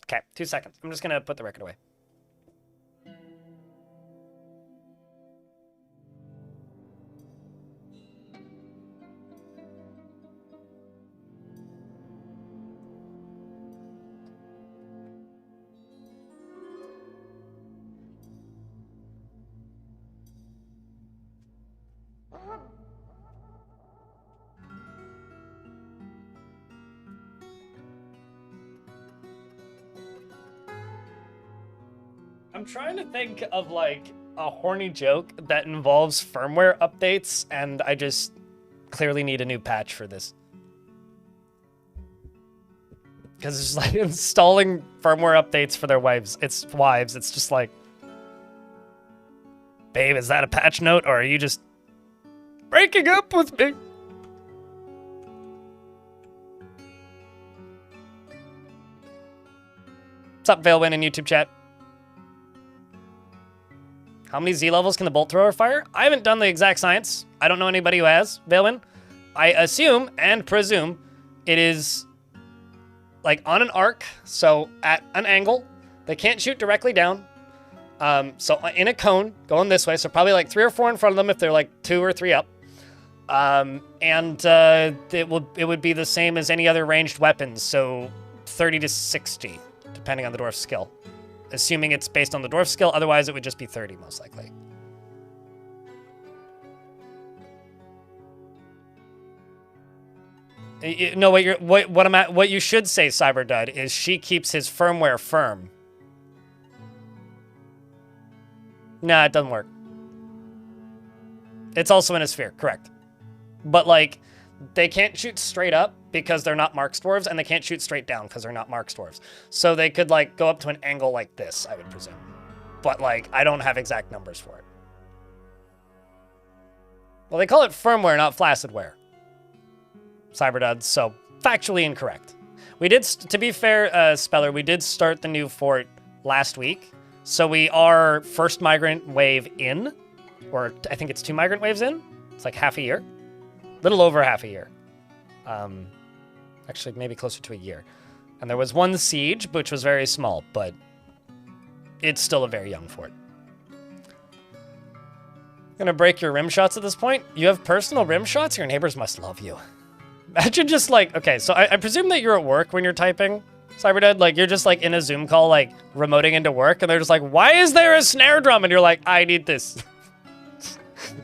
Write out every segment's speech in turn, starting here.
Okay, 2 seconds. I'm just gonna put the record away. I'm trying to think of like a horny joke that involves firmware updates, and I just clearly need a new patch for this. Because it's like installing firmware updates for their wives. It's just like, babe, is that a patch note, or are you just breaking up with me? What's up, Valewin in YouTube chat? How many Z levels can the bolt thrower fire? I haven't done the exact science. I don't know anybody who has, Valewin. I assume and presume it is like on an arc, so at an angle. They can't shoot directly down. So in a cone, going this way, so probably like 3 or 4 in front of them if they're like 2 or 3 up. It would be the same as any other ranged weapons, so 30 to 60, depending on the dwarf's skill. Assuming it's based on the dwarf skill, otherwise it would just be 30 most likely. No, what you should say, Cyberdud, is she keeps his firmware firm. Nah, it doesn't work. It's also in a sphere, correct. But like, they can't shoot straight up because they're not Marks dwarves, and they can't shoot straight down because they're not Marks dwarves. So they could like go up to an angle like this, I would presume. But like, I don't have exact numbers for it. Well, they call it firmware, not flaccidware. Cyberdud, so factually incorrect. We did, to be fair, Speller, we did start the new fort last week. So we are first migrant wave in, or I think it's 2 migrant waves in. It's like half a year. Little over half a year. Actually, maybe closer to a year. And there was 1 siege, which was very small, but it's still a very young fort. Gonna break your rim shots at this point? You have personal rim shots? Your neighbors must love you. Imagine just like, okay, so I presume that you're at work when you're typing, Cyberdud. Like, you're just like in a Zoom call, like remoting into work, and they're just like, why is there a snare drum? And you're like, I need this.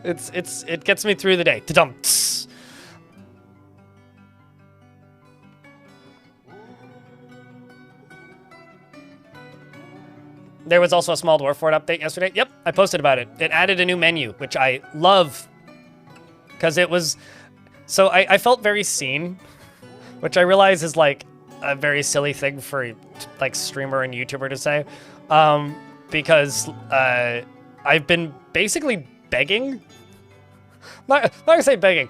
It gets me through the day. Ta-dum. There was also a small dwarf fort update yesterday. Yep, I posted about it. It added a new menu, which I love. Because it was... So I felt very seen, which I realize is like a very silly thing for like streamer and YouTuber to say. Because I've been basically begging... Not gonna say begging.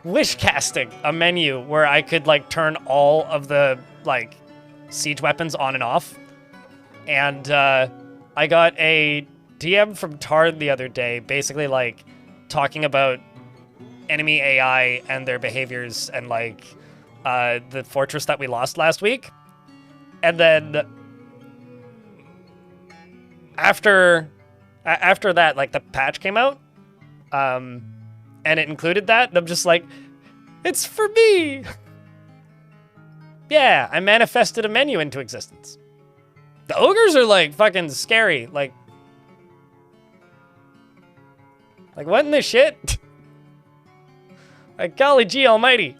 Wish casting a menu where I could like turn all of the like siege weapons on and off. And I got a DM from Tard the other day, basically like talking about enemy AI and their behaviors and like the fortress that we lost last week. And then after that, like the patch came out, and it included that, and I'm just like, it's for me. Yeah, I manifested a menu into existence. The ogres are like fucking scary. Like what in the shit? Like, golly gee almighty.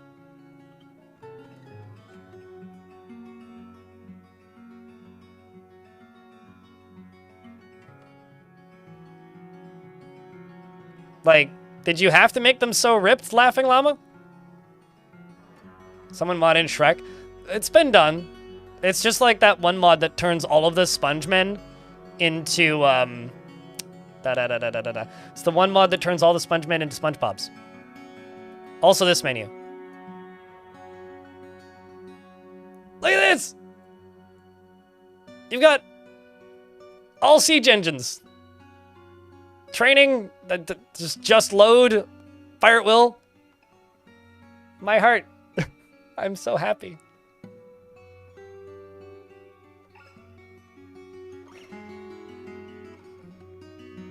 Like, did you have to make them so ripped, Laughing Llama? Someone mod in Shrek. It's been done. It's just like that one mod that turns all of the Spongemen into, It's the one mod that turns all the Spongemen into SpongeBobs. Also this menu. Look at this! You've got all siege engines. Training, just load, fire at will. My heart. I'm so happy.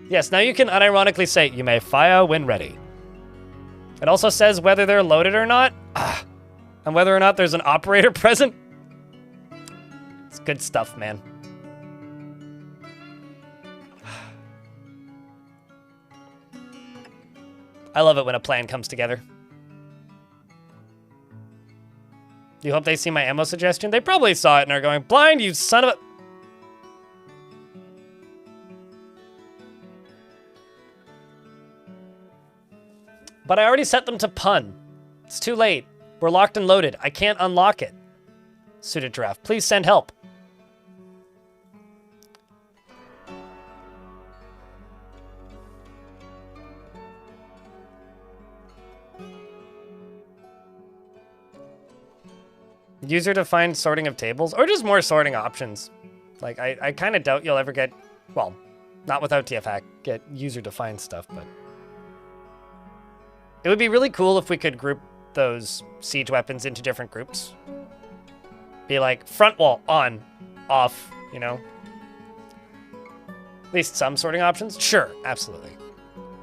Yes, now you can unironically say, you may fire when ready. It also says whether they're loaded or not. And whether or not there's an operator present. It's good stuff, man. I love it when a plan comes together. Do you hope they see my ammo suggestion? They probably saw it and are going, blind, you son of a... But I already set them to pun. It's too late. We're locked and loaded. I can't unlock it. Suited Giraffe, please send help. User-defined sorting of tables, or just more sorting options. Like, I kind of doubt you'll ever get, well, not without TF-Hack, get user-defined stuff, but... It would be really cool if we could group those siege weapons into different groups. Be like, front wall, on, off, you know? At least some sorting options? Sure, absolutely.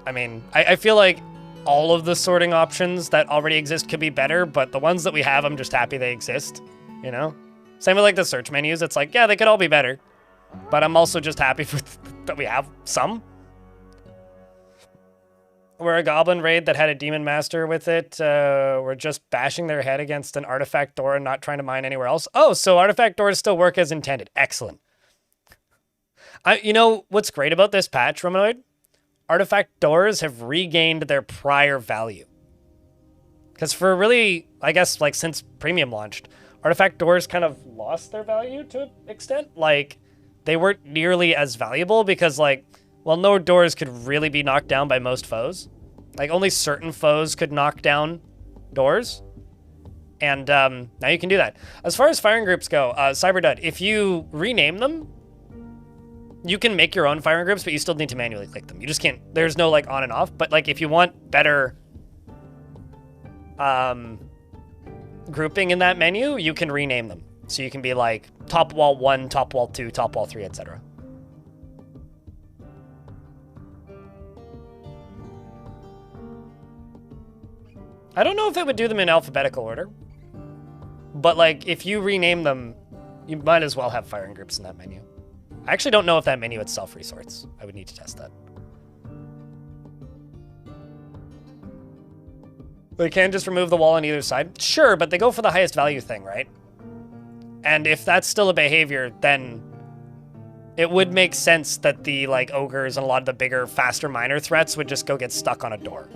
I mean, I feel like all of the sorting options that already exist could be better, but the ones that we have, I'm just happy they exist, you know? Same with like the search menus. It's like, yeah, they could all be better, but I'm also just happy that we have some. We're a goblin raid that had a demon master with it. We're just bashing their head against an artifact door and not trying to mine anywhere else. Oh, so artifact doors still work as intended. Excellent. You know what's great about this patch, Romanoid? Artifact doors have regained their prior value. Because for really, I guess, like, since Premium launched, artifact doors kind of lost their value to an extent. Like, they weren't nearly as valuable because, like, well, no doors could really be knocked down by most foes. Like, only certain foes could knock down doors. And now you can do that. As far as firing groups go, Cyberdud, if you rename them, you can make your own firing groups, but you still need to manually click them. You just can't, there's no like on and off, but like if you want better grouping in that menu, you can rename them. So you can be like top wall 1, top wall 2, top wall 3, etc. I don't know if it would do them in alphabetical order, but like if you rename them, you might as well have firing groups in that menu. I actually don't know if that menu itself resorts. I would need to test that. They can just remove the wall on either side? Sure, but they go for the highest value thing, right? And if that's still a behavior, then it would make sense that the like ogres and a lot of the bigger, faster miner threats would just go get stuck on a door.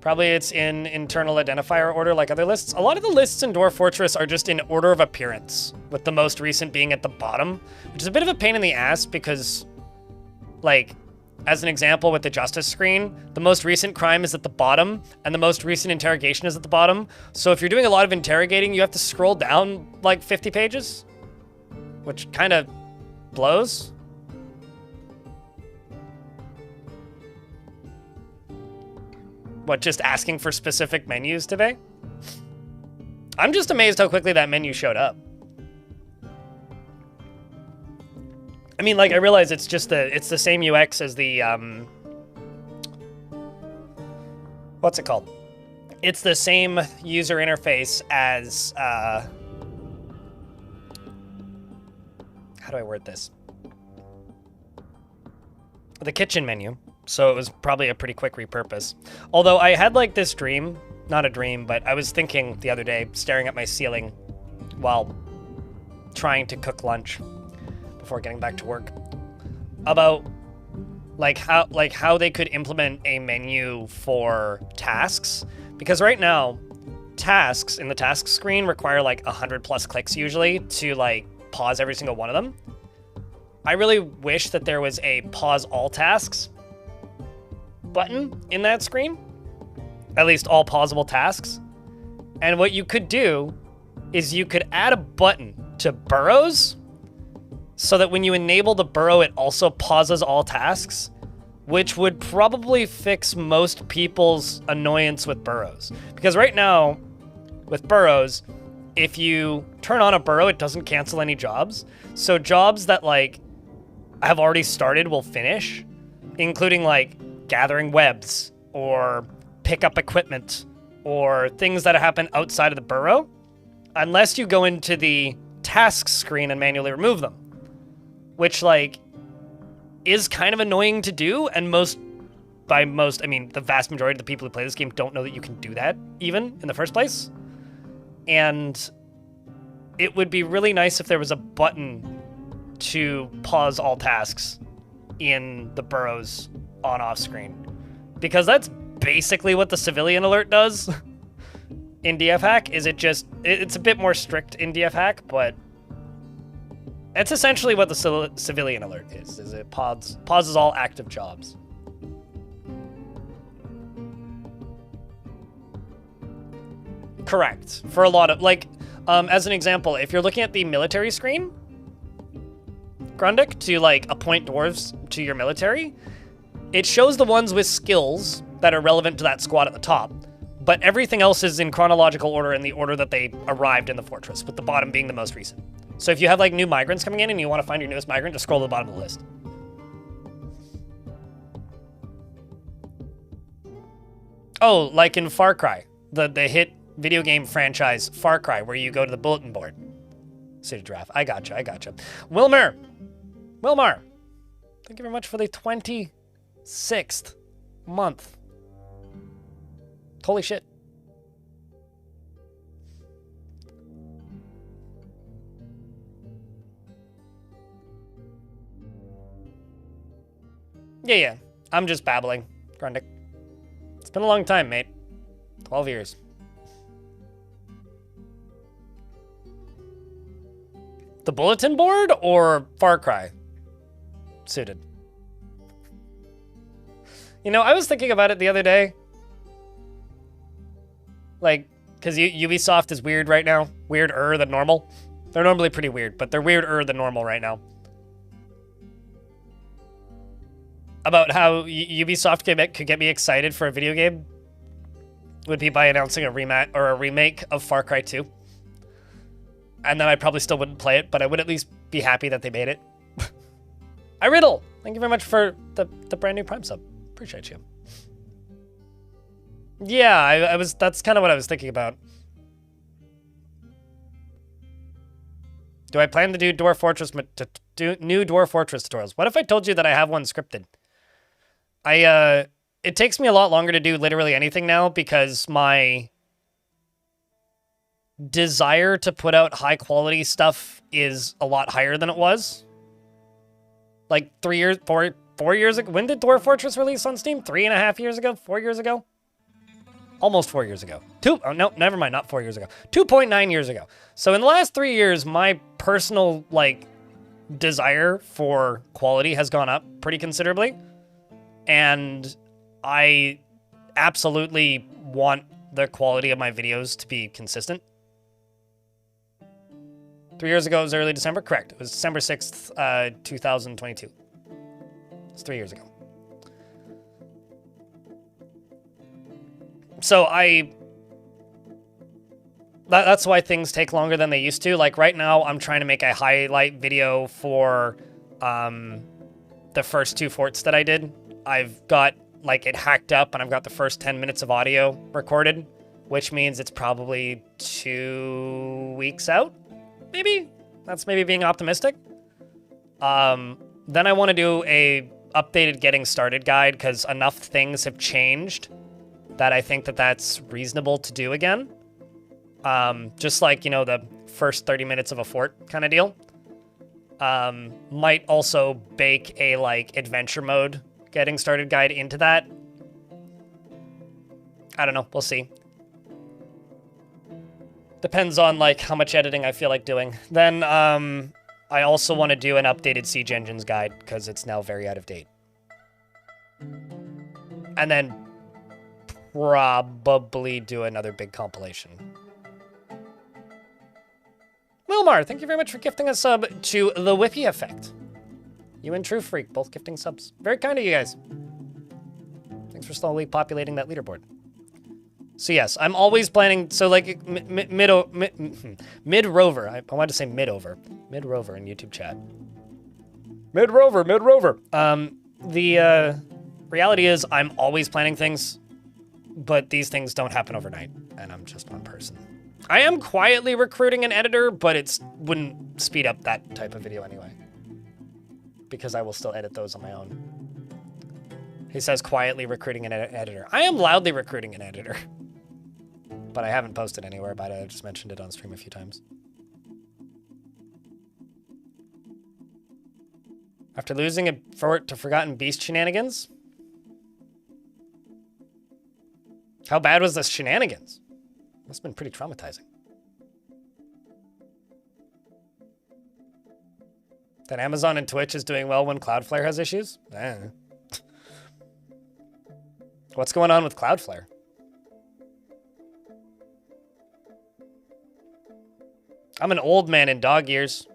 Probably it's in internal identifier order like other lists. A lot of the lists in Dwarf Fortress are just in order of appearance, with the most recent being at the bottom, which is a bit of a pain in the ass because, like, as an example with the justice screen, the most recent crime is at the bottom, and the most recent interrogation is at the bottom. So if you're doing a lot of interrogating, you have to scroll down like 50 pages, which kind of blows. What, just asking for specific menus today? I'm just amazed how quickly that menu showed up. I mean, like, I realize it's just it's the same UX as the, what's it called? It's the same user interface as, how do I word this? The kitchen menu. So it was probably a pretty quick repurpose. Although I had like this dream, not a dream, but I was thinking the other day, staring at my ceiling while trying to cook lunch before getting back to work, about like how they could implement a menu for tasks. Because right now, tasks in the task screen require like 100+ clicks usually to like pause every single one of them. I really wish that there was a pause all tasks button in that screen, at least all pausable tasks. And what you could do is you could add a button to burrows so that when you enable the burrow, it also pauses all tasks. which would probably fix most people's annoyance with burrows. Because right now, with burrows, if you turn on a burrow, it doesn't cancel any jobs. So jobs that like have already started will finish, including like gathering webs or pick up equipment or things that happen outside of the burrow, unless you go into the tasks screen and manually remove them, which like is kind of annoying to do. And I mean, the vast majority of the people who play this game don't know that you can do that even in the first place. And it would be really nice if there was a button to pause all tasks in the burrows on-off screen, because that's basically what the civilian alert does in DF Hack. It's a bit more strict in DF Hack, but it's essentially what the civilian alert is it pauses all active jobs. Correct. For a lot of, like, as an example, if you're looking at the military screen, Grundig, to, like, appoint dwarves to your military, it shows the ones with skills that are relevant to that squad at the top, but everything else is in chronological order in the order that they arrived in the fortress, with the bottom being the most recent. So if you have, like, new migrants coming in and you want to find your newest migrant, just scroll to the bottom of the list. Oh, like in Far Cry, the hit video game franchise Far Cry, where you go to the bulletin board. City Giraffe. I gotcha. Wilmar, thank you very much for the 26th month. Holy shit. Yeah. I'm just babbling, Grundig. It's been a long time, mate. 12 years. The bulletin board or Far Cry? Suited. You know, I was thinking about it the other day. Like, because Ubisoft is weird right now. Weirder than normal. They're normally pretty weird, but they're weirder than normal right now. About how Ubisoft could get me excited for a video game would be by announcing a remake of Far Cry 2. And then I probably still wouldn't play it, but I would at least be happy that they made it. Riddle, thank you very much for the brand new Prime sub. Appreciate you. Yeah, that's kind of what I was thinking about. Do I plan to do Dwarf Fortress new Dwarf Fortress tutorials? What if I told you that I have one scripted? It takes me a lot longer to do literally anything now because my desire to put out high quality stuff is a lot higher than it was. Like 4 years ago. When did Dwarf Fortress release on Steam? 3.5 years ago? 4 years ago? Almost 4 years ago. No, never mind, not 4 years ago. 2.9 years ago. So in the last 3 years, my personal, like, desire for quality has gone up pretty considerably. And I absolutely want the quality of my videos to be consistent. 3 years ago, it was early December? Correct. It was December 6th, 2022. It's 3 years ago. So that's why things take longer than they used to. Like right now, I'm trying to make a highlight video for the first 2 forts that I did. I've got like it hacked up and I've got the first 10 minutes of audio recorded, which means it's probably 2 weeks out. Maybe that's maybe being optimistic. Then I want to do a updated getting started guide because enough things have changed that I think that that's reasonable to do again. Just like, you know, the first 30 minutes of a fort kind of deal. Might also bake a like adventure mode getting started guide into that. I don't know, we'll see. Depends on like how much editing I feel like doing. Then I also want to do an updated Siege Engines guide because it's now very out of date. And then probably do another big compilation. Wilmar, thank you very much for gifting a sub to The Whippy Effect. You and True Freak, both gifting subs. Very kind of you guys. Thanks for slowly populating that leaderboard. So yes, I'm always planning. So like mid rover. I wanted to say mid over. Mid rover in YouTube chat. Mid rover. The reality is I'm always planning things, but these things don't happen overnight, and I'm just one person. I am quietly recruiting an editor, but it wouldn't speed up that type of video anyway, because I will still edit those on my own. He says quietly recruiting an editor. I am loudly recruiting an editor, but I haven't posted anywhere about it. I just mentioned it on stream a few times. After losing a fort to Forgotten Beast shenanigans? How bad was this shenanigans? Must have been pretty traumatizing. That Amazon and Twitch is doing well when Cloudflare has issues? What's going on with Cloudflare? I'm an old man in dog years.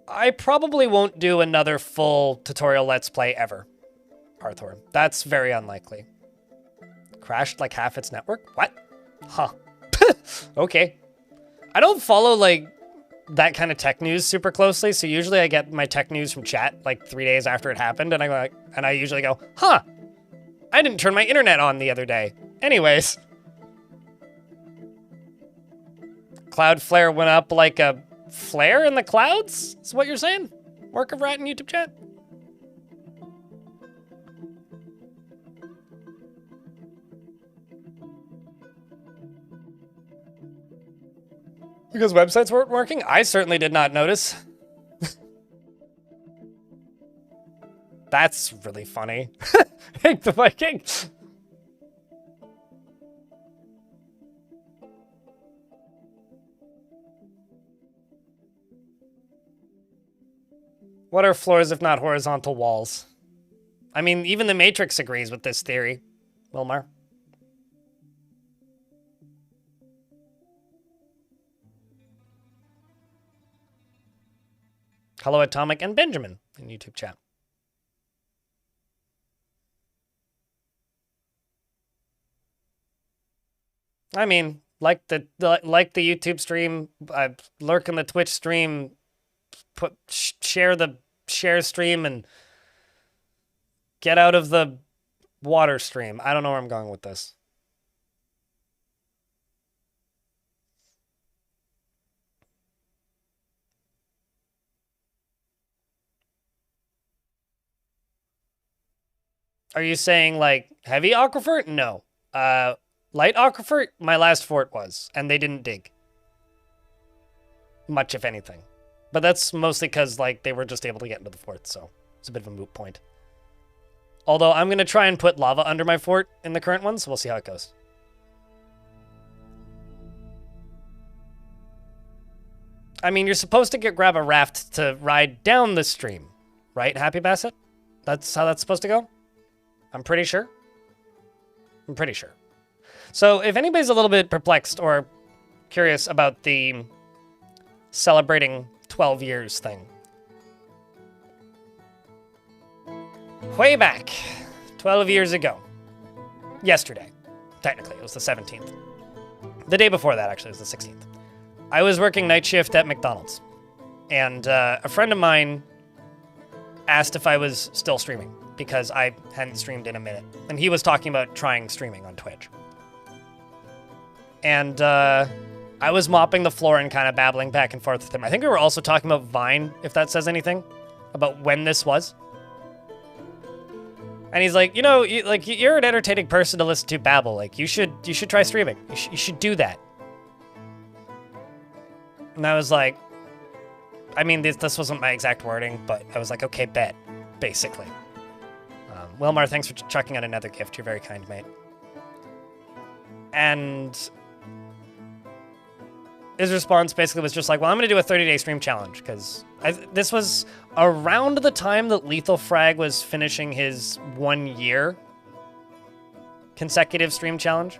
I probably won't do another full tutorial Let's Play ever, Arthur. That's very unlikely. Crashed like half its network? What? Huh. Okay. I don't follow, like, that kind of tech news super closely, so usually I get my tech news from chat, like, 3 days after it happened, and I usually go, huh, I didn't turn my internet on the other day. Anyways. Cloudflare went up like a flare in the clouds? Is what you're saying? Work of Rat in YouTube chat? Because websites weren't working? I certainly did not notice. That's really funny. Hank the Viking. What are floors if not horizontal walls? I mean, even the Matrix agrees with this theory, Wilmar. Hello, Atomic and Benjamin in YouTube chat. I mean, like the YouTube stream, lurk in the Twitch stream, share the share stream, and get out of the water stream. I don't know where I'm going with this. Are you saying, like, heavy aquifer? No. Light aquifer? My last fort was, and they didn't dig. Much, if anything. But that's mostly because, like, they were just able to get into the fort, so it's a bit of a moot point. Although, I'm going to try and put lava under my fort in the current one, so we'll see how it goes. I mean, you're supposed to grab a raft to ride down the stream, right, Happy Bassett? That's how that's supposed to go? I'm pretty sure. I'm pretty sure. So if anybody's a little bit perplexed or curious about the celebrating 12 years thing. Way back, 12 years ago. Yesterday, technically, it was the 17th. The day before that, actually, was the 16th. I was working night shift at McDonald's. And a friend of mine asked if I was still streaming, because I hadn't streamed in a minute. And he was talking about trying streaming on Twitch. And I was mopping the floor and kind of babbling back and forth with him. I think we were also talking about Vine, if that says anything, about when this was. And he's like, you know, you're an entertaining person to listen to babble. Like, you should try streaming. You should do that. And I was like, I mean, this wasn't my exact wording, but I was like, okay, bet, basically. Wilmar, thanks for chucking out another gift. You're very kind, mate. And his response basically was just like, well, I'm going to do a 30-day stream challenge, because this was around the time that Lethal Frag was finishing his 1 year consecutive stream challenge.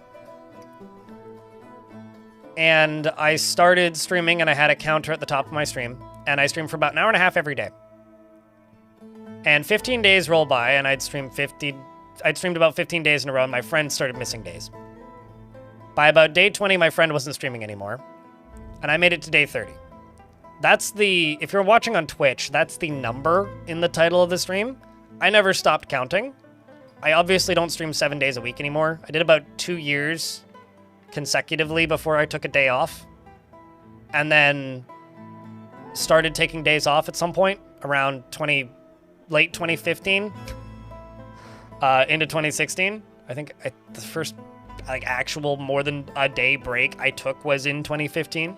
And I started streaming, and I had a counter at the top of my stream, and I streamed for about an hour and a half every day. And 15 days rolled by, and I'd streamed about 15 days in a row, and my friend started missing days. By about day 20, my friend wasn't streaming anymore, and I made it to day 30. If you're watching on Twitch, that's the number in the title of the stream. I never stopped counting. I obviously don't stream 7 days a week anymore. I did about 2 years consecutively before I took a day off, and then started taking days off at some point around late 2015 into 2016. I think the first actual more than a day break I took was in 2015.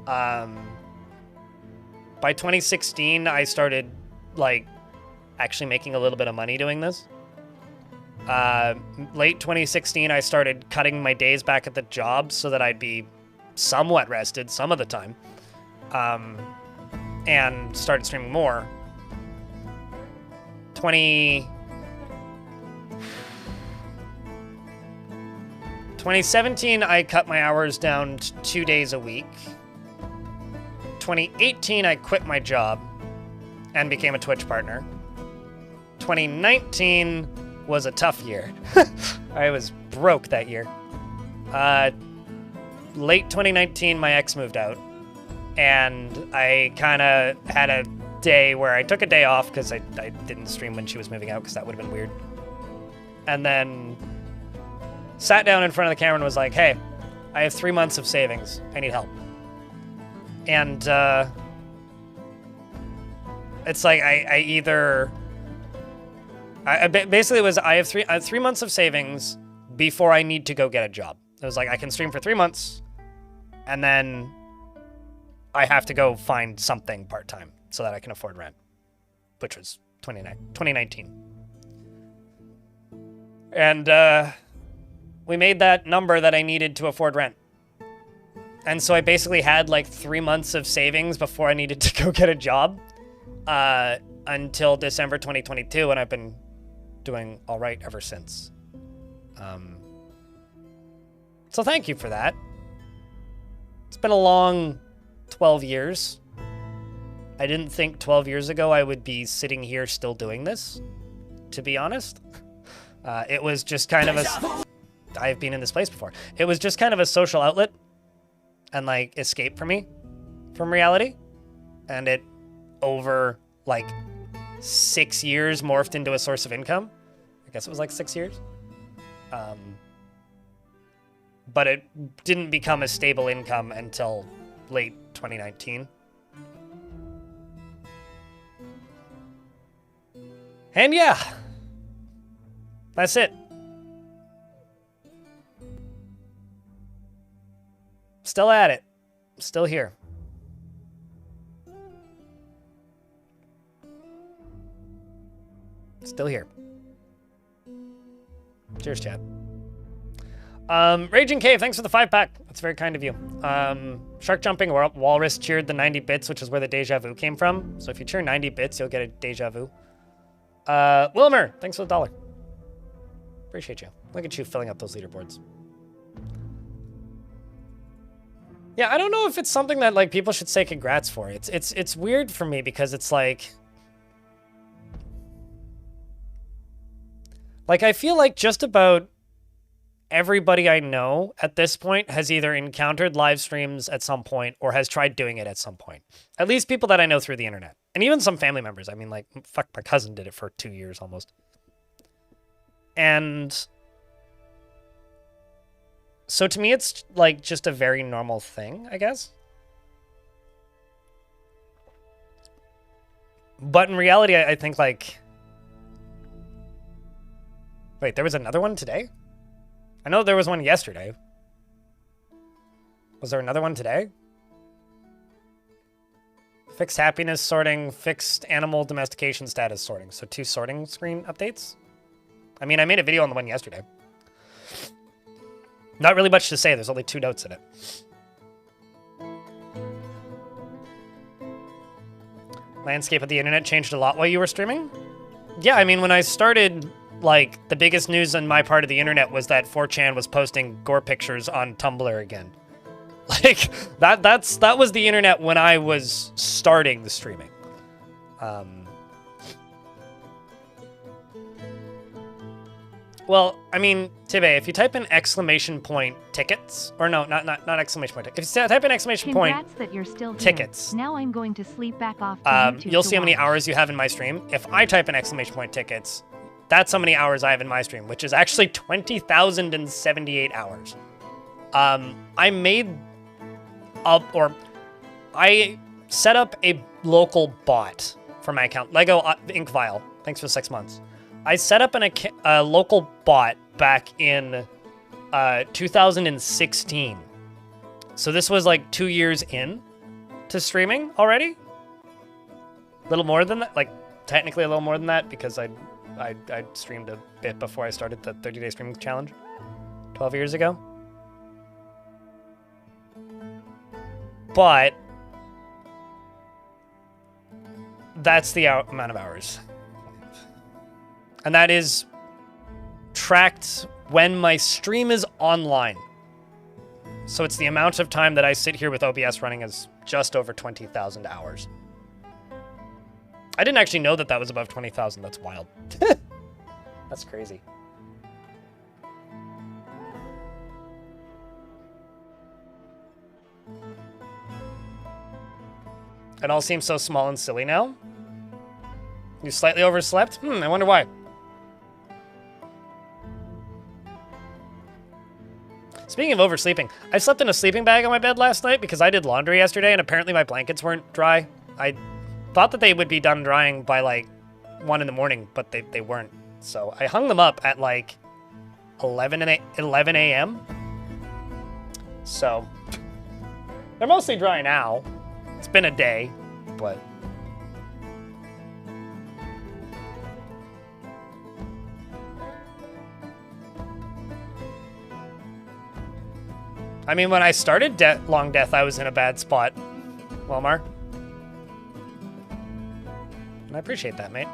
By 2016, I started actually making a little bit of money doing this. Late 2016, I started cutting my days back at the job so that I'd be somewhat rested some of the time, and started streaming more. 2017, I cut my hours down to 2 days a week. 2018, I quit my job and became a Twitch partner. 2019 was a tough year. I was broke that year. Late 2019, my ex moved out, and I kind of had a day where I took a day off because I didn't stream when she was moving out because that would have been weird. And then sat down in front of the camera and was like, hey, I have 3 months of savings. I need help. And it's like basically it was I have 3 months of savings before I need to go get a job. It was like I can stream for 3 months, and then I have to go find something part-time so that I can afford rent, which was 2019. And we made that number that I needed to afford rent. And so I basically had 3 months of savings before I needed to go get a job until December 2022, and I've been doing all right ever since. So thank you for that. It's been a long 12 years. I didn't think 12 years ago I would be sitting here still doing this, to be honest. It was just kind of I've been in this place before. It was just kind of a social outlet and escape for me from reality. And it over 6 years morphed into a source of income. I guess it was 6 years. But it didn't become a stable income until late 2019. And yeah, that's it. Still at it. Still here. Still here. Cheers, chat. Raging Cave, thanks for the 5-pack. That's very kind of you. Shark Jumping Walrus cheered the 90 bits, which is where the deja vu came from. So if you cheer 90 bits, you'll get a deja vu. Wilmer, thanks for the $1. Appreciate you. Look at you filling up those leaderboards. Yeah, I don't know if it's something that people should say congrats for. It's weird for me because it's I feel like just about everybody I know at this point has either encountered live streams at some point or has tried doing it at some point. At least people that I know through the internet. And even some family members. I mean, fuck, my cousin did it for 2 years almost. And so to me, it's just a very normal thing, I guess. But in reality, I think wait, there was another one today? I know there was one yesterday. Was there another one today? Fixed happiness sorting, fixed animal domestication status sorting. So 2 sorting screen updates. I mean, I made a video on the one yesterday. Not really much to say. There's only 2 notes in it. Landscape of the internet changed a lot while you were streaming? Yeah, I mean, when I started, the biggest news on my part of the internet was that 4chan was posting gore pictures on Tumblr again. Like that was the internet when I was starting the streaming. Well, I mean, Tibe, if you type in exclamation point tickets, or no, not exclamation point tickets. If you type in exclamation Congrats point that you're still here. tickets, now I'm going to sleep back off to YouTube you'll to see how many watch. hours you have in my stream. If I type in exclamation point tickets, that's how many hours I have in my stream, which is actually 20,078 hours. I made up, or I set up a local bot for my account, Lego Inkvile. Thanks for 6 months. I set up a local bot back in 2016. So this was like 2 years in to streaming already. A little more than that, like technically a little more than that, because I streamed a bit before I started the 30-day streaming challenge 12 years ago. But that's the amount of hours. And that is tracked when my stream is online. So it's the amount of time that I sit here with OBS running is just over 20,000 hours. I didn't actually know that was above 20,000. That's wild. That's crazy. It all seems so small and silly now. You slightly overslept? I wonder why. Speaking of oversleeping, I slept in a sleeping bag on my bed last night because I did laundry yesterday and apparently my blankets weren't dry. I thought that they would be done drying by like 1 in the morning, but they weren't. So I hung them up at like 11 a.m. So they're mostly dry now. It's been a day, but... I mean, when I started Long Death, I was in a bad spot, Wilmar. And I appreciate that, mate.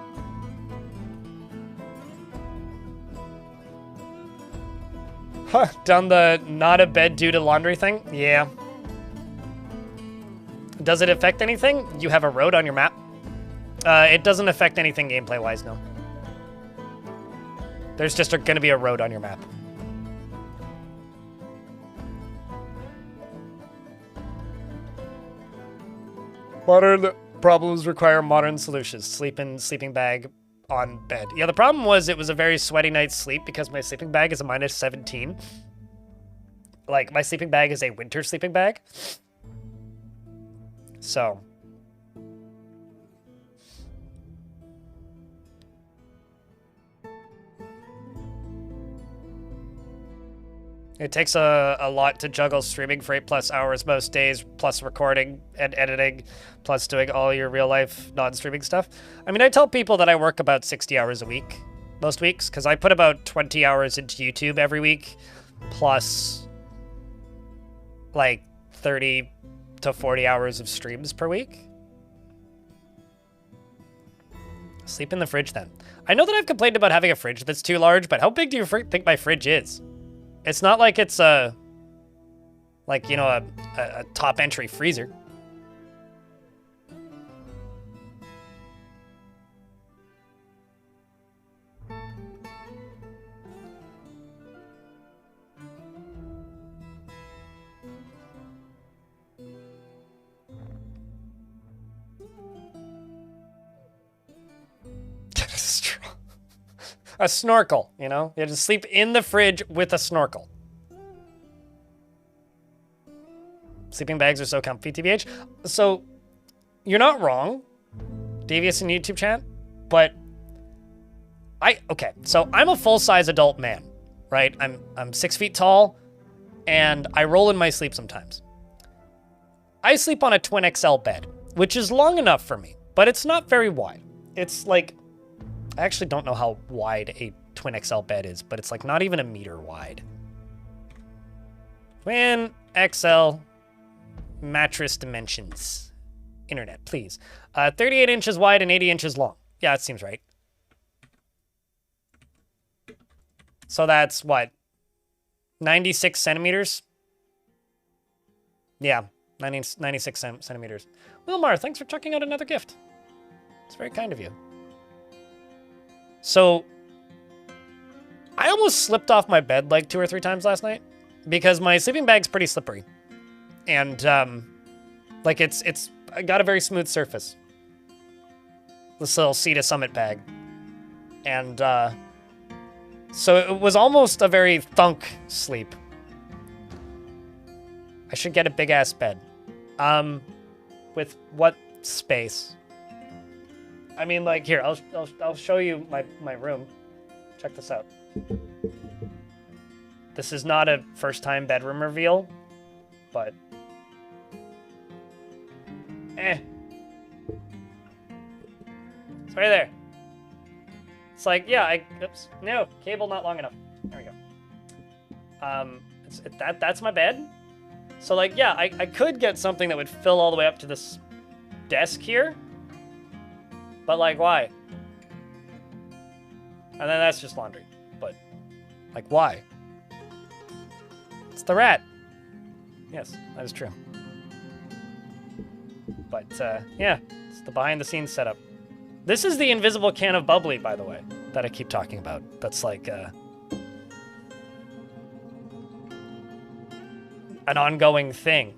Huh, done the not a bed due to laundry thing? Yeah. Does it affect anything? You have a road on your map? It doesn't affect anything gameplay-wise, no. There's just going to be a road on your map. Modern problems require modern solutions. Sleeping bag on bed. Yeah, the problem was it was a very sweaty night's sleep because my sleeping bag is a -17. Like, my sleeping bag is a winter sleeping bag. So. It takes a lot to juggle streaming for 8+ hours most days, plus recording and editing, plus doing all your real-life non-streaming stuff. I mean, I tell people that I work about 60 hours a week, most weeks, because I put about 20 hours into YouTube every week, plus, like, 30 to 40 hours of streams per week. Sleep in the fridge, then. I know that I've complained about having a fridge that's too large, but how big do you think my fridge is? It's not like it's a top entry freezer. A snorkel, you know? You have to sleep in the fridge with a snorkel. Sleeping bags are so comfy, TBH. So, you're not wrong, Devious in YouTube chat, but okay, so I'm a full-size adult man, right? I'm 6 feet tall, and I roll in my sleep sometimes. I sleep on a twin XL bed, which is long enough for me, but it's not very wide. It's like, I actually don't know how wide a twin XL bed is, but it's like not even a meter wide. Twin XL mattress dimensions. Internet, please. 38 inches wide and 80 inches long. Yeah, that seems right. So that's what? 96 centimeters? Yeah, 96 centimeters. Wilmar, thanks for checking out another gift. It's very kind of you. So, I almost slipped off my bed like 2 or 3 times last night because my sleeping bag's pretty slippery. And, like, I got a very smooth surface. This little Sea to Summit bag. And, so it was almost a very thunk sleep. I should get a big-ass bed. With what space? I mean, like, here, I'll show you my room. Check this out. This is not a first-time bedroom reveal, but... It's right there. It's like, yeah, oops, no, cable not long enough. There we go. That's my bed. So, like, yeah, I could get something that would fill all the way up to this desk here. But, like, why? And then that's just laundry. But, like, why? It's the rat. Yes, that is true. But, yeah, it's the behind-the-scenes setup. This is the invisible can of bubbly, by the way, that I keep talking about. That's, like, an ongoing thing.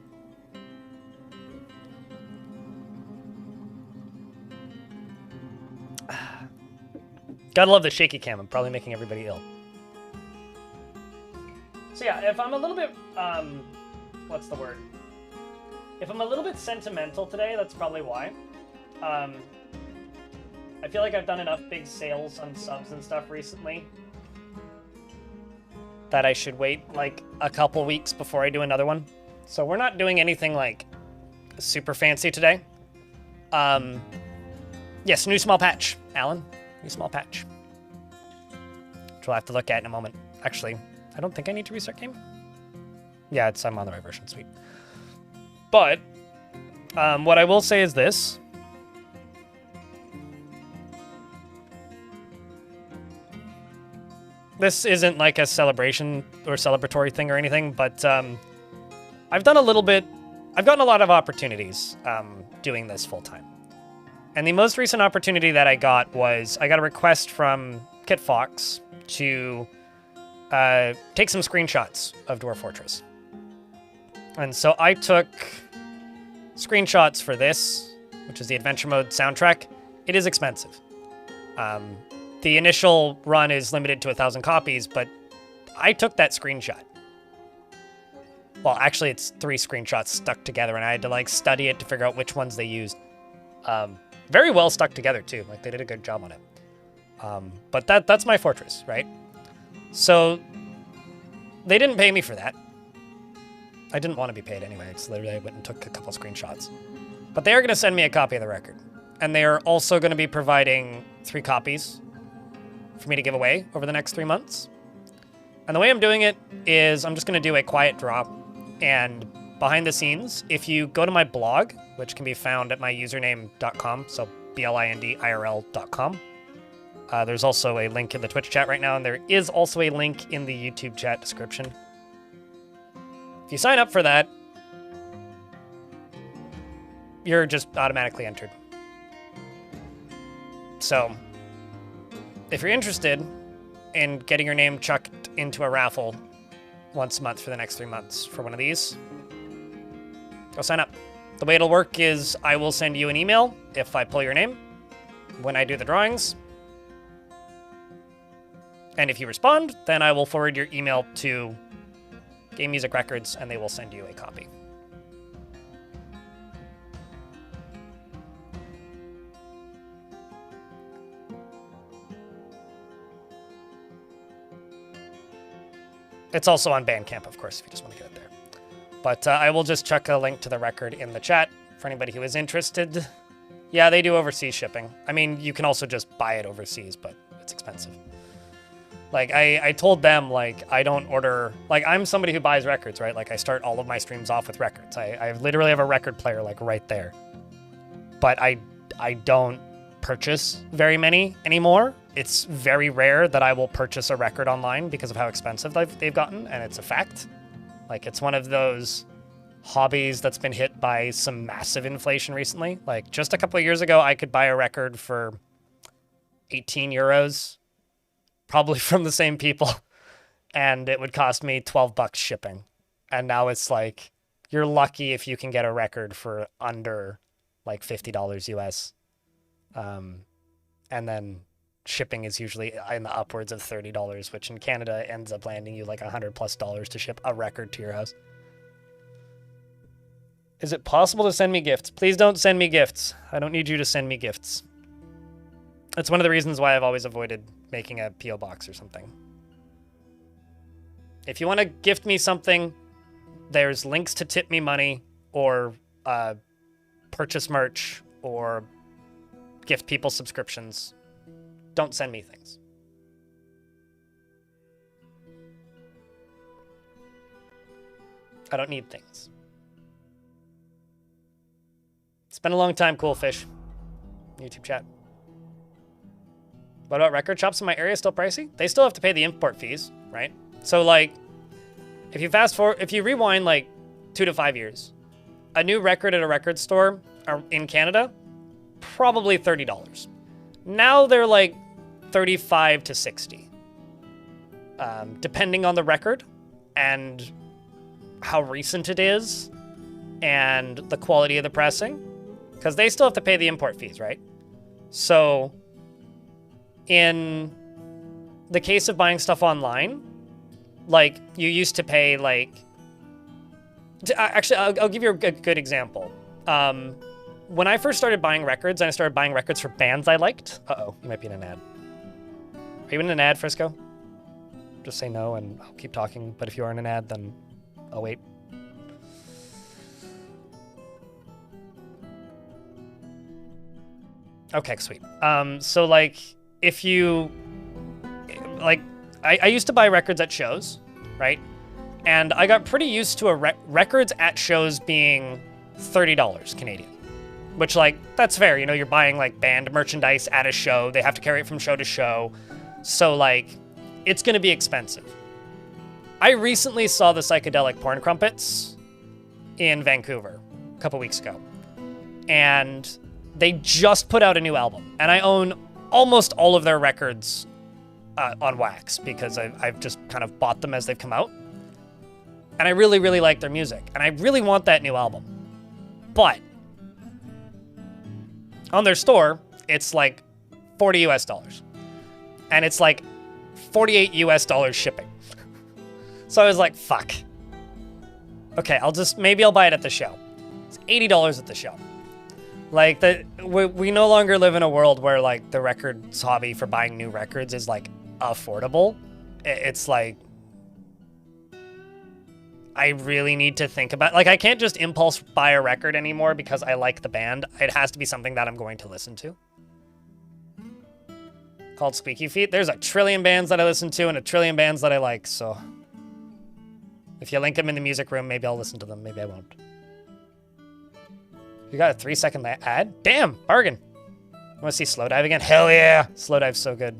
Gotta love the shaky cam. I'm probably making everybody ill. So yeah, if I'm a little bit, what's the word? If I'm a little bit sentimental today, that's probably why. I feel like I've done enough big sales on subs and stuff recently that I should wait like a couple weeks before I do another one. So we're not doing anything like super fancy today. Yes, new small patch, Alan. New small patch. Which we'll have to look at in a moment. Actually, I don't think I need to restart game. Yeah, I'm on the right version, sweet. But, what I will say is this. This isn't like a celebration or celebratory thing or anything, but I've gotten a lot of opportunities doing this full time. And the most recent opportunity that I got was I got a request from Kit Fox to take some screenshots of Dwarf Fortress. And so I took screenshots for this, which is the Adventure Mode soundtrack. It is expensive. The initial run is limited to 1,000 copies, but I took that screenshot. Well, actually, it's 3 screenshots stuck together, and I had to, like, study it to figure out which ones they used. Very well stuck together, too. Like, they did a good job on it. But that's my fortress, right? So, they didn't pay me for that. I didn't want to be paid anyway, so literally I went and took a couple screenshots. But they are going to send me a copy of the record. And they are also going to be providing 3 copies for me to give away over the next 3 months. And the way I'm doing it is I'm just going to do a quiet draw. And behind the scenes, if you go to my blog, which can be found at my username.com, so blindirl.com, there's also a link in the Twitch chat right now, and there is also a link in the YouTube chat description. If you sign up for that, you're just automatically entered. So, if you're interested in getting your name chucked into a raffle once a month for the next 3 months for one of these, go sign up. The way it'll work is I will send you an email if I pull your name when I do the drawings. And if you respond, then I will forward your email to Game Music Records and they will send you a copy. It's also on Bandcamp, of course, if you just want to get it there. But I will just chuck a link to the record in the chat for anybody who is interested. Yeah, they do overseas shipping. I mean, you can also just buy it overseas, but it's expensive. Like, I told them, like, I don't order... Like, I'm somebody who buys records, right? Like, I start all of my streams off with records. I literally have a record player, like, right there. But I don't purchase very many anymore. It's very rare that I will purchase a record online because of how expensive they've gotten, and it's a fact. Like, it's one of those hobbies that's been hit by some massive inflation recently. Like just a couple of years ago, I could buy a record for 18 euros, probably from the same people, and it would cost me 12 bucks shipping. And now it's like, you're lucky if you can get a record for under like $50 US. And then shipping is usually in the upwards of $30, which in Canada ends up landing you like $100+ to ship a record to your house. Is it possible to send me gifts? Please don't send me gifts. I don't need you to send me gifts. That's one of the reasons why I've always avoided making a P.O. box or something. If you want to gift me something, there's links to tip me money or purchase merch or gift people subscriptions. Don't send me things. I don't need things. It's been a long time, Cool Fish. YouTube chat. What about record shops in my area? Still pricey? They still have to pay the import fees, right? So like, if you rewind like 2 to 5 years, a new record at a record store in Canada, probably $30. Now they're like 35 to 60, depending on the record and how recent it is and the quality of the pressing, because they still have to pay the import fees, right? So in the case of buying stuff online, like you used to pay like, actually, I'll give you a good example. When I first started buying records, and I started buying records for bands I liked. Uh-oh, you might be in an ad. Are you in an ad, Frisco? Just say no and I'll keep talking, but if you are in an ad, then I'll wait. Okay, sweet. So like, if you, like, I used to buy records at shows, right? And I got pretty used to records at shows being $30 Canadian. Which, like, that's fair. You know, you're buying, like, band merchandise at a show. They have to carry it from show to show. So, like, it's going to be expensive. I recently saw the Psychedelic Porn Crumpets in Vancouver a couple weeks ago. And they just put out a new album. And I own almost all of their records on wax because I've just kind of bought them as they've come out. And I really, really like their music. And I really want that new album. But on their store, it's like $40 US. And it's like $48 US shipping. So I was like, fuck. Okay, maybe I'll buy it at the show. It's $80 at the show. Like, we no longer live in a world where, like, the records hobby for buying new records is, like, affordable. It's like, I really need to think about, like, I can't just impulse buy a record anymore because I like the band. It has to be something that I'm going to listen to. Called Squeaky Feet. There's a trillion bands that I listen to and a trillion bands that I like, so if you link them in the music room, maybe I'll listen to them, maybe I won't. You got a 3-second ad? Damn, bargain. Want to see Slowdive again? Hell yeah! Slowdive's so good.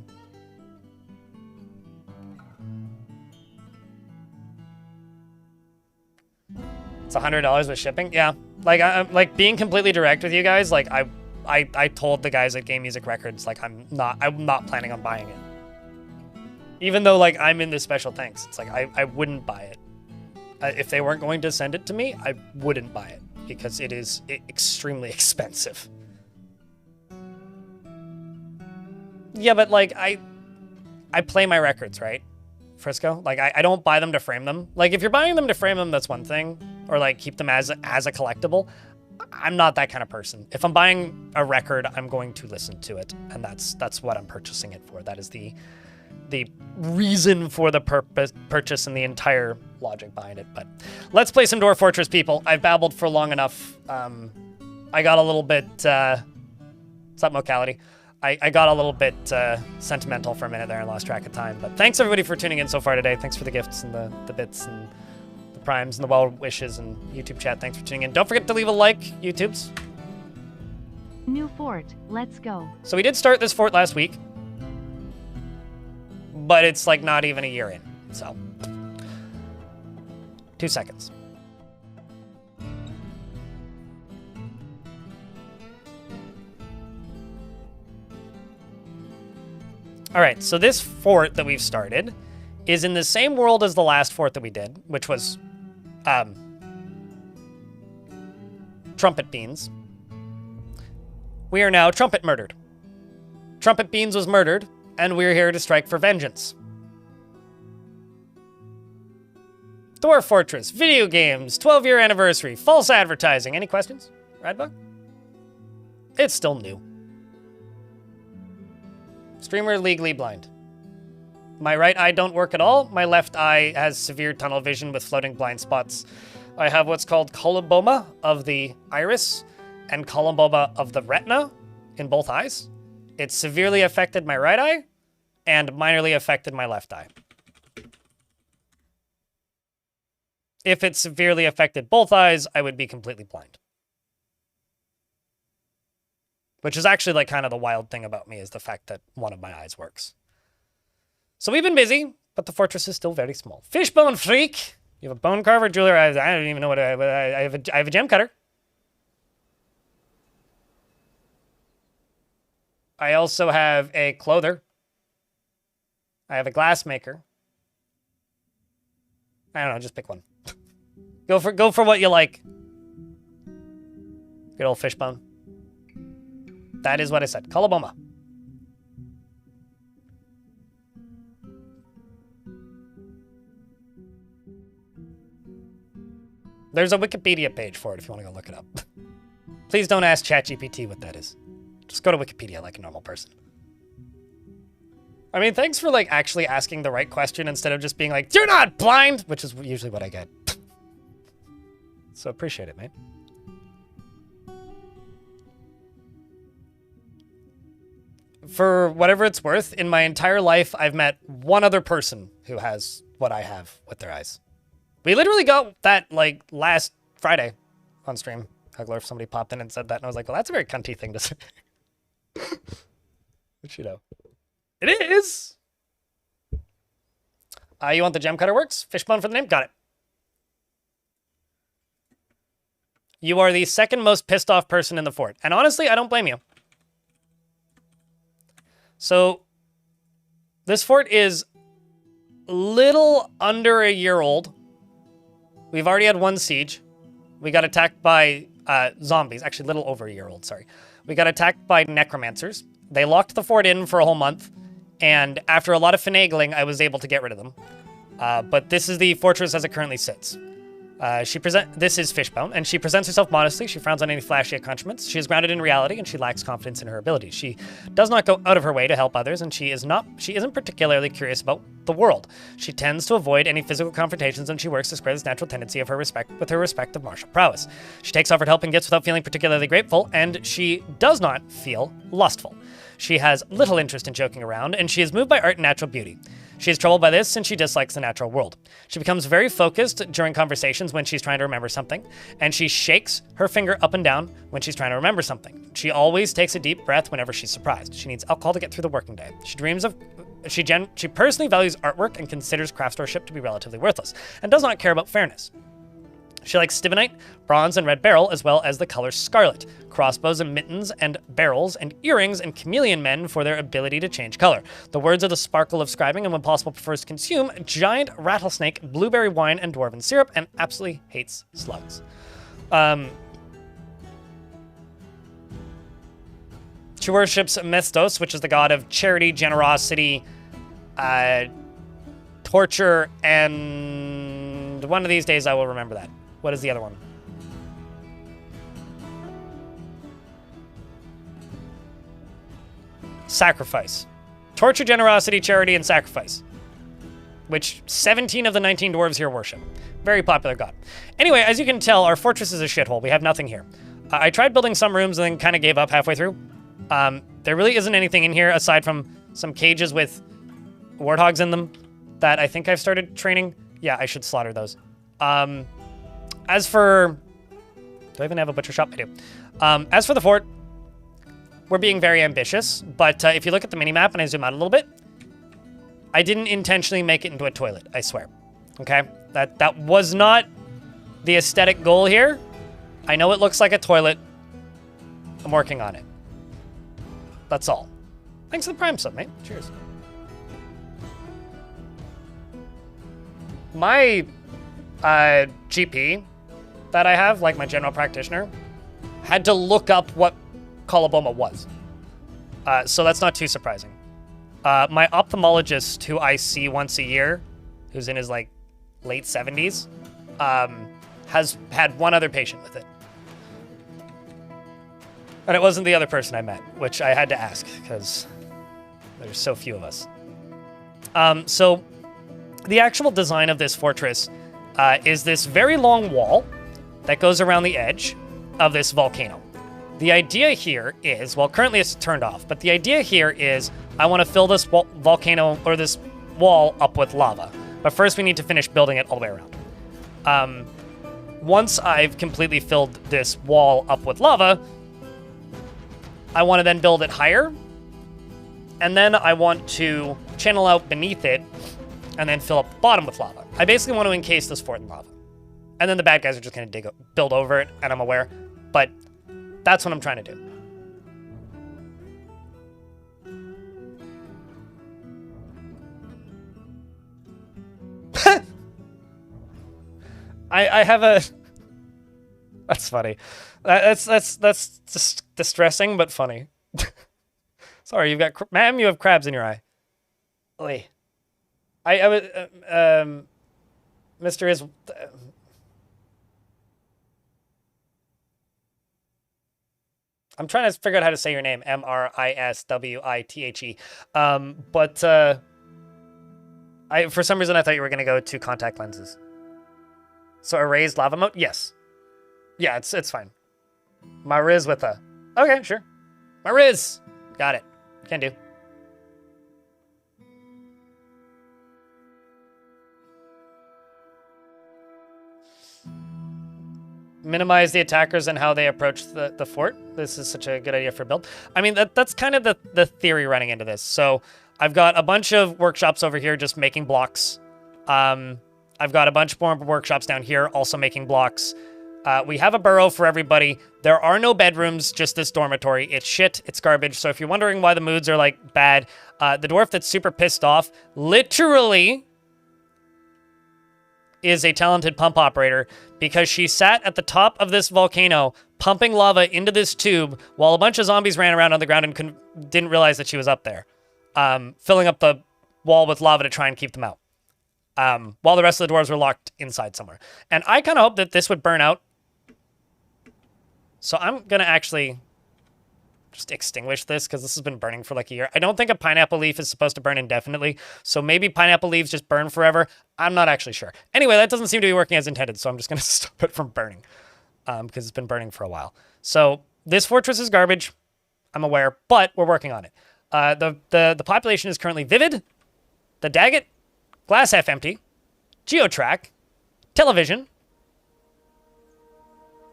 It's $100 with shipping. Yeah, like I'm like being completely direct with you guys. Like I told the guys at Game Music Records, like I'm not planning on buying it. Even though like I'm in this special thanks, it's like I wouldn't buy it. If they weren't going to send it to me, I wouldn't buy it because it is extremely expensive. Yeah, but like I play my records, right? Frisco, like I don't buy them to frame them. Like if you're buying them to frame them, that's one thing, or like keep them as a collectible. I'm not that kind of person. If I'm buying a record, I'm going to listen to it, and that's what I'm purchasing it for. That is the reason for the purchase and the entire logic behind it. But let's play some Dwarf Fortress, people. I've babbled for long enough. I got a little bit what's up, Mocality? I got a little bit sentimental for a minute there and lost track of time. But thanks everybody for tuning in so far today. Thanks for the gifts and the bits and the primes and the well wishes and YouTube chat. Thanks for tuning in. Don't forget to leave a like, YouTubes. New fort, let's go. So we did start this fort last week, but it's like not even a year in. So 2 seconds. All right, so this fort that we've started is in the same world as the last fort that we did, which was Trumpet Beans. We are now Trumpet Murdered. Trumpet Beans was murdered, and we're here to strike for vengeance. Dwarf Fortress, video games, 12-year anniversary, false advertising. Any questions, Radbug? It's still new. Streamer legally blind. My right eye don't work at all. My left eye has severe tunnel vision with floating blind spots. I have what's called coloboma of the iris and coloboma of the retina in both eyes. It severely affected my right eye and minorly affected my left eye. If it severely affected both eyes, I would be completely blind. Which is actually like kind of the wild thing about me is the fact that one of my eyes works. So we've been busy, but the fortress is still very small. Fishbone freak. You have a bone carver, jeweler. I don't even know what I have a gem cutter. I also have a clother. I have a glass maker. I don't know, just pick one. Go for what you like. Good old fishbone. That is what I said. Coloboma. There's a Wikipedia page for it if you want to go look it up. Please don't ask ChatGPT what that is. Just go to Wikipedia like a normal person. I mean, thanks for like actually asking the right question instead of just being like, "You're not blind," which is usually what I get. So appreciate it, mate. For whatever it's worth, in my entire life, I've met one other person who has what I have with their eyes. We literally got that, like, last Friday on stream. Hugler, if somebody popped in and said that, and I was like, well, that's a very cunty thing to say. But, you know. It is! You want the gem cutter works? Fishbone for the name? Got it. You are the second most pissed off person in the fort. And honestly, I don't blame you. So, this fort is little under a year old. We've already had one siege. We got attacked by zombies. Actually, little over a year old, sorry. We got attacked by necromancers. They locked the fort in for a whole month. And after a lot of finagling, I was able to get rid of them. But this is the fortress as it currently sits. This is Fishbone, and she presents herself modestly. She frowns on any flashy accoutrements. She is grounded in reality, and she lacks confidence in her abilities. She does not go out of her way to help others, and she isn't particularly curious about the world. She tends to avoid any physical confrontations, and she works to square this natural tendency of her respect of martial prowess. She takes offered help and gifts without feeling particularly grateful, and she does not feel lustful. She has little interest in joking around, and she is moved by art and natural beauty. She is troubled by this, and she dislikes the natural world. She becomes very focused during conversations when she's trying to remember something, and she shakes her finger up and down when she's trying to remember something. She always takes a deep breath whenever she's surprised. She needs alcohol to get through the working day. She personally values artwork and considers craftsmanship to be relatively worthless, and does not care about fairness. She likes stibnite, bronze, and red beryl, as well as the color scarlet, crossbows and mittens and barrels, and earrings and chameleon men for their ability to change color. The words are the sparkle of scribing, and when possible prefers to consume giant rattlesnake, blueberry wine, and dwarven syrup, and absolutely hates slugs. She worships Mestos, which is the god of charity, generosity, torture, and one of these days I will remember that. What is the other one? Sacrifice. Torture, generosity, charity, and sacrifice. Which 17 of the 19 dwarves here worship. Very popular god. Anyway, as you can tell, our fortress is a shithole. We have nothing here. I tried building some rooms and then kind of gave up halfway through. There really isn't anything in here aside from some cages with warthogs in them that I think I've started training. Yeah, I should slaughter those. As for... Do I even have a butcher shop? I do. As for the fort, we're being very ambitious, but if you look at the minimap and I zoom out a little bit, I didn't intentionally make it into a toilet, I swear. Okay? That was not the aesthetic goal here. I know it looks like a toilet. I'm working on it. That's all. Thanks for the Prime sub, mate. Cheers. my GP that I have, like my general practitioner, had to look up what coloboma was. So that's not too surprising. My ophthalmologist, who I see once a year, who's in his like late 70s, has had one other patient with it. And it wasn't the other person I met, which I had to ask because there's so few of us. So the actual design of this fortress is this very long wall that goes around the edge of this volcano. The idea here is, well, currently it's turned off, but the idea here is I want to fill this volcano or this wall up with lava. But first we need to finish building it all the way around. Once I've completely filled this wall up with lava, I want to then build it higher. And then I want to channel out beneath it and then fill up the bottom with lava. I basically want to encase this fort in lava. And then the bad guys are just going to build over it, and I'm aware. But that's what I'm trying to do. I have a... That's funny. That's just distressing, but funny. Sorry, you've got... Ma'am, you have crabs in your eye. Oi. I was... Mr. Is... I'm trying to figure out how to say your name. Mriswithe. But for some reason I thought you were going to go to contact lenses. So erased lava mode? Yes. Yeah, it's fine. Mriswithe. Okay, sure. Mariz. Got it. Can do. Minimize the attackers and how they approach the fort. This is such a good idea for build. I mean, that's kind of the theory running into this. So I've got a bunch of workshops over here just making blocks. I've got a bunch more workshops down here also making blocks. We have a burrow for everybody. There are no bedrooms, just this dormitory. It's shit. It's garbage. So if you're wondering why the moods are, like, bad, the dwarf that's super pissed off literally is a talented pump operator because she sat at the top of this volcano pumping lava into this tube while a bunch of zombies ran around on the ground and didn't realize that she was up there, filling up the wall with lava to try and keep them out, while the rest of the dwarves were locked inside somewhere. And I kind of hope that this would burn out. So I'm going to actually just extinguish this because this has been burning for like a year. I don't think a pineapple leaf is supposed to burn indefinitely, so maybe pineapple leaves just burn forever. I'm not actually sure. Anyway, that doesn't seem to be working as intended, so I'm just going to stop it from burning because it's been burning for a while. So this fortress is garbage, I'm aware, but we're working on it. The population is currently Vivid, the Daggett, Glass Half Empty, Geotrack, Television,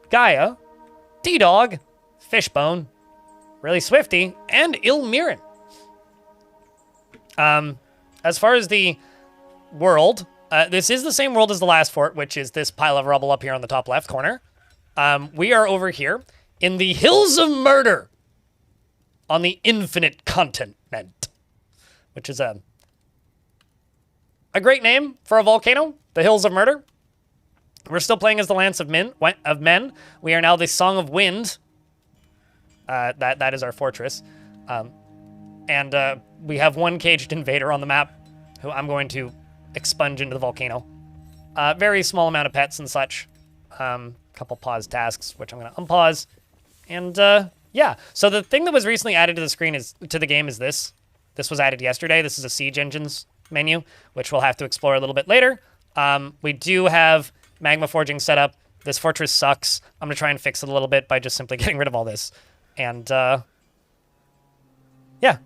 Gaia, T-Dog, Fishbone, Really Swifty, and Ilmirin. As far as the world, this is the same world as the last fort, which is this pile of rubble up here on the top left corner. We are over here in the Hills of Murder on the Infinite Continent, which is a great name for a volcano, the Hills of Murder. We're still playing as the Lance of Men. We are now the Song of Wind. That is our fortress. And we have one caged invader on the map who I'm going to expunge into the volcano. Very small amount of pets and such. Couple pause tasks, which I'm going to unpause. And yeah, so the thing that was recently added to the game is this. This was added yesterday. This is a Siege Engines menu, which we'll have to explore a little bit later. We do have magma forging set up. This fortress sucks. I'm going to try and fix it a little bit by just simply getting rid of all this. And, yeah,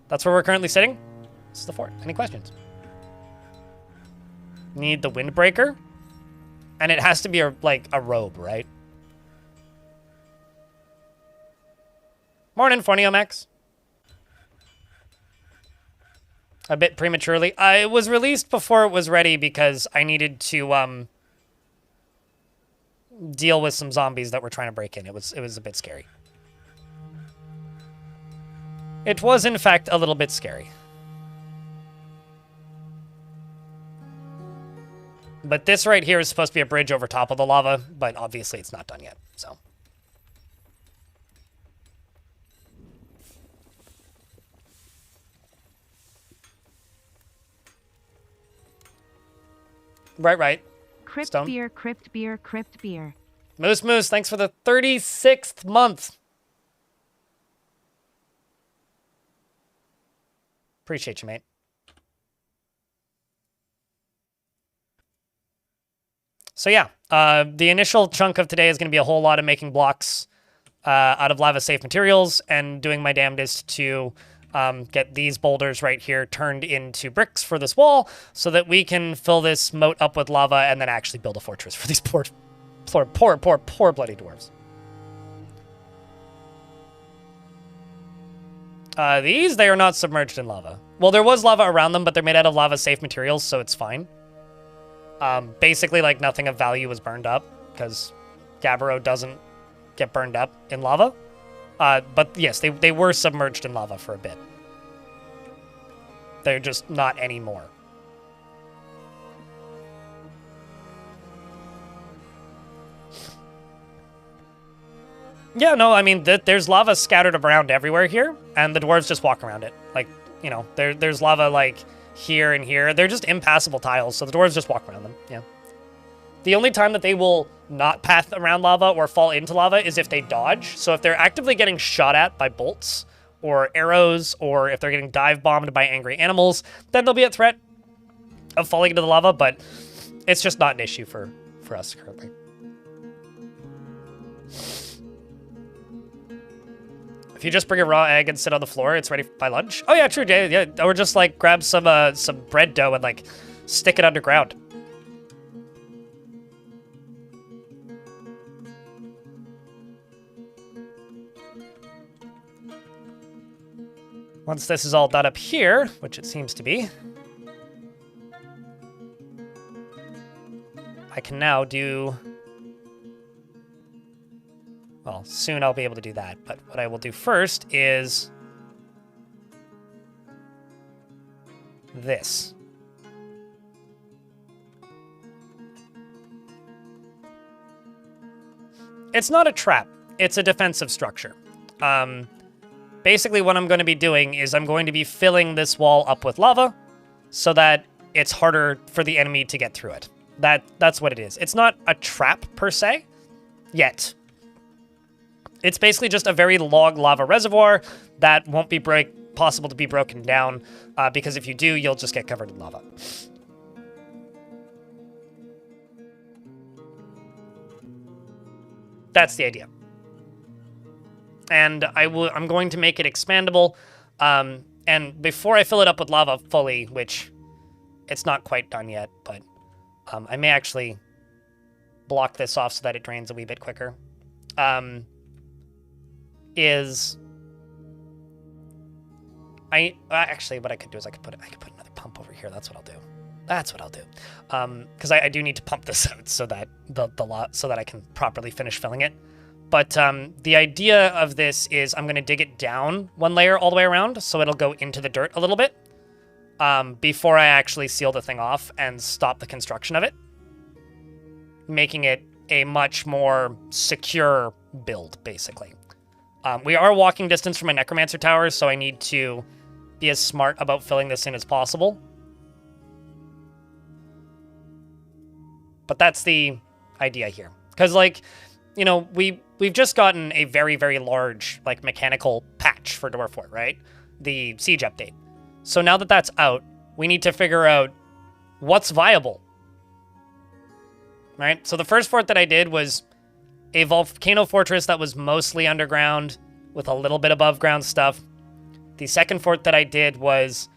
that's where we're currently sitting. This is the fort. Any questions? Need the windbreaker. And it has to be, like, a robe, right? Morning, Forniomax. A bit prematurely. It was released before it was ready because I needed to, deal with some zombies that were trying to break in. It was a bit scary. It was, in fact, a little bit scary. But this right here is supposed to be a bridge over top of the lava, but obviously it's not done yet, so. Right. Crypt Stone. beer, crypt beer, crypt beer. Moose, thanks for the 36th month. Appreciate you, mate. So yeah, the initial chunk of today is going to be a whole lot of making blocks out of lava-safe materials and doing my damnedest to get these boulders right here turned into bricks for this wall so that we can fill this moat up with lava and then actually build a fortress for these poor bloody dwarves. They are not submerged in lava. Well, there was lava around them, but they're made out of lava-safe materials, so it's fine. Basically, like, nothing of value was burned up, because Gabbro doesn't get burned up in lava. But yes, they were submerged in lava for a bit. They're just not anymore. Yeah, no, I mean, there's lava scattered around everywhere here, and the dwarves just walk around it. Like, you know, there's lava, like, here and here. They're just impassable tiles, so the dwarves just walk around them, yeah. The only time that they will not path around lava or fall into lava is if they dodge. So if they're actively getting shot at by bolts or arrows, or if they're getting dive bombed by angry animals, then they'll be at threat of falling into the lava, but it's just not an issue for us currently. If you just bring a raw egg and sit on the floor, it's ready by lunch. Oh yeah, true, Jay. Yeah, or just like grab some bread dough and like stick it underground. Once this is all done up here, which it seems to be, I can now do... Well, soon I'll be able to do that, but what I will do first is this. It's not a trap, it's a defensive structure. Basically what I'm going to be doing is I'm going to be filling this wall up with lava so that it's harder for the enemy to get through it. That's what it is. It's not a trap per se, yet. It's basically just a very long lava reservoir that won't be possible to be broken down, because if you do, you'll just get covered in lava. That's the idea. And I'm going to make it expandable, and before I fill it up with lava fully, which it's not quite done yet, but I may actually block this off so that it drains a wee bit quicker. Actually, what I could do is I could put another pump over here. That's what I'll do. Because I do need to pump this out so that so that I can properly finish filling it. But the idea of this is I'm going to dig it down one layer all the way around, so it'll go into the dirt a little bit before I actually seal the thing off and stop the construction of it, making it a much more secure build, basically. We are walking distance from my Necromancer Tower, so I need to be as smart about filling this in as possible. But that's the idea here. Because, like, you know, we've just gotten a very, very large, like, mechanical patch for Dwarf Fort, right? The Siege update. So now that that's out, we need to figure out what's viable. Right? So the first fort that I did was a volcano fortress that was mostly underground with a little bit above ground stuff. The second fort that I did was...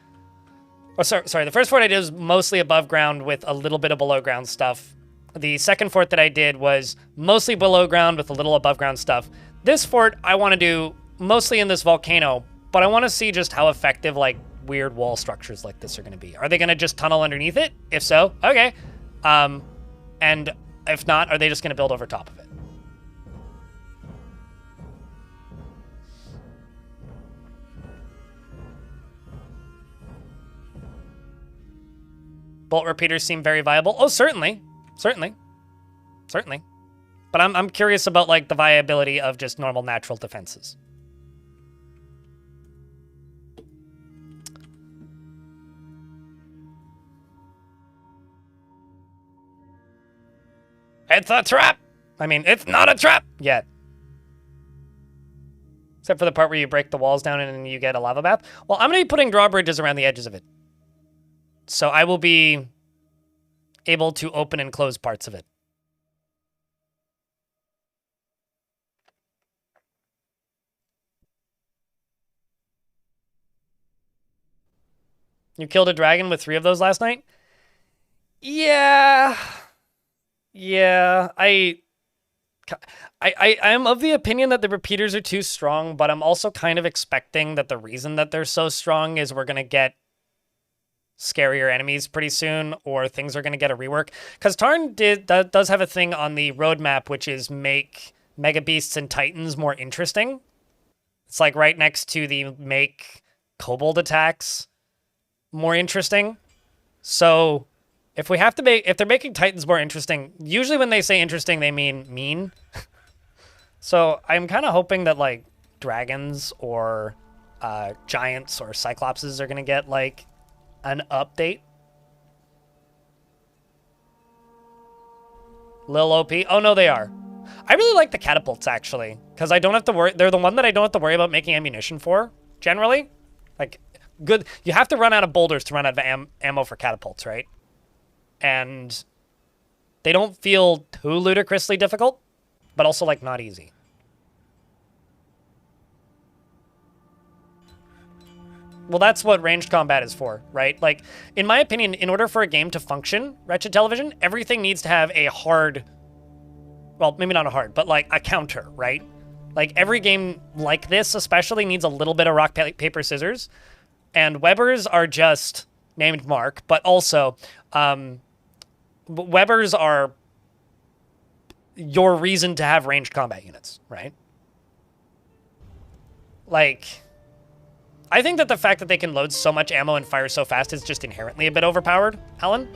Oh, sorry. The first fort I did was mostly above ground with a little bit of below ground stuff. The second fort that I did was mostly below ground with a little above ground stuff. This fort I want to do mostly in this volcano, but I want to see just how effective, like, weird wall structures like this are going to be. Are they going to just tunnel underneath it? If so, okay. And if not, are they just going to build over top of it? Bolt repeaters seem very viable. Oh, certainly. Certainly. Certainly. But I'm curious about, like, the viability of just normal natural defenses. It's a trap! I mean, it's not a trap yet. Except for the part where you break the walls down and you get a lava bath. Well, I'm going to be putting drawbridges around the edges of it. So I will be able to open and close parts of it. You killed a dragon with 3 of those last night? Yeah. Yeah, I am of the opinion that the repeaters are too strong, but I'm also kind of expecting that the reason that they're so strong is we're going to get scarier enemies pretty soon, or things are going to get a rework. Because Tarn does have a thing on the roadmap, which is make Mega Beasts and Titans more interesting. It's like right next to the make Kobold attacks more interesting. So if they're making Titans more interesting, usually when they say interesting, they mean mean. So I'm kind of hoping that, like, dragons or giants or cyclopses are going to get, like, an update. Lil OP. Oh, no, they are. I really like the catapults, actually, because I don't have to worry. They're the one that I don't have to worry about making ammunition for, generally. Like, good. You have to run out of boulders to run out of ammo for catapults, right? And they don't feel too ludicrously difficult, but also, like, not easy. Well, that's what ranged combat is for, right? Like, in my opinion, in order for a game to function, Wretched Television, everything needs to have a hard, well, maybe not a hard, but, like, a counter, right? Like, every game like this especially needs a little bit of rock, paper, scissors. And Webbers are just named Mark, but also, Webbers are your reason to have ranged combat units, right? Like, I think that the fact that they can load so much ammo and fire so fast is just inherently a bit overpowered, Alan.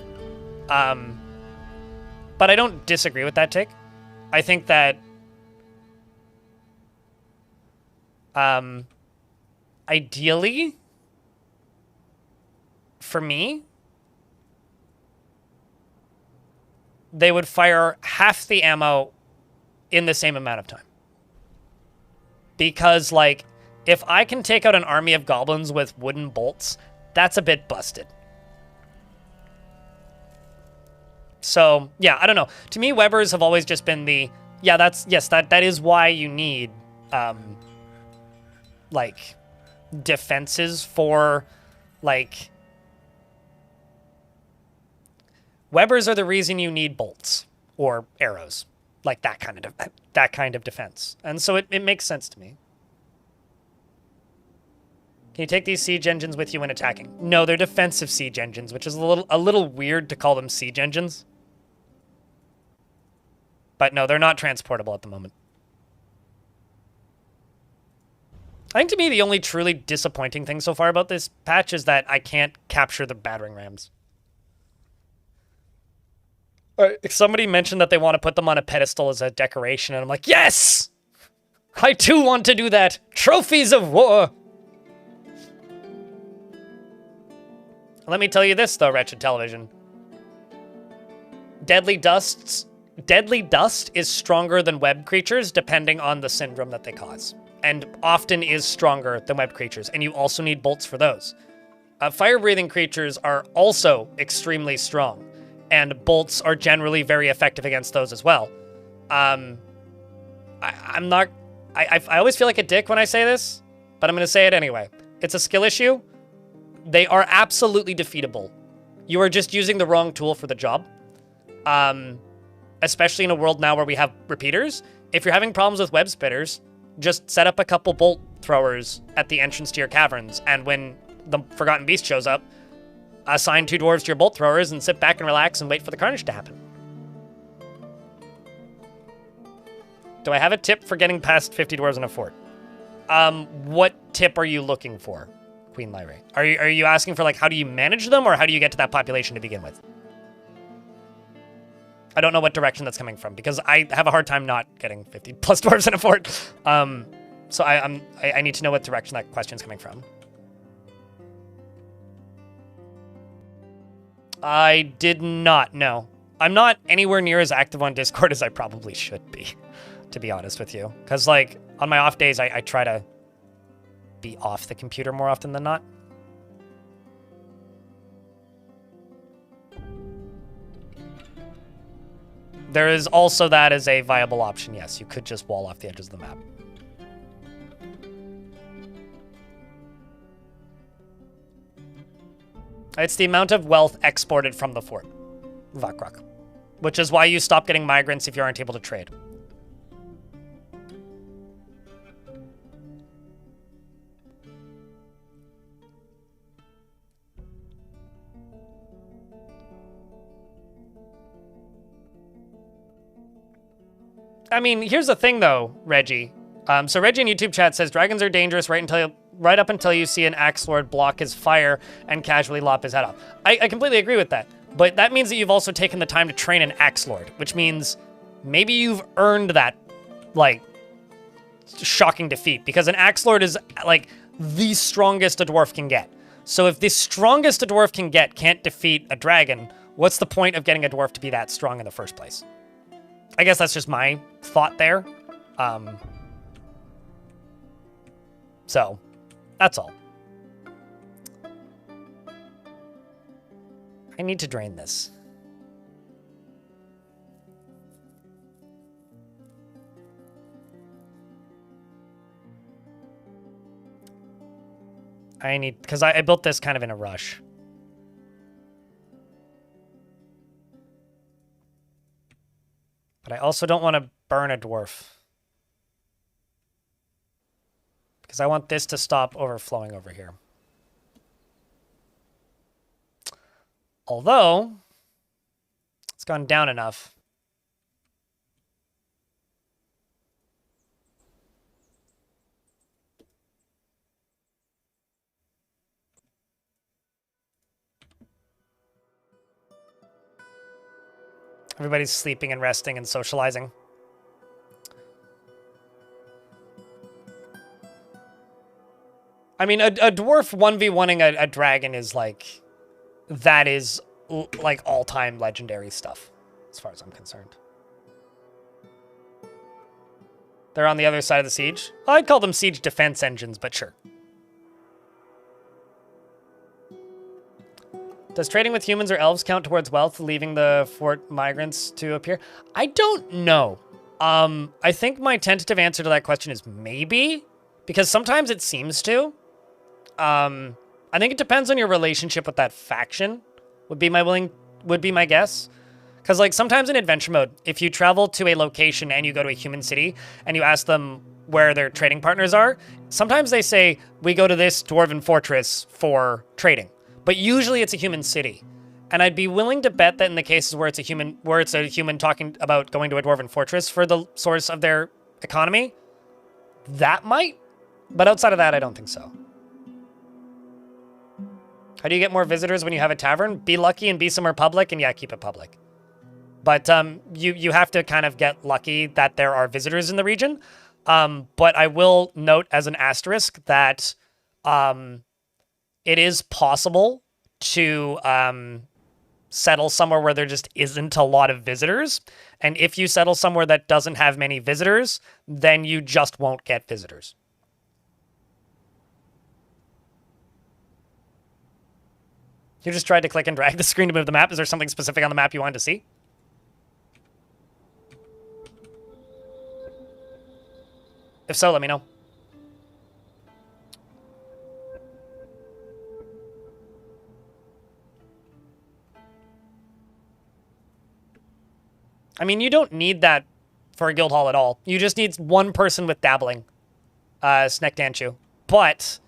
But I don't disagree with that take. I think that ideally, for me, they would fire half the ammo in the same amount of time. Because, like, if I can take out an army of goblins with wooden bolts, that's a bit busted. So, yeah, I don't know. To me, Webbers have always just been the, yeah, that is why you need, like, defenses for, like, Webbers are the reason you need bolts or arrows, like that kind of defense. And so it makes sense to me. Can you take these siege engines with you when attacking? No, they're defensive siege engines, which is a little weird to call them siege engines. But no, they're not transportable at the moment. I think to me the only truly disappointing thing so far about this patch is that I can't capture the battering rams. Somebody mentioned that they want to put them on a pedestal as a decoration, and I'm like, yes! I too want to do that! Trophies of war! Let me tell you this, though, Wretched Television. Deadly Dust is stronger than web creatures, depending on the syndrome that they cause. And often is stronger than web creatures, and you also need bolts for those. Fire-breathing creatures are also extremely strong, and bolts are generally very effective against those as well. I always feel like a dick when I say this, but I'm going to say it anyway. It's a skill issue. They are absolutely defeatable. You are just using the wrong tool for the job. Especially in a world now where we have repeaters. If you're having problems with web spitters, just set up a couple bolt throwers at the entrance to your caverns, and when the Forgotten Beast shows up, assign 2 dwarves to your bolt throwers and sit back and relax and wait for the carnage to happen. Do I have a tip for getting past 50 dwarves in a fort? What tip are you looking for? Queen Lyrae. Are you asking for, like, how do you manage them, or how do you get to that population to begin with? I don't know what direction that's coming from, because I have a hard time not getting 50 plus dwarves in a fort. So I need to know what direction that question's coming from. I did not know. I'm not anywhere near as active on Discord as I probably should be, to be honest with you. Because, like, on my off days, I try to be off the computer more often than not. There is also that as a viable option, yes. You could just wall off the edges of the map. It's the amount of wealth exported from the fort, Vakrak, which is why you stop getting migrants if you aren't able to trade. I mean, here's the thing, though, Reggie. So Reggie in YouTube chat says, dragons are dangerous right up until you see an Axe Lord block his fire and casually lop his head off. I completely agree with that. But that means that you've also taken the time to train an Axe Lord, which means maybe you've earned that, like, shocking defeat. Because an Axe Lord is, like, the strongest a dwarf can get. So if the strongest a dwarf can get can't defeat a dragon, what's the point of getting a dwarf to be that strong in the first place? I guess that's just my thought there. So, that's all. I need to drain this. Because I built this kind of in a rush. But I also don't want to burn a dwarf. Because I want this to stop overflowing over here. Although, it's gone down enough. Everybody's sleeping and resting and socializing. I mean, a dwarf 1v1ing a dragon is like... That is, like, all-time legendary stuff, as far as I'm concerned. They're on the other side of the siege. I'd call them siege defense engines, but sure. Does trading with humans or elves count towards wealth, leaving the fort migrants to appear? I don't know. I think my tentative answer to that question is maybe, because sometimes it seems to. I think it depends on your relationship with that faction, would be my guess. Because, like, sometimes in adventure mode, if you travel to a location and you go to a human city and you ask them where their trading partners are, sometimes they say, we go to this dwarven fortress for trading. But usually it's a human city. And I'd be willing to bet that in the cases where it's a human talking about going to a dwarven fortress for the source of their economy, that might. But outside of that, I don't think so. How do you get more visitors when you have a tavern? Be lucky and be somewhere public, and yeah, keep it public. But you have to kind of get lucky that there are visitors in the region. But I will note as an asterisk that it is possible to settle somewhere where there just isn't a lot of visitors. And if you settle somewhere that doesn't have many visitors, then you just won't get visitors. You just tried to click and drag the screen to move the map. Is there something specific on the map you wanted to see? If so, let me know. I mean, you don't need that for a guild hall at all. You just need one person with dabbling, Snekdanchu. But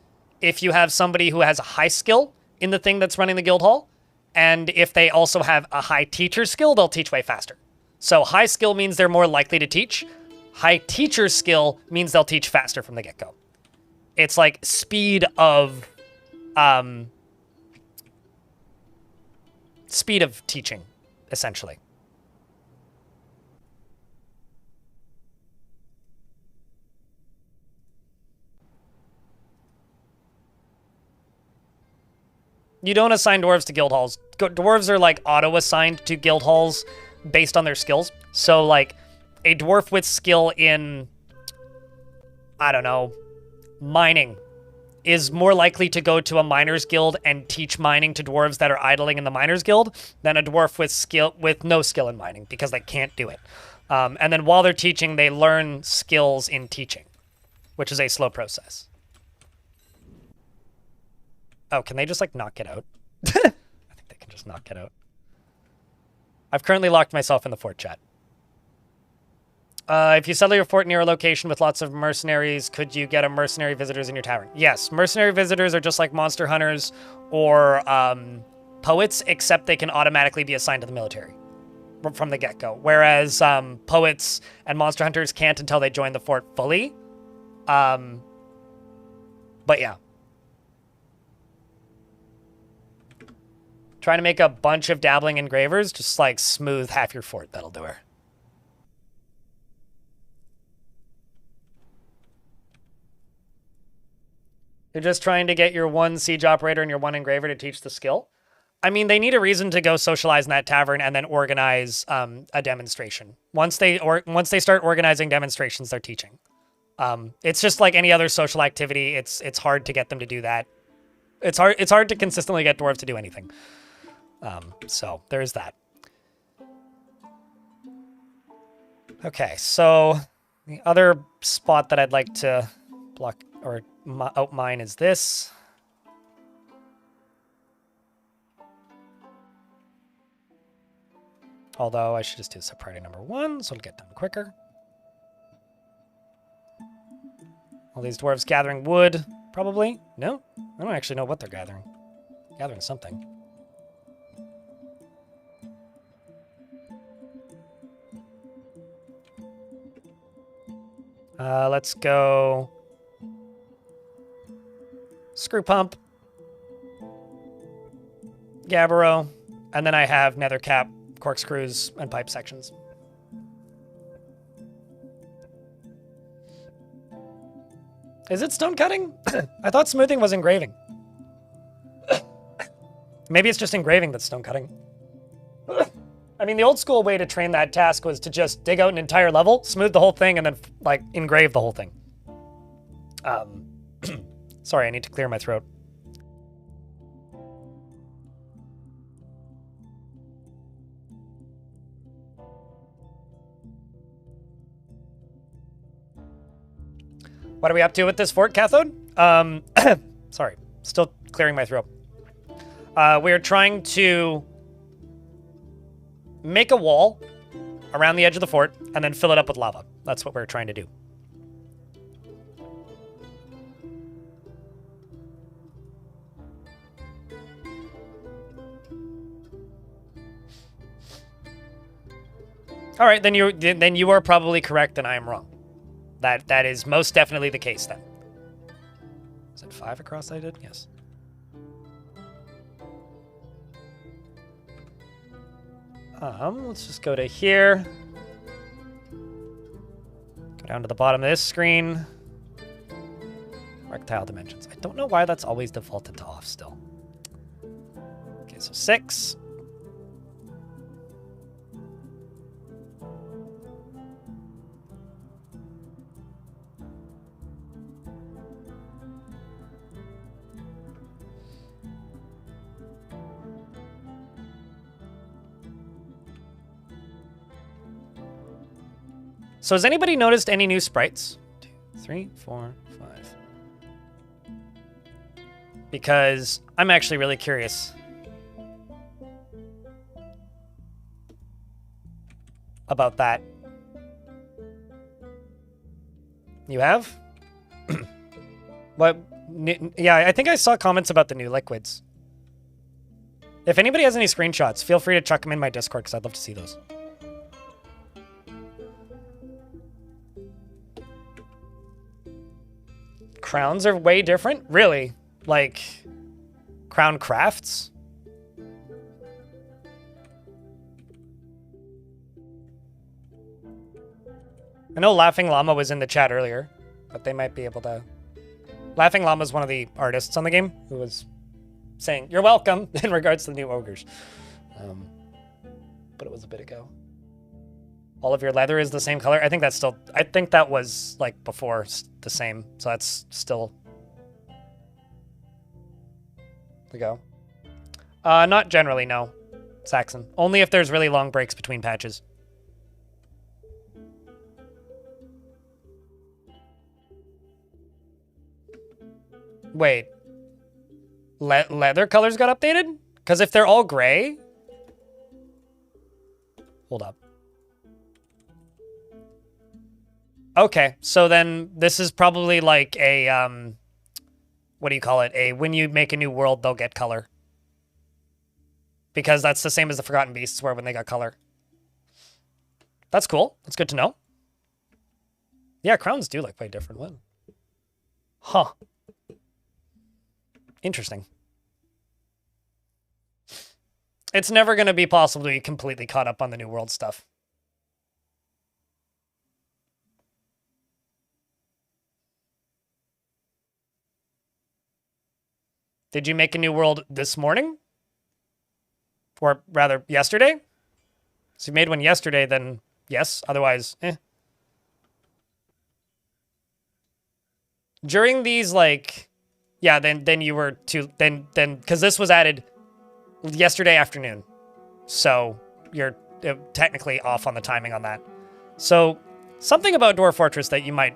if you have somebody who has a high skill in the thing that's running the guild hall, and if they also have a high teacher skill, they'll teach way faster. So high skill means they're more likely to teach. High teacher skill means they'll teach faster from the get-go. It's like speed of speed of teaching, essentially. You don't assign dwarves to guild halls. Dwarves are like auto-assigned to guild halls based on their skills. So like a dwarf with skill in, I don't know, mining is more likely to go to a miners guild and teach mining to dwarves that are idling in the miners guild than a dwarf with no skill in mining, because they can't do it. And then while they're teaching, they learn skills in teaching, which is a slow process. Oh, can they just, like, not get out? I think they can just not get out. I've currently locked myself in the fort chat. If you settle your fort near a location with lots of mercenaries, could you get a mercenary visitors in your tavern? Yes, mercenary visitors are just like monster hunters or poets, except they can automatically be assigned to the military from the get-go. Whereas poets and monster hunters can't until they join the fort fully. But yeah. Trying to make a bunch of dabbling engravers, just like smooth half your fort. That'll do her. You're just trying to get your one siege operator and your one engraver to teach the skill. I mean, they need a reason to go socialize in that tavern and then organize a demonstration. Once they start organizing demonstrations, they're teaching. It's just like any other social activity. It's hard to get them to do that. It's hard to consistently get dwarves to do anything. So there's that. Okay, so the other spot that I'd like to block or outmine is this. Although I should just do subpriority number 1, so it'll get done quicker. All these dwarves gathering wood, probably. No? I don't actually know what they're gathering. Gathering something. Let's go screw pump, Gabbro, and then I have nether cap, corkscrews, and pipe sections. Is it stone cutting? I thought smoothing was engraving. Maybe it's just engraving that's stone cutting. I mean, the old school way to train that task was to just dig out an entire level, smooth the whole thing, and then, like, engrave the whole thing. Sorry, I need to clear my throat. What are we up to with this fort, Cathode? Sorry, still clearing my throat. We are trying to make a wall around the edge of the fort and then fill it up with lava. That's what we're trying to do. All right, then you are probably correct and I am wrong. That is most definitely the case then. Is it 5 across I did? Yes. Let's just go to here. Go down to the bottom of this screen. Rectile dimensions. I don't know why that's always defaulted to off still. Okay, so 6. So has anybody noticed any new sprites? 2, 3, 4, 5. Because I'm actually really curious about that. You have? What? Yeah, I think I saw comments about the new liquids. If anybody has any screenshots, feel free to chuck them in my Discord because I'd love to see those. Crowns are way different? Really? Like, Crown Crafts? I know Laughing Llama was in the chat earlier, but they might be able to... Laughing Llama is one of the artists on the game who was saying, "You're welcome," in regards to the new ogres. But it was a bit ago. All of your leather is the same color? I think that's still... I think that was, like, before the same, so that's still... the go. Not generally, no. Saxon. Only if there's really long breaks between patches. Wait. Leather colors got updated? Because if they're all gray... Hold up. Okay, so then this is probably like a, what do you call it? When you make a new world, they'll get color. Because that's the same as the Forgotten Beasts, where when they got color. That's cool. That's good to know. Yeah, crowns do look quite different. What? Huh. Interesting. It's never going to be possible to be completely caught up on the New World stuff. Did you make a new world this morning? Or rather, yesterday? So you made one yesterday, then yes. Otherwise, eh. During these, like... Yeah, then you were too... Then because this was added yesterday afternoon. So you're technically off on the timing on that. So something about Dwarf Fortress that you might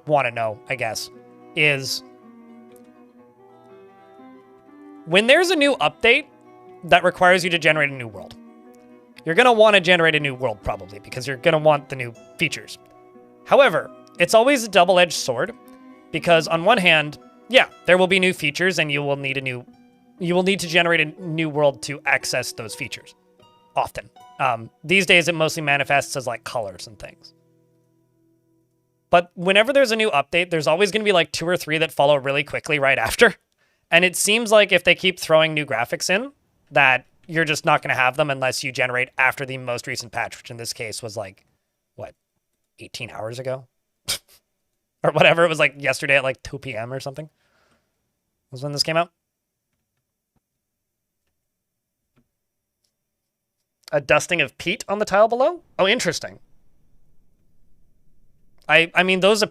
want to know, I guess, is... when there's a new update that requires you to generate a new world, you're going to want to generate a new world probably because you're going to want the new features. However, it's always a double-edged sword because on one hand, yeah, there will be new features and you will need to generate a new world to access those features often. These days, it mostly manifests as like colors and things. But whenever there's a new update, there's always going to be like 2 or 3 that follow really quickly right after. And it seems like if they keep throwing new graphics in, that you're just not going to have them unless you generate after the most recent patch, which in this case was like, what, 18 hours ago? Or whatever. It was like yesterday at like 2 p.m. or something. Was when this came out. A dusting of peat on the tile below? Oh, interesting. I mean, those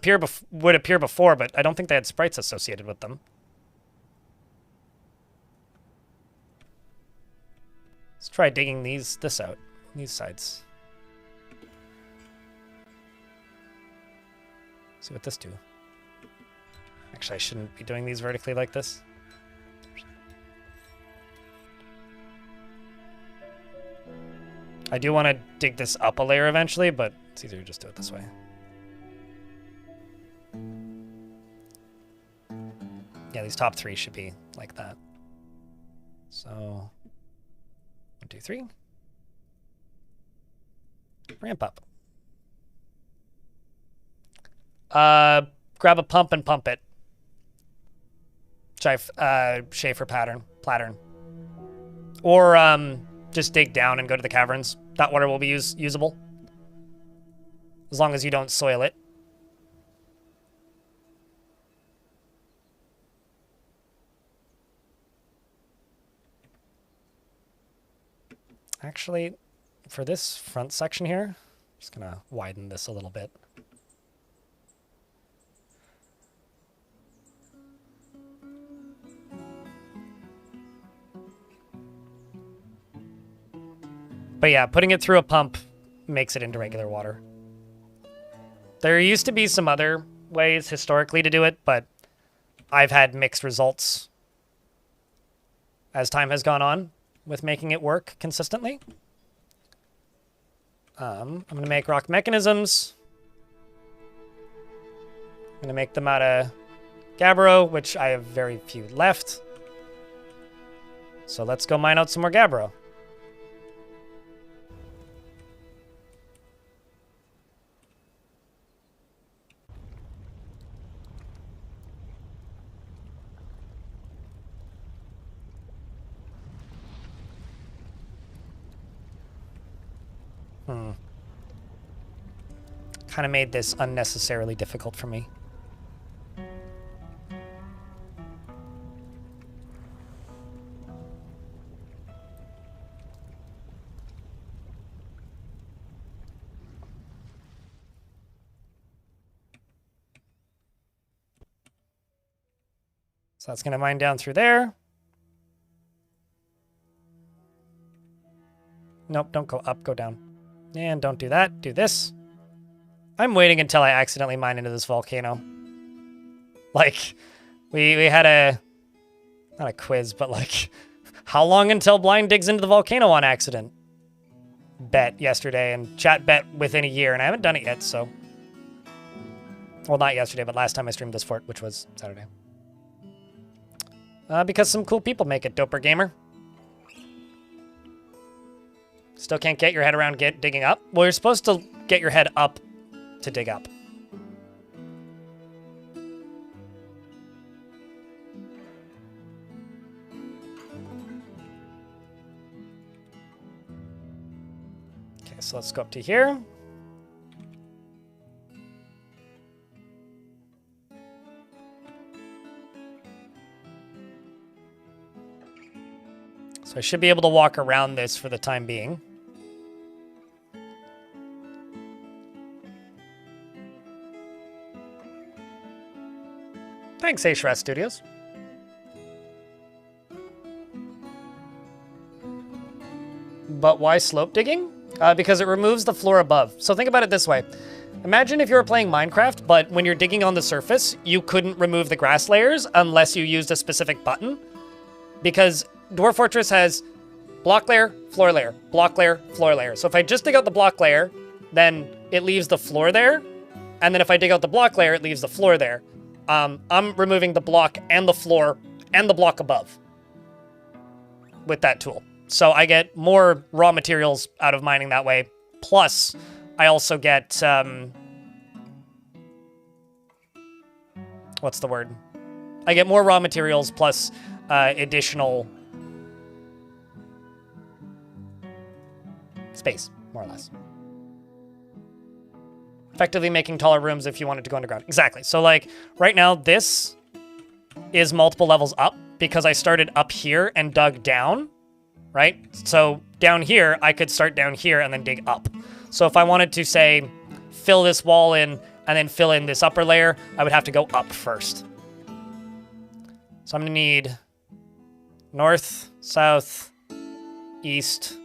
would appear before, but I don't think they had sprites associated with them. Let's try digging this out, these sides. See what this do. Actually, I shouldn't be doing these vertically like this. I do want to dig this up a layer eventually, but it's easier to just do it this way. Yeah, these top 3 should be like that. So, 1, 2, 3. Ramp up. Grab a pump and pump it. Schaefer pattern. Or just dig down and go to the caverns. That water will be usable. As long as you don't soil it. Actually, for this front section here, I'm just gonna widen this a little bit. But yeah, putting it through a pump makes it into regular water. There used to be some other ways historically to do it, but I've had mixed results as time has gone on with making it work consistently. I'm going to make rock mechanisms. I'm going to make them out of gabbro, which I have very few left. So let's go mine out some more gabbro. Kind of made this unnecessarily difficult for me. So that's going to mine down through there. Nope, don't go up, go down. And don't do that, do this. I'm waiting until I accidentally mine into this volcano. Like, we had a, not a quiz, but like, how long until Blind digs into the volcano on accident? Bet yesterday, and chat bet within a year, and I haven't done it yet, so. Well, not yesterday, but last time I streamed this fort, which was Saturday. Because some cool people make it, Doper Gamer. Still can't get your head around digging up? Well, you're supposed to get your head up to dig up. Okay, so let's go up to here. So I should be able to walk around this for the time being. Thanks, Ashrat Studios. But why slope digging? Because it removes the floor above. So think about it this way. Imagine if you were playing Minecraft, but when you're digging on the surface, you couldn't remove the grass layers unless you used a specific button. Because Dwarf Fortress has block layer, floor layer, block layer, floor layer. So if I just dig out the block layer, then it leaves the floor there. And then if I dig out the block layer, it leaves the floor there. I'm removing the block and the floor and the block above with that tool. So I get more raw materials out of mining that way. Plus, I also get, what's the word? I get more raw materials plus additional space, more or less. Effectively making taller rooms if you wanted to go underground. Exactly. So like right now, this is multiple levels up because I started up here and dug down, right? So down here, I could start down here and then dig up. So if I wanted to say, fill this wall in and then fill in this upper layer, I would have to go up first. So I'm gonna need north, south, east,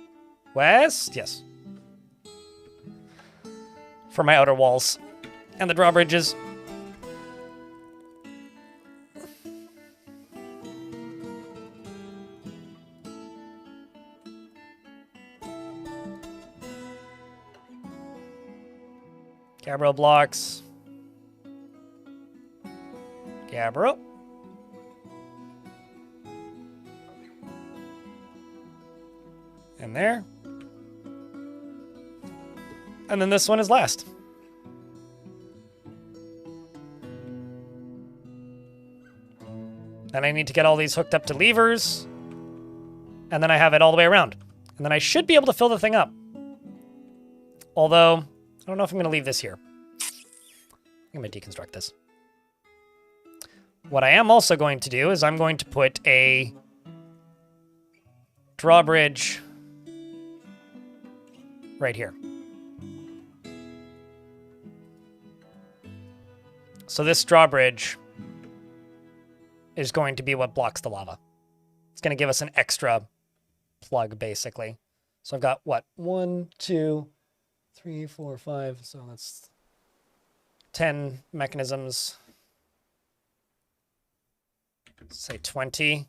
west, yes. For my outer walls and the drawbridges. Gabbro blocks. Gabbro. And there. And then this one is last. Then I need to get all these hooked up to levers. And then I have it all the way around. And then I should be able to fill the thing up. Although, I don't know if I'm going to leave this here. I'm going to deconstruct this. What I am also going to do is I'm going to put a drawbridge right here. So this drawbridge is going to be what blocks the lava. It's going to give us an extra plug, basically. So I've got, what, 1, 2, 3, 4, 5. So that's 10 mechanisms. Say 20.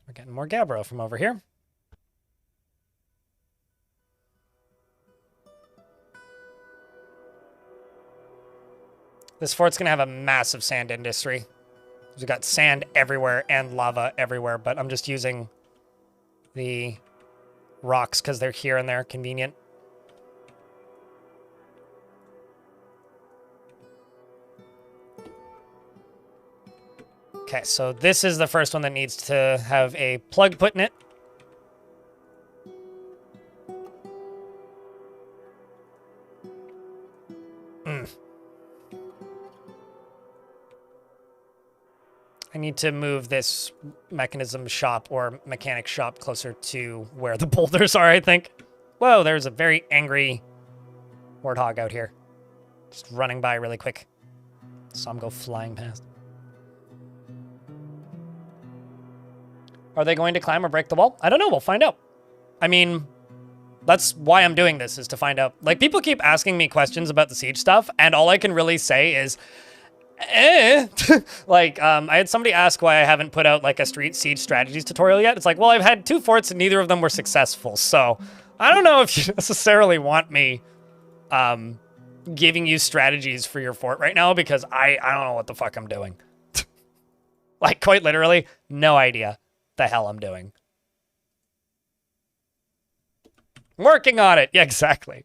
We're getting more Gabbro from over here. This fort's going to have a massive sand industry. We've got sand everywhere and lava everywhere, but I'm just using the rocks because they're here and they're convenient. Okay, so this is the first one that needs to have a plug put in it. I need to move this mechanism shop or mechanic shop closer to where the boulders are, I think. Whoa, there's a very angry warthog out here. Just running by really quick. Saw him go flying past. Are they going to climb or break the wall? I don't know. We'll find out. I mean, that's why I'm doing this, is to find out. Like, people keep asking me questions about the Siege stuff, and all I can really say is, like, I had somebody ask why I haven't put out, like, a Street Siege strategies tutorial yet. It's like, well, I've had 2 forts and neither of them were successful, so I don't know if you necessarily want me, giving you strategies for your fort right now, because I don't know what the fuck I'm doing. Like, quite literally, no idea the hell I'm doing. Working on it. Yeah, exactly.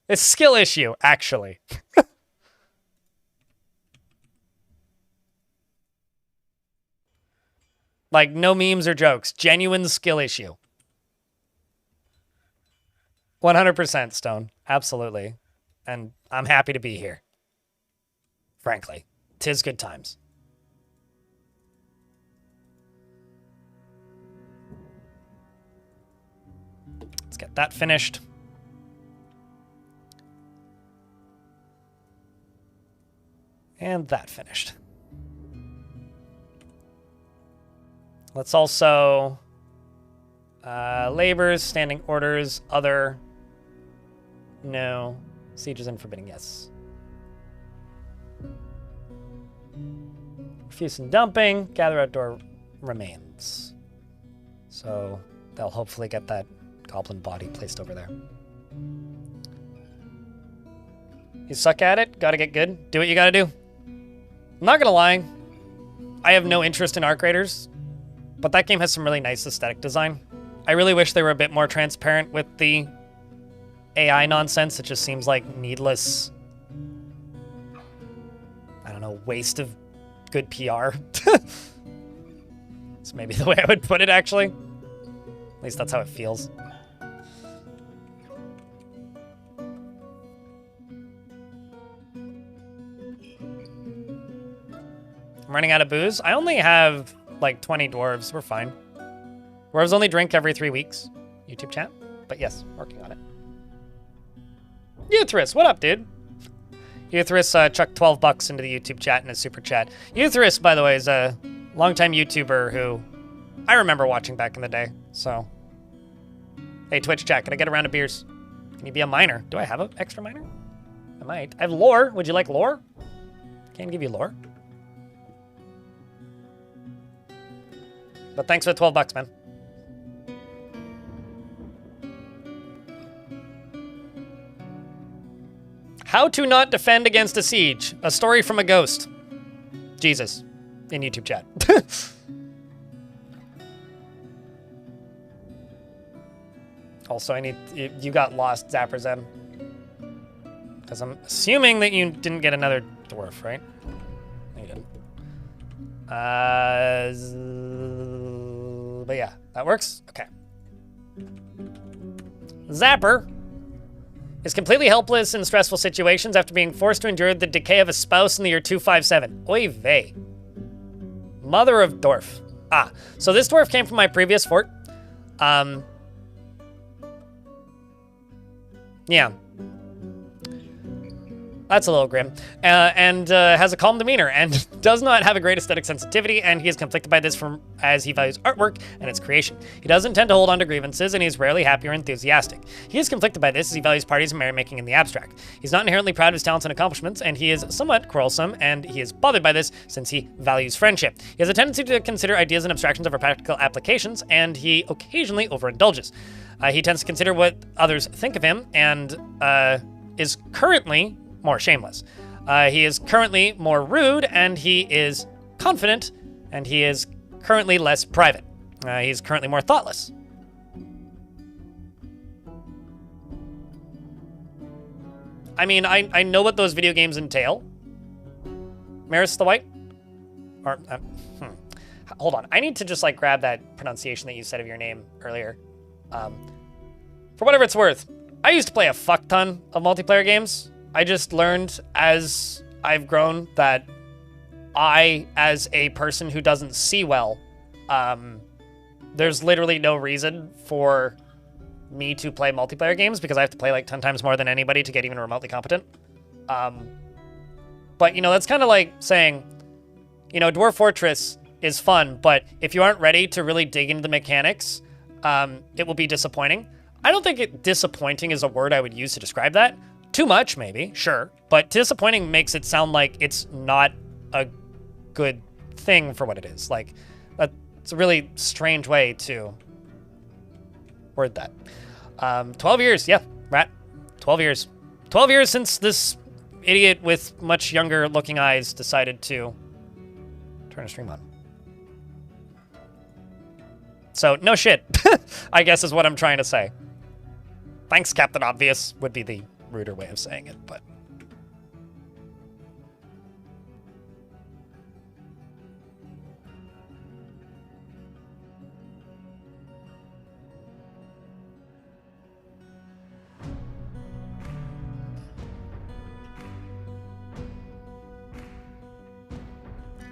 It's a skill issue, actually. Like, no memes or jokes. Genuine skill issue. 100% Stone. Absolutely. And I'm happy to be here. Frankly. 'Tis good times. Let's get that finished. And that finished. Let's also... labors, standing orders, other... No. Sieges and forbidding, yes. Refuse and dumping, gather outdoor remains. So they'll hopefully get that goblin body placed over there. You suck at it? Gotta get good? Do what you gotta do. I'm not gonna lie. I have no interest in Arc Raiders, but that game has some really nice aesthetic design. I really wish they were a bit more transparent with the AI nonsense. It just seems like needless, I don't know, waste of good PR. It's maybe the way I would put it, actually. At least that's how it feels. I'm running out of booze. I only have like 20 dwarves. We're fine. Dwarves only drink every 3 weeks. YouTube chat. But yes, working on it. Euthris, what up, dude? Euthris chucked 12 bucks into the YouTube chat in a super chat. Euthris, by the way, is a longtime YouTuber who I remember watching back in the day. So, hey, Twitch chat, can I get a round of beers? Can you be a miner? Do I have an extra miner? I might. I have lore. Would you like lore? Can't give you lore. But thanks for the 12 bucks, man. How to not defend against a siege. A story from a ghost. Jesus. In YouTube chat. Also, I need... You got lost, Zapper Zen. Because I'm assuming that you didn't get another dwarf, right? No, you didn't. But yeah, that works? Okay. Zapper is completely helpless in stressful situations after being forced to endure the decay of a spouse in the year 257. Oy vey. Mother of dwarf. Ah, so this dwarf came from my previous fort. Yeah. That's a little grim. And has a calm demeanor and does not have a great aesthetic sensitivity, and he is conflicted by this as he values artwork and its creation. He doesn't tend to hold on to grievances, and he is rarely happy or enthusiastic. He is conflicted by this as he values parties and merrymaking in the abstract. He's not inherently proud of his talents and accomplishments, and he is somewhat quarrelsome, and he is bothered by this since he values friendship. He has a tendency to consider ideas and abstractions over practical applications, and he occasionally overindulges. He tends to consider what others think of him, and is currently more shameless. He is currently more rude, and he is confident, and he is currently less private. He's currently more thoughtless. I mean, I know what those video games entail. Maris the White? Or, Hold on. I need to just like grab that pronunciation that you said of your name earlier. For whatever it's worth, I used to play a fuck ton of multiplayer games. I just learned as I've grown that I, as a person who doesn't see well, there's literally no reason for me to play multiplayer games because I have to play like 10 times more than anybody to get even remotely competent. But, you know, that's kind of like saying, you know, Dwarf Fortress is fun, but if you aren't ready to really dig into the mechanics, it will be disappointing. I don't think disappointing is a word I would use to describe that. Too much, maybe, sure. But disappointing makes it sound like it's not a good thing for what it is. Like, it's a really strange way to word that. 12 years, yeah, Rat. 12 years. 12 years since this idiot with much younger looking eyes decided to turn a stream on. So, no shit, I guess is what I'm trying to say. Thanks, Captain Obvious, would be the ruder way of saying it, but...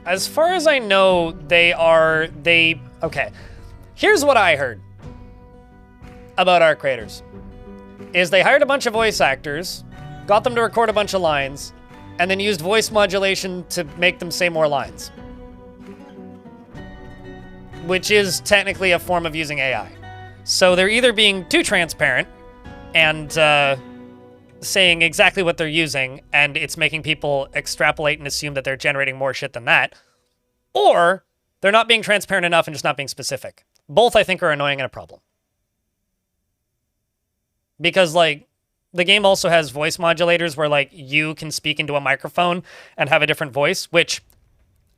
As far as I know, okay. Here's what I heard about Arc Raiders. Is they hired a bunch of voice actors, got them to record a bunch of lines, and then used voice modulation to make them say more lines. Which is technically a form of using AI. So they're either being too transparent and saying exactly what they're using, and it's making people extrapolate and assume that they're generating more shit than that, or they're not being transparent enough and just not being specific. Both, I think, are annoying and a problem. Because, like, the game also has voice modulators where, like, you can speak into a microphone and have a different voice, which,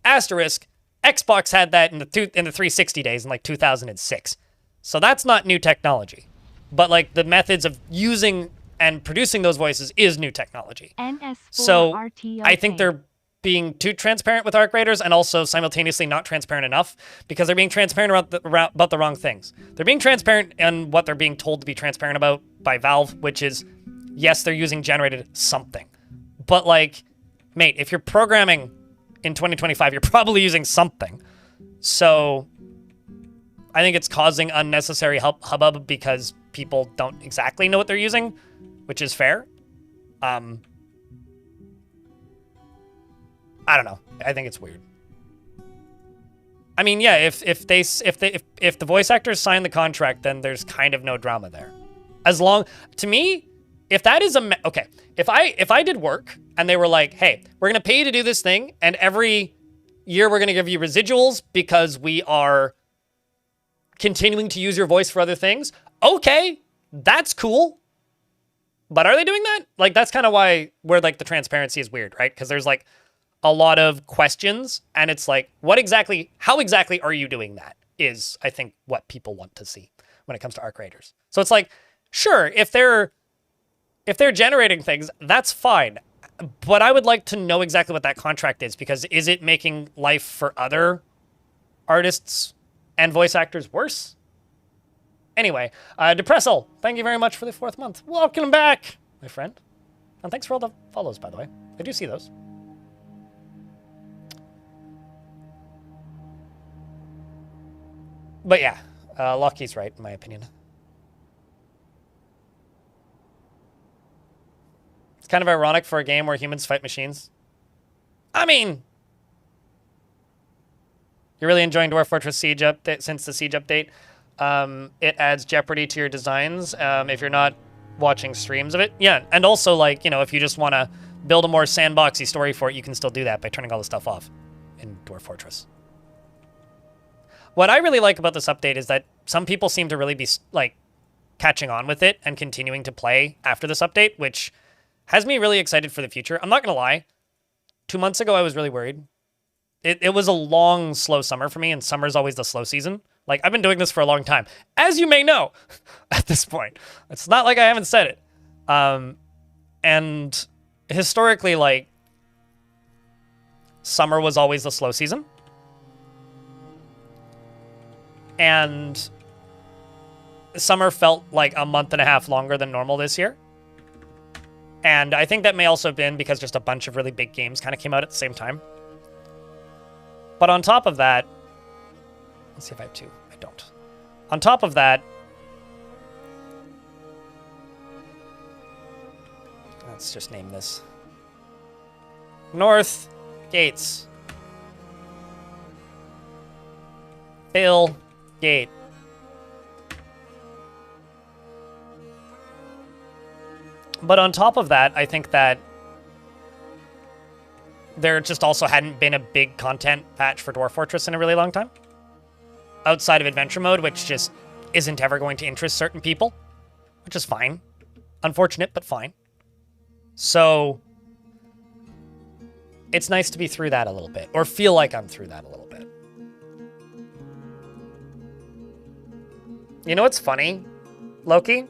asterisk, Xbox had that in the 360 days in, like, 2006. So that's not new technology. But, like, the methods of using and producing those voices is new technology. So I think they're being too transparent with Arc Raiders and also simultaneously not transparent enough because they're being transparent about the wrong things. They're being transparent in what they're being told to be transparent about by Valve, which is, yes, they're using generated something. But, like, mate, if you're programming in 2025, you're probably using something. So I think it's causing unnecessary hubbub because people don't exactly know what they're using, which is fair. I don't know. I think it's weird. I mean, yeah, if the voice actors sign the contract, then there's kind of no drama there. To me, if that is okay, if I did work and they were like, hey, we're gonna pay you to do this thing, and every year we're gonna give you residuals because we are continuing to use your voice for other things, okay, that's cool. But are they doing that? Like, that's kind of where like the transparency is weird, right? Because there's like a lot of questions, and it's like, how exactly are you doing that? Is, I think, what people want to see when it comes to Arc Raiders. So it's like, sure, if they're generating things, that's fine. But I would like to know exactly what that contract is, because is it making life for other artists and voice actors worse? Anyway, Depressal, thank you very much for the 4th month. Welcome back, my friend. And thanks for all the follows, by the way. I do see those. But yeah, Lockheed's right, in my opinion. It's kind of ironic for a game where humans fight machines. I mean, you're really enjoying Dwarf Fortress Siege update since the Siege update. It adds jeopardy to your designs if you're not watching streams of it. Yeah, and also, like, you know, if you just want to build a more sandboxy story for it, you can still do that by turning all the stuff off in Dwarf Fortress. What I really like about this update is that some people seem to really be, like, catching on with it and continuing to play after this update, which has me really excited for the future. I'm not going to lie. 2 months ago, I was really worried. It was a long, slow summer for me, and summer's always the slow season. Like, I've been doing this for a long time, as you may know at this point. It's not like I haven't said it. And historically, like, summer was always the slow season. And summer felt like a month and a half longer than normal this year. And I think that may also have been because just a bunch of really big games kind of came out at the same time. But on top of that, let's see if I have two. I don't. On top of that, let's just name this North Gates. Bill Gate. But on top of that, I think that there just also hadn't been a big content patch for Dwarf Fortress in a really long time. Outside of Adventure Mode, which just isn't ever going to interest certain people, which is fine. Unfortunate, but fine. So it's nice to be through that a little bit, or feel like I'm through that a little bit. You know what's funny, Loki?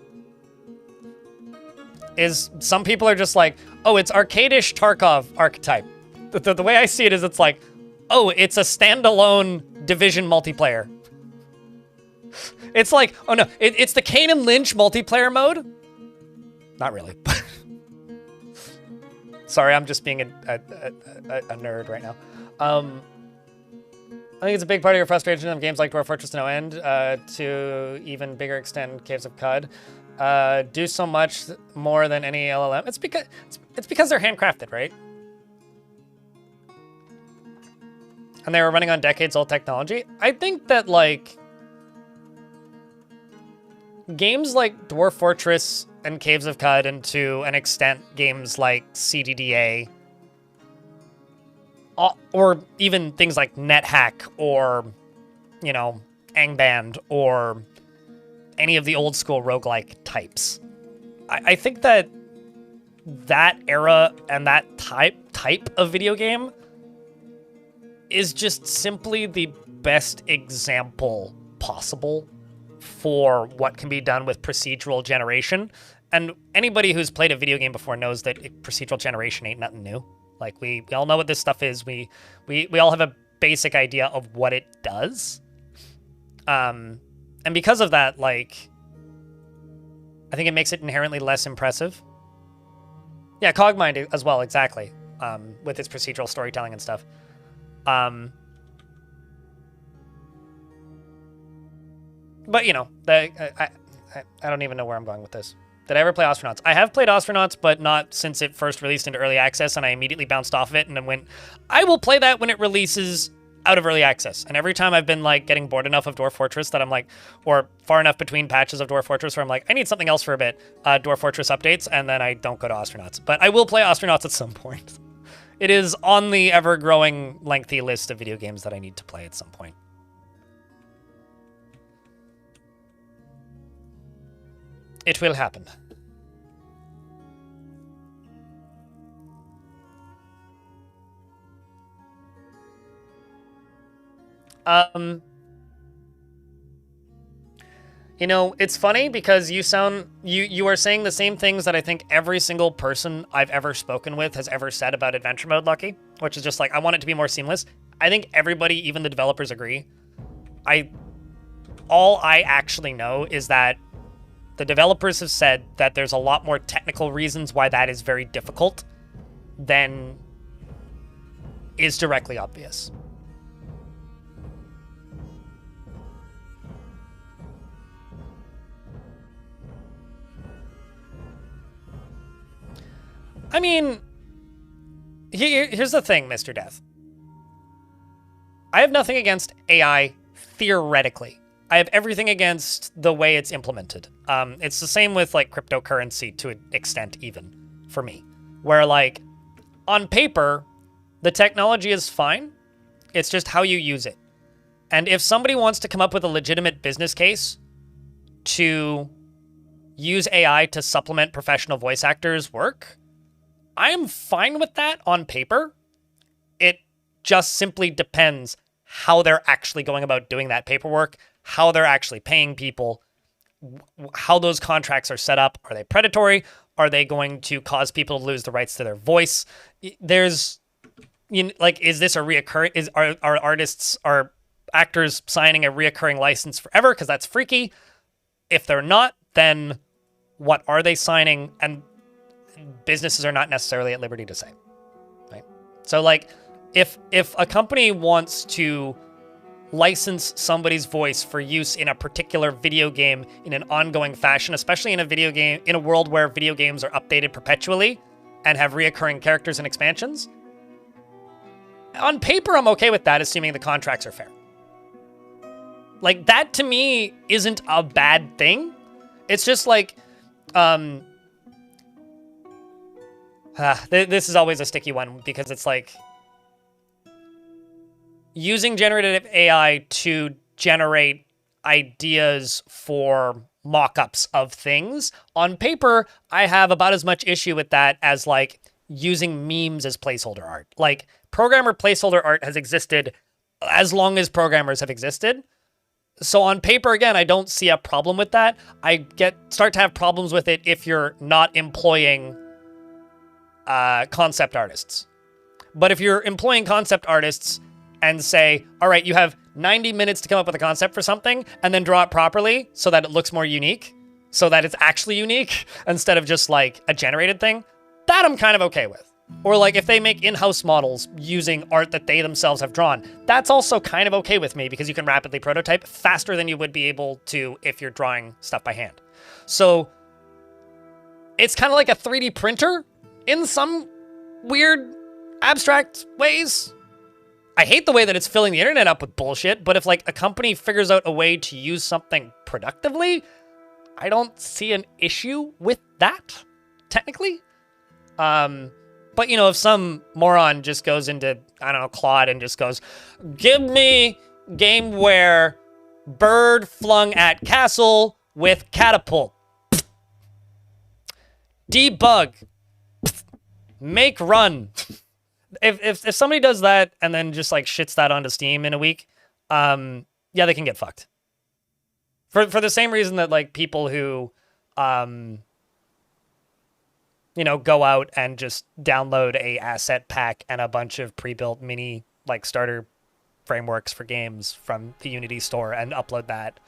Is some people are just like, oh, it's arcadish Tarkov archetype. The way I see it is it's like, oh, it's a standalone Division multiplayer. It's like, oh no, it's the Kane and Lynch multiplayer mode? Not really. Sorry, I'm just being a nerd right now. I think it's a big part of your frustration of games like Dwarf Fortress to no end, to even bigger extent Caves of Cud. Do so much more than any LLM. It's because they're handcrafted, right? And they were running on decades-old technology. I think that, like, games like Dwarf Fortress and Caves of Cud, and to an extent, games like CDDA, or even things like NetHack, or, you know, Angband, or any of the old school roguelike types. I think that era and that type of video game is just simply the best example possible for what can be done with procedural generation. And anybody who's played a video game before knows that procedural generation ain't nothing new. Like, we all know what this stuff is. We all have a basic idea of what it does. And because of that, like, I think it makes it inherently less impressive. Yeah, Cogmind as well, exactly. With its procedural storytelling and stuff. But, you know, I don't even know where I'm going with this. Did I ever play Ostronauts? I have played Ostronauts, but not since it first released into early access, and I immediately bounced off of it and then went, I will play that when it releases out of early access. And every time I've been, like, getting bored enough of Dwarf Fortress that I'm like, or far enough between patches of Dwarf Fortress where I'm like, I need something else for a bit, Dwarf Fortress updates, and then I don't go to Ostronauts. But I will play Ostronauts at some point. It is on the ever-growing, lengthy list of video games that I need to play at some point. It will happen. You know, it's funny because you are saying the same things that I think every single person I've ever spoken with has ever said about Adventure Mode, Lucky, which is just like, I want it to be more seamless. I think everybody, even the developers, agree. All I actually know is that the developers have said that there's a lot more technical reasons why that is very difficult than is directly obvious. I mean, here's the thing, Mr. Death. I have nothing against AI theoretically. I have everything against the way it's implemented. It's the same with, like, cryptocurrency to an extent, even, for me. Where, like, on paper, the technology is fine. It's just how you use it. And if somebody wants to come up with a legitimate business case to use AI to supplement professional voice actors' work, I am fine with that on paper. It just simply depends how they're actually going about doing that paperwork, how they're actually paying people, how those contracts are set up. Are they predatory? Are they going to cause people to lose the rights to their voice? There's, you know, like, is this a reoccurring? Are artists, are actors signing a reoccurring license forever because that's freaky. If they're not, then what are they signing? And businesses are not necessarily at liberty to say, right? So like, if a company wants to license somebody's voice for use in a particular video game in an ongoing fashion, especially in a world where video games are updated perpetually and have reoccurring characters and expansions, on paper, I'm okay with that, assuming the contracts are fair. Like, that to me isn't a bad thing. It's just like, this is always a sticky one because it's like, using generative AI to generate ideas for mock-ups of things. On paper, I have about as much issue with that as like using memes as placeholder art. Like, programmer placeholder art has existed as long as programmers have existed. So on paper, again, I don't see a problem with that. I start to have problems with it if you're not employing concept artists. But if you're employing concept artists and say, all right, you have 90 minutes to come up with a concept for something and then draw it properly so that it looks more unique, so that it's actually unique instead of just like a generated thing, that I'm kind of okay with. Or like if they make in-house models using art that they themselves have drawn, that's also kind of okay with me because you can rapidly prototype faster than you would be able to if you're drawing stuff by hand. So it's kind of like a 3D printer in some weird abstract ways. I hate the way that it's filling the internet up with bullshit, but if like a company figures out a way to use something productively, I don't see an issue with that, technically. But you know, if some moron just goes into, I don't know, Claude and just goes, give me game where bird flung at castle with catapult. Debug. Make run. If somebody does that and then just like shits that onto Steam in a week, yeah, they can get fucked. For the same reason that like people who, you know, go out and just download a asset pack and a bunch of pre-built mini like starter frameworks for games from the Unity store and upload that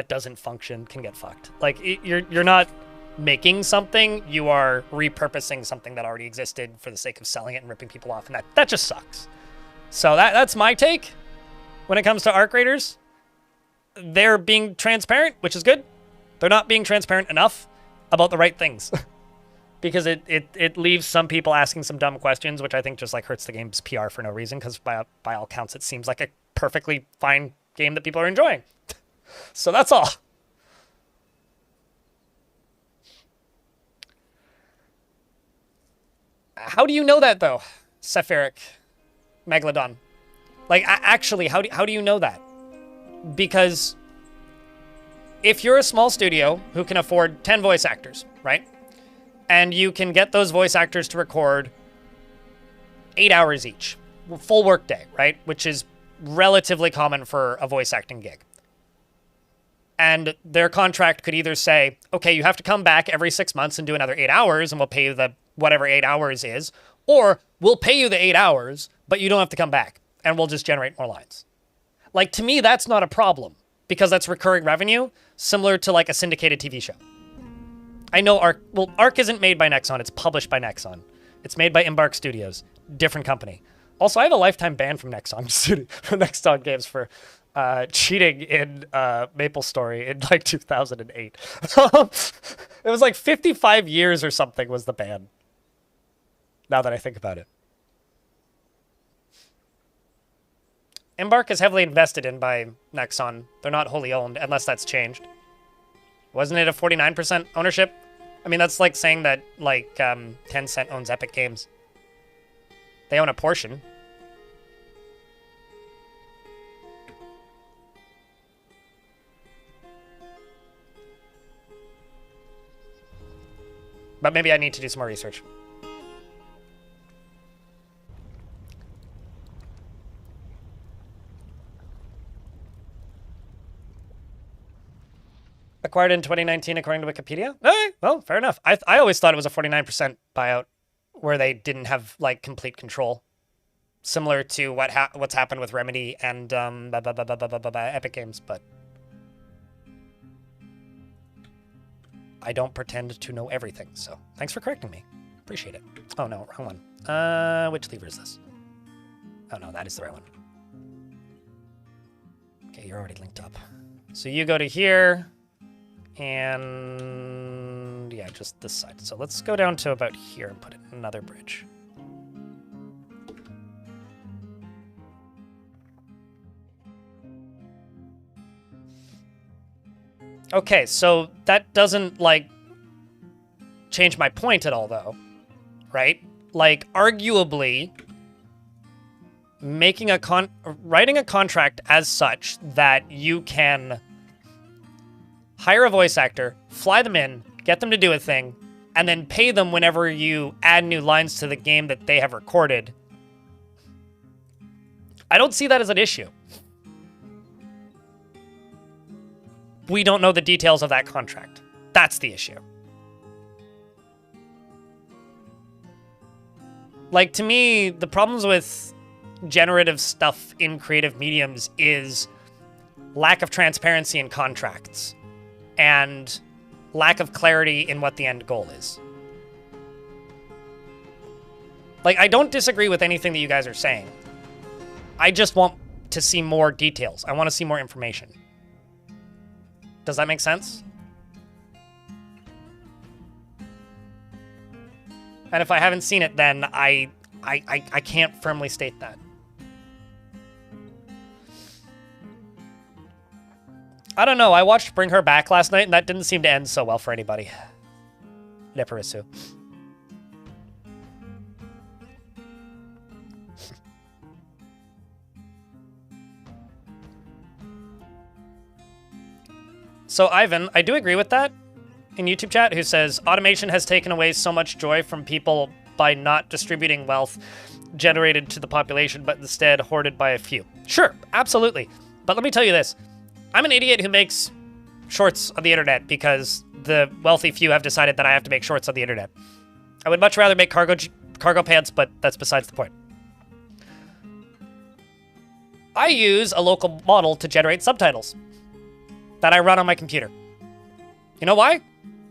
doesn't function can get fucked. Like you're not making something, you are repurposing something that already existed for the sake of selling it and ripping people off, and that just sucks. So that's my take when it comes to ARC Raiders. They're being transparent, which is good. They're not being transparent enough about the right things. Because it leaves some people asking some dumb questions, which I think just like hurts the game's PR for no reason, because by all counts it seems like a perfectly fine game that people are enjoying. So that's all. How do you know that, though, Sephiric Megalodon? Like, actually, how do you know that? Because if you're a small studio who can afford 10 voice actors, right? And you can get those voice actors to record 8 hours each, full workday, right? Which is relatively common for a voice acting gig. And their contract could either say, okay, you have to come back every 6 months and do another 8 hours and we'll pay you the whatever 8 hours is, or we'll pay you the 8 hours, but you don't have to come back and we'll just generate more lines. Like, to me, that's not a problem because that's recurring revenue, similar to like a syndicated TV show. I know ARC isn't made by Nexon, it's published by Nexon. It's made by Embark Studios, different company. Also, I have a lifetime ban from Nexon, from Nexon Games for cheating in MapleStory in like 2008. It was like 55 years or something was the ban. Now that I think about it. Embark is heavily invested in by Nexon. They're not wholly owned, unless that's changed. Wasn't it a 49% ownership? I mean, that's like saying that like Tencent owns Epic Games. They own a portion. But maybe I need to do some more research. Acquired in 2019, according to Wikipedia. Okay, well, fair enough. I always thought it was a 49% buyout where they didn't have like complete control. similar to what's happened with Remedy and Epic Games, but I don't pretend to know everything, so thanks for correcting me. Appreciate it. Oh no, wrong one. Which lever is this? Oh no, that is the right one. Okay, you're already linked up. So you go to here, and yeah, just this side. So let's go down to about here and put in another bridge. Okay, so that doesn't, like, change my point at all, though, right? Like, arguably, writing a contract as such that you can hire a voice actor, fly them in, get them to do a thing, and then pay them whenever you add new lines to the game that they have recorded. I don't see that as an issue. We don't know the details of that contract. That's the issue. Like, to me, the problems with generative stuff in creative mediums is lack of transparency in contracts and lack of clarity in what the end goal is. Like, I don't disagree with anything that you guys are saying. I just want to see more details. I want to see more information. Does that make sense? And if I haven't seen it, then I can't firmly state that. I don't know. I watched Bring Her Back last night, and that didn't seem to end so well for anybody. Leparisu. So, Ivan, I do agree with that in YouTube chat, who says, automation has taken away so much joy from people by not distributing wealth generated to the population, but instead hoarded by a few. Sure, absolutely. But let me tell you this. I'm an idiot who makes shorts on the internet because the wealthy few have decided that I have to make shorts on the internet. I would much rather make cargo pants, but that's besides the point. I use a local model to generate subtitles that I run on my computer. You know why?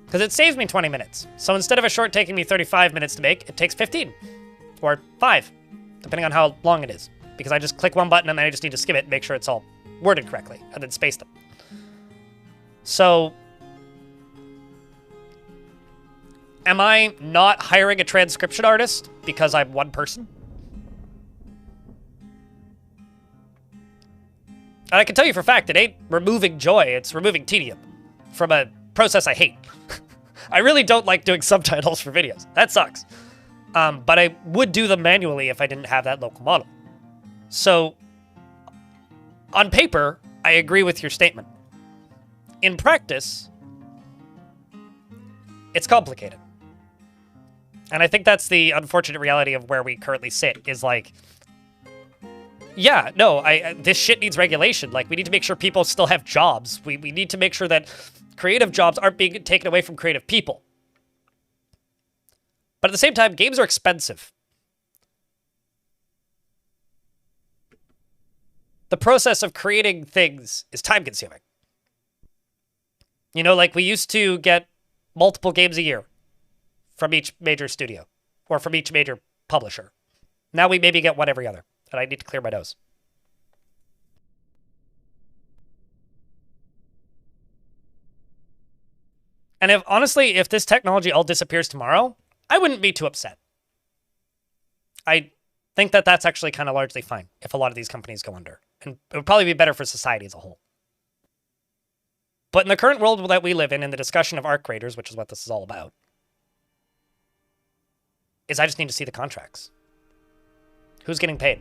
Because it saves me 20 minutes. So instead of a short taking me 35 minutes to make, it takes 15. Or 5, depending on how long it is. Because I just click one button and then I just need to skim it and make sure it's all worded correctly, and then space them. So, am I not hiring a transcription artist because I'm one person? And I can tell you for a fact, it ain't removing joy, it's removing tedium from a process I hate. I really don't like doing subtitles for videos. That sucks. But I would do them manually if I didn't have that local model. So, on paper, I agree with your statement. In practice, it's complicated. And I think that's the unfortunate reality of where we currently sit, is like, yeah, no, this shit needs regulation. Like, we need to make sure people still have jobs. We need to make sure that creative jobs aren't being taken away from creative people. But at the same time, games are expensive. The process of creating things is time-consuming. You know, like, we used to get multiple games a year from each major studio, or from each major publisher. Now we maybe get one every other, and I need to clear my nose. And honestly, if this technology all disappears tomorrow, I wouldn't be too upset. I think that that's actually kind of largely fine if a lot of these companies go under. And it would probably be better for society as a whole. But in the current world that we live in the discussion of art creators, which is what this is all about, is I just need to see the contracts. Who's getting paid?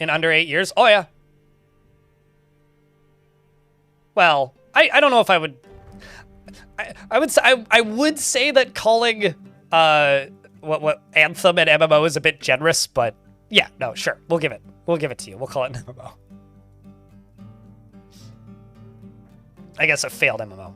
In under 8 years? Oh, yeah. Well, I don't know if I would... I would say that calling what Anthem and MMO is a bit generous, but yeah, no, sure. We'll give it to you. We'll call it an MMO. I guess a failed MMO.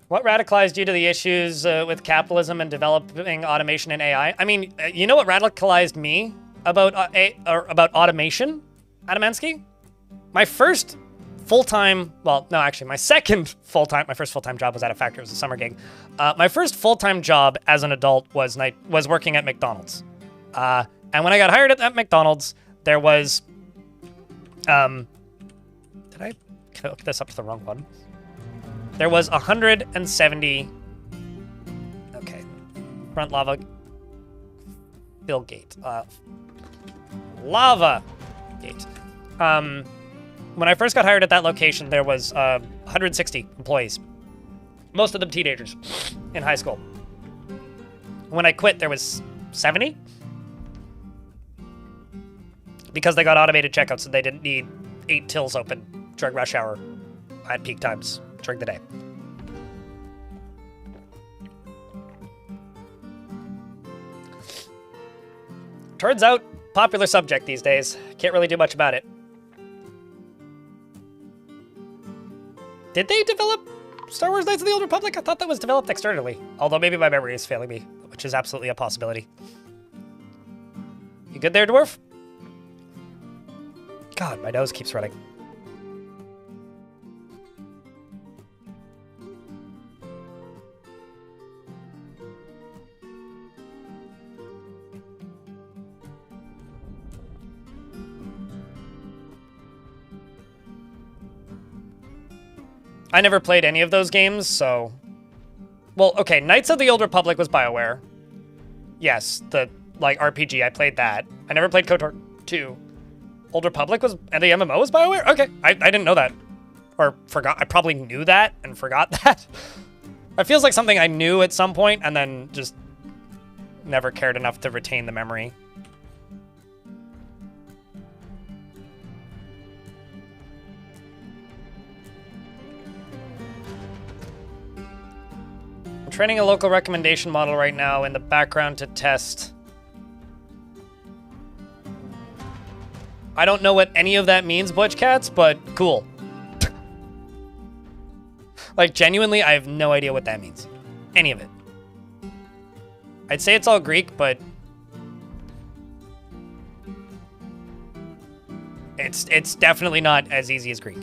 What radicalized you to the issues with capitalism and developing automation and AI? I mean, you know what radicalized me about about automation, Adamansky? My first full-time, well, no, actually, my second full-time, my first full-time job was at a factory. It was a summer gig. My first full-time job as an adult was working at McDonald's. And when I got hired at McDonald's, there was, did I hook this up to the wrong one? There was 170, okay, front lava, fill gate, lava gate. When I first got hired at that location, there was 160 employees, most of them teenagers in high school. When I quit, there was 70 because they got automated checkouts and they didn't need 8 tills open during rush hour at peak times during the day. Turns out, popular subject these days. Can't really do much about it. Did they develop Star Wars Knights of the Old Republic? I thought that was developed externally. Although maybe my memory is failing me, which is absolutely a possibility. You good there, dwarf? God, my nose keeps running. I never played any of those games, so... Well, okay, Knights of the Old Republic was BioWare. Yes, the, like, RPG, I played that. I never played KOTOR 2. Old Republic was... And the MMO was BioWare? Okay, I didn't know that. Or forgot. I probably knew that and forgot that. It feels like something I knew at some point and then just never cared enough to retain the memory. I'm training a local recommendation model right now in the background to test. I don't know what any of that means, Butch Cats, but cool. Like, genuinely, I have no idea what that means. Any of it. I'd say it's all Greek, but... It's definitely not as easy as Greek.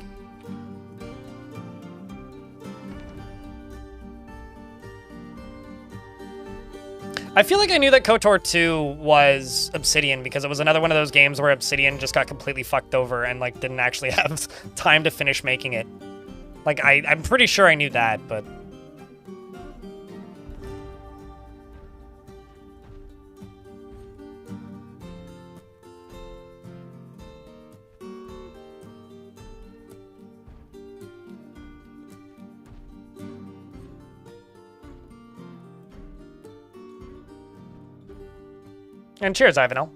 I feel like I knew that KOTOR 2 was Obsidian because it was another one of those games where Obsidian just got completely fucked over and, like, didn't actually have time to finish making it. Like, I'm pretty sure I knew that, but... And cheers, Ivanel.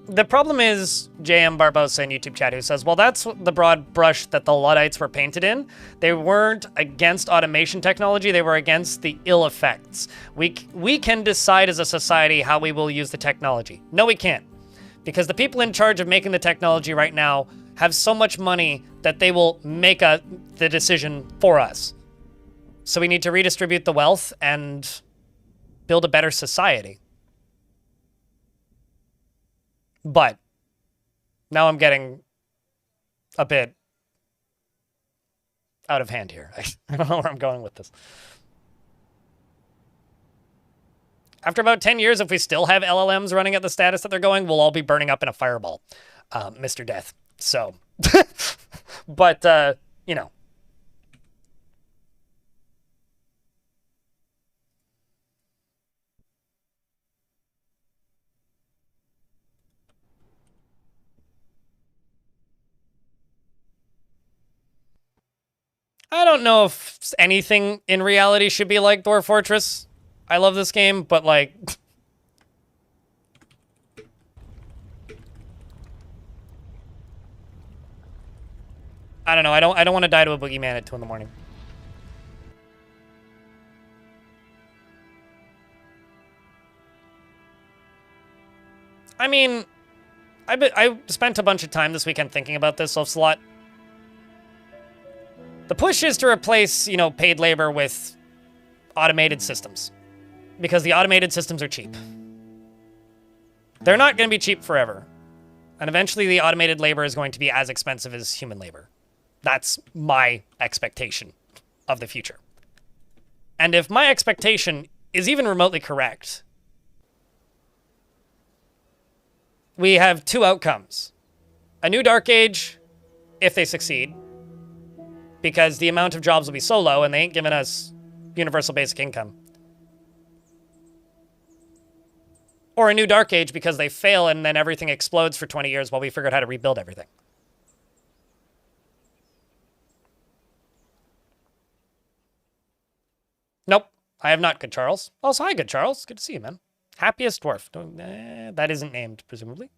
The problem is JM Barbosa in YouTube chat who says, well, that's the broad brush that the Luddites were painted in. They weren't against automation technology. They were against the ill effects. We can decide as a society how we will use the technology. No, we can't. Because the people in charge of making the technology right now have so much money that they will make the decision for us. So we need to redistribute the wealth and build a better society. But now I'm getting a bit out of hand here. I don't know where I'm going with this. After about 10 years, if we still have LLMs running at the status that they're going, we'll all be burning up in a fireball, Mr. Death. So, but, you know. I don't know if anything in reality should be like Dwarf Fortress. I love this game, but like... I don't know, I don't want to die to a boogeyman at 2 in the morning. I mean, I spent a bunch of time this weekend thinking about this, Slot. The push is to replace, paid labor with automated systems. Because the automated systems are cheap. They're not going to be cheap forever. And eventually the automated labor is going to be as expensive as human labor. That's my expectation of the future. And if my expectation is even remotely correct, we have two outcomes. A new dark age, if they succeed, because the amount of jobs will be so low and they ain't giving us universal basic income. Or a new dark age because they fail and then everything explodes for 20 years while we figure out how to rebuild everything. Nope, I have not, Good Charles. Also, hi, Good Charles. Good to see you, man. Happiest dwarf. That isn't named, presumably.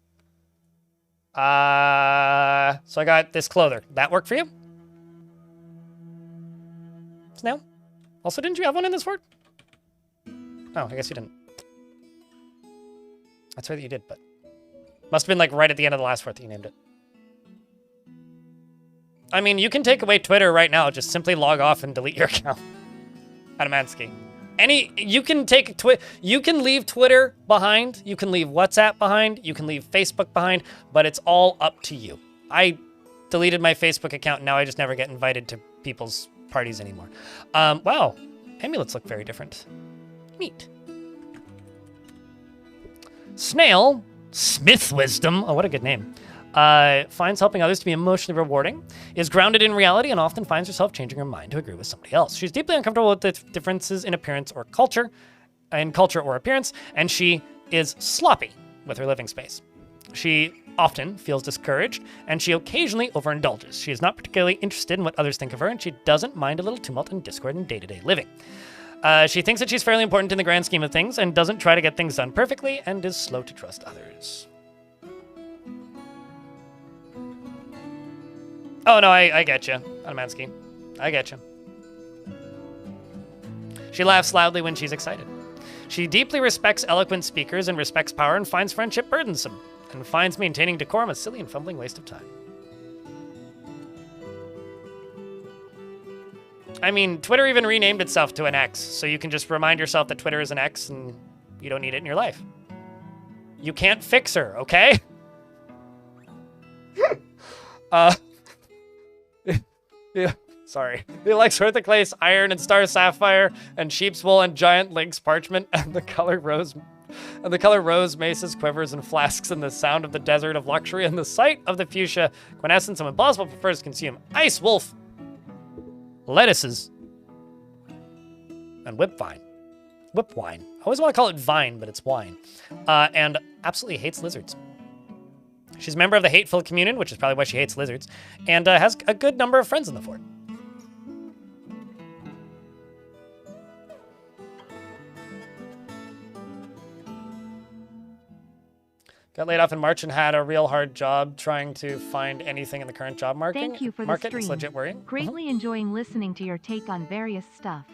So I got this clother. That work for you? Snail? Also, didn't you have one in this fort? Oh, I guess you didn't. That's right that you did, but... Must have been, like, right at the end of the last fort that you named it. I mean, you can take away Twitter right now. Just simply log off and delete your account. Adamansky. You can take you can leave Twitter behind, you can leave WhatsApp behind, you can leave Facebook behind, but it's all up to you. I deleted my Facebook account, and now I just never get invited to people's parties anymore. Wow, amulets look very different. Neat. Snail, Smith Wisdom, oh, what a good name, finds helping others to be emotionally rewarding, is grounded in reality, and often finds herself changing her mind to agree with somebody else. She's deeply uncomfortable with the differences in appearance or culture, or appearance, and she is sloppy with her living space. She often feels discouraged, and she occasionally overindulges. She is not particularly interested in what others think of her, and she doesn't mind a little tumult and discord in day-to-day living. She thinks that she's fairly important in the grand scheme of things, and doesn't try to get things done perfectly, and is slow to trust others. Oh, no, I get you, Adamansky. I get you. She laughs loudly when she's excited. She deeply respects eloquent speakers and respects power and finds friendship burdensome, and finds maintaining decorum a silly and fumbling waste of time. I mean, Twitter even renamed itself to an X, so you can just remind yourself that Twitter is an X and you don't need it in your life. You can't fix her, okay? Yeah, sorry. He likes Earthoclase, iron and star sapphire, and sheep's wool and giant lynx parchment, and the color rose maces, quivers, and flasks, and the sound of the desert of luxury, and the sight of the fuchsia quintessence of impossible prefers to consume ice wolf, lettuces, and whip wine. I always want to call it vine, but it's wine. And absolutely hates lizards. She's a member of the Hateful Communion, which is probably why she hates lizards, and has a good number of friends in the fort. Got laid off in March and had a real hard job trying to find anything in the current job market. Thank you for the stream. It's legit worrying. Greatly enjoying listening to your take on various stuff.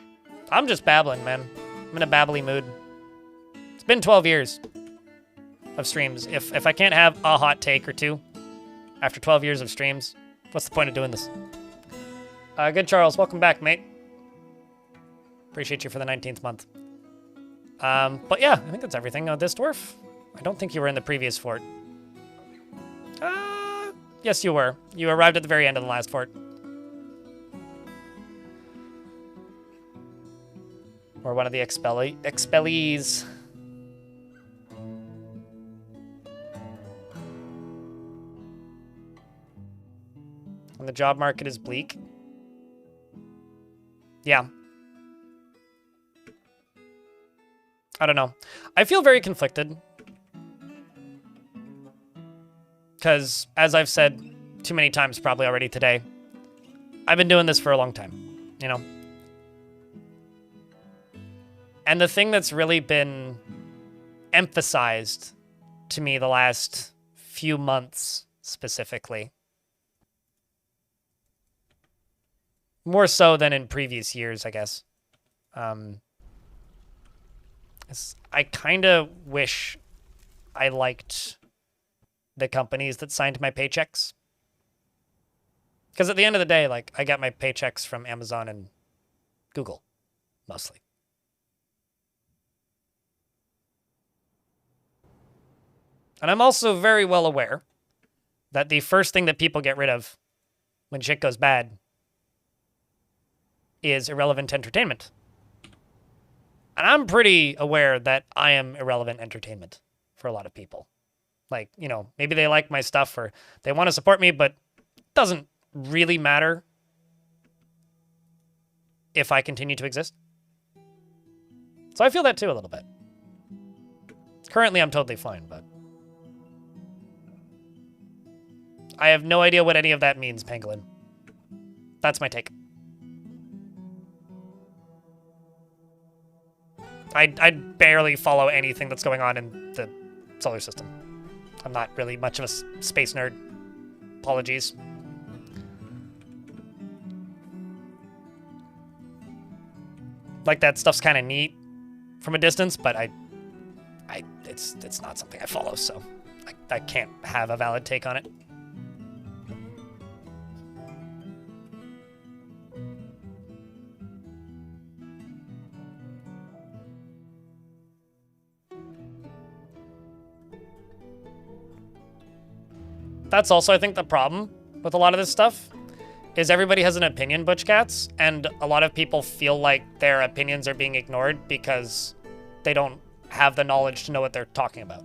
I'm just babbling, man. I'm in a babbly mood. It's been 12 years of streams. If I can't have a hot take or two after 12 years of streams, what's the point of doing this? Good Charles, welcome back, mate. Appreciate you for the 19th month. But yeah, I think that's everything. This dwarf, I don't think you were in the previous fort. Yes, you were. You arrived at the very end of the last fort. Or one of the expellees. And the job market is bleak. Yeah. I don't know. I feel very conflicted. Because, as I've said too many times probably already today, I've been doing this for a long time, you know? And the thing that's really been emphasized to me the last few months specifically, more so than in previous years, I guess, is I kind of wish I liked the companies that signed my paychecks. Because at the end of the day, like, I got my paychecks from Amazon and Google, mostly. And I'm also very well aware that the first thing that people get rid of when shit goes bad is irrelevant entertainment. And I'm pretty aware that I am irrelevant entertainment for a lot of people. Like, you know, maybe they like my stuff or they want to support me, but it doesn't really matter if I continue to exist. So I feel that too a little bit. Currently, I'm totally fine, but I have no idea what any of that means, Pangolin. That's my take. I barely follow anything that's going on in the solar system. I'm not really much of a space nerd. Apologies. Like, that stuff's kind of neat from a distance, but it's not something I follow, so I can't have a valid take on it. That's also, I think, the problem with a lot of this stuff, is everybody has an opinion, Butch Cats, and a lot of people feel like their opinions are being ignored because they don't have the knowledge to know what they're talking about.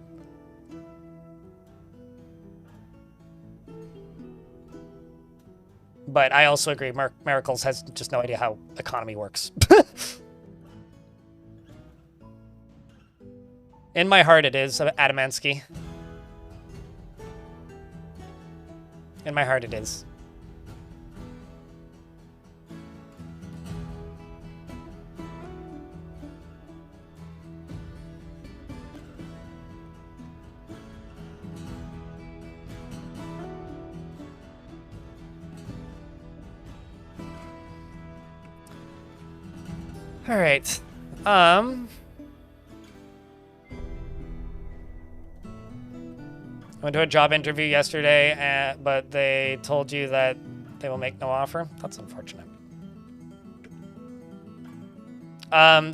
But I also agree, Miracles has just no idea how economy works. In my heart it is, Adamansky. In my heart it is. All right. I went to a job interview yesterday, but they told you that they will make no offer. That's unfortunate.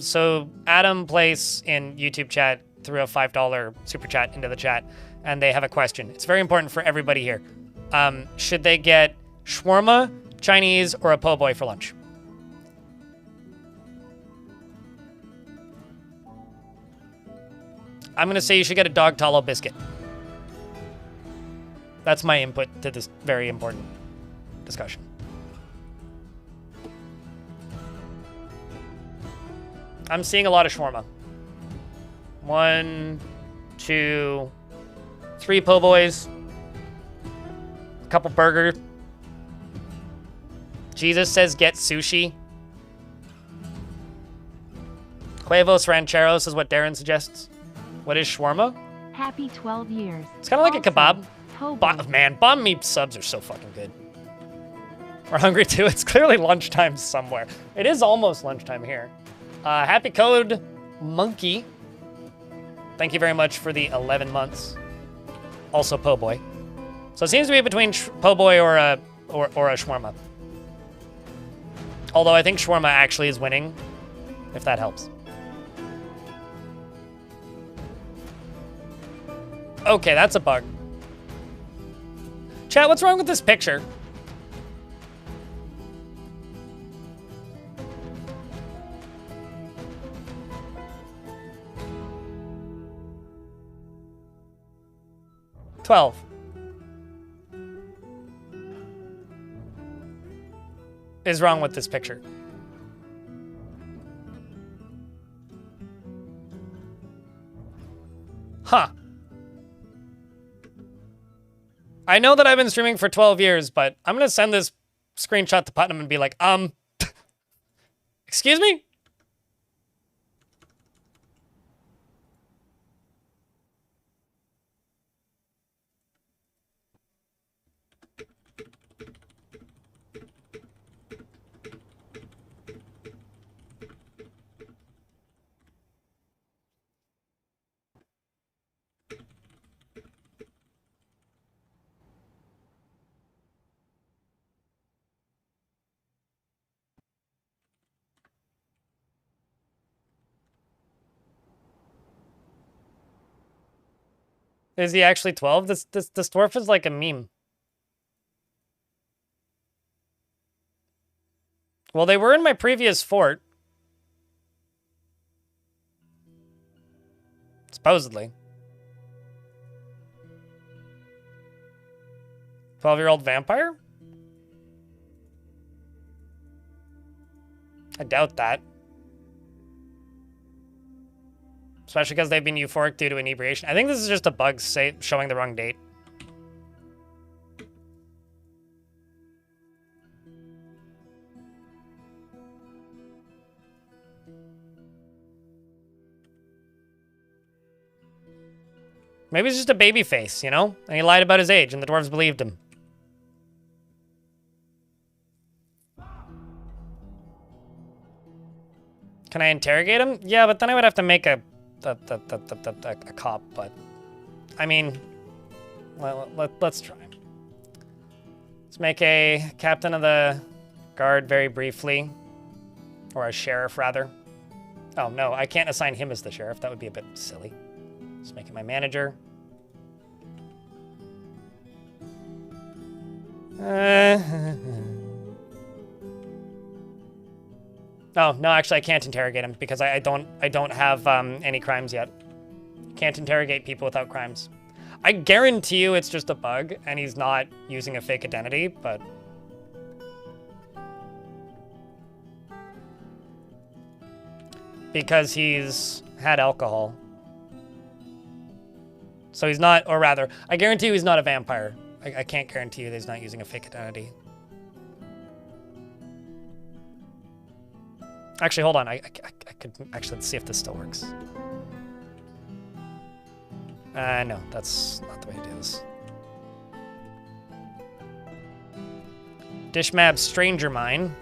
So Adam Place in YouTube chat threw a $5 super chat into the chat, and they have a question. It's very important for everybody here. Should they get shawarma, Chinese, or a po' boy for lunch? I'm going to say you should get a dog tallow biscuit. That's my input to this very important discussion. I'm seeing a lot of shawarma. 1, 2, 3 po' boys. A couple burger. Jesus says get sushi. Huevos rancheros is what Darren suggests. What is shawarma? Happy 12 years. It's kind of like a kebab. Po' boy. Man, banh mi subs are so fucking good. We're hungry too. It's clearly lunchtime somewhere. It is almost lunchtime here. Happy code monkey. Thank you very much for the 11 months. Also po' boy. So it seems to be between po' boy or a shawarma. Although I think shawarma actually is winning, if that helps. Okay, that's a bug. Chat, what's wrong with this picture? $12. Is wrong with this picture? Huh. I know that I've been streaming for 12 years, but I'm going to send this screenshot to Putnam and be like, excuse me? Is he actually 12? This dwarf is like a meme. Well, they were in my previous fort. Supposedly. 12-year-old vampire? I doubt that. Especially because they've been euphoric due to inebriation. I think this is just a bug showing the wrong date. Maybe it's just a baby face, you know? And he lied about his age, and the dwarves believed him. Can I interrogate him? Yeah, but then I would have to make a cop, but... I mean... let's try. Let's make a captain of the guard very briefly. Or a sheriff, rather. Oh, no, I can't assign him as the sheriff. That would be a bit silly. Let's make him my manager. Oh, no, actually I can't interrogate him because I don't have any crimes yet. Can't interrogate people without crimes. I guarantee you it's just a bug and he's not using a fake identity, but... Because he's had alcohol. So he's not, or rather, I guarantee you he's not a vampire. I can't guarantee you that he's not using a fake identity. Actually, hold on. I could actually, let's see if this still works. No, that's not the way to do this. Dishmab Stranger Mine.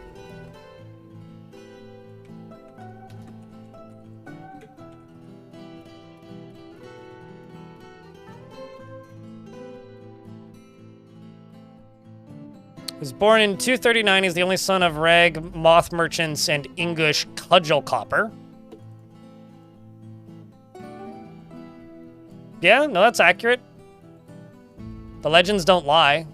Was born in 239. He's the only son of Rag, Moth Merchants, and English Cudgel Copper. Yeah, no, that's accurate. The legends don't lie.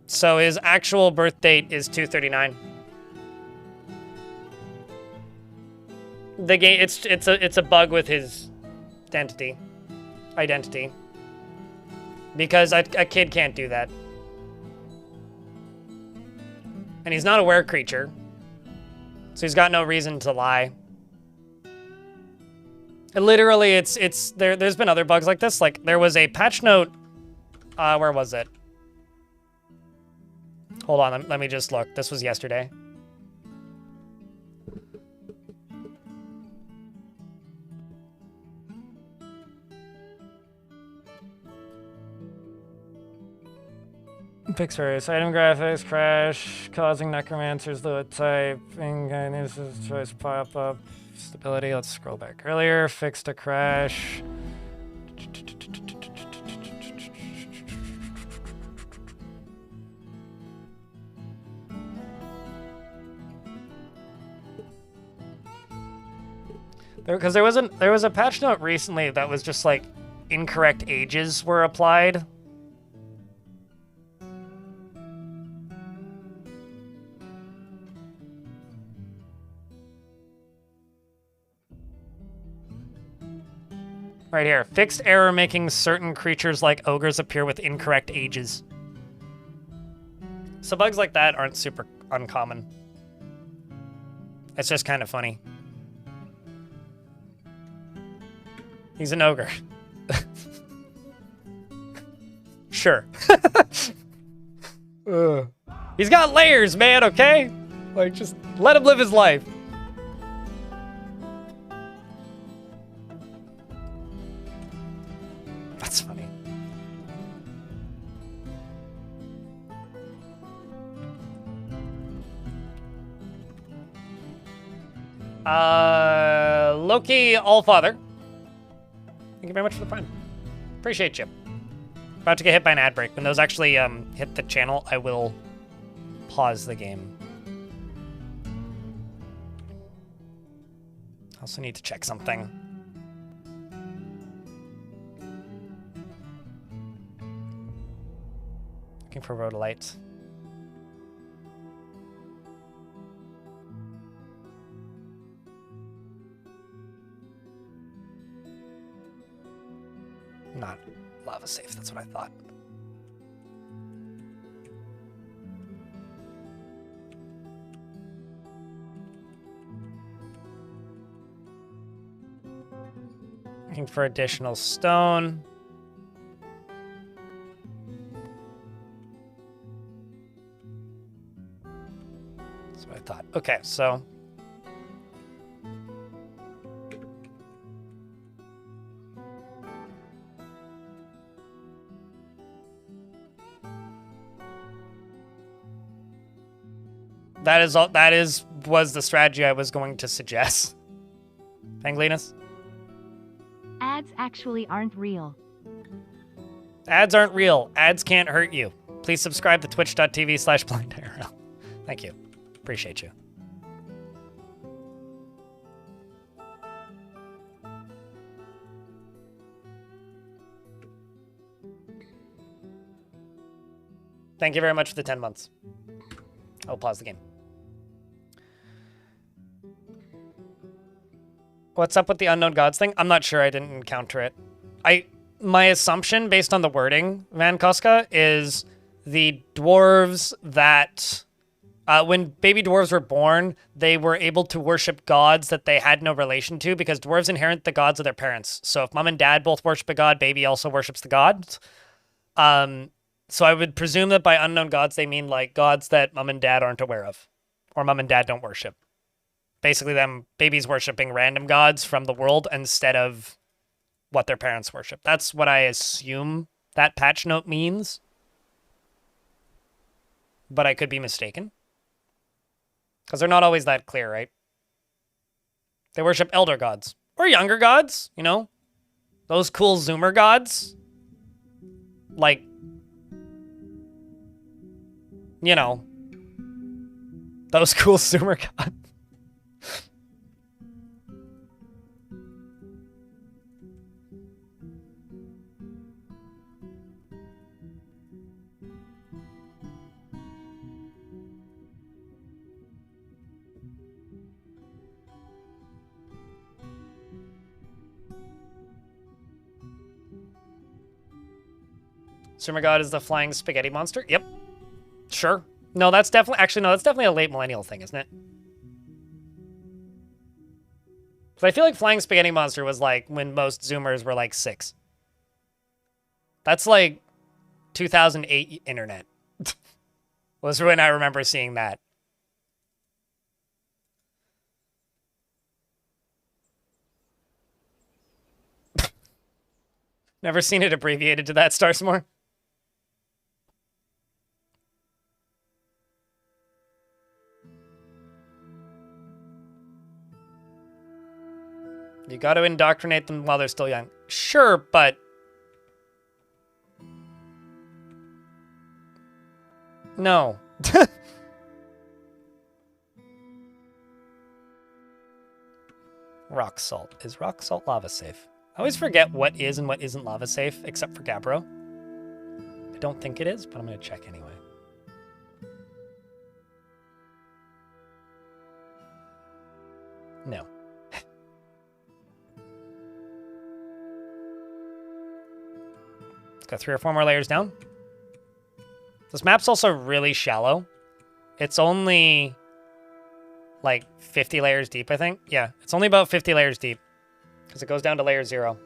So his actual birth date is 239. The game, it's a bug with his identity. Because a kid can't do that. And he's not a were creature. So he's got no reason to lie. And literally, there's been other bugs like this. Like, there was a patch note... where was it? Hold on, let me just look. This was yesterday. Fix various item graphics, crash, causing necromancers, low type, this choice pop up, stability, let's scroll back earlier, fixed a crash. Because there was a patch note recently that was just like incorrect ages were applied. Right here. Fixed error making certain creatures like ogres appear with incorrect ages. So bugs like that aren't super uncommon. It's just kind of funny. He's an ogre. Sure. He's got layers, man, okay? Like, just let him live his life. That's funny. Loki Allfather. Thank you very much for the prime. Appreciate you. About to get hit by an ad break. When those actually hit the channel, I will pause the game. Also need to check something. Looking for rhodolite. Not lava safe, that's what I thought. Looking for additional stone. That's what I thought. Okay, so was the strategy I was going to suggest. Panglinus? Ads actually aren't real. Ads aren't real. Ads can't hurt you. Please subscribe to twitch.tv/blindIRL. Thank you. Appreciate you. Thank you very much for the 10 months. I'll pause the game. What's up with the unknown gods thing? I'm not sure. I didn't encounter it. My assumption, based on the wording, Van Koska, is the dwarves that, when baby dwarves were born, they were able to worship gods that they had no relation to, because dwarves inherit the gods of their parents. So if mom and dad both worship a god, baby also worships the gods. So I would presume that by unknown gods, they mean like gods that mom and dad aren't aware of, or mom and dad don't worship. Basically, them babies worshiping random gods from the world instead of what their parents worship. That's what I assume that patch note means. But I could be mistaken. Because they're not always that clear, right? They worship elder gods. Or younger gods, you know? Those cool Zoomer gods. Like, you know, those cool Zoomer gods. Zoomer god is the flying spaghetti monster? Yep. Sure. No, that's definitely a late millennial thing, isn't it? But I feel like flying spaghetti monster was like when most Zoomers were like 6. That's like 2008 internet. Was when I remember seeing that. Never seen it abbreviated to that, Starsmore. You got to indoctrinate them while they're still young. Sure, but no. Rock salt. Is rock salt lava safe? I always forget what is and what isn't lava safe, except for Gabbro. I don't think it is, but I'm going to check anyway. No. Let's go 3 or 4 more layers down. This map's also really shallow. It's only like 50 layers deep, I think. Yeah, it's only about 50 layers deep because it goes down to layer 0.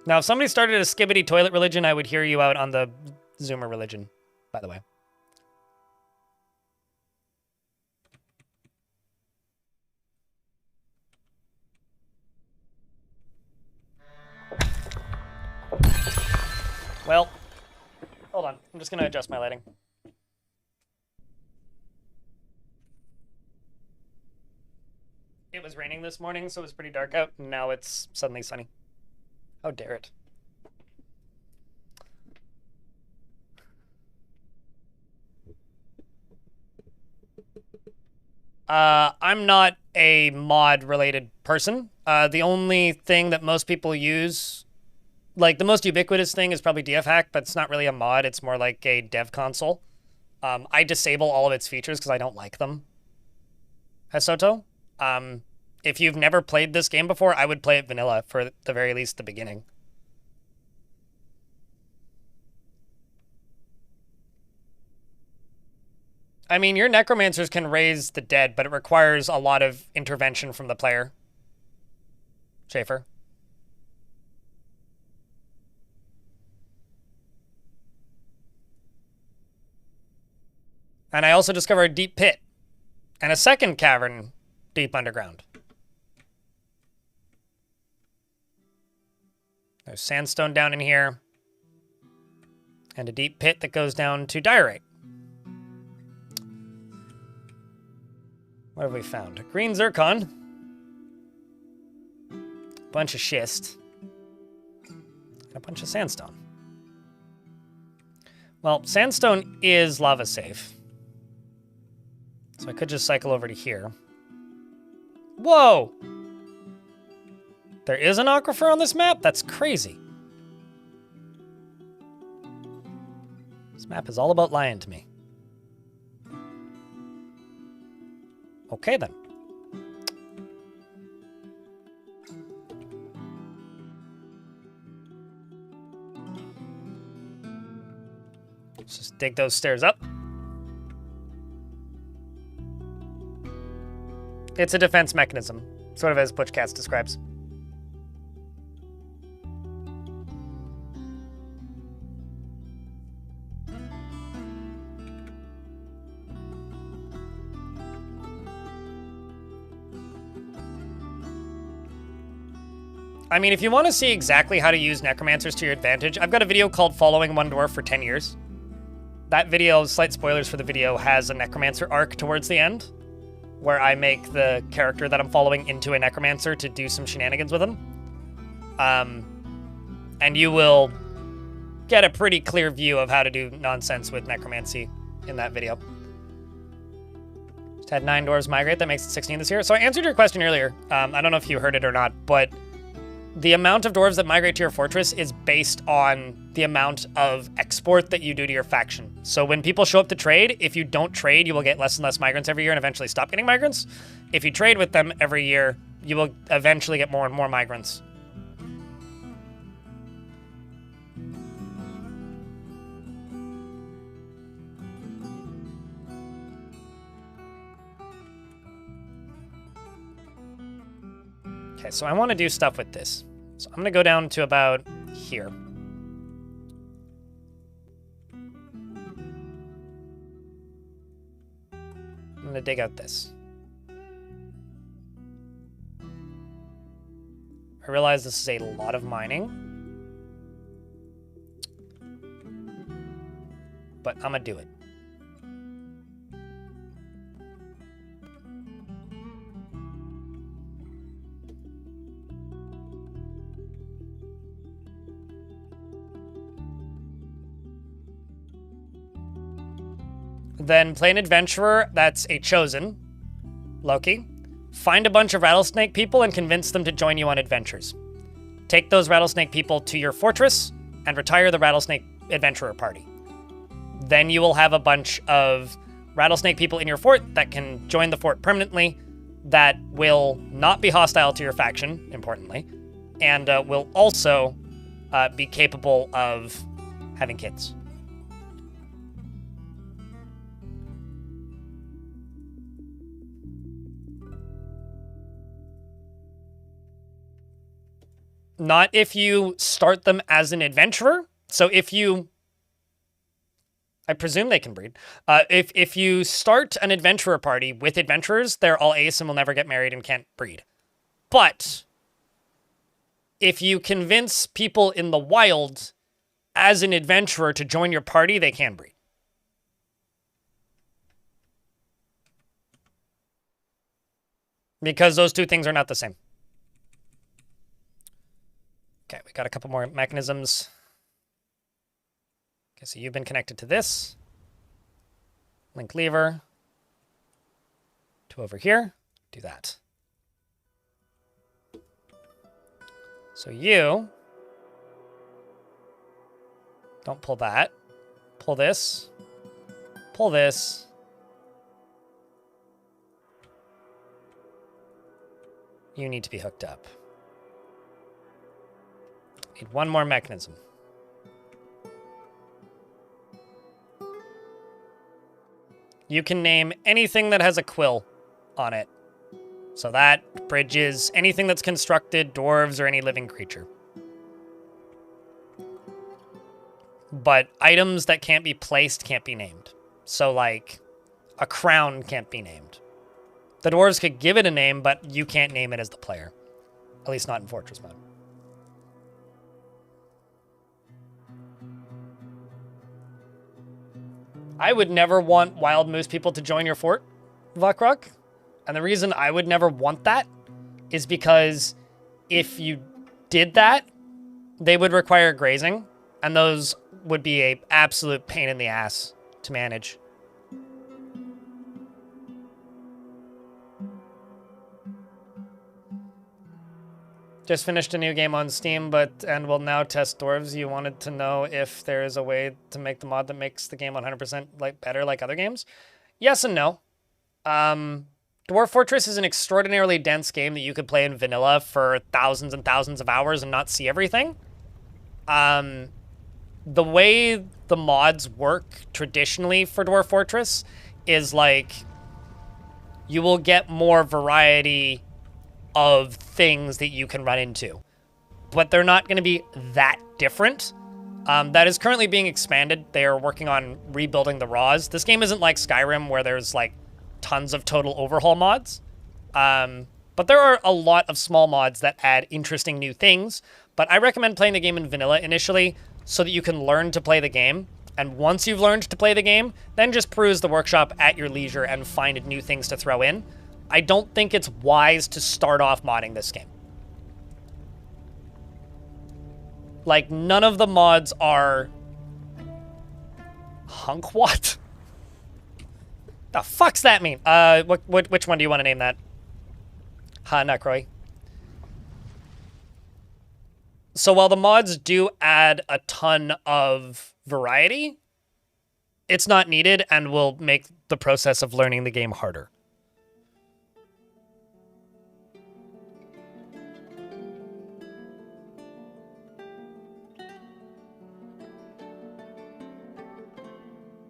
Now, if somebody started a Skibidi toilet religion, I would hear you out on the Zoomer religion, by the way. Well, hold on. I'm just going to adjust my lighting. It was raining this morning, so it was pretty dark out, and now it's suddenly sunny. How dare it? I'm not a mod-related person. The only thing that most people use, like the most ubiquitous thing, is probably DFHack, but it's not really a mod. It's more like a dev console. I disable all of its features because I don't like them. Hesoto. If you've never played this game before, I would play it vanilla for the very least the beginning. I mean, your necromancers can raise the dead, but it requires a lot of intervention from the player. Schaefer. And I also discovered a deep pit and a second cavern deep underground. There's sandstone down in here and a deep pit that goes down to diorite. What have we found? A green zircon. A bunch of schist. And a bunch of sandstone. Well, sandstone is lava safe. So I could just cycle over to here. Whoa! There is an aquifer on this map? That's crazy. This map is all about lying to me. Okay, then. Let's just dig those stairs up. It's a defense mechanism, sort of as Butchcats describes. I mean, if you want to see exactly how to use necromancers to your advantage, I've got a video called Following One Dwarf for 10 Years. That video, slight spoilers for the video, has a necromancer arc towards the end, where I make the character that I'm following into a necromancer to do some shenanigans with him. And you will get a pretty clear view of how to do nonsense with necromancy in that video. Just had 9 dwarves migrate, that makes it 16 this year. So I answered your question earlier. I don't know if you heard it or not, but the amount of dwarves that migrate to your fortress is based on the amount of export that you do to your faction. So when people show up to trade, if you don't trade, you will get less and less migrants every year and eventually stop getting migrants. If you trade with them every year, you will eventually get more and more migrants. Okay, so I want to do stuff with this. So I'm going to go down to about here. I'm going to dig out this. I realize this is a lot of mining, but I'm going to do it. Then play an adventurer that's a chosen, Loki. Find a bunch of rattlesnake people and convince them to join you on adventures. Take those rattlesnake people to your fortress and retire the rattlesnake adventurer party. Then you will have a bunch of rattlesnake people in your fort that can join the fort permanently, that will not be hostile to your faction, importantly, and will also be capable of having kids. Not if you start them as an adventurer. So if you... I presume they can breed. If you start an adventurer party with adventurers, they're all ace and will never get married and can't breed. But if you convince people in the wild as an adventurer to join your party, they can breed. Because those two things are not the same. Okay, we got a couple more mechanisms. Okay, so you've been connected to this. Link lever. To So over here, do that. So you don't pull that. Pull this. Pull this. You need to be hooked up. Need one more mechanism. You can name anything that has a quill on it. So that, bridges, anything that's constructed, dwarves, or any living creature. But items that can't be placed can't be named. So, like, a crown can't be named. The dwarves could give it a name, but you can't name it as the player. At least not in Fortress mode. I would never want Wild Moose people to join your fort, Vuckrock. And the reason I would never want that is because if you did that, they would require grazing, and those would be an absolute pain in the ass to manage. Just finished a new game on Steam, and will now test dwarves. You wanted to know if there is a way to make the mod that makes the game 100% better like other games? Yes and no. Dwarf Fortress is an extraordinarily dense game that you could play in vanilla for thousands and thousands of hours and not see everything. The way the mods work traditionally for Dwarf Fortress is like you will get more variety of things that you can run into, but they're not going to be that different. That is currently being expanded. They are working on rebuilding the raws. This game isn't like Skyrim where there's like tons of total overhaul mods, but there are a lot of small mods that add interesting new things. But I recommend playing the game in vanilla initially so that you can learn to play the game. And once you've learned to play the game, then just peruse the workshop at your leisure and find new things to throw in. I don't think it's wise to start off modding this game. Like, none of the mods are... Hunk what? The fuck's that mean? Which one do you want to name that? Ha, Necroy. So while the mods do add a ton of variety, it's not needed and will make the process of learning the game harder.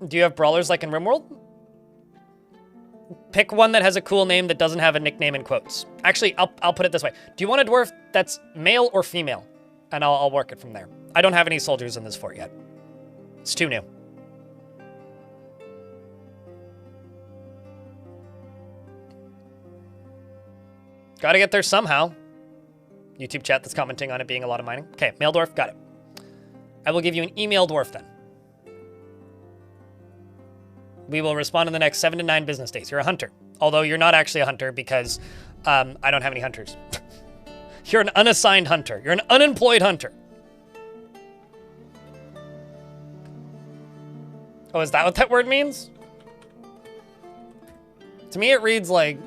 Do you have brawlers like in RimWorld? Pick one that has a cool name that doesn't have a nickname in quotes. Actually, I'll put it this way. Do you want a dwarf that's male or female? And I'll work it from there. I don't have any soldiers in this fort yet. It's too new. Gotta get there somehow. YouTube chat that's commenting on it being a lot of mining. Okay, male dwarf, got it. I will give you an email dwarf then. We will respond in the next 7 to 9 business days. You're a hunter. Although you're not actually a hunter because I don't have any hunters. You're an unassigned hunter. You're an unemployed hunter. Oh, is that what that word means? To me, it reads like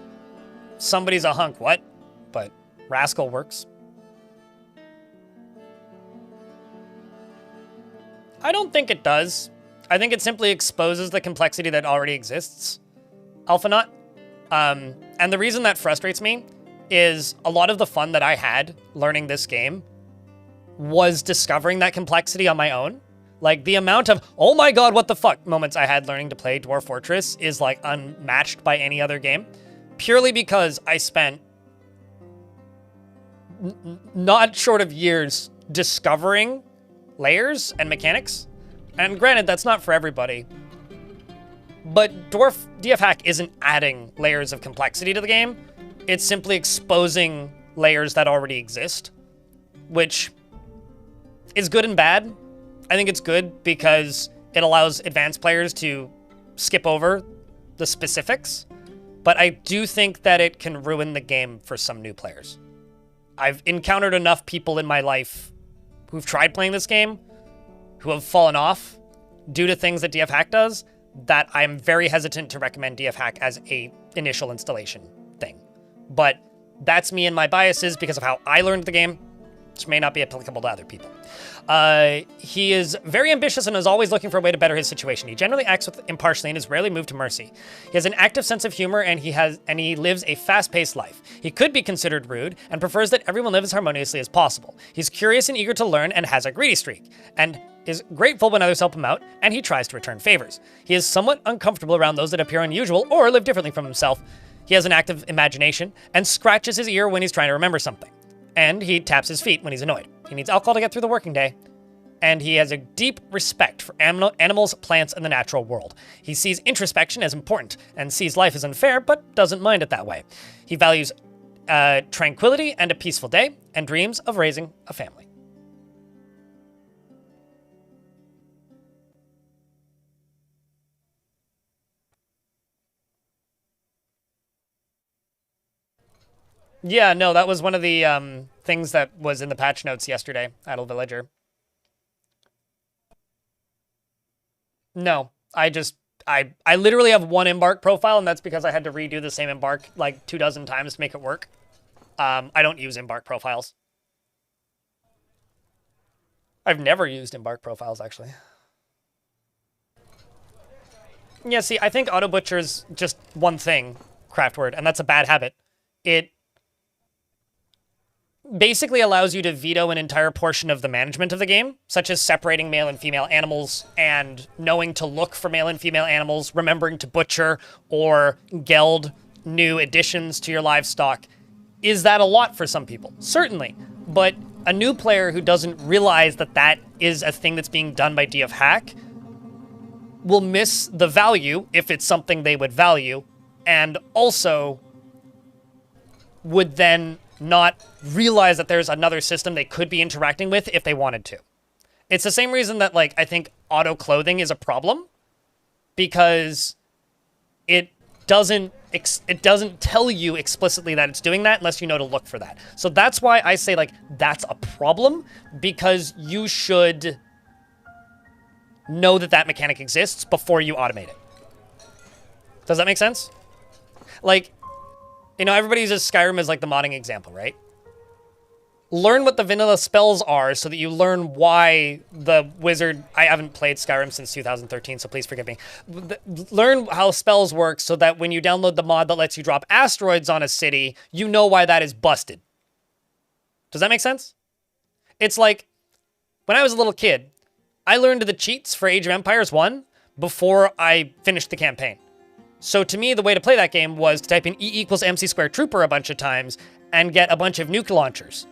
somebody's a hunk. What? But rascal works. I don't think it does. I think it simply exposes the complexity that already exists. Alphanaut. And the reason that frustrates me is a lot of the fun that I had learning this game was discovering that complexity on my own. Like, the amount of, oh my god, what the fuck moments I had learning to play Dwarf Fortress is, like, unmatched by any other game. Purely because I spent not short of years discovering layers and mechanics. And granted, that's not for everybody. But DF Hack isn't adding layers of complexity to the game. It's simply exposing layers that already exist, which is good and bad. I think it's good because it allows advanced players to skip over the specifics, but I do think that it can ruin the game for some new players. I've encountered enough people in my life who've tried playing this game, who have fallen off due to things that DF Hack does, that I'm very hesitant to recommend DF Hack as a initial installation thing. But that's me and my biases because of how I learned the game, which may not be applicable to other people. He is very ambitious and is always looking for a way to better his situation. He generally acts with impartially and is rarely moved to mercy. He has an active sense of humor and he lives a fast-paced life. He could be considered rude and prefers that everyone live as harmoniously as possible. He's curious and eager to learn and has a greedy streak, and is grateful when others help him out, and he tries to return favors. He is somewhat uncomfortable around those that appear unusual or live differently from himself. He has an active imagination and scratches his ear when he's trying to remember something. And he taps his feet when he's annoyed. He needs alcohol to get through the working day. And he has a deep respect for animals, plants, and the natural world. He sees introspection as important and sees life as unfair, but doesn't mind it that way. He values tranquility and a peaceful day, and dreams of raising a family. Yeah, no, that was one of the things that was in the patch notes yesterday, Idle Villager. No, I literally have one Embark profile, and that's because I had to redo the same Embark like 24 times to make it work. I don't use Embark profiles. I've never used Embark profiles, actually. Yeah, see, I think Auto Butcher's just one thing, Craftword, and that's a bad habit. It basically allows you to veto an entire portion of the management of the game, such as separating male and female animals and knowing to look for male and female animals, remembering to butcher or geld new additions to your livestock. Is that a lot for some people? Certainly. But a new player who doesn't realize that that is a thing that's being done by DF Hack will miss the value if it's something they would value, and also would then not realize that there's another system they could be interacting with if they wanted to. It's the same reason that, like, I think auto clothing is a problem, because it doesn't tell you explicitly that it's doing that unless you know to look for that. So that's why I say, like, that's a problem, because you should know that that mechanic exists before you automate it. Does that make sense? Like, you know, everybody uses Skyrim as, like, the modding example, right? Learn what the vanilla spells are so that you learn why the wizard... I haven't played Skyrim since 2013, so please forgive me. Learn how spells work so that when you download the mod that lets you drop asteroids on a city, you know why that is busted. Does that make sense? It's like, when I was a little kid, I learned the cheats for Age of Empires 1 before I finished the campaign. So to me, the way to play that game was to type in E=MC² Trooper a bunch of times and get a bunch of nuke launchers.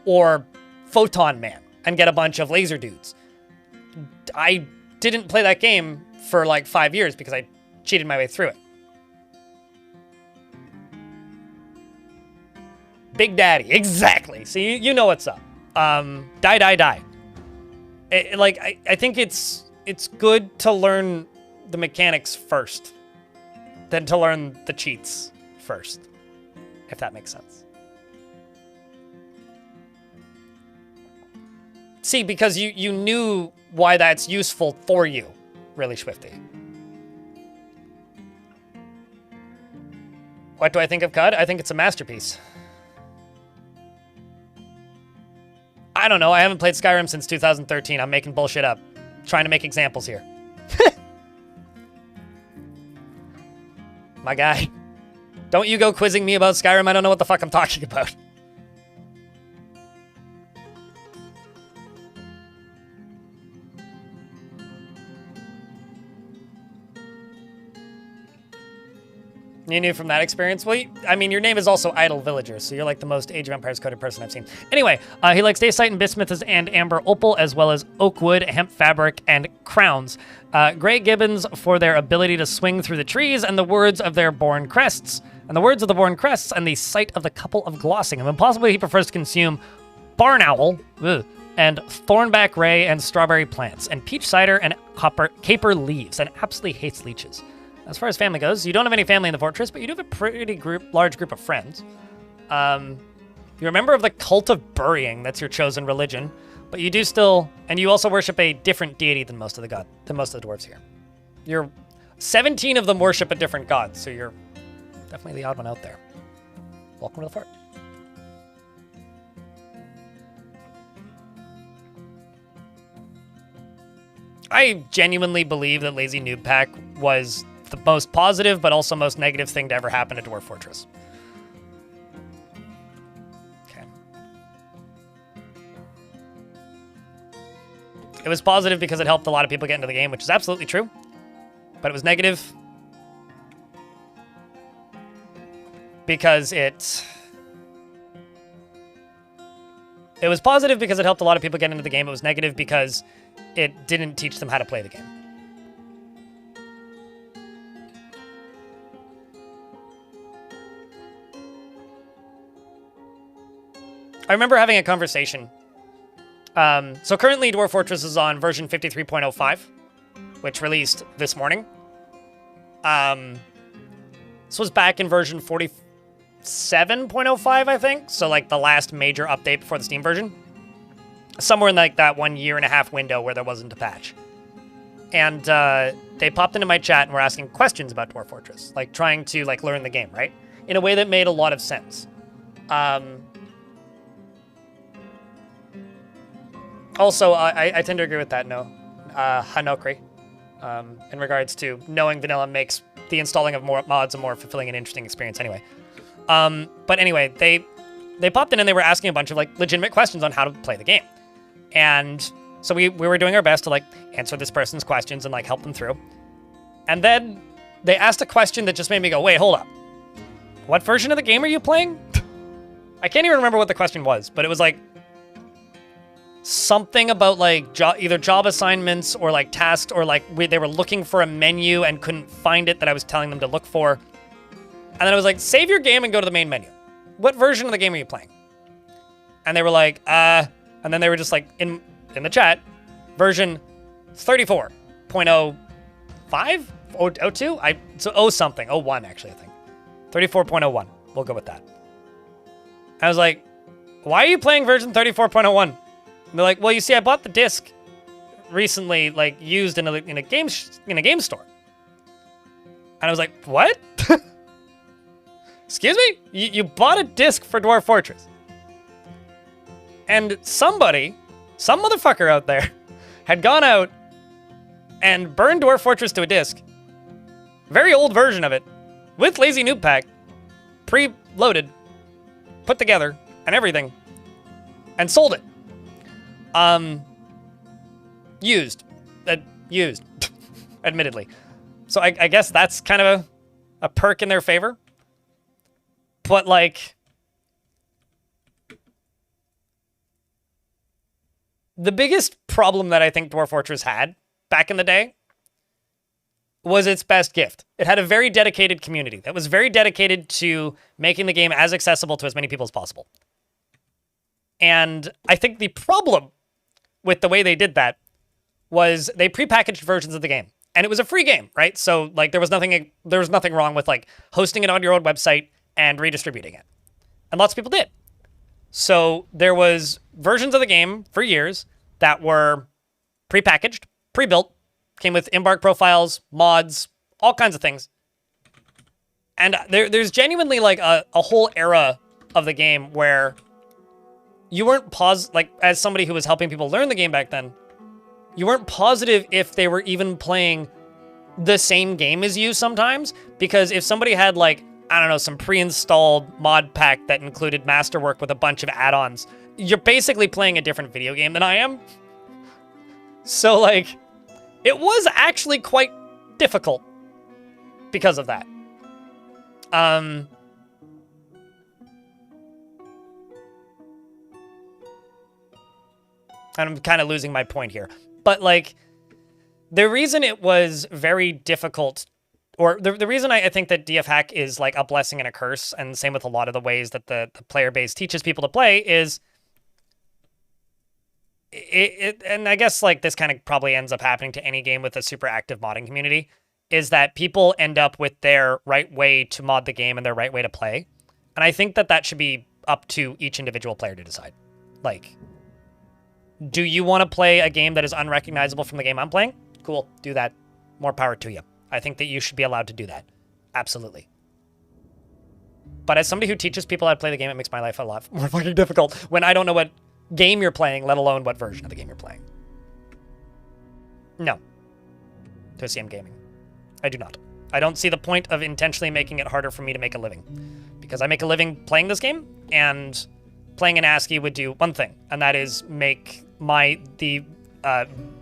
Or Photon Man and get a bunch of laser dudes. I didn't play that game for like 5 years because I cheated my way through it. Big Daddy, exactly. So you know what's up. Die. I think it's good to learn the mechanics first than to learn the cheats first, if that makes sense. See, because you knew why that's useful for you, really, Swifty. What do I think of CUD? I think it's a masterpiece. I don't know, I haven't played Skyrim since 2013. I'm making bullshit up. Trying to make examples here. My guy. Don't you go quizzing me about Skyrim, I don't know what the fuck I'm talking about. You knew from that experience? Well, I mean, your name is also Idle Villager, so you're like the most Age of Empires coded person I've seen. Anyway, he likes Daysite and Bismuth and Amber Opal, as well as oak wood, hemp fabric, and crowns. Gray gibbons for their ability to swing through the trees, and the words of their born crests. And the words of the born crests, and the sight of the couple of Glossingham. And possibly he prefers to consume barn owl, and thornback ray, and strawberry plants, and peach cider, and caper leaves, and absolutely hates leeches. As far as family goes, you don't have any family in the fortress, but you do have a pretty large group of friends. You're a member of the Cult of Burying. That's your chosen religion. But you do still... And you also worship a different deity than most of the dwarves here. 17 of them worship a different god, so you're Definitely the odd one out there. Welcome to the fort. I genuinely believe that Lazy Noob Pack was the most positive, but also most negative thing to ever happen to Dwarf Fortress. Okay. It was positive because it helped a lot of people get into the game, which is absolutely true. But it was negative because it was positive because it helped a lot of people get into the game. It was negative because it didn't teach them how to play the game. I remember having a conversation. So currently Dwarf Fortress is on version 53.05, which released this morning. This was back in version 47.05, I think. So like the last major update before the Steam version. Somewhere in like that 1.5 year window where there wasn't a patch. And they popped into my chat and were asking questions about Dwarf Fortress, like trying to like learn the game, right? In a way that made a lot of sense. Also, I tend to agree with that, no. Hanokri. In regards to knowing vanilla makes the installing of more mods a more fulfilling and interesting experience anyway. But anyway, they popped in and they were asking a bunch of like legitimate questions on how to play the game. And so we were doing our best to like answer this person's questions and like help them through. And then they asked a question that just made me go, wait, hold up. What version of the game are you playing? I can't even remember what the question was, but it was like something about like either job assignments or like tasks or like they were looking for a menu and couldn't find it that I was telling them to look for. And then I was like, save your game and go to the main menu. What version of the game are you playing? And they were like, and then they were just like in the chat, version 34.05? 02? So something. 01 actually, I think. 34.01. We'll go with that. I was like, why are you playing version 34.01? And they're like, well, you see, I bought the disc recently, like used in a game store. And I was like, what? Excuse me? You bought a disc for Dwarf Fortress. And some motherfucker out there, had gone out and burned Dwarf Fortress to a disc. Very old version of it. With Lazy Noob Pack. Pre-loaded. Put together. And everything. And sold it. Used. Used. Admittedly. So I guess that's kind of a perk in their favor. But like, the biggest problem that I think Dwarf Fortress had back in the day was its best gift. It had a very dedicated community that was very dedicated to making the game as accessible to as many people as possible. And I think the problem with the way they did that was they prepackaged versions of the game. And it was a free game, right? So like there was nothing wrong with like hosting it on your own website and redistributing it. And lots of people did. So there was versions of the game for years that were prepackaged, pre-built, came with Embark profiles, mods, all kinds of things. And there's genuinely like a whole era of the game where you weren't like as somebody who was helping people learn the game back then, you weren't positive if they were even playing the same game as you sometimes, because if somebody had like, I don't know, some pre-installed mod pack that included masterwork with a bunch of add-ons, you're basically playing a different video game than I am. So like, it was actually quite difficult because of that. And I'm kind of losing my point here. But like, the reason it was very difficult, or the reason I think that DF Hack is like a blessing and a curse, and same with a lot of the ways that the player base teaches people to play, is and I guess like this kind of probably ends up happening to any game with a super active modding community, is that people end up with their right way to mod the game and their right way to play. And I think that that should be up to each individual player to decide. Like, do you want to play a game that is unrecognizable from the game I'm playing? Cool, do that. More power to you. I think that you should be allowed to do that. Absolutely. But as somebody who teaches people how to play the game, it makes my life a lot more fucking difficult when I don't know what game you're playing, let alone what version of the game you're playing. No. To CM Gaming. I do not. I don't see the point of intentionally making it harder for me to make a living. Because I make a living playing this game, and playing in ASCII would do one thing, and that is make the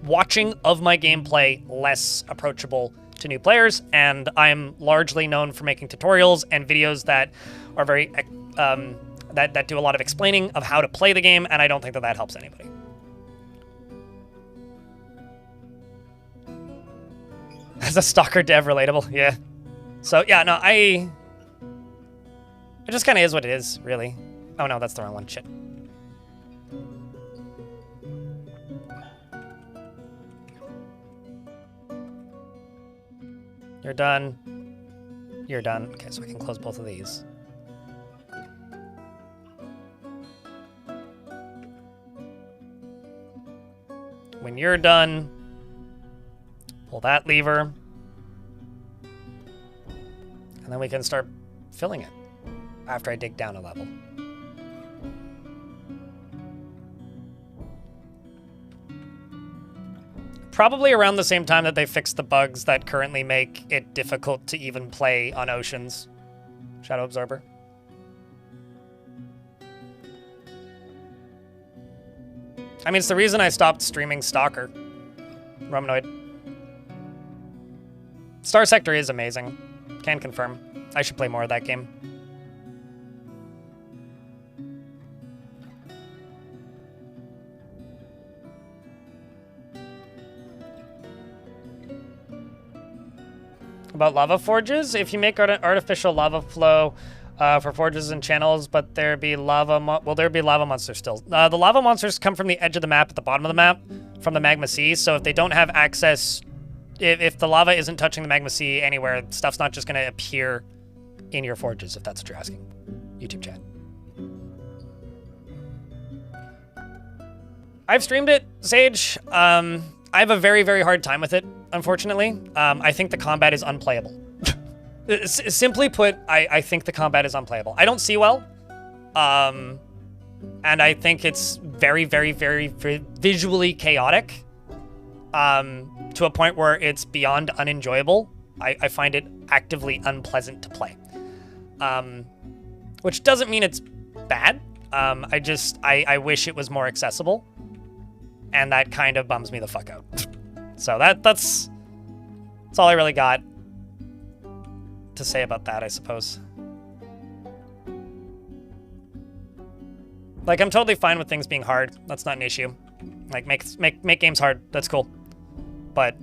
watching of my gameplay less approachable to new players, and I'm largely known for making tutorials and videos that are very that do a lot of explaining of how to play the game, and I don't think that that helps anybody. As a stalker dev, relatable, yeah. So yeah, no, it just kind of is what it is, really. Oh no, that's the wrong one. Shit. You're done. You're done. Okay, so I can close both of these. When you're done, pull that lever. And then we can start filling it after I dig down a level. Probably around the same time that they fixed the bugs that currently make it difficult to even play on Oceans. Shadow Absorber. I mean, it's the reason I stopped streaming Stalker. Romanoid. Star Sector is amazing. Can confirm. I should play more of that game. About lava forges, if you make artificial lava flow for forges and channels, but there be lava monsters still. The lava monsters come from the edge of the map at the bottom of the map, from the magma sea. So if they don't have access, if the lava isn't touching the magma sea anywhere, stuff's not just going to appear in your forges, if that's what you're asking. YouTube chat. I've streamed it, Sage. I have a very, very hard time with it, unfortunately. I think the combat is unplayable. Simply put, I think the combat is unplayable. I don't see well. And I think it's very, very, very, very visually chaotic. To a point where it's beyond unenjoyable. I find it actively unpleasant to play. Which doesn't mean it's bad. I wish it was more accessible. And that kind of bums me the fuck out. So that's all I really got to say about that, I suppose. Like, I'm totally fine with things being hard. That's not an issue. Like, make games hard. That's cool. But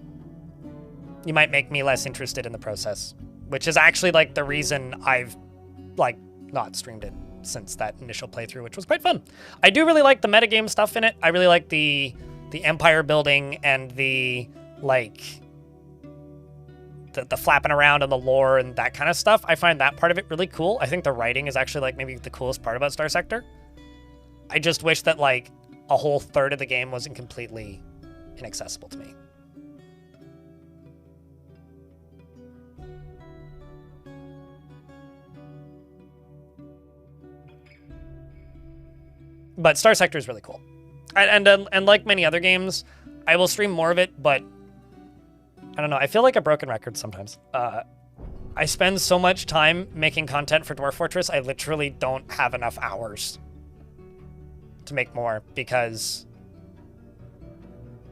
you might make me less interested in the process, which is actually, like, the reason I've, like, not streamed it since that initial playthrough, which was quite fun. I do really like the metagame stuff in it. I really like the empire building and the, like, the flapping around and the lore and that kind of stuff. I find that part of it really cool. I think the writing is actually, like, maybe the coolest part about Star Sector. I just wish that, like, a whole third of the game wasn't completely inaccessible to me. But Star Sector is really cool. And like many other games, I will stream more of it, but I don't know. I feel like a broken record sometimes. I spend so much time making content for Dwarf Fortress, I literally don't have enough hours to make more because,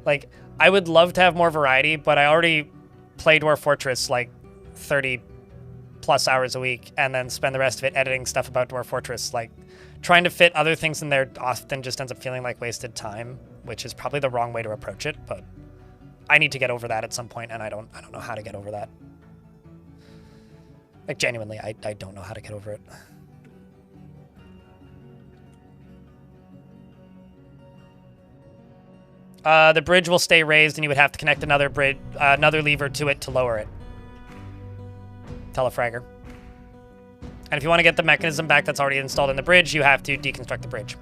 like, I would love to have more variety, but I already play Dwarf Fortress like 30 plus hours a week and then spend the rest of it editing stuff about Dwarf Fortress. Like, trying to fit other things in there often just ends up feeling like wasted time, which is probably the wrong way to approach it, but I need to get over that at some point, and I don't know how to get over that. Like, genuinely, I don't know how to get over it. The bridge will stay raised, and you would have to connect another lever to it to lower it. Telefragger. And if you want to get the mechanism back that's already installed in the bridge, you have to deconstruct the bridge.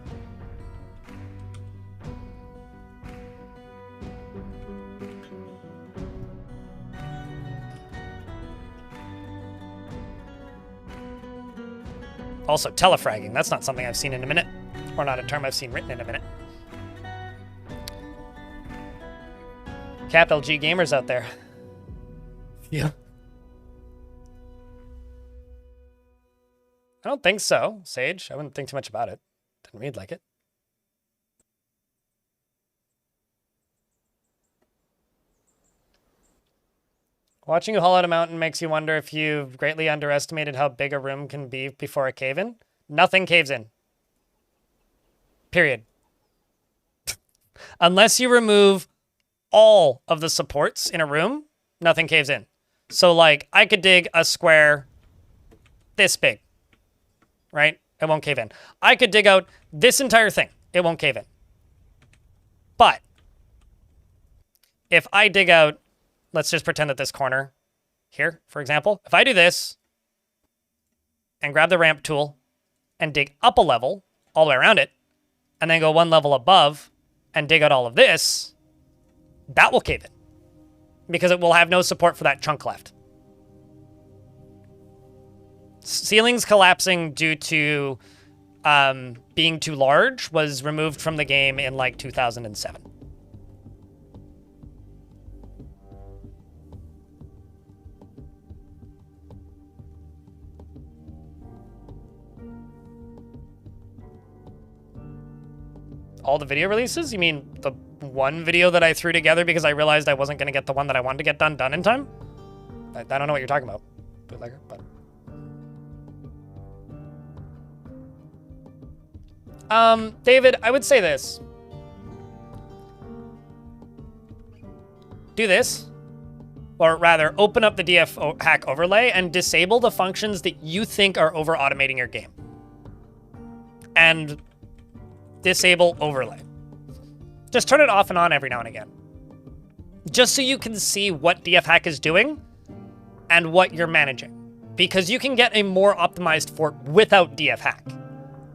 Also, telefragging. That's not something I've seen in a minute. Or not a term I've seen written in a minute. Capital G gamers out there. Yeah. I don't think so, Sage. I wouldn't think too much about it. Didn't read like it. Watching you haul out a mountain makes you wonder if you've greatly underestimated how big a room can be before a cave-in. Nothing caves in. Period. Unless you remove all of the supports in a room, nothing caves in. So, like, I could dig a square this big, right? It won't cave in. I could dig out this entire thing. It won't cave in. But if I dig out, let's just pretend that this corner here, for example, if I do this and grab the ramp tool and dig up a level all the way around it, and then go one level above and dig out all of this, that will cave in because it will have no support for that chunk left. Ceilings collapsing due to being too large was removed from the game in like 2007. All the video releases? You mean the one video that I threw together because I realized I wasn't going to get the one that I wanted to get done in time? I don't know what you're talking about, bootlegger, but... David, I would say this. Do this. Or rather, open up the DF hack overlay and disable the functions that you think are over-automating your game. And disable overlay. Just turn it off and on every now and again. Just so you can see what DF hack is doing and what you're managing. Because you can get a more optimized fort without DF hack.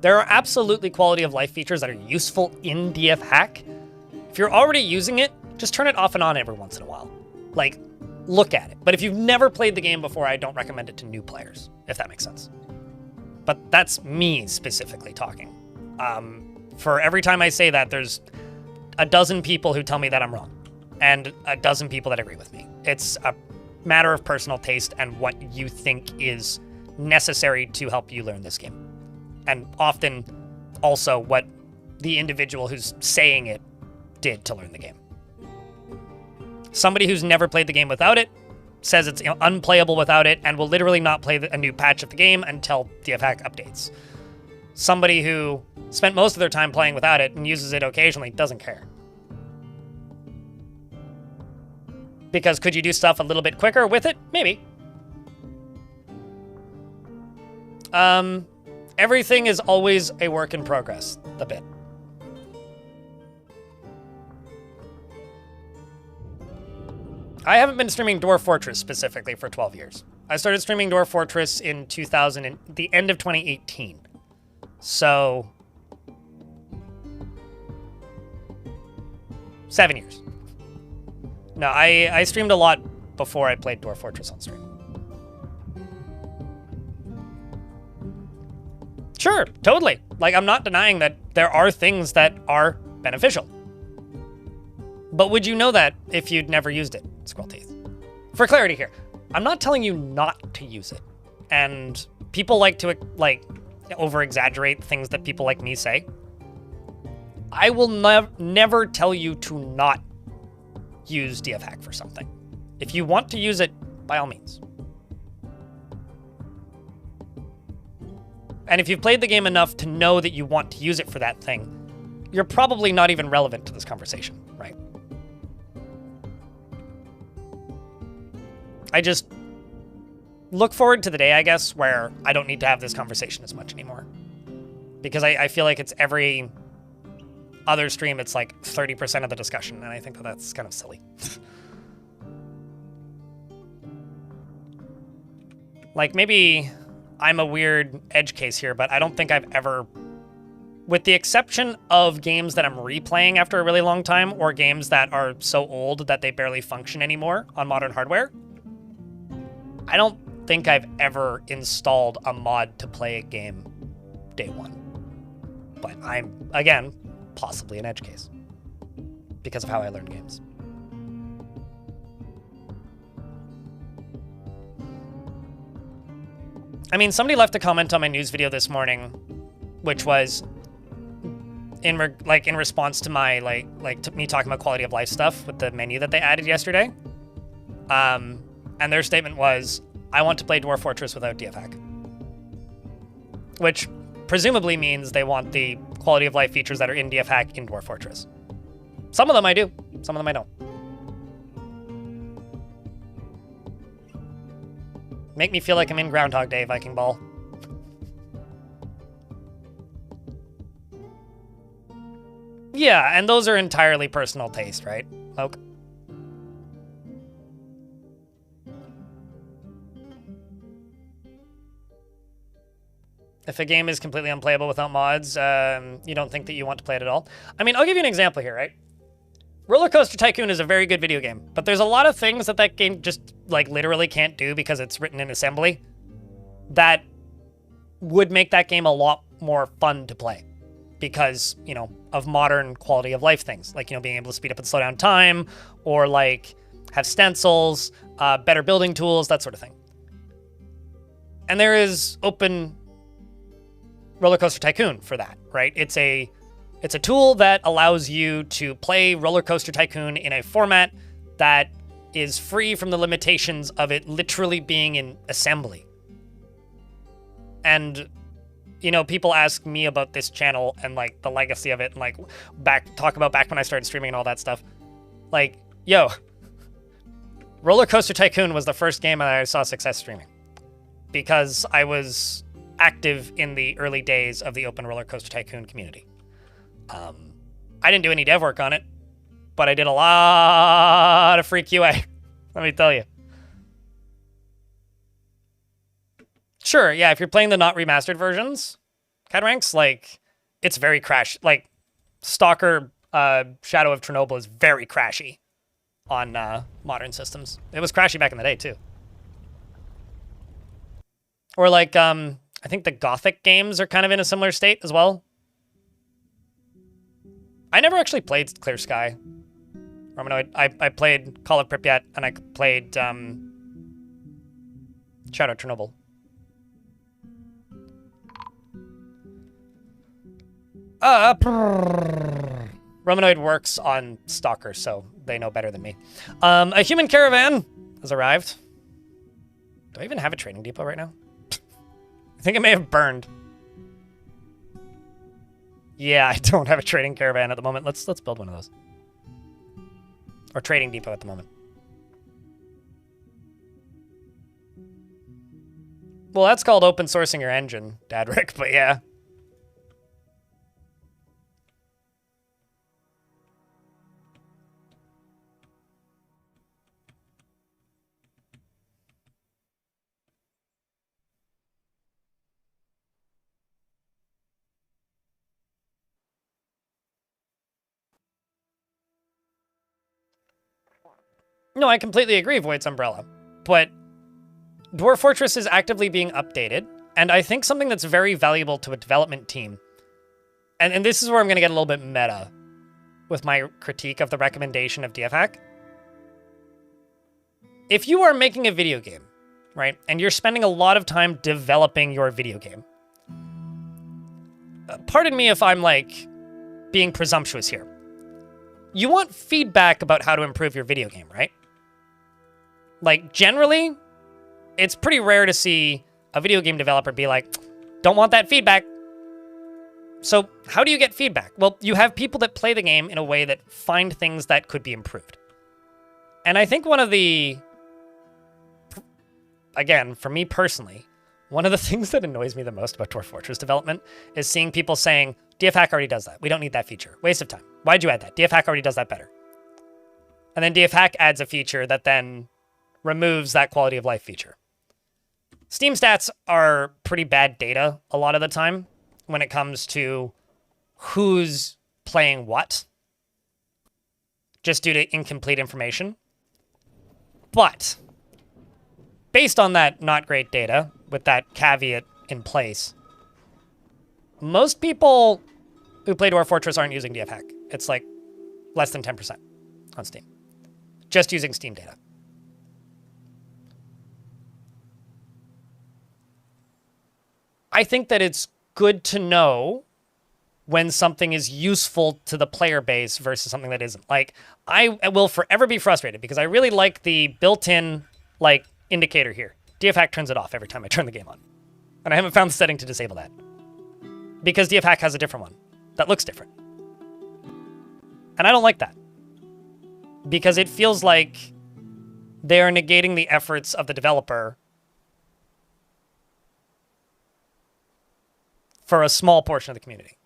There are absolutely quality of life features that are useful in DF hack. If you're already using it, just turn it off and on every once in a while. Like, look at it. But if you've never played the game before, I don't recommend it to new players, if that makes sense. But that's me specifically talking. For every time I say that, there's a dozen people who tell me that I'm wrong, and a dozen people that agree with me. It's a matter of personal taste and what you think is necessary to help you learn this game. And often also what the individual who's saying it did to learn the game. Somebody who's never played the game without it says it's unplayable without it and will literally not play a new patch of the game until DF hack updates. Somebody who spent most of their time playing without it and uses it occasionally doesn't care. Because could you do stuff a little bit quicker with it? Maybe. Everything is always a work in progress, the bit. I haven't been streaming Dwarf Fortress specifically for 12 years. I started streaming Dwarf Fortress in the end of 2018. So, 7 years. No, I streamed a lot before I played Dwarf Fortress on stream. Sure, totally. Like, I'm not denying that there are things that are beneficial. But would you know that if you'd never used it, Squirrel Teeth? For clarity here, I'm not telling you not to use it. And people like to, like, over-exaggerate things that people like me say. I will never tell you to not use DF hack for something. If you want to use it, by all means. And if you've played the game enough to know that you want to use it for that thing, you're probably not even relevant to this conversation, right? I just look forward to the day, I guess, where I don't need to have this conversation as much anymore. Because I feel like it's every other stream, it's like 30% of the discussion, and I think that that's kind of silly. Like, maybe I'm a weird edge case here, but I don't think I've ever, with the exception of games that I'm replaying after a really long time, or games that are so old that they barely function anymore on modern hardware, I don't think I've ever installed a mod to play a game day one. But I'm, again, possibly an edge case because of how I learn games. I mean, somebody left a comment on my news video this morning, which was in response to my me talking about quality of life stuff with the menu that they added yesterday. And their statement was, "I want to play Dwarf Fortress without DFHack," which presumably means they want the quality of life features that are in DFHack in Dwarf Fortress. Some of them I do, some of them I don't. Make me feel like I'm in Groundhog Day, Viking Ball. Yeah, and those are entirely personal taste, right, Oak? If a game is completely unplayable without mods, you don't think that you want to play it at all? I mean, I'll give you an example here, right? Roller Coaster Tycoon is a very good video game, but there's a lot of things that that game just, like, literally can't do because it's written in assembly that would make that game a lot more fun to play because, you know, of modern quality of life things, like, you know, being able to speed up and slow down time, or, like, have stencils, better building tools, that sort of thing. And there is open Roller Coaster Tycoon for that, right? It's a tool that allows you to play Roller Coaster Tycoon in a format that is free from the limitations of it literally being in assembly. And, you know, people ask me about this channel and, like, the legacy of it, and, like, talk about back when I started streaming and all that stuff. Like, yo, Roller Coaster Tycoon was the first game that I saw success streaming because I was active in the early days of the open Roller Coaster Tycoon community. I didn't do any dev work on it, but I did a lot of free QA. Let me tell you. Sure, yeah, if you're playing the not remastered versions, Cataranx, like, it's very crash. Like, Stalker Shadow of Chernobyl is very crashy on modern systems. It was crashy back in the day, too. Or, like, I think the Gothic games are kind of in a similar state as well. I never actually played Clear Sky. Romanoid. I played Call of Pripyat, and I played Shadow of Chernobyl. Romanoid works on Stalker, so they know better than me. A human caravan has arrived. Do I even have a trading depot right now? I think it may have burned. Yeah, I don't have a trading caravan at the moment. Let's build one of those. Or trading depot at the moment. Well, that's called open sourcing your engine, Dadrick, but yeah. No, I completely agree, Void's Umbrella. But Dwarf Fortress is actively being updated, and I think something that's very valuable to a development team, and this is where I'm going to get a little bit meta with my critique of the recommendation of DFHack. If you are making a video game, right, and you're spending a lot of time developing your video game, pardon me if I'm, like, being presumptuous here. You want feedback about how to improve your video game, right? Like, generally, it's pretty rare to see a video game developer be like, don't want that feedback. So how do you get feedback? Well, you have people that play the game in a way that find things that could be improved. And I think one of the, again, for me personally, one of the things that annoys me the most about Dwarf Fortress development is seeing people saying, DFHack already does that. We don't need that feature. Waste of time. Why'd you add that? DFHack already does that better. And then DFHack adds a feature that then removes that quality of life feature. Steam stats are pretty bad data a lot of the time when it comes to who's playing what, just due to incomplete information. But based on that not great data, with that caveat in place, most people who play Dwarf Fortress aren't using DF Hack. It's like less than 10% on Steam. Just using Steam data. I think that it's good to know when something is useful to the player base versus something that isn't. Like, I will forever be frustrated because I really like the built-in, like, indicator here. DF Hack turns it off every time I turn the game on. And I haven't found the setting to disable that. Because DF Hack has a different one that looks different. And I don't like that. Because it feels like they are negating the efforts of the developer for a small portion of the community.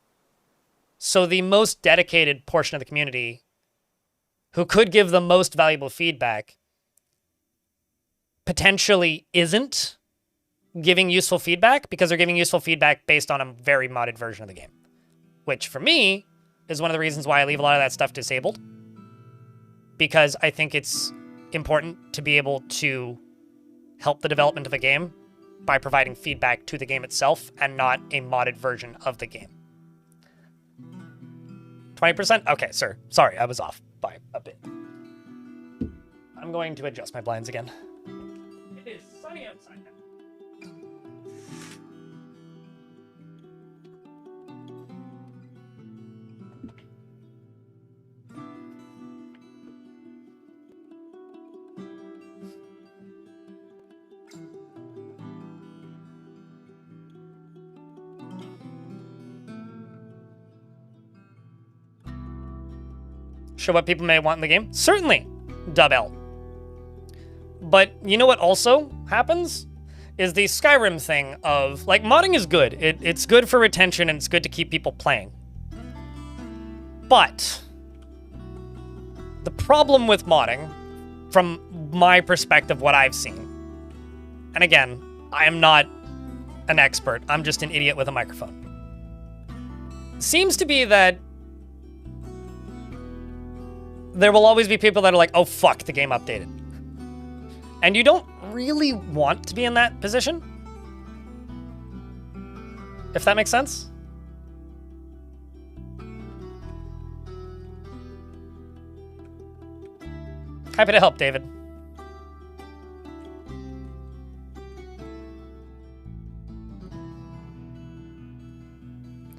So the most dedicated portion of the community who could give the most valuable feedback potentially isn't giving useful feedback because they're giving useful feedback based on a very modded version of the game. Which, for me, is one of the reasons why I leave a lot of that stuff disabled. Because I think it's important to be able to help the development of a game by providing feedback to the game itself and not a modded version of the game. 20%? Okay, sir. Sorry, I was off by a bit. I'm going to adjust my blinds again. It is sunny outside now. Show what people may want in the game? Certainly, Dub L. But you know what also happens? Is the Skyrim thing of, like, modding is good. It's good for retention and it's good to keep people playing. But the problem with modding, from my perspective, what I've seen, and again, I am not an expert, I'm just an idiot with a microphone, seems to be that there will always be people that are like, oh fuck, the game updated. And you don't really want to be in that position. If that makes sense. Happy to help, David.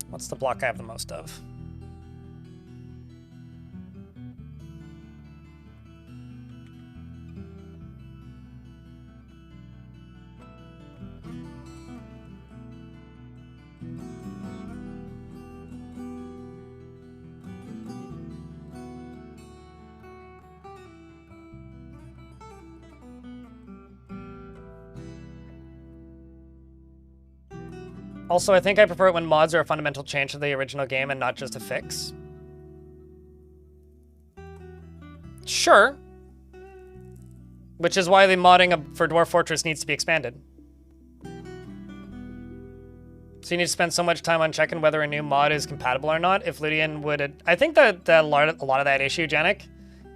What's the block I have the most of? Also, I think I prefer it when mods are a fundamental change to the original game and not just a fix. Sure. Which is why the modding for Dwarf Fortress needs to be expanded. So you need to spend so much time on checking whether a new mod is compatible or not. If Ludian would... I think that a lot of that issue, Janik,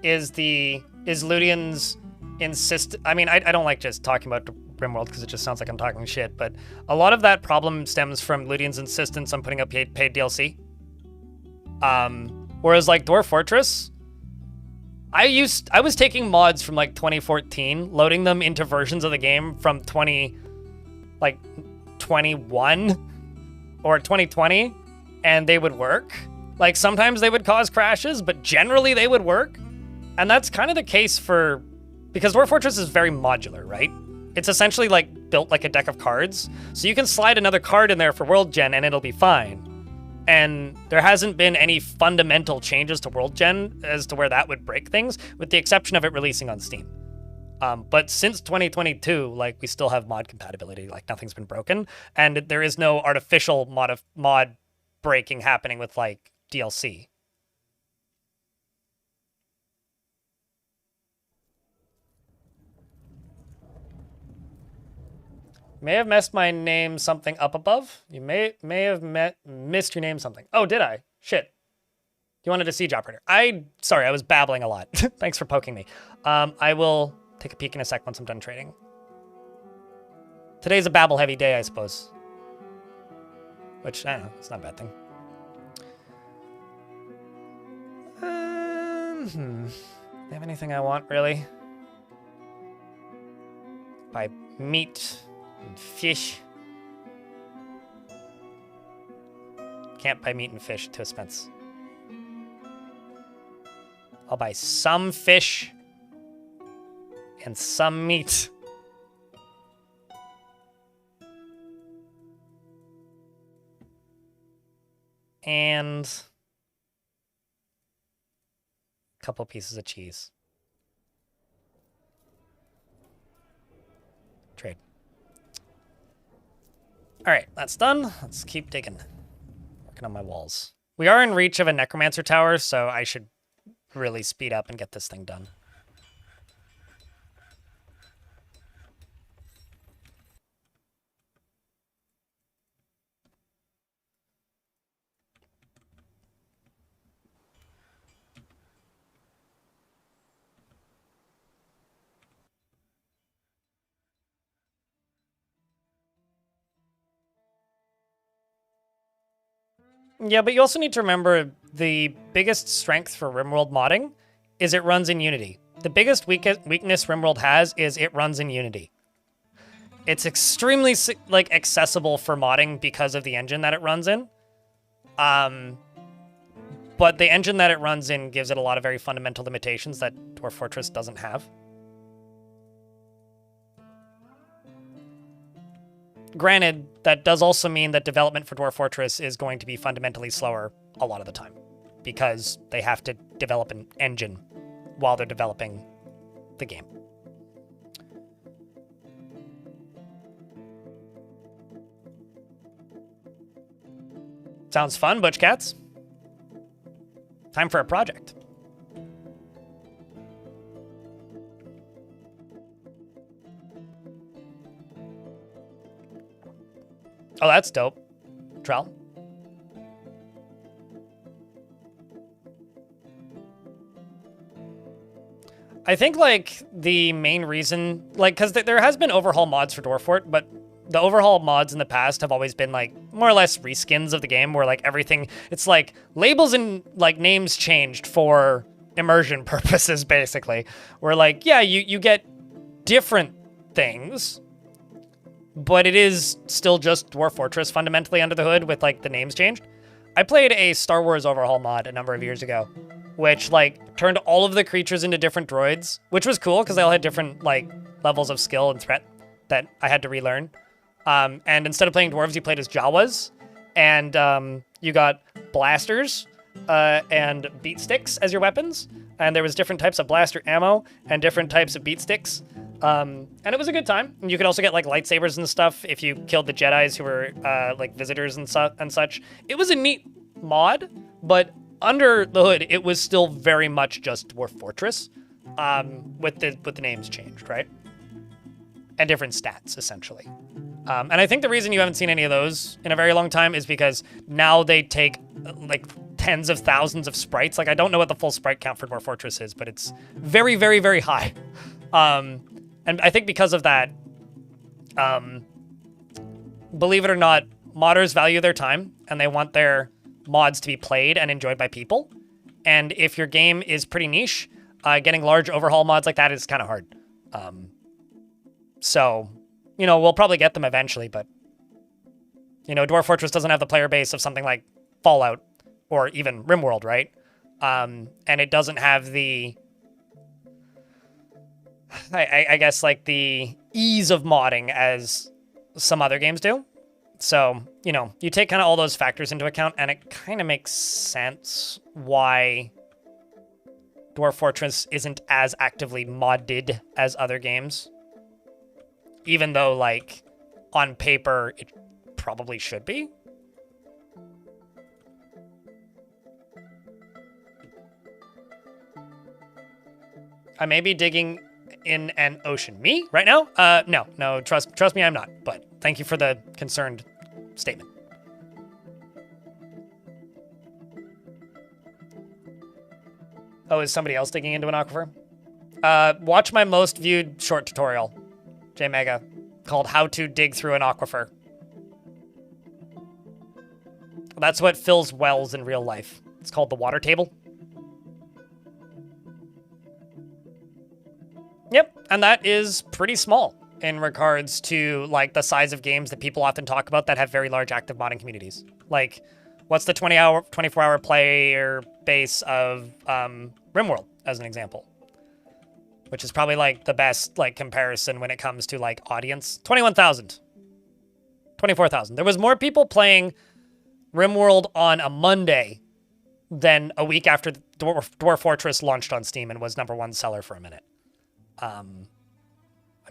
is Ludian's insist... I mean, I don't like just talking about RimWorld because it just sounds like I'm talking shit, but a lot of that problem stems from Ludian's insistence on putting up paid DLC. Whereas like Dwarf Fortress, I was taking mods from like 2014, loading them into versions of the game from 2021 or 2020, and they would work. Like sometimes they would cause crashes, but generally they would work. And that's kind of the case because Dwarf Fortress is very modular, right? It's essentially like built like a deck of cards. So you can slide another card in there for World Gen and it'll be fine. And there hasn't been any fundamental changes to World Gen as to where that would break things, with the exception of it releasing on Steam. But since 2022, like we still have mod compatibility, like nothing's been broken. And there is no artificial mod breaking happening with like DLC. May have messed my name something up above. You may have missed your name something. Oh, did I? Shit. You wanted a siege operator. Sorry, I was babbling a lot. Thanks for poking me. I will take a peek in a sec once I'm done trading. Today's a babble heavy day, I suppose. which, I don't know, it's not a bad thing. Do I have anything I want, really? Buy meat and fish. Can't buy meat and fish, too expensive. I'll buy some fish and some meat. And a couple pieces of cheese. Trade. All right, that's done. Let's keep digging. Working on my walls. We are in reach of a necromancer tower, so I should really speed up and get this thing done. Yeah, but you also need to remember the biggest strength for RimWorld modding is it runs in Unity. The biggest weakness RimWorld has is it runs in Unity. It's extremely like accessible for modding because of the engine that it runs in. But the engine that it runs in gives it a lot of very fundamental limitations that Dwarf Fortress doesn't have. Granted, that does also mean that development for Dwarf Fortress is going to be fundamentally slower a lot of the time because they have to develop an engine while they're developing the game. Sounds fun, Butch Cats. Time for a project. Oh, that's dope. Trell. I think, like, the main reason, like, because there has been overhaul mods for Dwarfort, but the overhaul mods in the past have always been, like, more or less reskins of the game where, like, everything, it's like labels and, like, names changed for immersion purposes, basically. Where, like, yeah, you get different things, but it is still just Dwarf Fortress fundamentally under the hood with, like, the names changed. I played a Star Wars overhaul mod a number of years ago, which, like, turned all of the creatures into different droids, which was cool because they all had different, like, levels of skill and threat that I had to relearn. And instead of playing dwarves, you played as Jawas, and you got blasters and beat sticks as your weapons, and there was different types of blaster ammo and different types of beat sticks. And it was a good time. You could also get, like, lightsabers and stuff if you killed the Jedis who were, like, visitors and such. It was a neat mod, but under the hood, it was still very much just Dwarf Fortress, with the names changed, right? And different stats, essentially. And I think the reason you haven't seen any of those in a very long time is because now they take, like, tens of thousands of sprites. Like, I don't know what the full sprite count for Dwarf Fortress is, but it's very, very, very high. And I think because of that, believe it or not, modders value their time, and they want their mods to be played and enjoyed by people. And if your game is pretty niche, getting large overhaul mods like that is kind of hard. So, you know, we'll probably get them eventually, but, you know, Dwarf Fortress doesn't have the player base of something like Fallout or even RimWorld, right? And it doesn't have the, I guess, like, the ease of modding as some other games do. So, you know, you take kind of all those factors into account, and it kind of makes sense why Dwarf Fortress isn't as actively modded as other games. Even though, like, on paper, it probably should be. I may be digging in an ocean. Me? Right now? No, trust me, I'm not. But thank you for the concerned statement. Oh, is somebody else digging into an aquifer? Watch my most viewed short tutorial, JMega, called How to Dig Through an Aquifer. That's what fills wells in real life. It's called the water table. Yep, and that is pretty small in regards to like the size of games that people often talk about that have very large active modding communities. Like, what's the 24-hour player base of RimWorld, as an example? Which is probably like the best like comparison when it comes to like audience. 21,000. 24,000. There was more people playing RimWorld on a Monday than a week after Dwarf Fortress launched on Steam and was #1 seller for a minute. I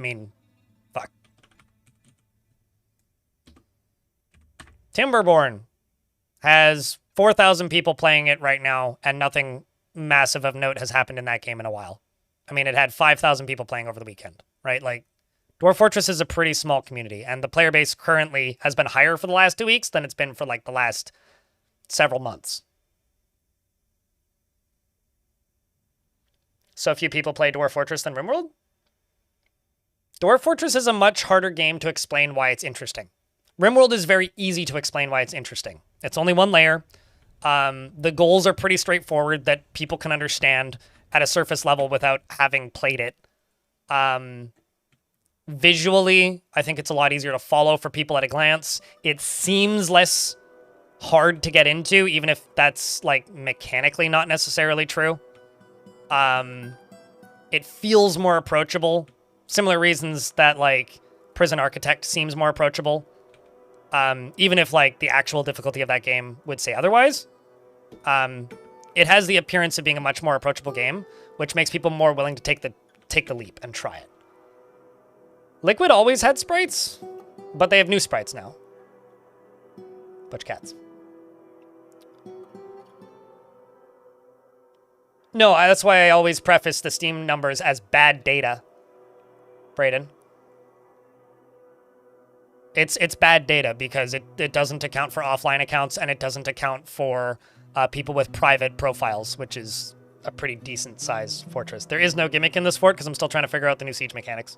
mean, fuck. Timberborn has 4,000 people playing it right now, and nothing massive of note has happened in that game in a while. I mean, it had 5,000 people playing over the weekend, right? Like, Dwarf Fortress is a pretty small community, and the player base currently has been higher for the last 2 weeks than it's been for, like, the last several months. So few people play Dwarf Fortress than RimWorld? Dwarf Fortress is a much harder game to explain why it's interesting. RimWorld is very easy to explain why it's interesting. It's only one layer. The goals are pretty straightforward that people can understand at a surface level without having played it. Visually, I think it's a lot easier to follow for people at a glance. It seems less hard to get into, even if that's like mechanically not necessarily true. It feels more approachable. Similar reasons that like Prison Architect seems more approachable. Even if like the actual difficulty of that game would say otherwise. It has the appearance of being a much more approachable game, which makes people more willing to take the leap and try it. Liquid always had sprites, but they have new sprites now. Butch Cats. No, that's why I always preface the Steam numbers as bad data, Brayden. It's bad data because it doesn't account for offline accounts, and it doesn't account for people with private profiles, which is a pretty decent size fortress. There is no gimmick in this fort because I'm still trying to figure out the new siege mechanics.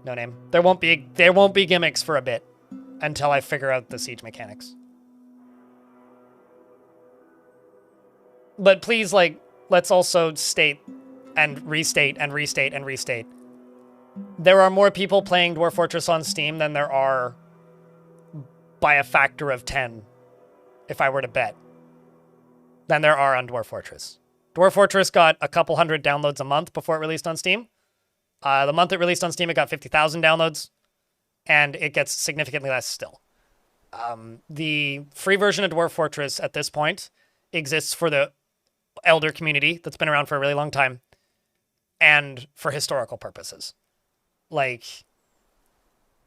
No name. There won't be gimmicks for a bit until I figure out the siege mechanics. But please, like, let's also state and restate and restate and restate. There are more people playing Dwarf Fortress on Steam than there are by a factor of 10, if I were to bet, than there are on Dwarf Fortress. Dwarf Fortress got a couple hundred downloads a month before it released on Steam. The month it released on Steam, it got 50,000 downloads, and it gets significantly less still. The free version of Dwarf Fortress at this point exists for the Elder community that's been around for a really long time, and for historical purposes. Like,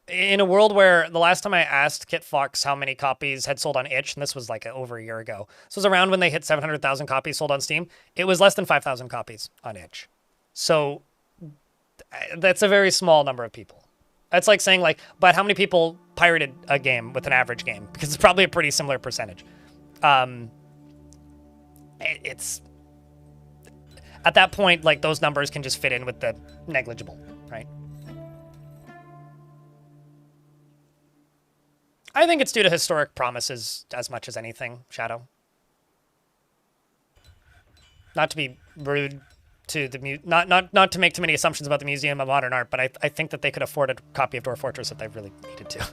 in a world where the last time I asked Kitfox how many copies had sold on itch, and this was like over a year ago, this was around when they hit 700,000 copies sold on Steam, it was less than 5,000 copies on itch. So that's a very small number of people. That's like saying, like, but how many people pirated a game with an average game? Because it's probably a pretty similar percentage. It's at that point, like, those numbers can just fit in with the negligible, right? I think it's due to historic promises as much as anything, Shadow. Not to be rude to the not to make too many assumptions about the Museum of Modern Art, but I think that they could afford a copy of Dwarf Fortress if they really needed to.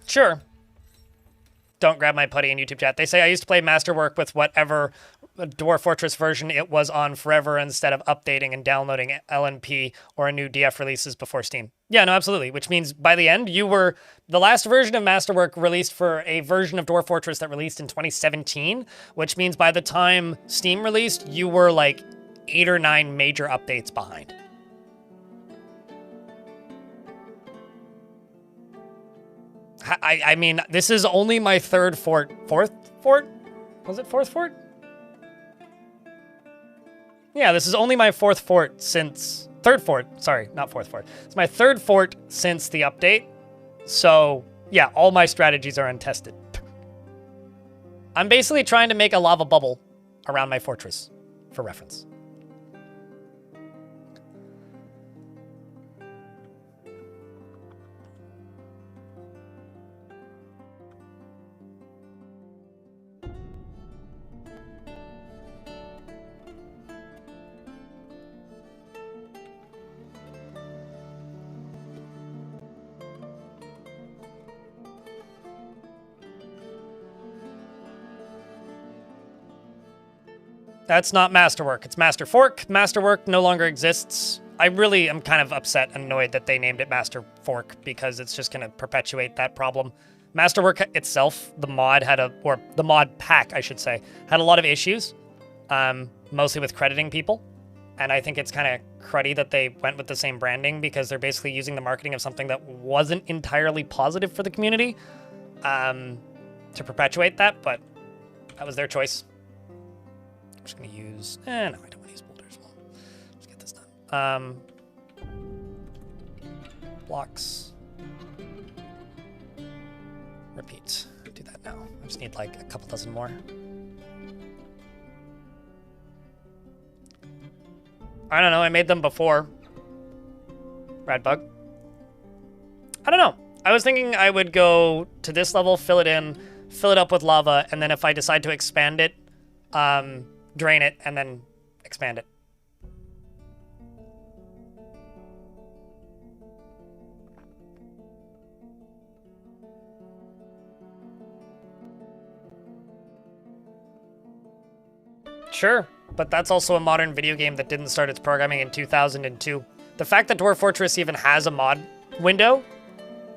Sure. Don't grab my putty in YouTube chat. They say I used to play Masterwork with whatever Dwarf Fortress version it was on forever instead of updating and downloading LNP or a new DF releases before Steam. Yeah, no, absolutely. Which means by the end, you were the last version of Masterwork released for a version of Dwarf Fortress that released in 2017, which means by the time Steam released, you were like 8 or 9 major updates behind. I mean, this is only my fourth fort? Was it fourth fort? Yeah, this is only my third fort, sorry, not fourth fort. It's my third fort since the update. So yeah, all my strategies are untested. I'm basically trying to make a lava bubble around my fortress, for reference. That's not Masterwork. It's Master Fork. Masterwork no longer exists. I really am kind of upset and annoyed that they named it Master Fork because it's just going to perpetuate that problem. Masterwork itself, the mod or the mod pack, I should say, had a lot of issues, mostly with crediting people. And I think it's kind of cruddy that they went with the same branding because they're basically using the marketing of something that wasn't entirely positive for the community to perpetuate that, but that was their choice. I'm just going to use... no, I don't want to use boulders. Well, let's get this done. Blocks. Repeat. Do that now. I just need like a couple dozen more. I don't know. I made them before. Radbug. I don't know. I was thinking I would go to this level, fill it in, fill it up with lava, and then if I decide to expand it, drain it, and then expand it. Sure, but that's also a modern video game that didn't start its programming in 2002. The fact that Dwarf Fortress even has a mod window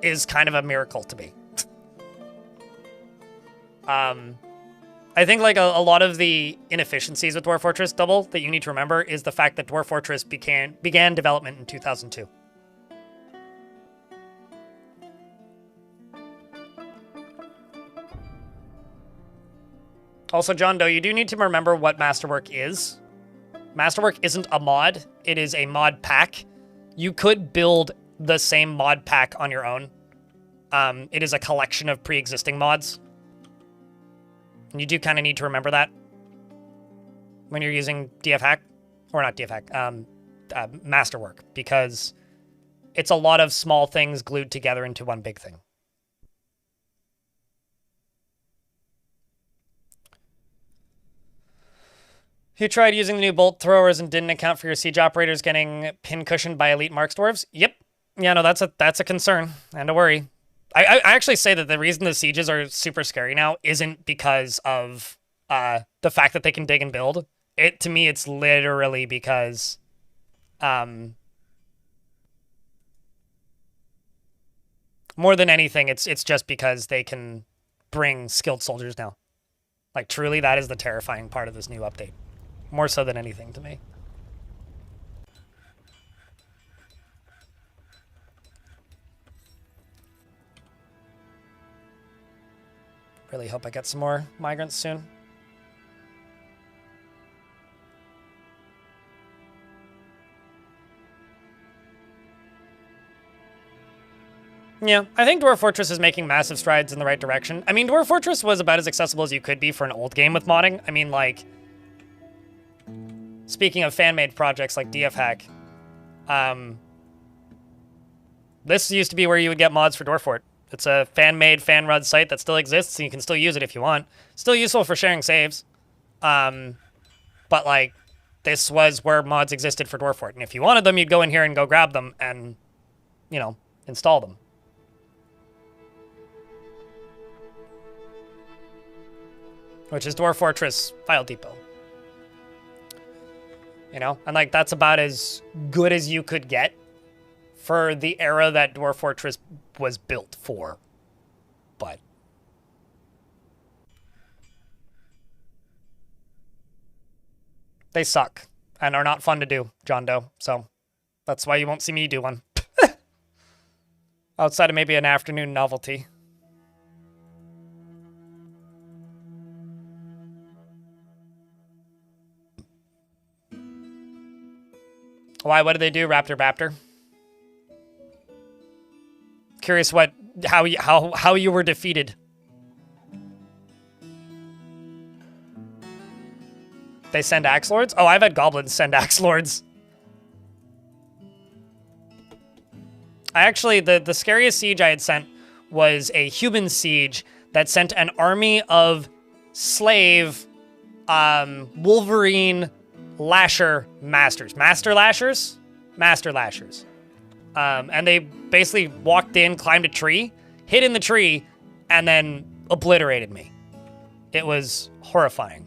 is kind of a miracle to me. I think like a lot of the inefficiencies with Dwarf Fortress Double that you need to remember is the fact that Dwarf Fortress began development in 2002. Also, John Doe, you do need to remember what Masterwork is. Masterwork isn't a mod, it is a mod pack. You could build the same mod pack on your own. It is a collection of pre-existing mods. And you do kind of need to remember that when you're using DFHack, or not DFHack, Masterwork, because it's a lot of small things glued together into one big thing. You tried using the new bolt throwers and didn't account for your siege operators getting pin cushioned by elite marks dwarves? Yep. Yeah, no, that's a concern and a worry. I actually say that the reason the sieges are super scary now isn't because of the fact that they can dig and build. To me, it's literally because more than anything, it's just because they can bring skilled soldiers now. Like, truly, that is the terrifying part of this new update. More so than anything to me. Really hope I get some more migrants soon. Yeah, I think Dwarf Fortress is making massive strides in the right direction. I mean, Dwarf Fortress was about as accessible as you could be for an old game with modding. I mean, like, speaking of fan-made projects like DFHack, this used to be where you would get mods for Dwarf Fort. It's a fan-made, fan-run site that still exists, and you can still use it if you want. Still useful for sharing saves. But, like, this was where mods existed for Dwarf Fort. And if you wanted them, you'd go in here and go grab them and, you know, install them. Which is Dwarf Fortress File Depot. You know? And, like, that's about as good as you could get for the era that Dwarf Fortress was built for. But they suck and are not fun to do, John Doe. So that's why you won't see me do one. Outside of maybe an afternoon novelty. Why? What did they do, Raptor Baptor? Curious how you were defeated. They send Axe Lords? Oh, I've had goblins send Axe Lords. I actually, the scariest siege I had sent was a human siege that sent an army of slave Wolverine Lasher Masters. Master Lashers? Master Lashers. And they basically walked in, climbed a tree, hid in the tree, and then obliterated me. It was horrifying.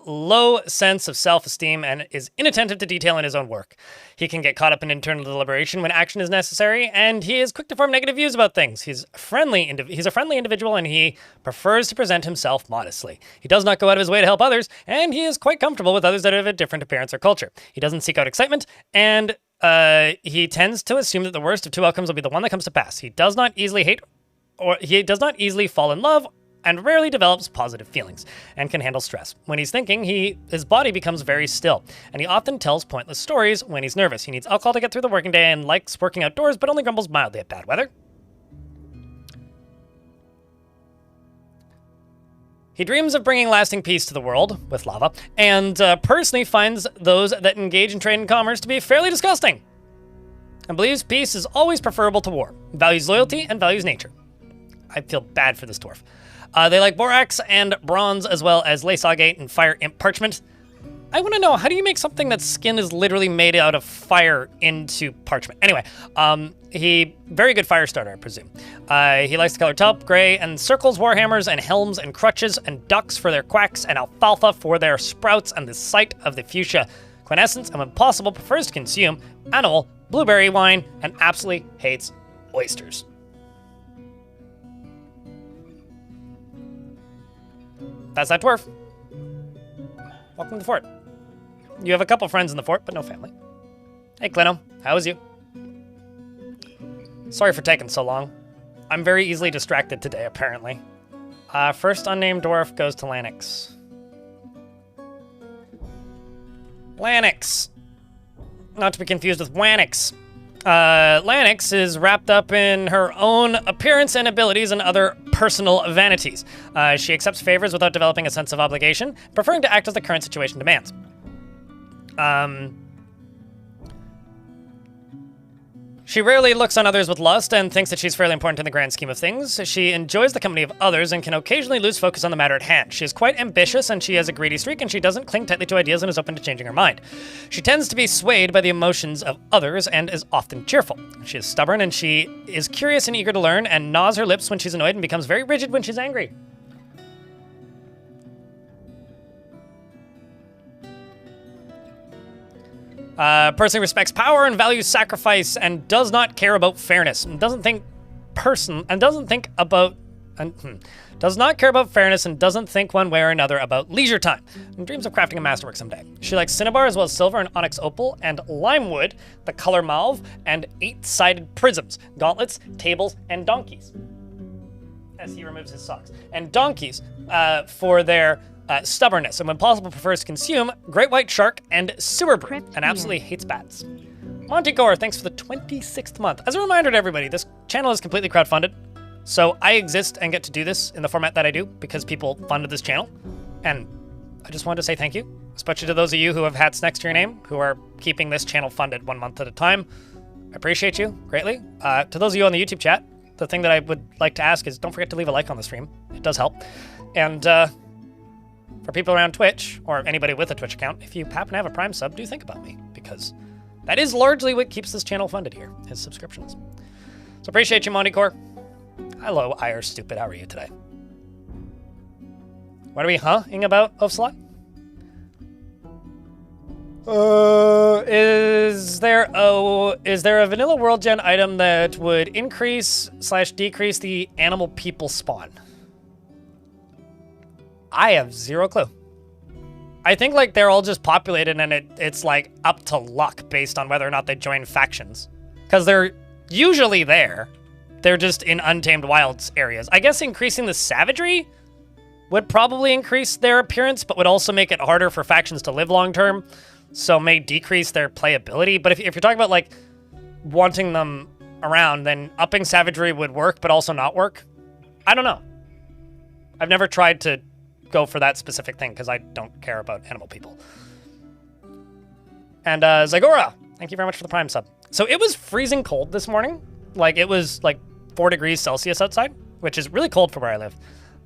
low sense of self-esteem and is inattentive to detail in his own work. He can get caught up in internal deliberation when action is necessary, and he is quick to form negative views about things. He's a friendly individual, and he prefers to present himself modestly. He does not go out of his way to help others, and he is quite comfortable with others that have a different appearance or culture. He doesn't seek out excitement, and he tends to assume that the worst of two outcomes will be the one that comes to pass. He does not easily fall in love, and rarely develops positive feelings, and can handle stress. When he's thinking, his body becomes very still, and he often tells pointless stories when he's nervous. He needs alcohol to get through the working day and likes working outdoors, but only grumbles mildly at bad weather. He dreams of bringing lasting peace to the world, with lava, and personally finds those that engage in trade and commerce to be fairly disgusting, and believes peace is always preferable to war, values loyalty, and values nature. I feel bad for this dwarf. They like borax and bronze, as well as lace agate and fire imp parchment. I want to know, how do you make something that's skin is literally made out of fire into parchment? Anyway, very good fire starter, I presume. He likes the color taupe, gray, and circles, warhammers, and helms, and crutches, and ducks for their quacks, and alfalfa for their sprouts, and the sight of the fuchsia quintessence, and when possible, prefers to consume animal, blueberry wine, and absolutely hates oysters. That's that dwarf. Welcome to the fort. You have a couple friends in the fort, but no family. Hey, Clino. How is you? Sorry for taking so long. I'm very easily distracted today, apparently. First unnamed dwarf goes to Lanix. Lanix. Not to be confused with Wanix. Lanix is wrapped up in her own appearance and abilities and other personal vanities. She accepts favors without developing a sense of obligation, preferring to act as the current situation demands. She rarely looks on others with lust and thinks that she's fairly important in the grand scheme of things. She enjoys the company of others and can occasionally lose focus on the matter at hand. She is quite ambitious and she has a greedy streak, and she doesn't cling tightly to ideas and is open to changing her mind. She tends to be swayed by the emotions of others and is often cheerful. She is stubborn and she is curious and eager to learn, and gnaws her lips when she's annoyed and becomes very rigid when she's angry. Person respects power and values sacrifice and does not care about fairness and does not care about fairness and doesn't think one way or another about leisure time and dreams of crafting a masterwork someday. She likes cinnabar as well as silver and onyx opal and limewood, the color mauve, and 8-sided prisms, gauntlets, tables, and donkeys. As he removes his socks. And donkeys for their stubbornness, and when possible prefers to consume great white shark and sewer brew, and absolutely hates bats. Monty Gore, thanks for the 26th month. As a reminder to everybody, this channel is completely crowdfunded, so I exist and get to do this in the format that I do because people funded this channel, and I just wanted to say thank you, especially to those of you who have hats next to your name, who are keeping this channel funded 1 month at a time. I appreciate you greatly. To those of you on the YouTube chat, the thing that I would like to ask is don't forget to leave a like on the stream. It does help. And for people around Twitch, or anybody with a Twitch account, if you happen to have a Prime sub, do think about me, because that is largely what keeps this channel funded here, is subscriptions. So appreciate you, Montycore. Hello, Ire Stupid. How are you today? What are we ing about, Ocelot? Is there a vanilla world gen item that would increase/decrease the animal people spawn? I have zero clue. I think like they're all just populated and it's like up to luck based on whether or not they join factions. Because they're usually there. They're just in untamed wilds areas. I guess increasing the savagery would probably increase their appearance, but would also make it harder for factions to live long term. So may decrease their playability. But if you're talking about like wanting them around, then upping savagery would work, but also not work. I don't know. I've never tried to go for that specific thing because I don't care about animal people. And Zagora, thank you very much for the Prime sub. So it was freezing cold this morning. Like it was like 4 degrees Celsius outside, which is really cold for where I live.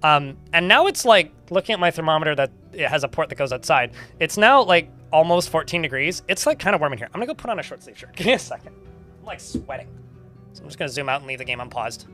And now it's like, looking at my thermometer that it has a port that goes outside, it's now like almost 14 degrees. It's like kind of warm in here. I'm gonna go put on a short sleeve shirt. Give me a second. I'm like sweating. So I'm just gonna zoom out and leave the game unpaused.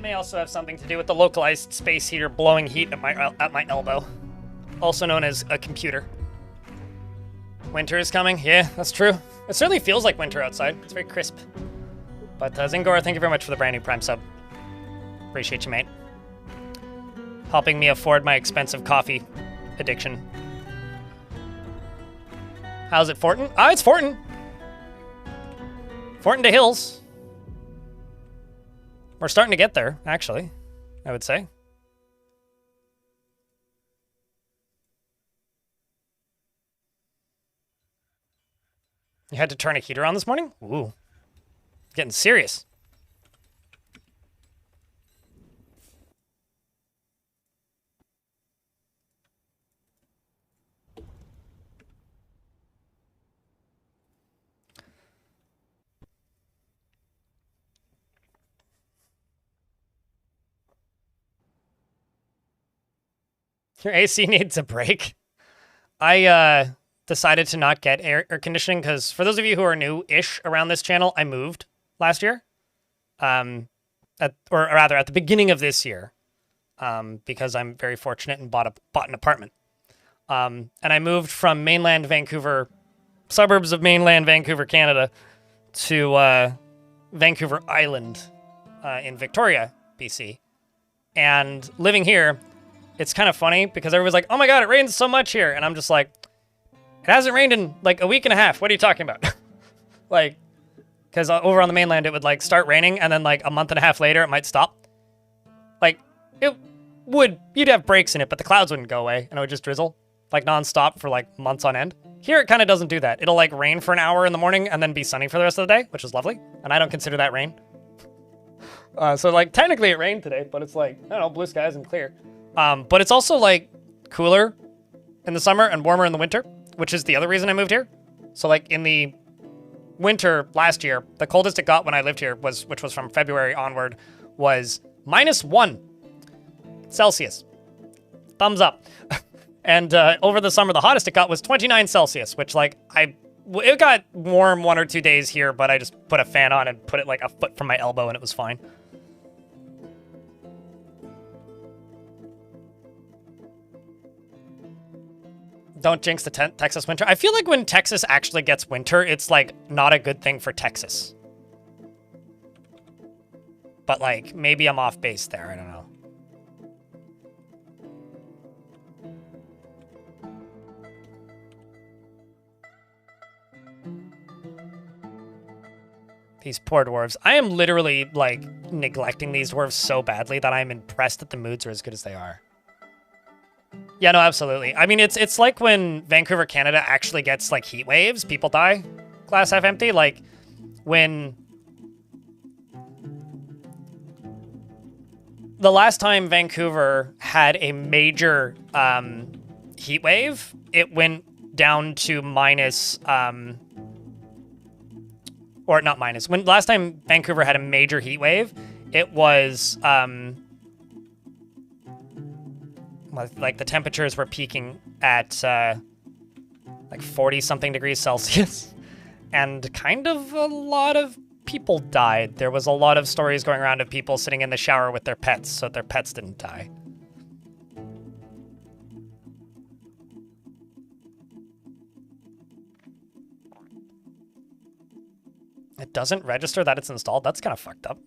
may also have something to do with the localized space heater blowing heat at my elbow, also known as a computer. Winter is coming. Yeah, that's true. It certainly feels like winter outside. It's very crisp. But Zingor, thank you very much for the brand new Prime sub. Appreciate you, mate. Helping me afford my expensive coffee addiction. How's it, Fortin? Ah, it's Fortin. Fortin to Hills. We're starting to get there, actually, I would say. You had to turn a heater on this morning? Ooh. Getting serious. Your AC needs a break. I decided to not get air conditioning because for those of you who are new-ish around this channel, I moved last year. Or rather, at the beginning of this year, because I'm very fortunate and bought an apartment. And I moved from mainland Vancouver, suburbs of mainland Vancouver, Canada, to Vancouver Island in Victoria, BC. And living here, it's kind of funny because everyone's like, oh my god, it rains so much here. And I'm just like, it hasn't rained in like a week and a half. What are you talking about? Like, because over on the mainland, it would like start raining and then like a month and a half later, it might stop. Like, you'd have breaks in it, but the clouds wouldn't go away and it would just drizzle like nonstop for like months on end. Here, it kind of doesn't do that. It'll like rain for an hour in the morning and then be sunny for the rest of the day, which is lovely. And I don't consider that rain. So like technically it rained today, but it's like, I don't know, blue skies and clear. But it's also like cooler in the summer and warmer in the winter, which is the other reason I moved here. So like in the winter last year, the coldest it got when I lived here which was from February onward, was -1 Celsius. Thumbs up. And over the summer, the hottest it got was 29 Celsius, which like it got warm 1 or 2 days here, but I just put a fan on and put it like a foot from my elbow and it was fine. Don't jinx the Texas winter. I feel like when Texas actually gets winter, it's like not a good thing for Texas. But like, maybe I'm off base there, I don't know. These poor dwarves. I am literally like neglecting these dwarves so badly that I'm impressed that the moods are as good as they are. Yeah, no, absolutely. I mean, it's like when Vancouver, Canada actually gets like heat waves, people die, glass half empty. Like when the last time Vancouver had a major heat wave, it went down to minus, or not minus. When last time Vancouver had a major heat wave, it was like the temperatures were peaking at like 40-something degrees Celsius. And kind of a lot of people died. There was a lot of stories going around of people sitting in the shower with their pets, so their pets didn't die. It doesn't register that it's installed? That's kind of fucked up.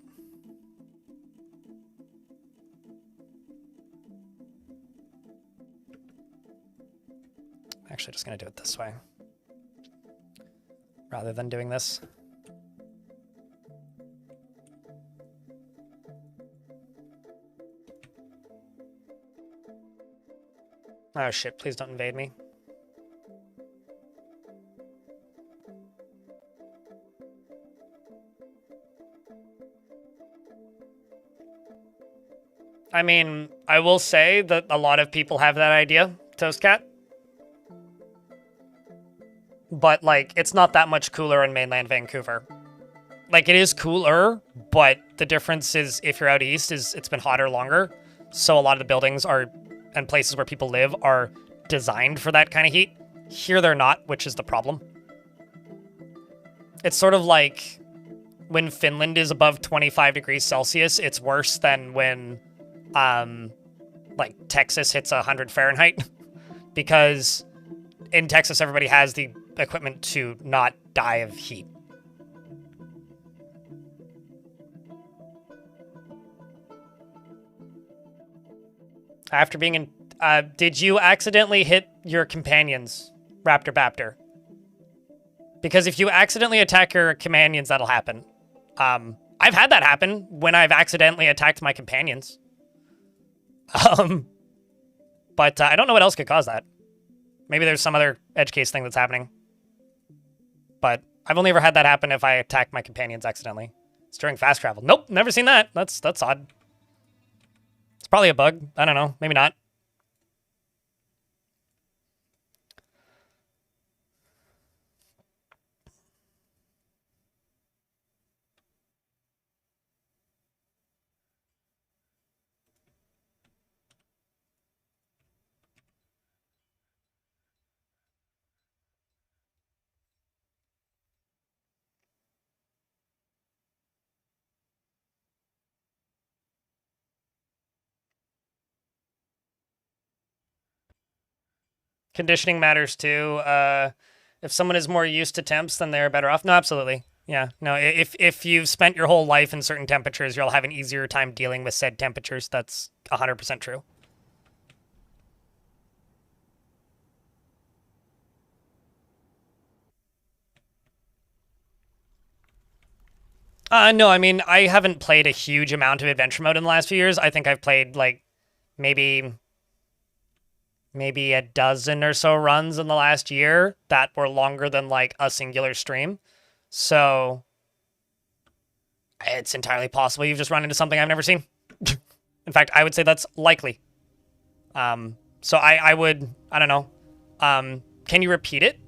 Actually, just gonna do it this way rather than doing this. Oh shit, please don't invade me. I mean, I will say that a lot of people have that idea, Toastcat. But, like, it's not that much cooler in mainland Vancouver. Like, it is cooler, but the difference is if you're out east, it's been hotter longer. So a lot of the buildings are, and places where people live are designed for that kind of heat. Here they're not, which is the problem. It's sort of like when Finland is above 25 degrees Celsius, it's worse than when, like, Texas hits 100 Fahrenheit. Because in Texas, everybody has the equipment to not die of heat. After being in... did you accidentally hit your companions, Raptor Baptor? Because if you accidentally attack your companions, that'll happen. I've had that happen when I've accidentally attacked my companions. But I don't know what else could cause that. Maybe there's some other edge case thing that's happening. But I've only ever had that happen if I attack my companions accidentally. It's during fast travel. Nope, never seen that. That's odd. It's probably a bug. I don't know. Maybe not. Conditioning matters too. If someone is more used to temps, then they're better off. No, absolutely. Yeah. No, if you've spent your whole life in certain temperatures, you'll have an easier time dealing with said temperatures. That's 100% true. No, I mean, I haven't played a huge amount of adventure mode in the last few years. I think I've played, like, maybe a dozen or so runs in the last year that were longer than, like, a singular stream. So it's entirely possible you've just run into something I've never seen. In fact, I would say that's likely. So I would, I don't know. Can you repeat it?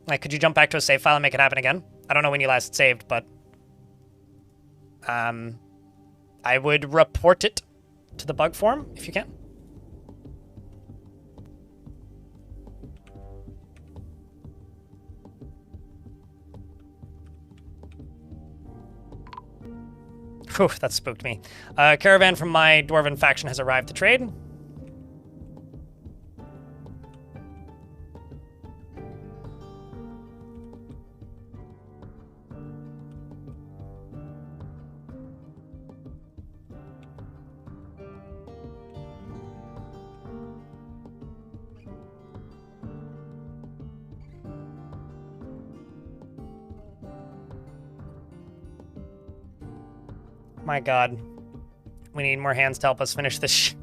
Like, could you jump back to a save file and make it happen again? I don't know when you last saved, but I would report it to the bug forum if you can. Whew, that spooked me. Caravan from my Dwarven faction has arrived to trade. My god. We need more hands to help us finish this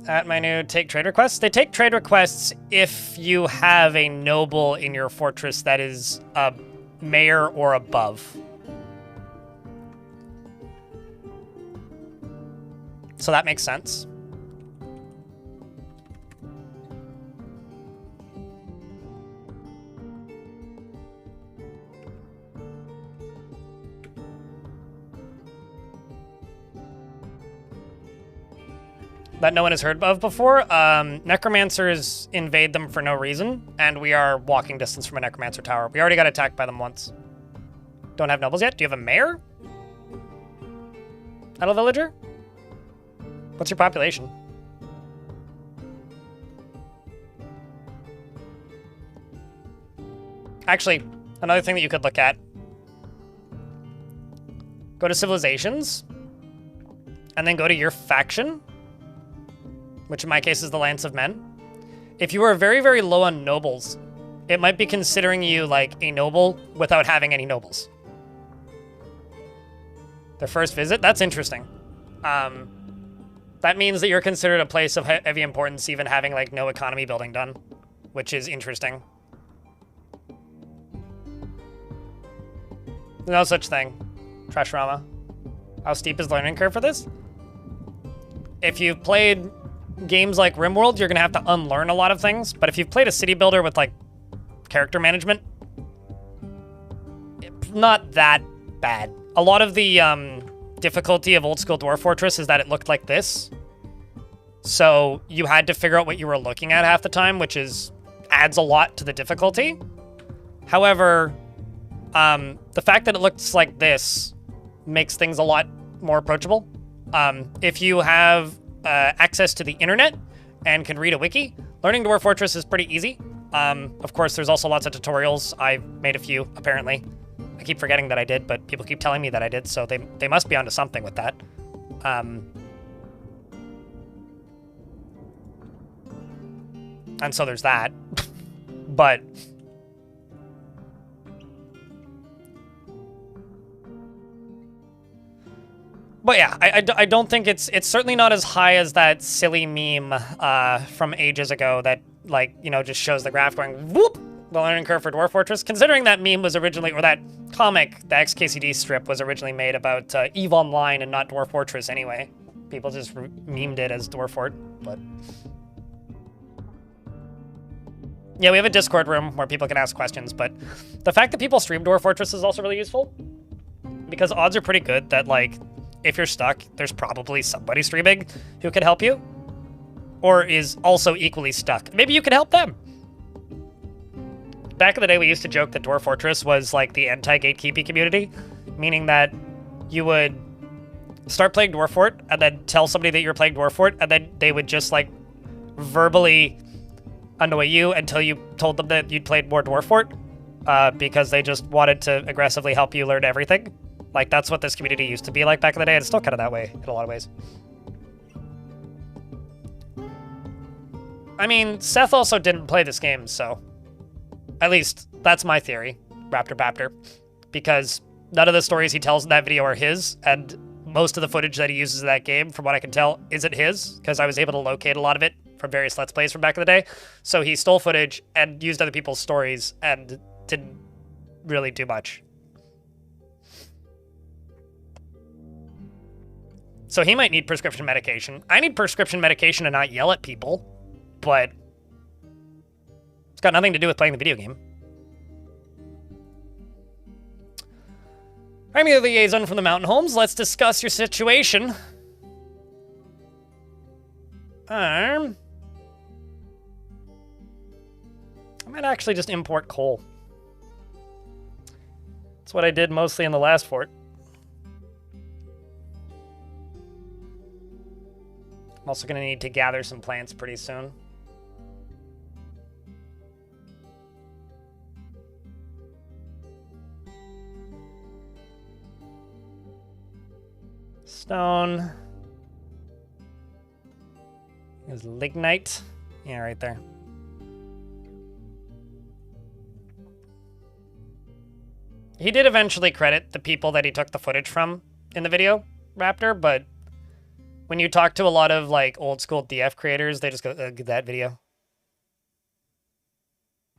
At my new take trade requests. They take trade requests if you have a noble in your fortress that is a mayor or above. So that makes sense. That no one has heard of before. Necromancers invade them for no reason, and we are walking distance from a Necromancer tower. We already got attacked by them once. Don't have nobles yet? Do you have a mayor? Idle villager? What's your population? Actually, another thing that you could look at. Go to civilizations, and then go to your faction, which in my case is the Lance of Men. If you are very, very low on nobles, it might be considering you like a noble without having any nobles. Their first visit? That's interesting. That means that you're considered a place of heavy importance, even having like no economy building done, which is interesting. No such thing. Trashorama. How steep is the learning curve for this? If you've played games like RimWorld, you're gonna have to unlearn a lot of things, but if you've played a city builder with like character management, not that bad. A lot of the difficulty of Old School Dwarf Fortress is that it looked like this. So you had to figure out what you were looking at half the time, which adds a lot to the difficulty. However, the fact that it looks like this makes things a lot more approachable. If you have access to the internet and can read a wiki, learning Dwarf Fortress is pretty easy. Of course, there's also lots of tutorials. I've made a few, apparently. I keep forgetting that I did, but people keep telling me that I did, so they must be onto something with that. And so there's that. But yeah, I don't think it's certainly not as high as that silly meme from ages ago that, like, you know, just shows the graph going whoop, the learning curve for Dwarf Fortress. Considering that meme was originally, or that comic, the XKCD strip was originally made about EVE Online and not Dwarf Fortress anyway. People just memed it as Dwarf Fort, but... Yeah, we have a Discord room where people can ask questions, but the fact that people stream Dwarf Fortress is also really useful, because odds are pretty good that, like, if you're stuck, there's probably somebody streaming who could help you, or is also equally stuck. Maybe you could help them. Back in the day, we used to joke that Dwarf Fortress was like the anti-gatekeeping community, meaning that you would start playing Dwarf Fort and then tell somebody that you're playing Dwarf Fort, and then they would just, like, verbally annoy you until you told them that you'd played more Dwarf Fort, because they just wanted to aggressively help you learn everything. Like, that's what this community used to be like back in the day. It's still kind of that way in a lot of ways. I mean, Seth also didn't play this game, so... At least, that's my theory, Raptor Baptor. Because none of the stories he tells in that video are his, and most of the footage that he uses in that game, from what I can tell, isn't his, because I was able to locate a lot of it from various Let's Plays from back in the day. So he stole footage and used other people's stories and didn't really do much. So he might need prescription medication. I need prescription medication to not yell at people, but it's got nothing to do with playing the video game. I'm your liaison from the Mountain Homes. Let's discuss your situation. I might actually just import coal. That's what I did mostly in the last fort. I'm also going to need to gather some plants pretty soon. Stone. There's lignite. Yeah, right there. He did eventually credit the people that he took the footage from in the video, Raptor, but when you talk to a lot of, like, old school DF creators, they just go, that video.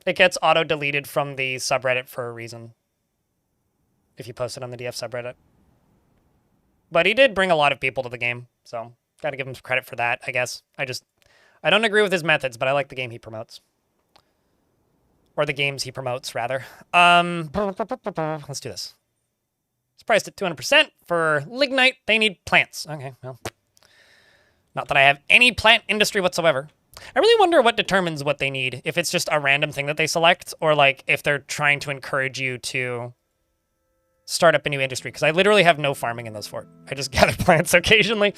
It gets auto-deleted from the subreddit for a reason, if you post it on the DF subreddit. But he did bring a lot of people to the game, so gotta give him some credit for that, I guess. I don't agree with his methods, but I like the game he promotes. Or the games he promotes, rather. Let's do this. It's priced at 200% for lignite. They need plants. Okay, well. Not that I have any plant industry whatsoever. I really wonder what determines what they need. If it's just a random thing that they select, or, like, if they're trying to encourage you to start up a new industry. Because I literally have no farming in this fort. I just gather plants occasionally.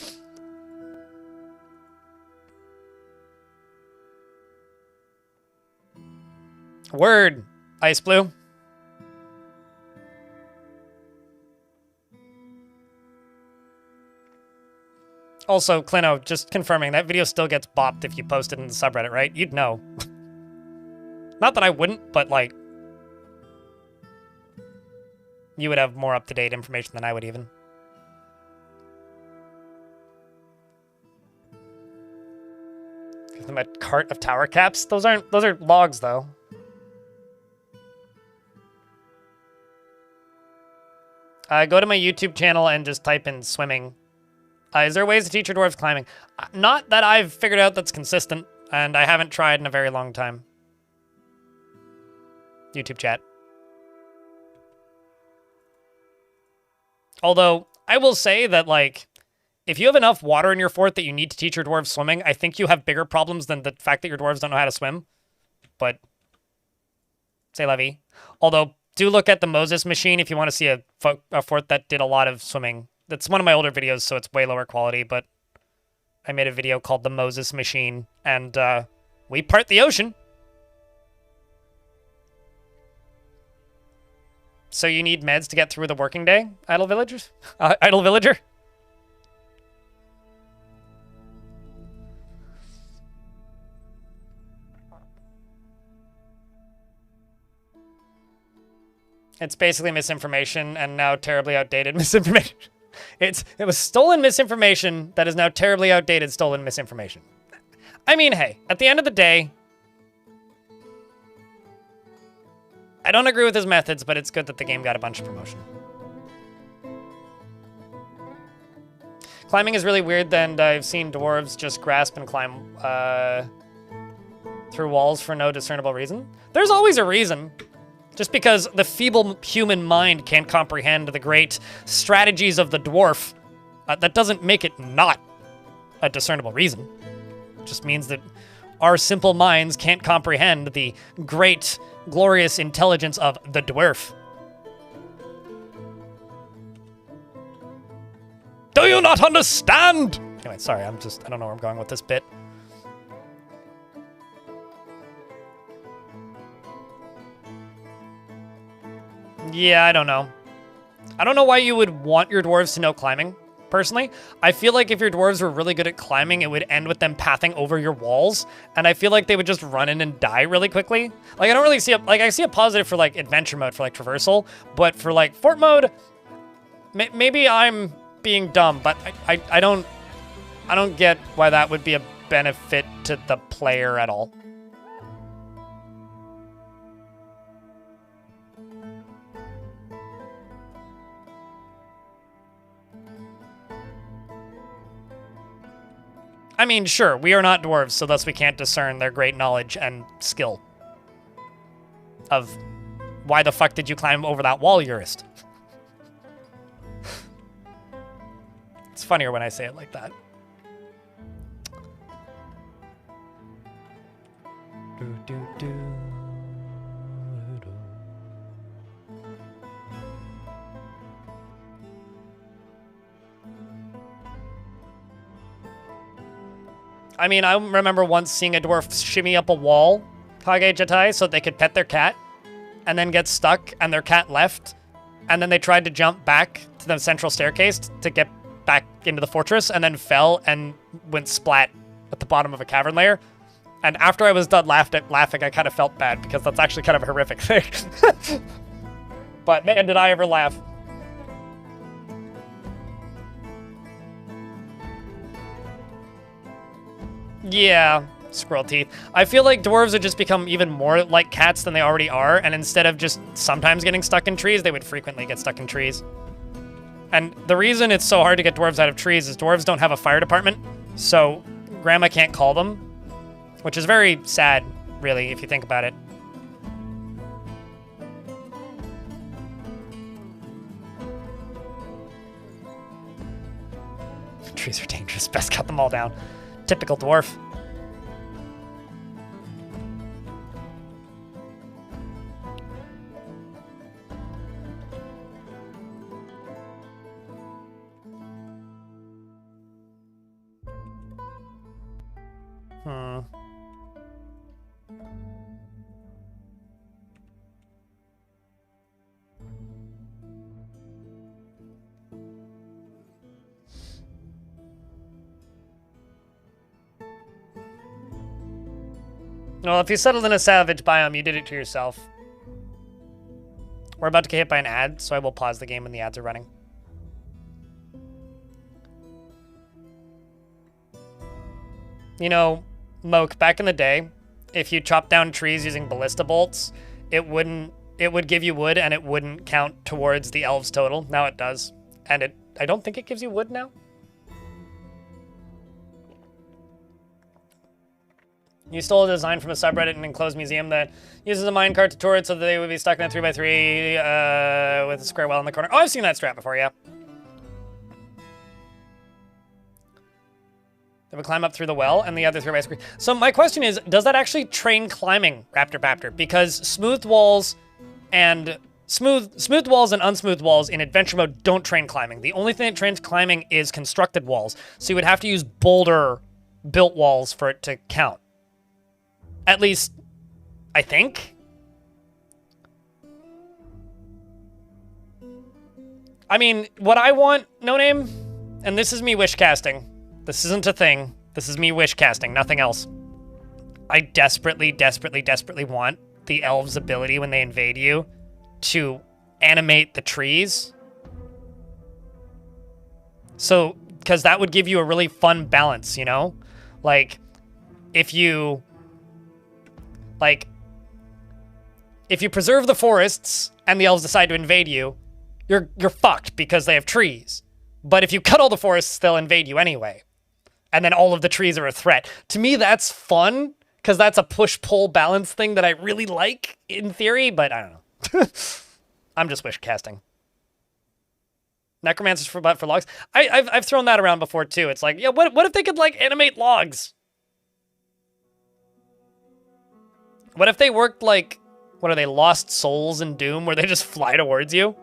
Word, Ice Blue. Also, Clino, just confirming, that video still gets bopped if you post it in the subreddit, right? You'd know. Not that I wouldn't, but, like, you would have more up-to-date information than I would even. Give them a cart of tower caps? Those are logs, though. Go to my YouTube channel and just type in swimming. Is there ways to teach your dwarves climbing? Not that I've figured out that's consistent, and I haven't tried in a very long time. YouTube chat. Although, I will say that, like, if you have enough water in your fort that you need to teach your dwarves swimming, I think you have bigger problems than the fact that your dwarves don't know how to swim. But, say la vie. Although, do look at the Moses machine if you want to see a fort that did a lot of swimming. That's one of my older videos, so it's way lower quality, but I made a video called the Moses machine, and we part the ocean. So you need meds to get through the working day, idle villagers? Idle villager? It's basically misinformation and now terribly outdated misinformation. It was stolen misinformation that is now terribly outdated stolen misinformation. I mean, hey, at the end of the day, I don't agree with his methods, but it's good that the game got a bunch of promotion. Climbing is really weird, and I've seen dwarves just grasp and climb through walls for no discernible reason. There's always a reason. Just because the feeble human mind can't comprehend the great strategies of the dwarf, that doesn't make it not a discernible reason. It just means that our simple minds can't comprehend the great, glorious intelligence of the dwarf. Do you not understand? Anyway, sorry, I don't know where I'm going with this bit. Yeah, I don't know. I don't know why you would want your dwarves to know climbing, personally. I feel like if your dwarves were really good at climbing, it would end with them pathing over your walls, and I feel like they would just run in and die really quickly. Like, I don't really see I see a positive for, like, adventure mode, for, like, traversal, but for, like, fort mode, maybe I'm being dumb, but I don't get why that would be a benefit to the player at all. I mean, sure, we are not dwarves, so thus we can't discern their great knowledge and skill of why the fuck did you climb over that wall, Eurist? It's funnier when I say it like that. I mean, I remember once seeing a dwarf shimmy up a wall, Kage Jatai, so they could pet their cat, and then get stuck, and their cat left, and then they tried to jump back to the central staircase to get back into the fortress, and then fell and went splat at the bottom of a cavern layer. And after I was done laughing, I kind of felt bad, because that's actually kind of a horrific thing. But man, did I ever laugh. Yeah, squirrel teeth. I feel like dwarves would just become even more like cats than they already are, and instead of just sometimes getting stuck in trees, they would frequently get stuck in trees. And the reason it's so hard to get dwarves out of trees is dwarves don't have a fire department, so grandma can't call them, which is very sad, really, if you think about it. Trees are dangerous, best cut them all down. Typical dwarf. Well, if you settled in a savage biome, you did it to yourself. We're about to get hit by an ad, so I will pause the game when the ads are running. You know, Moke, back in the day, if you chopped down trees using ballista bolts, it would give you wood and it wouldn't count towards the elves total. Now it does. And I don't think it gives you wood now. You stole a design from a subreddit in an enclosed museum that uses a minecart to tour it so that they would be stuck in a 3x3 with a square well in the corner. Oh, I've seen that strat before, yeah. They would climb up through the well, and the other three by screen. So my question is, does that actually train climbing, Raptor Baptor? Because smoothed walls and smooth walls and unsmoothed walls in adventure mode don't train climbing. The only thing that trains climbing is constructed walls. So you would have to use boulder built walls for it to count. At least, I think. I mean, what I want, No Name, and this is me wish casting. This isn't a thing. This is me wish casting, nothing else. I desperately, desperately, desperately want the elves' ability when they invade you to animate the trees. So, because that would give you a really fun balance, you know? Like, if you preserve the forests and the elves decide to invade you, you're fucked because they have trees. But if you cut all the forests, they'll invade you anyway. And then all of the trees are a threat. To me, that's fun, because that's a push-pull balance thing that I really like, in theory, but I don't know. I'm just wish casting. Necromancers for logs. I've thrown that around before, too. It's like, yeah, what if they could, like, animate logs? What if they worked like, what are they, Lost Souls in Doom, where they just fly towards you?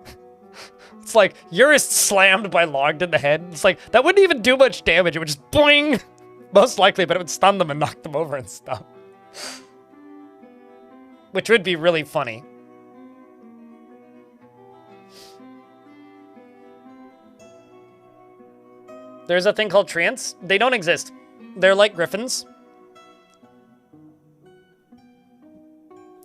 It's like, Eurus slammed by logged in the head. It's like, that wouldn't even do much damage. It would just boing! Most likely, but it would stun them and knock them over and stuff. Which would be really funny. There's a thing called treants. They don't exist. They're like griffins.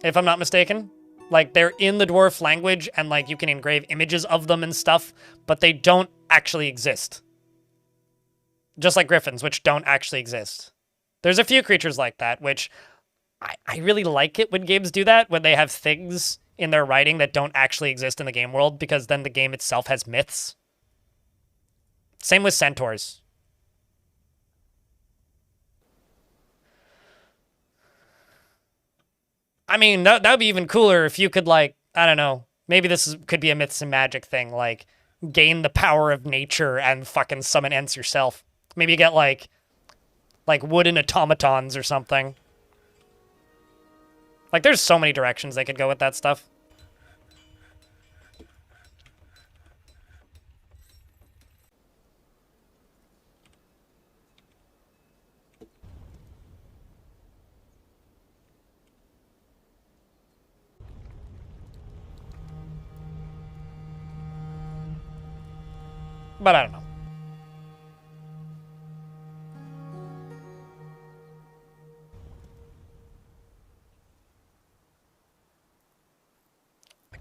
If I'm not mistaken. Like, they're in the dwarf language, and, like, you can engrave images of them and stuff, but they don't actually exist. Just like griffins, which don't actually exist. There's a few creatures like that, which I really like it when games do that, when they have things in their writing that don't actually exist in the game world, because then the game itself has myths. Same with centaurs. I mean, that would be even cooler if you could, like, I don't know, maybe could be a myths and magic thing, like, gain the power of nature and fucking summon Ents yourself. Maybe you get, like wooden automatons or something. Like, there's so many directions they could go with that stuff. But I don't know.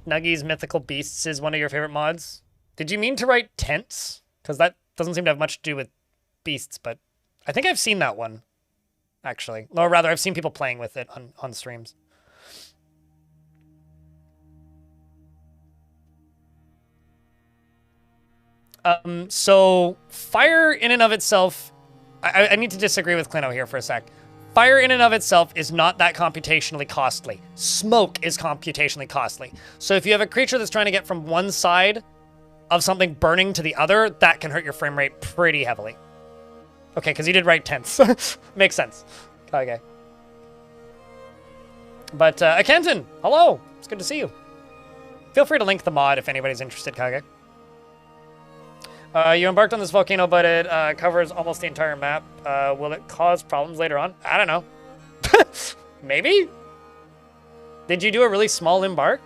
Nuggies Mythical Beasts is one of your favorite mods. Did you mean to write tents? Because that doesn't seem to have much to do with beasts, but I think I've seen that one, actually. Or rather, I've seen people playing with it on streams. So fire in and of itself, I need to disagree with Clino here for a sec. Fire in and of itself is not that computationally costly. Smoke is computationally costly. So if you have a creature that's trying to get from one side of something burning to the other, that can hurt your frame rate pretty heavily. Okay, because you did write tents. Makes sense. Okay. But, Akenton, hello. It's good to see you. Feel free to link the mod if anybody's interested, Kage. You embarked on this volcano, but it covers almost the entire map. Will it cause problems later on? I don't know. Maybe? Did you do a really small embark?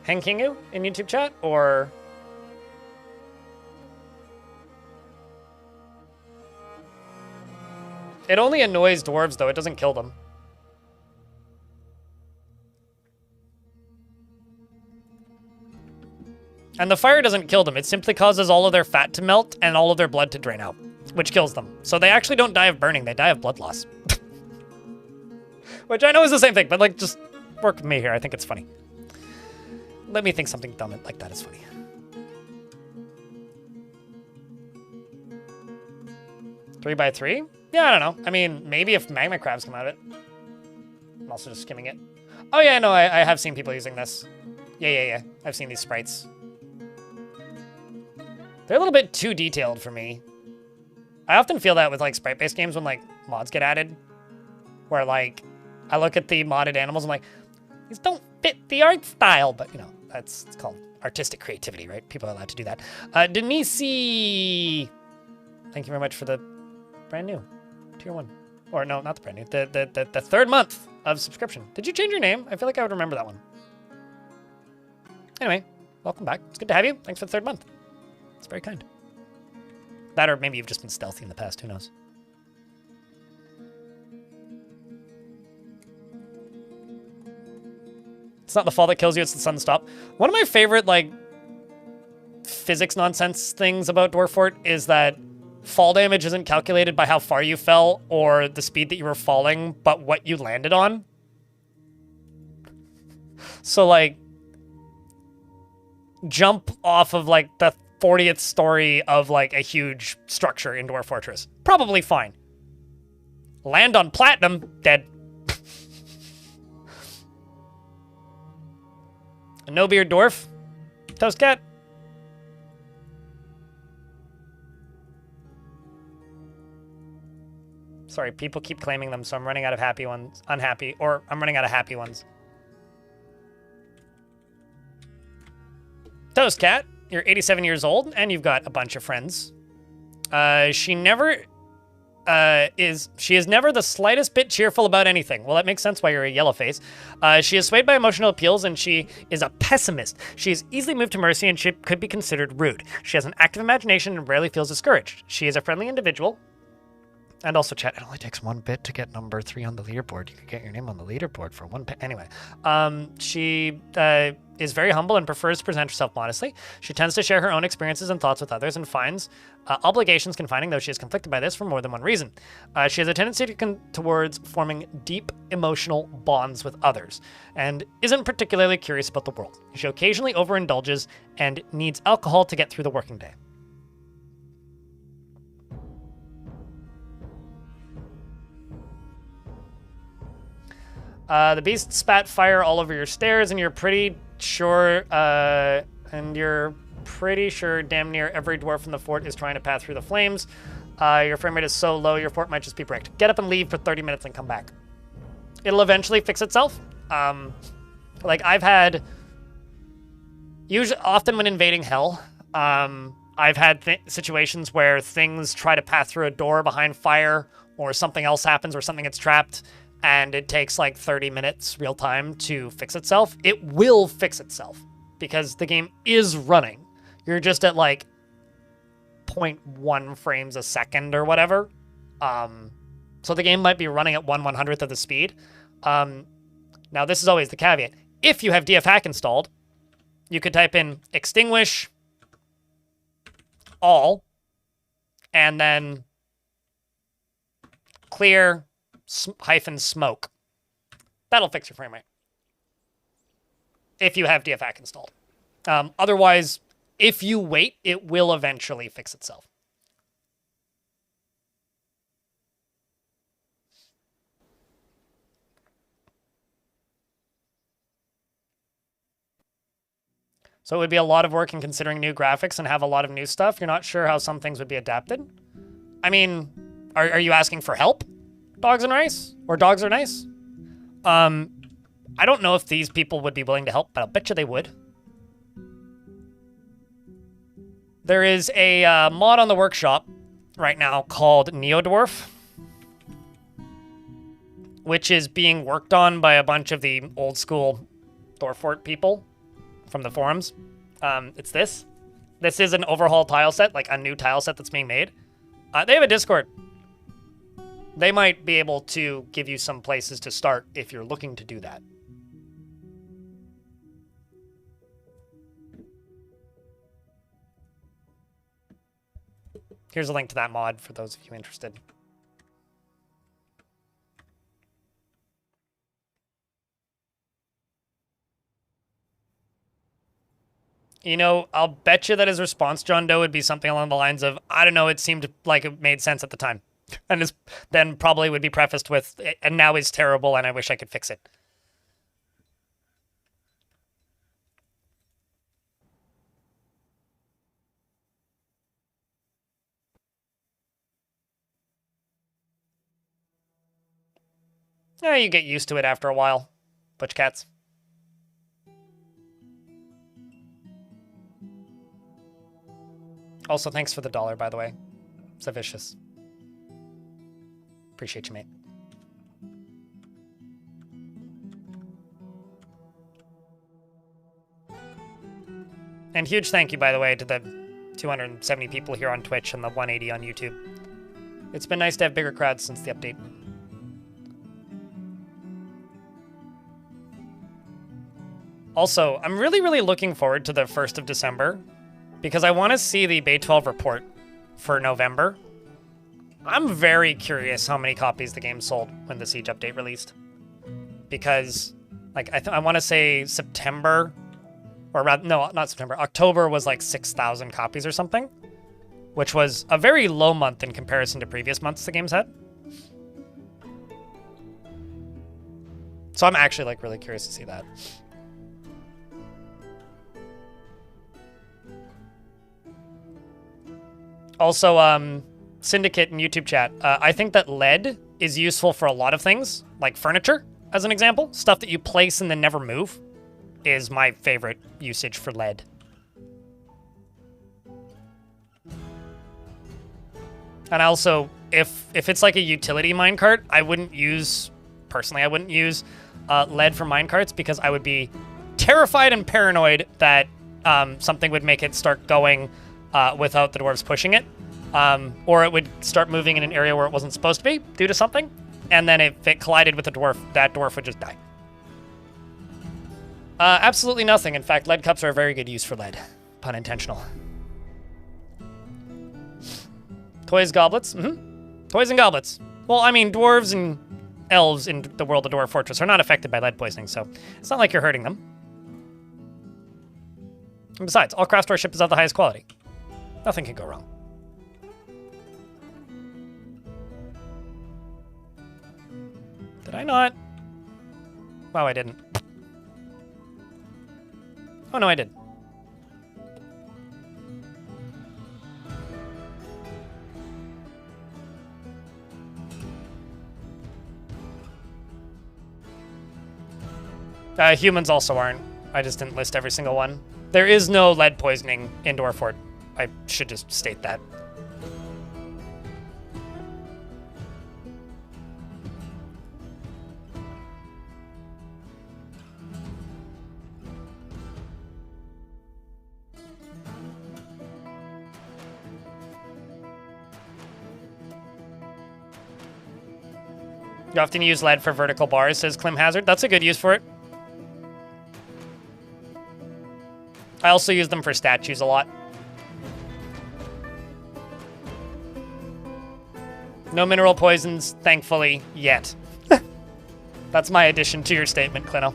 Henkingu in YouTube chat? Or... It only annoys dwarves, though. It doesn't kill them. And the fire doesn't kill them. It simply causes all of their fat to melt and all of their blood to drain out, which kills them. So they actually don't die of burning. They die of blood loss. Which I know is the same thing, but, like, just work with me here. I think it's funny. Let me think something dumb like that is funny. Three by three? Yeah, I don't know. I mean, maybe if magma crabs come out of it. I'm also just skimming it. Oh, yeah, no, I have seen people using this. Yeah. I've seen these sprites. They're a little bit too detailed for me. I often feel that with like sprite-based games when like mods get added, where like I look at the modded animals, I'm like, these don't fit the art style, but you know, it's called artistic creativity, right? People are allowed to do that. Denise, thank you very much for the brand new tier 1. Or no, not the brand new, the third month of subscription. Did you change your name? I feel like I would remember that one. Anyway, welcome back. It's good to have you. Thanks for the third month. It's very kind. That or maybe you've just been stealthy in the past, who knows? It's not the fall that kills you, it's the sun stop. One of my favorite, like, physics nonsense things about Dwarf Fort is that fall damage isn't calculated by how far you fell or the speed that you were falling, but what you landed on. So, like, jump off of, like, the 40th story of, like, a huge structure in Dwarf Fortress. Probably fine. Land on platinum, dead. A no-beard dwarf. Toast cat. Sorry, people keep claiming them, so I'm running out of happy ones. Unhappy, or I'm running out of happy ones. Toast cat, you're 87 years old, and you've got a bunch of friends. She is never the slightest bit cheerful about anything. Well, that makes sense why you're a yellow face. She is swayed by emotional appeals, and she is a pessimist. She is easily moved to mercy, and she could be considered rude. She has an active imagination and rarely feels discouraged. She is a friendly individual. And also, chat, it only takes 1 bit to get number 3 on the leaderboard. You can get your name on the leaderboard for 1 bit. Anyway, she is very humble and prefers to present herself modestly. She tends to share her own experiences and thoughts with others and finds obligations confining, though she is conflicted by this for more than one reason. She has a tendency towards forming deep emotional bonds with others and isn't particularly curious about the world. She occasionally overindulges and needs alcohol to get through the working day. The beast spat fire all over your stairs, and you're pretty sure, damn near every dwarf in the fort is trying to pass through the flames. Your frame rate is so low, your fort might just be bricked. Get up and leave for 30 minutes and come back. It'll eventually fix itself. Like I've had, often when invading hell, I've had situations where things try to pass through a door behind fire, or something else happens, or something gets trapped, and it takes like 30 minutes real time to fix itself. It will fix itself because the game is running. You're just at like 0.1 frames a second or whatever. So the game might be running at 1/100th of the speed. Now this is always the caveat. If you have DFHack installed, you could type in extinguish all and then clear -smoke. That'll fix your frame rate. If you have DFHack installed. Otherwise, if you wait, it will eventually fix itself. So it would be a lot of work in considering new graphics and have a lot of new stuff. You're not sure how some things would be adapted. I mean, are you asking for help? Dogs and rice? Or dogs are nice? I don't know if these people would be willing to help, but I'll bet you they would. There is a mod on the workshop right now called Neodwarf, which is being worked on by a bunch of the old school Dwarfort people from the forums. It's this. This is an overhaul tile set, like a new tile set that's being made. They have a Discord. They might be able to give you some places to start if you're looking to do that. Here's a link to that mod for those of you interested. You know, I'll bet you that his response, John Doe, would be something along the lines of, I don't know, it seemed like it made sense at the time. And then probably would be prefaced with, and now is terrible and I wish I could fix it. Yeah, you get used to it after a while. Butch cats. Also, thanks for the $1, by the way. So vicious. Appreciate you, mate. And huge thank you, by the way, to the 270 people here on Twitch and the 180 on YouTube. It's been nice to have bigger crowds since the update. Also, I'm really looking forward to the 1st of December because I want to see the Bay 12 report for November. I'm very curious how many copies the game sold when the Siege update released. Because, like, I want to say September, or rather, no, not September, October was like 6,000 copies or something, which was a very low month in comparison to previous months the game's had. So I'm actually, like, really curious to see that. Also, Syndicate in YouTube chat, I think that lead is useful for a lot of things, like furniture, as an example. Stuff that you place and then never move is my favorite usage for lead. And also, if it's like a utility minecart, I wouldn't use lead for minecarts because I would be terrified and paranoid that something would make it start going without the dwarves pushing it. Or it would start moving in an area where it wasn't supposed to be due to something. And then if it collided with a dwarf, that dwarf would just die. Absolutely nothing. In fact, lead cups are a very good use for lead. Pun intentional. Toys, goblets. Toys and goblets. Well, I mean, dwarves and elves in the world of Dwarf Fortress are not affected by lead poisoning, so it's not like you're hurting them. And besides, all craft store ship is of the highest quality. Nothing can go wrong. Did I not? Wow, I didn't. Oh, no, I did. Humans also aren't. I just didn't list every single one. There is no lead poisoning in Dwarf Fort. I should just state that. You often use lead for vertical bars, says Clim Hazard. That's a good use for it. I also use them for statues a lot. No mineral poisons, thankfully, yet. That's my addition to your statement, Clino.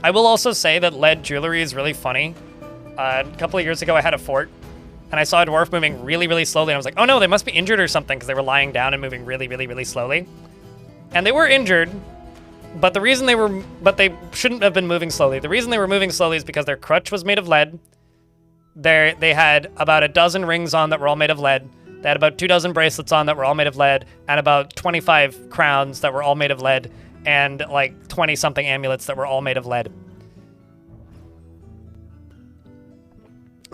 I will also say that lead jewelry is really funny. A couple of years ago, I had a fort, and I saw a dwarf moving really slowly, and I was like, oh no, they must be injured or something, because they were lying down and moving really slowly. And they were injured, but the reason they shouldn't have been moving slowly. The reason they were moving slowly is because their crutch was made of lead. They had about a dozen rings on that were all made of lead. They had about 24 bracelets on that were all made of lead, and about 25 crowns that were all made of lead, and like 20-something amulets that were all made of lead.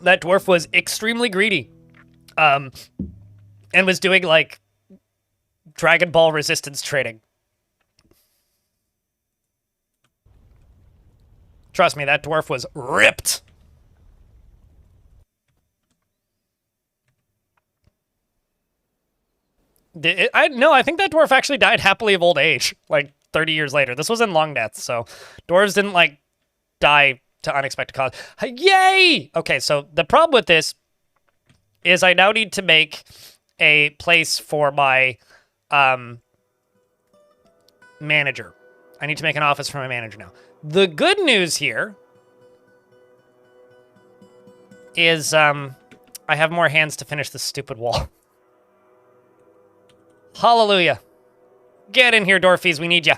That dwarf was extremely greedy, and was doing like Dragon Ball resistance training. Trust me, that dwarf was ripped. I think that dwarf actually died happily of old age, like 30 years later. This was in Long Death, so dwarves didn't like die to unexpected cause. Yay! Okay, so the problem with this is I now need to make a place for my manager. I need to make an office for my manager now. The good news here is I have more hands to finish this stupid wall. Hallelujah. Get in here, Dwarfies. We need ya.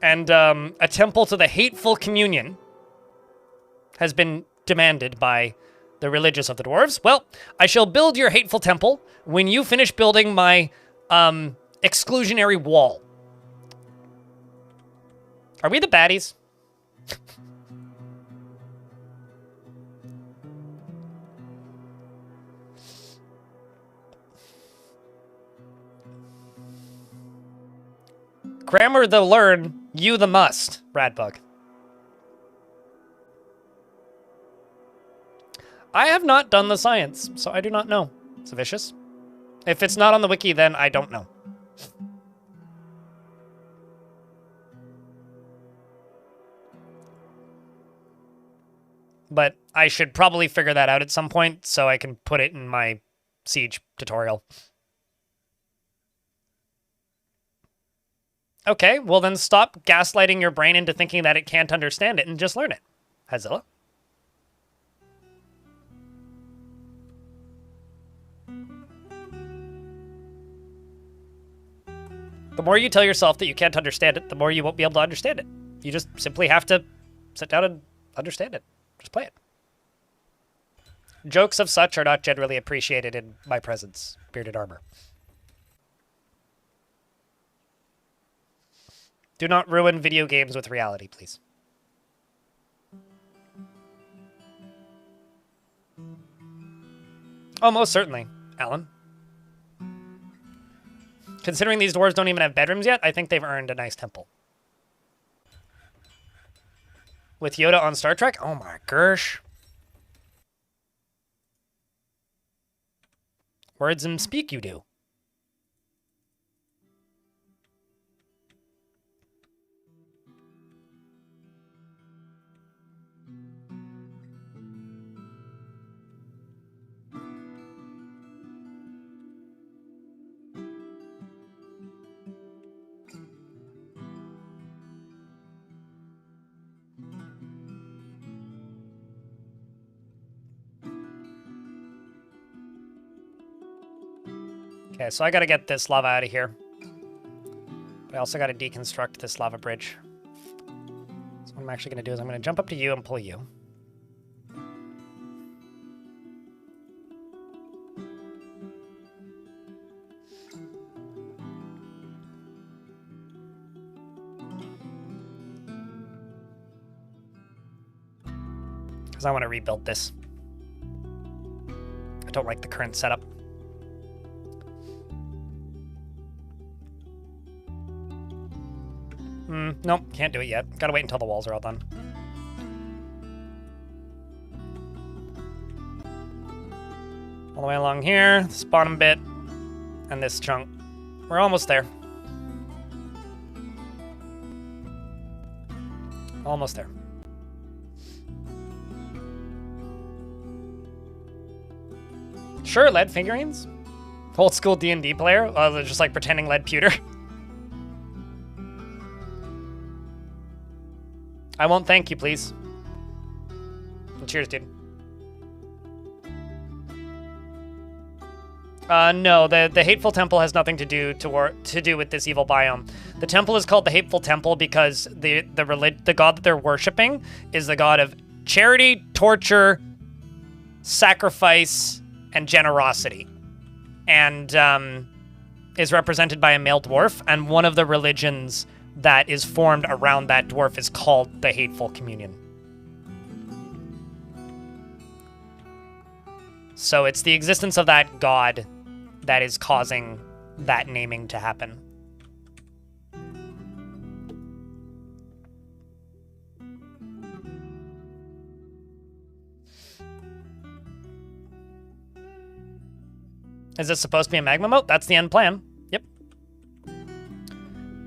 And a temple to the hateful communion has been demanded by the religious of the dwarves. Well, I shall build your hateful temple when you finish building my exclusionary wall. Are we the baddies? Grammar the learn, you the must, Radbug. I have not done the science, so I do not know. It's vicious. If it's not on the wiki, then I don't know. But I should probably figure that out at some point so I can put it in my Siege tutorial. Okay, well then stop gaslighting your brain into thinking that it can't understand it and just learn it. Hazilla. The more you tell yourself that you can't understand it, the more you won't be able to understand it. You just simply have to sit down and understand it. Just play it. Jokes of such are not generally appreciated in my presence, Bearded Armor. Do not ruin video games with reality, please. Oh, most certainly, Alan. Considering these dwarves don't even have bedrooms yet, I think they've earned a nice temple. With Yoda on Star Trek? Oh my gosh. Words and speak you do. Okay, so I gotta get this lava out of here. But I also gotta deconstruct this lava bridge. So what I'm actually gonna do is I'm gonna jump up to you and pull you. Because I want to rebuild this. I don't like the current setup. Nope, can't do it yet. Gotta wait until the walls are all done. All the way along here, this bottom bit, and this chunk. We're almost there. Almost there. Sure, lead figurines. Old school D&D player, just like pretending lead pewter. I won't thank you, please. Well, cheers, dude. No, the Hateful Temple has nothing to do with this evil biome. The temple is called the Hateful Temple because the god that they're worshiping is the god of charity, torture, sacrifice, and generosity, and is represented by a male dwarf. And one of the religions that is formed around that dwarf is called the Hateful Communion. So it's the existence of that god that is causing that naming to happen. Is this supposed to be a magma moat? That's the end plan. Yep.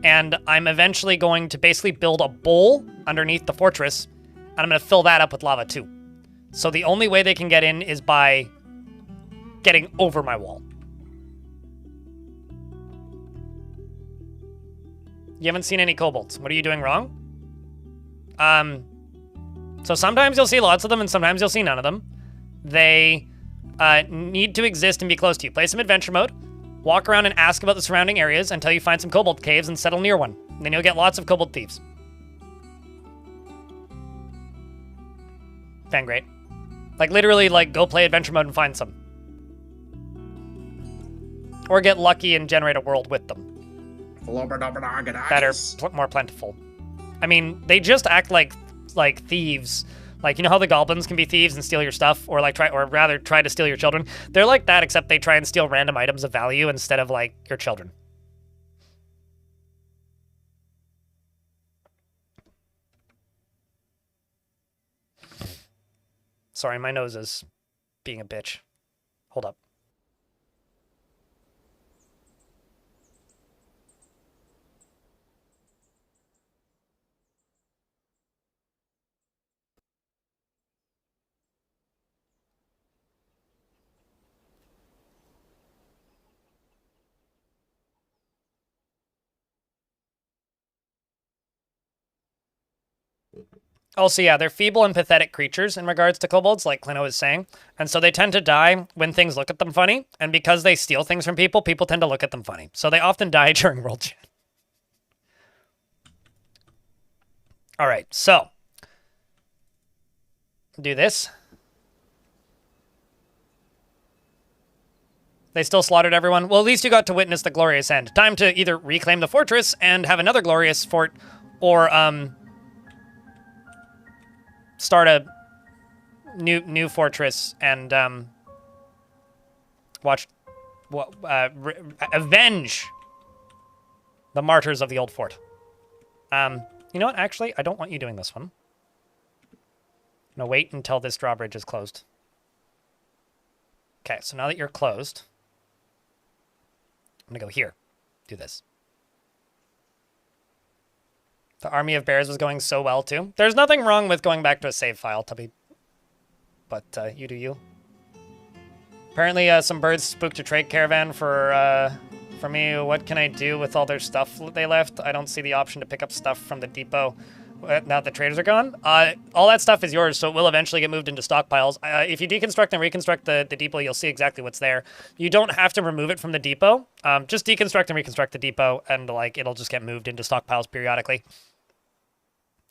And I'm eventually going to basically build a bowl underneath the fortress, and I'm going to fill that up with lava too. So the only way they can get in is by getting over my wall. You haven't seen any kobolds. What are you doing wrong? So sometimes you'll see lots of them, and sometimes you'll see none of them. They need to exist and be close to you. Play some adventure mode. Walk around and ask about the surrounding areas until you find some kobold caves and settle near one. And then you'll get lots of kobold thieves. Fangrate. Like, literally, like, go play adventure mode and find some. Or get lucky and generate a world with them that are more plentiful. I mean, they just act like thieves. Like, you know how the goblins can be thieves and steal your stuff, or like try to steal your children? They're like that, except they try and steal random items of value instead of like your children. Sorry, my nose is being a bitch. Hold up. Also, yeah, they're feeble and pathetic creatures in regards to kobolds, like Clino is saying. And so they tend to die when things look at them funny. And because they steal things from people, people tend to look at them funny. So they often die during World Chat. All right, so. Do this. They still slaughtered everyone. Well, at least you got to witness the glorious end. Time to either reclaim the fortress and have another glorious fort, or, start a new fortress and avenge the martyrs of the old fort. You know what? Actually, I don't want you doing this one. I'm gonna wait until this drawbridge is closed. Okay, so now that you're closed, I'm gonna go here. Do this. The army of bears was going so well, too. There's nothing wrong with going back to a save file, Tubby. But, you do you. Apparently, some birds spooked a trade caravan for me. What can I do with all their stuff they left? I don't see the option to pick up stuff from the depot now that the traders are gone. All that stuff is yours, so it will eventually get moved into stockpiles. If you deconstruct and reconstruct the depot, you'll see exactly what's there. You don't have to remove it from the depot. Just deconstruct and reconstruct the depot, and, like, it'll just get moved into stockpiles periodically.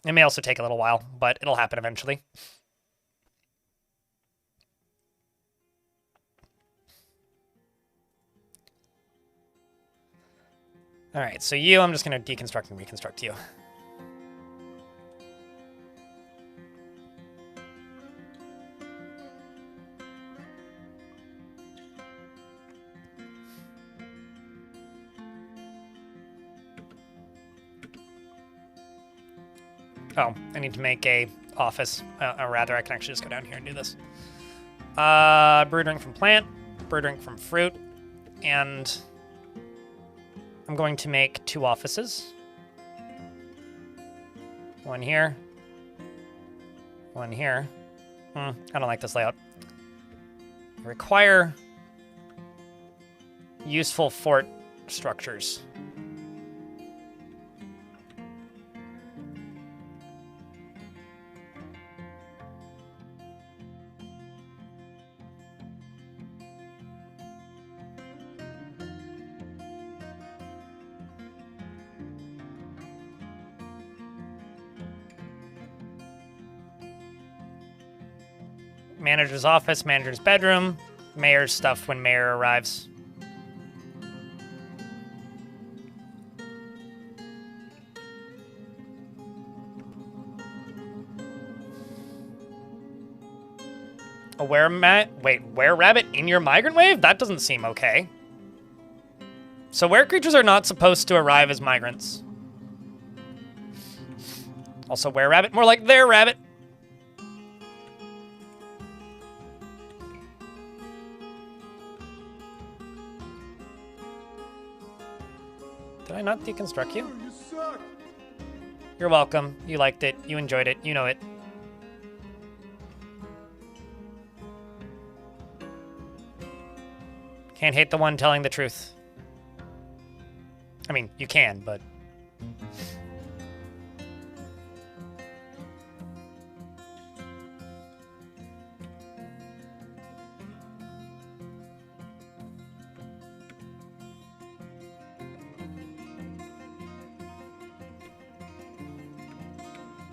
It may also take a little while, but it'll happen eventually. All right, so you, I'm just going to deconstruct and reconstruct you. Oh, I need to make a office. Or rather, I can actually just go down here and do this. Brew drink from plant, brew drink from fruit, and I'm going to make 2 offices. One here. One here. I don't like this layout. I require useful fort structures. Manager's office, manager's bedroom, mayor's stuff when mayor arrives. A were-rabbit in your migrant wave? That doesn't seem okay. So were-creatures are not supposed to arrive as migrants. Also were-rabbit, more like their rabbit. Did I not deconstruct you? You suck. You're welcome. You liked it. You enjoyed it. You know it. Can't hate the one telling the truth. I mean, you can, but...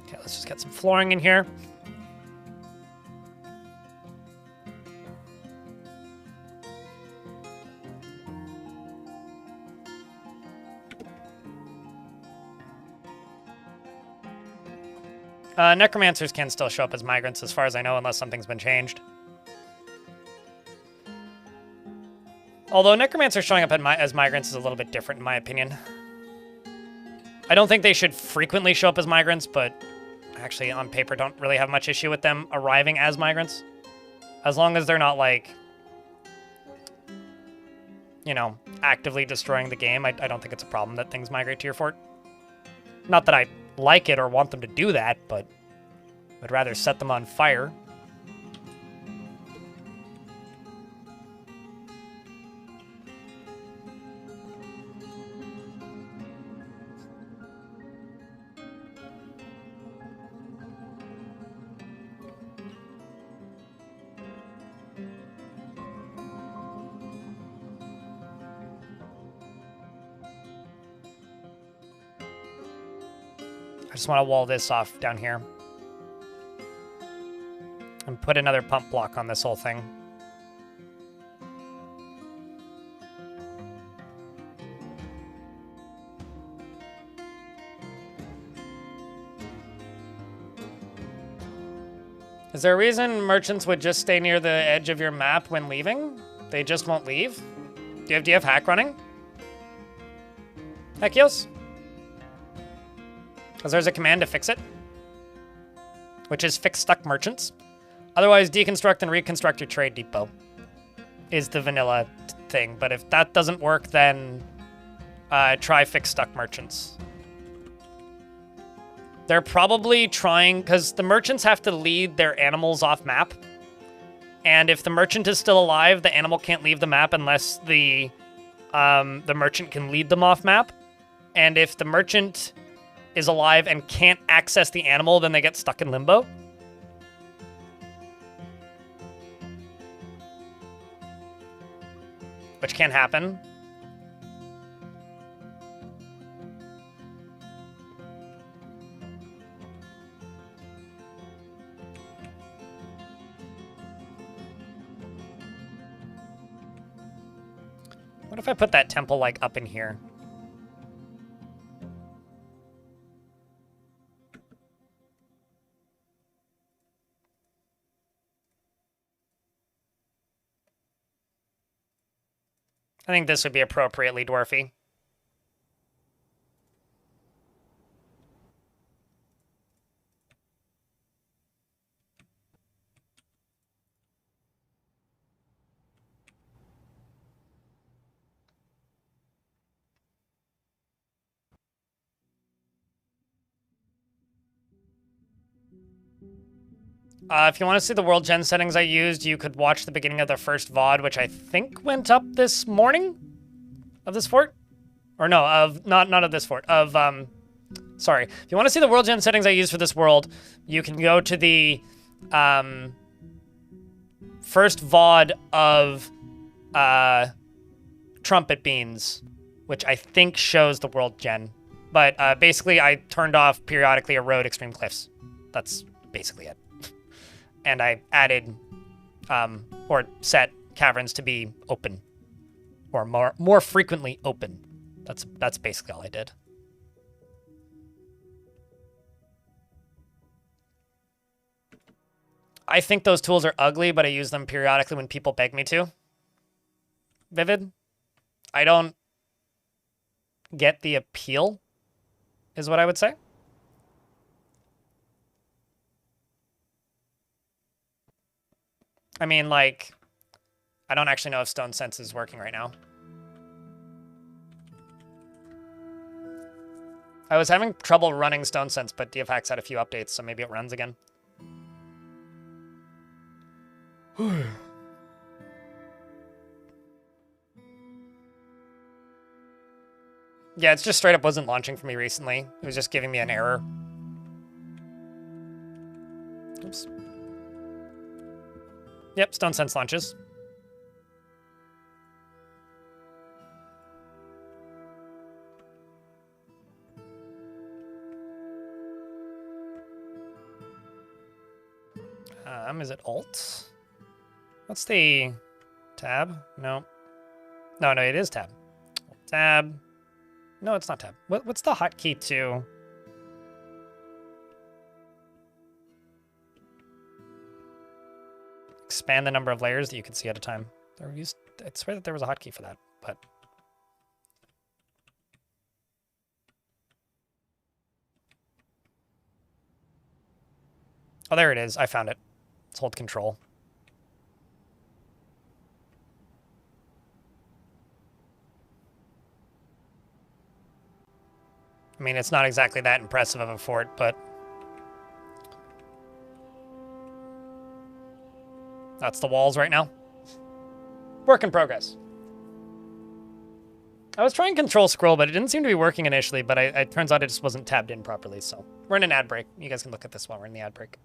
Okay, let's just get some flooring in here. Necromancers can still show up as migrants as far as I know, unless something's been changed. Although Necromancers showing up as migrants is a little bit different in my opinion. I don't think they should frequently show up as migrants, but actually on paper don't really have much issue with them arriving as migrants. As long as they're not like, you know, actively destroying the game, I don't think it's a problem that things migrate to your fort. Not that I like it or want them to do that, but I'd rather set them on fire. I just want to wall this off down here. And put another pump block on this whole thing. Is there a reason merchants would just stay near the edge of your map when leaving? They just won't leave? Do you have hack running? Hekios? Because there's a command to fix it, which is fix stuck merchants. Otherwise, deconstruct and reconstruct your trade depot is the vanilla thing. But if that doesn't work, then try fix stuck merchants. They're probably trying, because the merchants have to lead their animals off map. And if the merchant is still alive, the animal can't leave the map unless the merchant can lead them off map. And if the merchant is alive and can't access the animal, then they get stuck in limbo. Which can happen. What if I put that temple, like, up in here? I think this would be appropriately dwarfy. If you want to see the world gen settings I used, you could watch the beginning of the first VOD, which I think went up this morning of this fort. Or no, of not of this fort, of sorry. If you want to see the world gen settings I used for this world, you can go to the first VOD of Trumpet Beans, which I think shows the world gen. But basically I turned off periodically erode extreme cliffs. That's basically it. And I added, or set caverns to be open, or more frequently open. That's basically all I did. I think those tools are ugly, but I use them periodically when people beg me to. Vivid? I don't get the appeal, is what I would say. I mean, like, I don't actually know if Stone Sense is working right now. I was having trouble running Stone Sense, but DFHacks had a few updates, so maybe it runs again. Yeah, it's just straight up wasn't launching for me recently. It was just giving me an error. Oops. Yep, Stone Sense launches. Is it Alt? What's the tab? No. No, it is tab. Tab. No, it's not tab. What's the hotkey to expand the number of layers that you can see at a time. I swear that there was a hotkey for that, but... Oh, there it is. I found it. Let's hold control. I mean, it's not exactly that impressive of a fort, but... That's the walls right now. Work in progress. I was trying control scroll, but it didn't seem to be working initially, but it turns out it just wasn't tabbed in properly, so... We're in an ad break. You guys can look at this while we're in the ad break.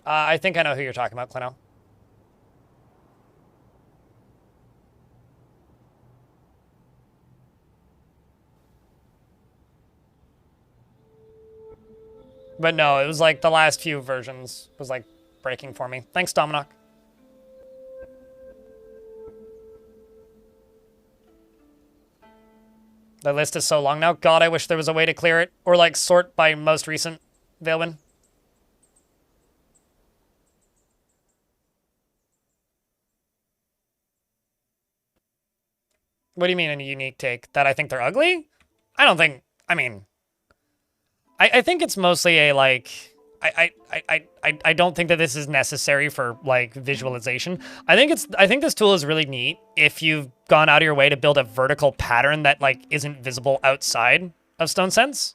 I think I know who you're talking about, Clino. But no, it was like the last few versions was like breaking for me. Thanks, Dominoc. The list is so long now. God, I wish there was a way to clear it. Or like sort by most recent Veilwin. What do you mean a unique take? That I think they're ugly? I don't think, I mean... I think it's mostly a, like... I don't think that this is necessary for, like, visualization. I think this tool is really neat if you've gone out of your way to build a vertical pattern that, like, isn't visible outside of StoneSense.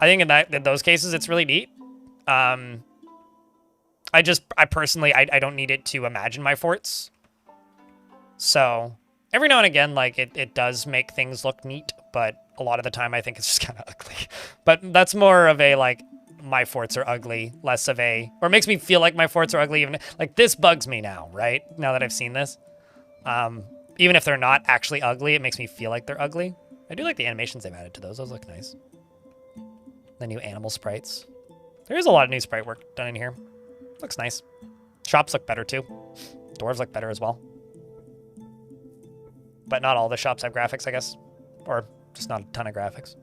I think in those cases, it's really neat. I personally don't need it to imagine my forts. So... Every now and again, like, it does make things look neat, but a lot of the time I think it's just kind of ugly. But that's more of a, like, my forts are ugly, less of a... Or makes me feel like my forts are ugly. Even like, this bugs me now, right? Now that I've seen this. Even if they're not actually ugly, it makes me feel like they're ugly. I do like the animations they've added to those. Those look nice. The new animal sprites. There is a lot of new sprite work done in here. Looks nice. Shops look better, too. Dwarves look better as well. But not all the shops have graphics, I guess. Or just not a ton of graphics.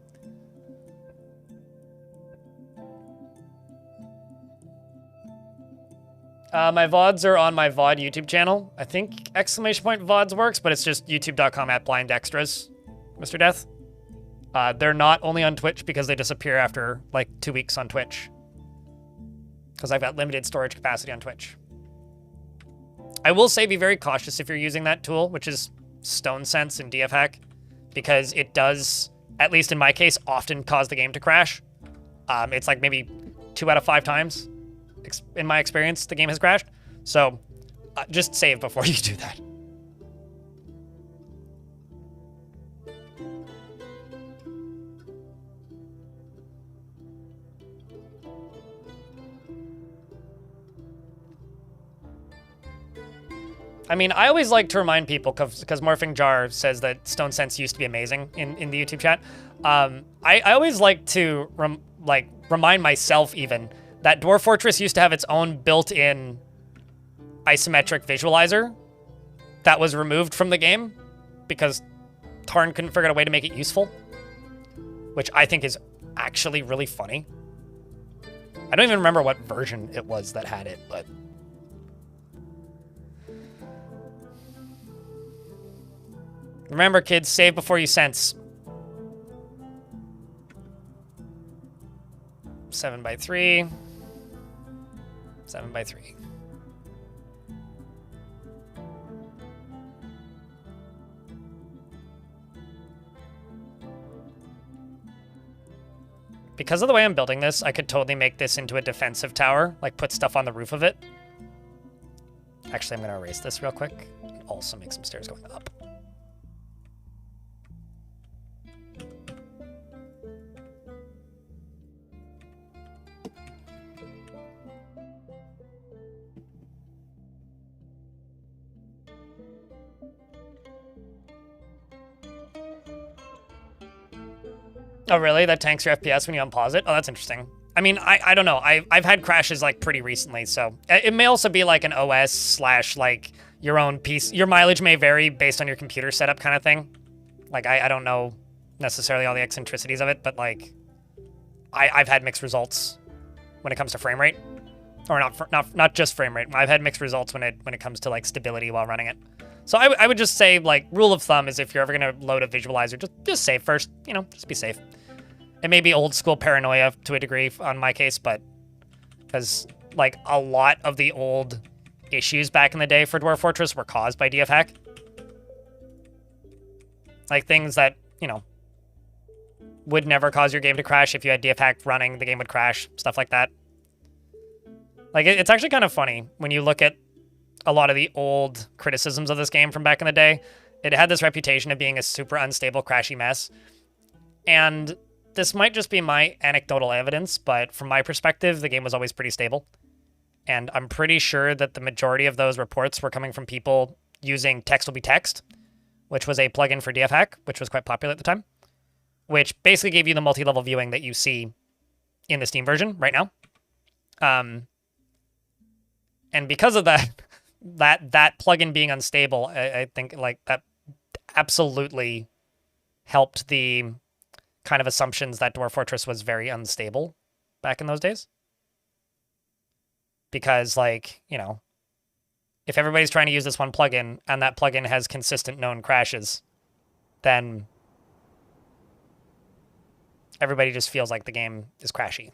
My VODs are on my VOD YouTube channel. I think exclamation point VODs works, but it's just youtube.com/blindextras, Mr. Death. They're not only on Twitch because they disappear after like 2 weeks on Twitch. Because I've got limited storage capacity on Twitch. I will say be very cautious if you're using that tool, which is StoneSense and DFHack, because it does, at least in my case, often cause the game to crash. It's like maybe 2 out of 5 times, in my experience, the game has crashed. So just save before you do that. I mean, I always like to remind people, because Morphing Jar says that StoneSense used to be amazing in the YouTube chat. I always like to remind myself even that Dwarf Fortress used to have its own built-in isometric visualizer that was removed from the game because Tarn couldn't figure out a way to make it useful, which I think is actually really funny. I don't even remember what version it was that had it, but... Remember, kids, save before you sense. 7x3. 7x3. Because of the way I'm building this, I could totally make this into a defensive tower, like put stuff on the roof of it. Actually, I'm going to erase this real quick and also make some stairs going up. Oh, really? That tanks your FPS when you unpause it? Oh, that's interesting. I mean, I don't know. I've had crashes, like, pretty recently, so... It may also be, like, an OS / like, your own piece. Your mileage may vary based on your computer setup kind of thing. Like, I don't know necessarily all the eccentricities of it, but like I've had mixed results when it comes to frame rate, or not just frame rate. I've had mixed results when it comes to like stability while running it. So I would just say, like, rule of thumb is if you're ever gonna load a visualizer, just save first. You know, just be safe. It may be old school paranoia to a degree on my case, but because like a lot of the old issues back in the day for Dwarf Fortress were caused by DFHack. Like things that, you know, would never cause your game to crash. If you had DFHack running, the game would crash, stuff like that. Like, it's actually kind of funny when you look at a lot of the old criticisms of this game from back in the day. It had this reputation of being a super unstable, crashy mess. And this might just be my anecdotal evidence, but from my perspective, the game was always pretty stable. And I'm pretty sure that the majority of those reports were coming from people using Text Will Be Text, which was a plugin for DFHack, which was quite popular at the time, which basically gave you the multi-level viewing that you see in the Steam version right now. And because of that, that plugin being unstable, I think like that absolutely helped the kind of assumptions that Dwarf Fortress was very unstable back in those days. Because, like, you know, if everybody's trying to use this one plugin and that plugin has consistent known crashes, then everybody just feels like the game is crashy.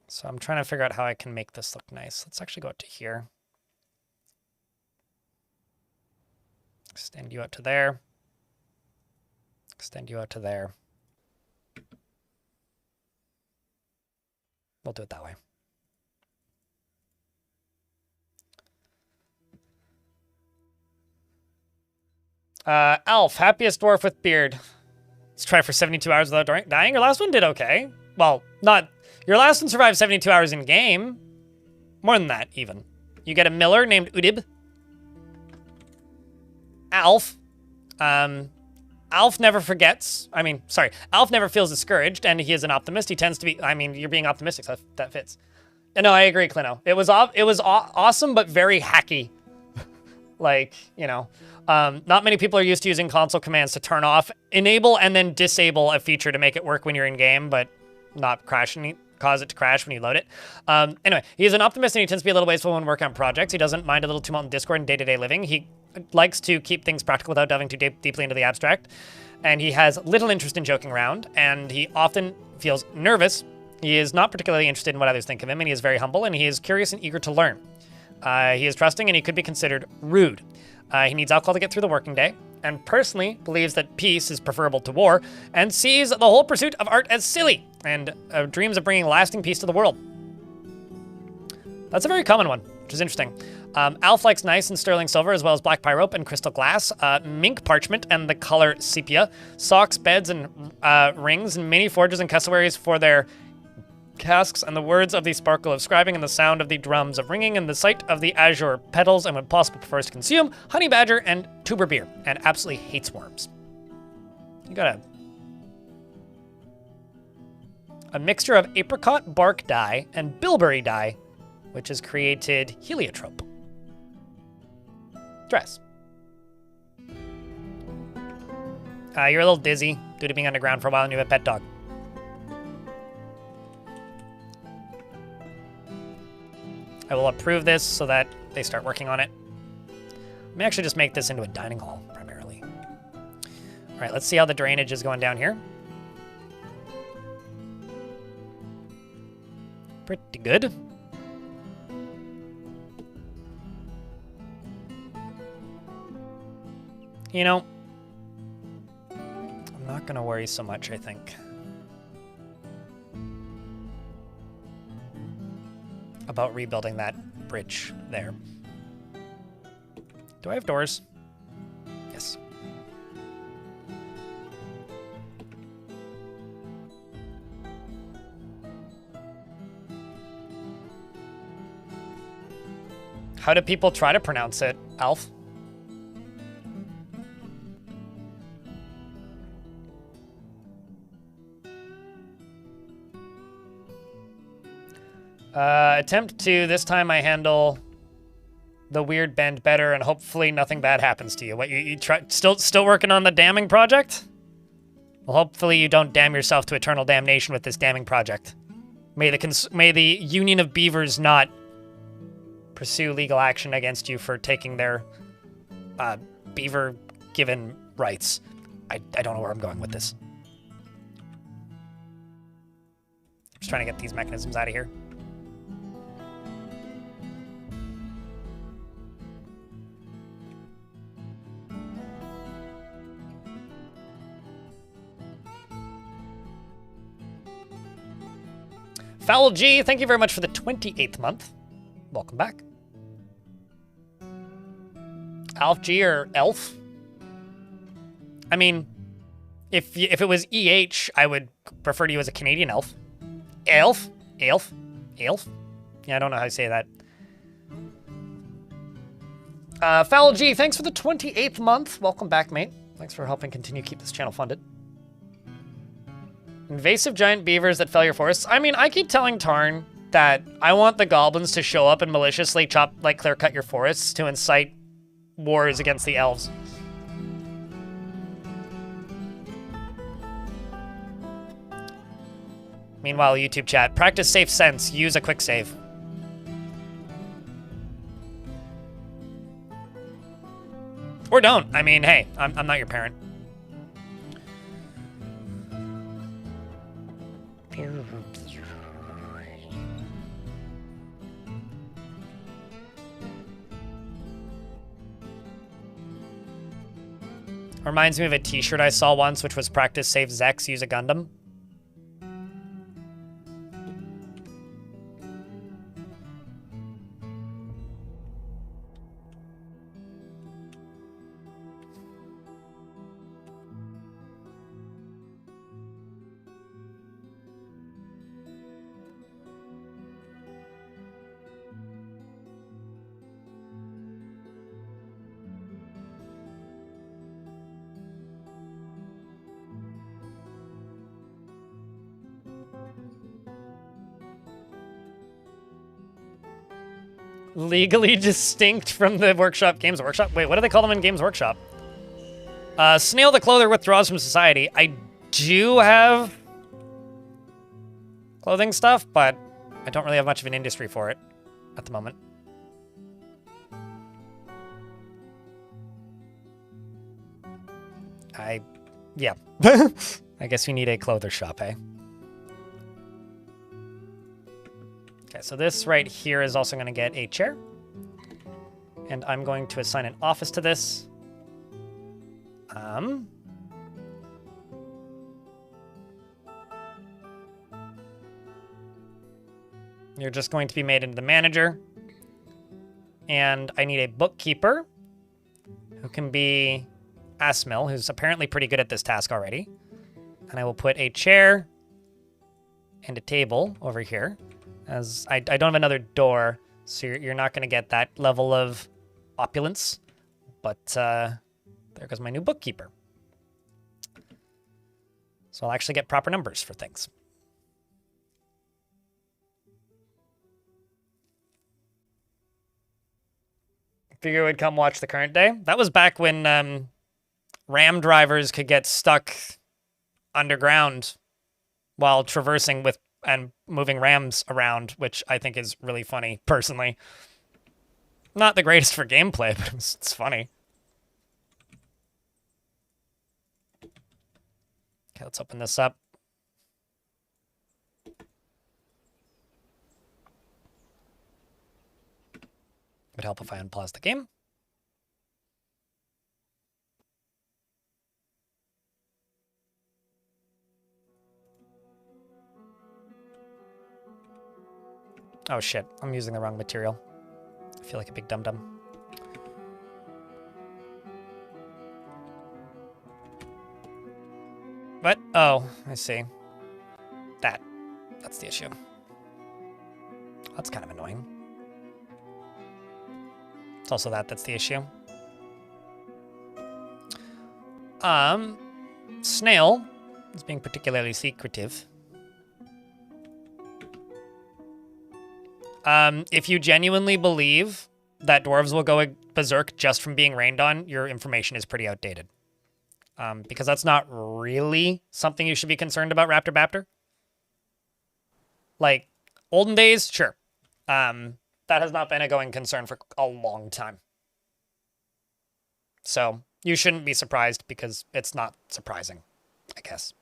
So I'm trying to figure out how I can make this look nice. Let's actually go out to here. Extend you out to there. Extend you out to there. We'll do it that way. Alf, happiest dwarf with beard. Let's try for 72 hours without dying. Your last one did okay. Well, not... Your last one survived 72 hours in game. More than that, even. You get a miller named Udib. Alf. Alf never forgets. Alf never feels discouraged, and he is an optimist. He tends to be... I mean, you're being optimistic, so that fits. No, I agree, Clino. It was awesome, but very hacky. Like, you know... not many people are used to using console commands to turn off, enable, and then disable a feature to make it work when you're in game, but not cause it to crash when you load it. Anyway, he's an optimist and he tends to be a little wasteful when working on projects. He doesn't mind a little tumult in Discord and day-to-day living. He likes to keep things practical without delving too deeply into the abstract. And he has little interest in joking around, and he often feels nervous. He is not particularly interested in what others think of him, and he is very humble, and he is curious and eager to learn. He is trusting, and he could be considered rude. He needs alcohol to get through the working day, and personally believes that peace is preferable to war, and sees the whole pursuit of art as silly, and dreams of bringing lasting peace to the world. That's a very common one, which is interesting. Alf likes nice and sterling silver, as well as black pyrope and crystal glass, mink parchment and the color sepia, socks, beds, and rings, and many forges and cassowaries for their casks, and the words of the sparkle of scribing, and the sound of the drums of ringing, and the sight of the azure petals, and when possible prefers to consume honey badger and tuber beer, and absolutely hates worms. You got a mixture of apricot bark dye and bilberry dye, which has created heliotrope. Dress. You're a little dizzy due to being underground for a while and you have a pet dog. I will approve this so that they start working on it. Let me actually just make this into a dining hall, primarily. All right, let's see how the drainage is going down here. Pretty good. You know, I'm not gonna worry so much, I think, about rebuilding that bridge there. Do I have doors? Yes. How do people try to pronounce it, Alf? Attempt to, this time I handle the weird bend better and hopefully nothing bad happens to you. What, you try, still working on the damming project? Well, hopefully you don't damn yourself to eternal damnation with this damming project. May the Union of Beavers not pursue legal action against you for taking their beaver-given rights. I don't know where I'm going with this. Just trying to get these mechanisms out of here. Foul G, thank you very much for the 28th month. Welcome back. Alf G or Elf? I mean, if it was EH, I would refer to you as a Canadian elf. Elf? Elf? Elf? Yeah, I don't know how to say that. Foul G, thanks for the 28th month. Welcome back, mate. Thanks for helping continue keep this channel funded. Invasive giant beavers that fell your forests. I mean, I keep telling Tarn that I want the goblins to show up and maliciously clear cut your forests to incite wars against the elves. Meanwhile, YouTube chat, practice safe sense, use a quick save. Or don't. I mean, hey, I'm not your parent. Reminds me of a t-shirt I saw once, which was practice save Zex, use a Gundam. Legally distinct from the workshop, Games Workshop? Wait, what do they call them in Games Workshop? Snail the Clother withdraws from society. I do have clothing stuff, but I don't really have much of an industry for it at the moment. Yeah. I guess we need a clother shop, eh? Okay, so this right here is also going to get a chair. And I'm going to assign an office to this. You're just going to be made into the manager. And I need a bookkeeper who can be Asmil, who's apparently pretty good at this task already. And I will put a chair and a table over here. As I don't have another door, so you're not going to get that level of opulence. But there goes my new bookkeeper. So I'll actually get proper numbers for things. Figure would come watch the current day. That was back when ram drivers could get stuck underground while traversing with and moving rams around, which I think is really funny, personally. Not the greatest for gameplay, but it's funny. Okay, let's open this up. Would help if I unpause the game. Oh shit, I'm using the wrong material. I feel like a big dum-dum. What? Oh, I see. That's the issue. That's kind of annoying. It's also that's the issue. Snail is being particularly secretive. If you genuinely believe that dwarves will go berserk just from being rained on, your information is pretty outdated. Because that's not really something you should be concerned about, Raptor Baptor. Like, olden days, sure. That has not been a going concern for a long time. So, you shouldn't be surprised because it's not surprising, I guess.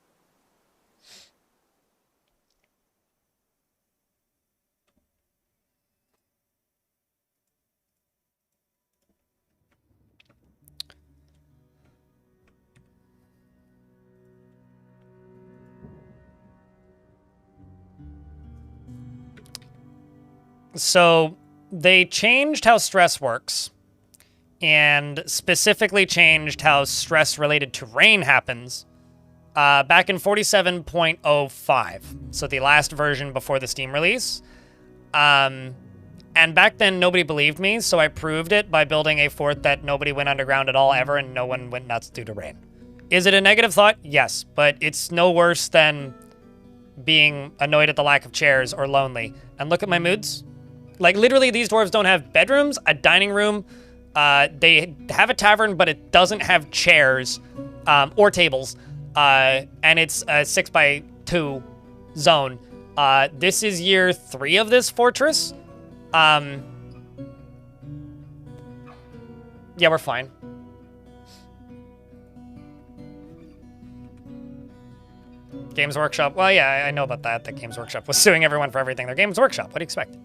So they changed how stress works and specifically changed how stress related to rain happens back in 47.05. So the last version before the Steam release. And back then nobody believed me, so I proved it by building a fort that nobody went underground at all ever and no one went nuts due to rain. Is it a negative thought? Yes, but it's no worse than being annoyed at the lack of chairs or lonely. And look at my moods. Like, literally, these dwarves don't have bedrooms, a dining room. They have a tavern, but it doesn't have chairs or tables. And it's a 6x2 zone. This is year 3 of this fortress. Yeah, we're fine. Games Workshop. Well, yeah, I know about that. That Games Workshop was suing everyone for everything. They're Games Workshop. What do you expect?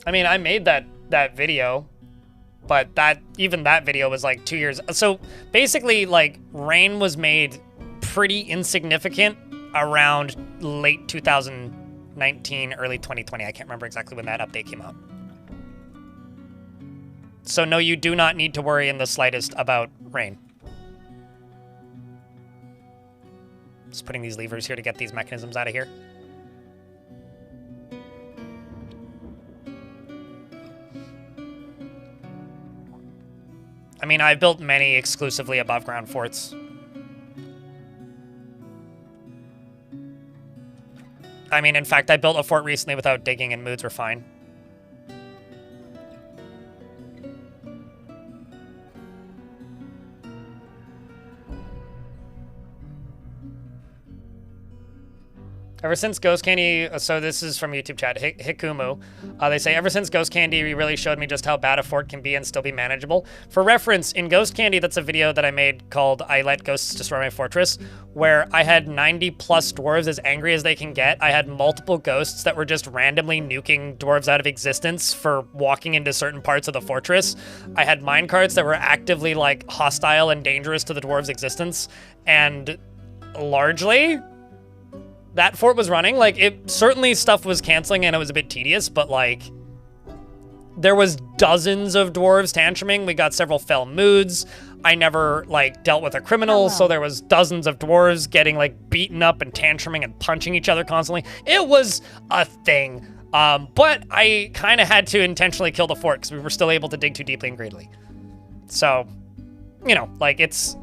I mean, I made that video, but even that video was like 2 years. So basically, like, rain was made pretty insignificant around late 2019, early 2020. I can't remember exactly when that update came out. So no, you do not need to worry in the slightest about rain. Just putting these levers here to get these mechanisms out of here. I mean, I've built many exclusively above ground forts. I mean, in fact, I built a fort recently without digging and moods were fine. Ever since Ghost Candy, so this is from YouTube chat, Hikumu, they say, ever since Ghost Candy really showed me just how bad a fort can be and still be manageable. For reference, in Ghost Candy, that's a video that I made called I Let Ghosts Destroy My Fortress, where I had 90 plus dwarves as angry as they can get. I had multiple ghosts that were just randomly nuking dwarves out of existence for walking into certain parts of the fortress. I had minecarts that were actively like hostile and dangerous to the dwarves' existence, and largely that fort was running. Like, it certainly stuff was canceling and it was a bit tedious, but like there was dozens of dwarves tantruming. We got several fell moods. I never like dealt with a criminal, so there was dozens of dwarves getting like beaten up and tantruming and punching each other constantly. It was a thing. But I kind of had to intentionally kill the fort because we were still able to dig too deeply and greedily. So, you know, like it's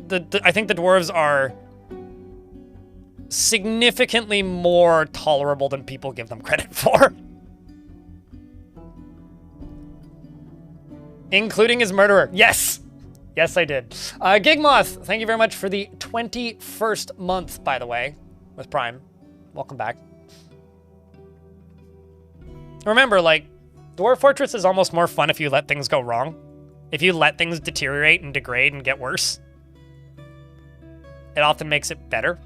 I think the dwarves are significantly more tolerable than people give them credit for. Including his murderer. Yes! Yes, I did. Gigmoth, thank you very much for the 21st month, by the way, with Prime. Welcome back. Remember, like, Dwarf Fortress is almost more fun if you let things go wrong. If you let things deteriorate and degrade and get worse. It often makes it better.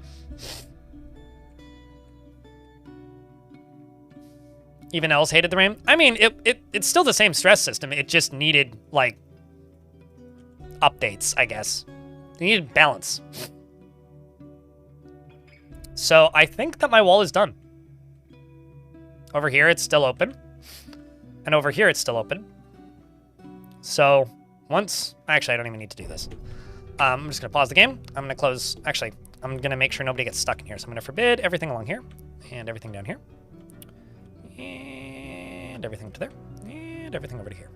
Even else hated the rain. I mean, it's still the same stress system. It just needed, like, updates, I guess. It needed balance. So I think that my wall is done. Over here, it's still open. And over here, it's still open. So once... Actually, I don't even need to do this. I'm just going to pause the game. I'm going to close... Actually, I'm going to make sure nobody gets stuck in here. So I'm going to forbid everything along here. And everything down here. And everything to there. And everything over to here.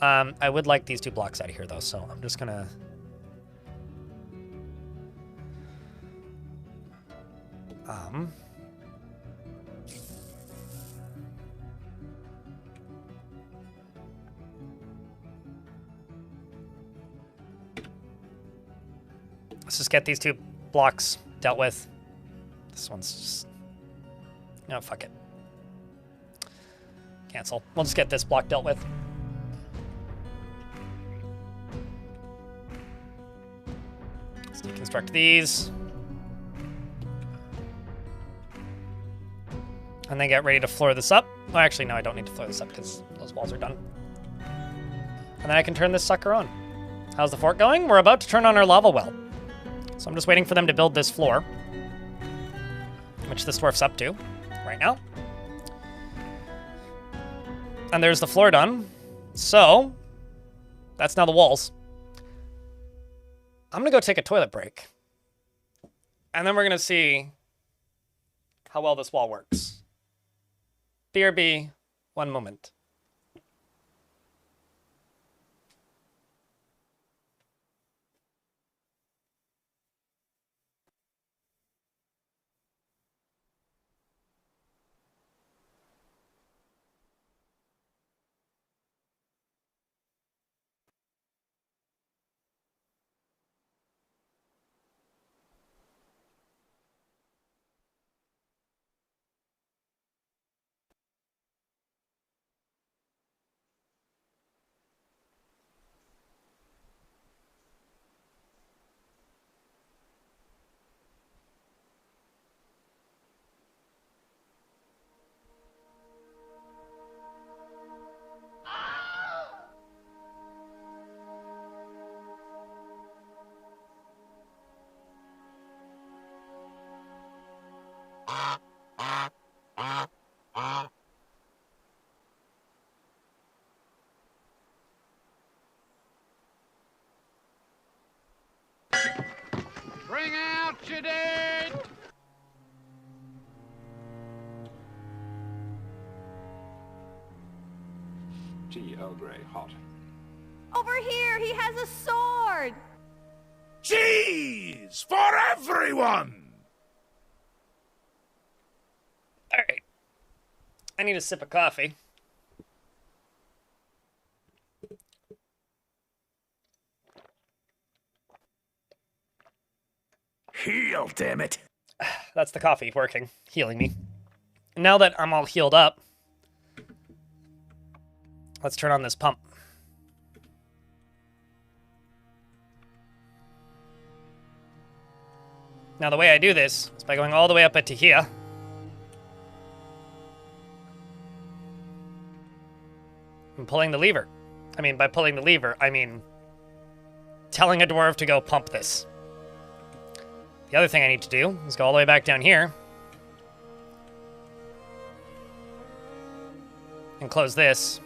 I would like these 2 blocks out of here, though, so I'm just gonna... Let's just get these 2 blocks dealt with. This one's just... No, fuck it. Cancel. We'll just get this block dealt with. Let's deconstruct these. And then get ready to floor this up. Oh, actually, no, I don't need to floor this up because those walls are done. And then I can turn this sucker on. How's the fort going? We're about to turn on our lava well. So I'm just waiting for them to build this floor, which this dwarf's up to right now. And there's the floor done. So that's now the walls. I'm gonna go take a toilet break. And then we're gonna see how well this wall works. BRB, one moment. Bring out your dead! Gee, Earl Grey, hot. Over here, he has a sword! Cheese for everyone! All right. I need a sip of coffee. Heal, damn it! That's the coffee working, healing me. Now that I'm all healed up, let's turn on this pump. Now the way I do this is by going all the way up to here. And pulling the lever. I mean, by pulling the lever, I mean telling a dwarf to go pump this. The other thing I need to do is go all the way back down here and close this.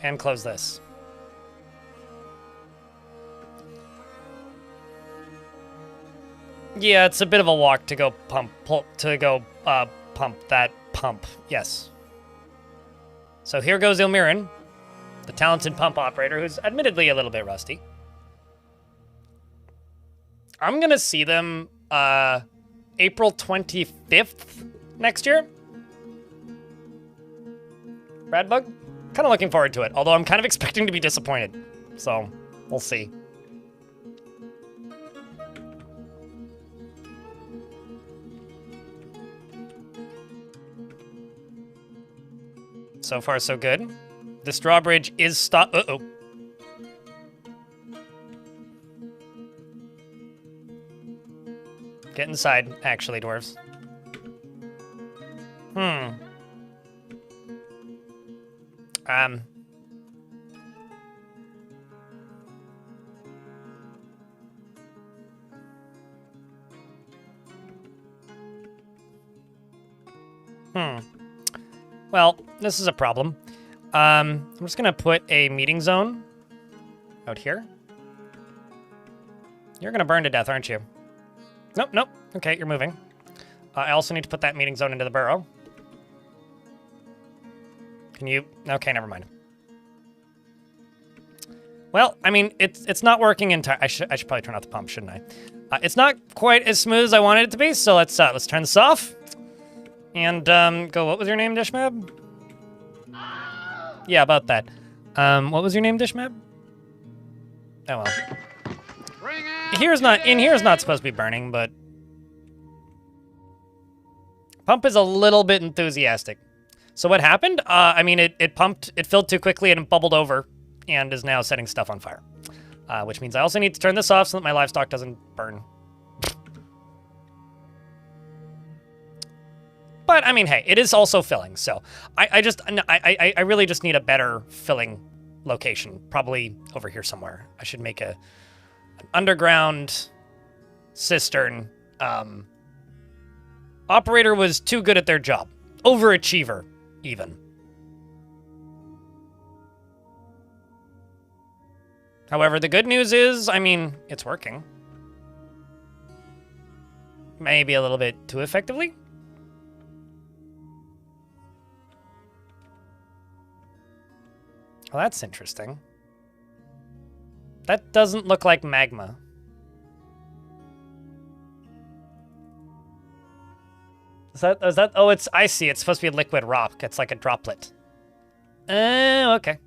And close this. Yeah, it's a bit of a walk to go pump that pump. Yes. So here goes Ilmirin, the talented pump operator, who's admittedly a little bit rusty. I'm gonna see them April 25th next year. Radbug? Kind of looking forward to it, although I'm kind of expecting to be disappointed. So, we'll see. So far, so good. This drawbridge is Uh-oh. Get inside, actually, dwarves. Well, this is a problem. I'm just gonna put a meeting zone out here. You're gonna burn to death, aren't you? Nope, nope. Okay, you're moving. I also need to put that meeting zone into the burrow. Can you? Okay, never mind. Well, I mean, it's not working entirely. I should probably turn off the pump, shouldn't I? It's not quite as smooth as I wanted it to be, so let's turn this off. And go. What was your name, Dishmab? Yeah, about that. What was your name, Dishmab? Oh well. Here's not supposed to be burning, but pump is a little bit enthusiastic. So what happened? I mean, it pumped, it filled too quickly and it bubbled over, and is now setting stuff on fire. Which means I also need to turn this off so that my livestock doesn't burn. But I mean, hey, it is also filling, so I really just need a better filling location, probably over here somewhere. I should make an underground cistern. Operator was too good at their job. Overachiever, even. However, the good news is, I mean, it's working. Maybe a little bit too effectively. Well, that's interesting. That doesn't look like magma. Is that, oh, I see, it's supposed to be a liquid rock. It's like a droplet. Okay.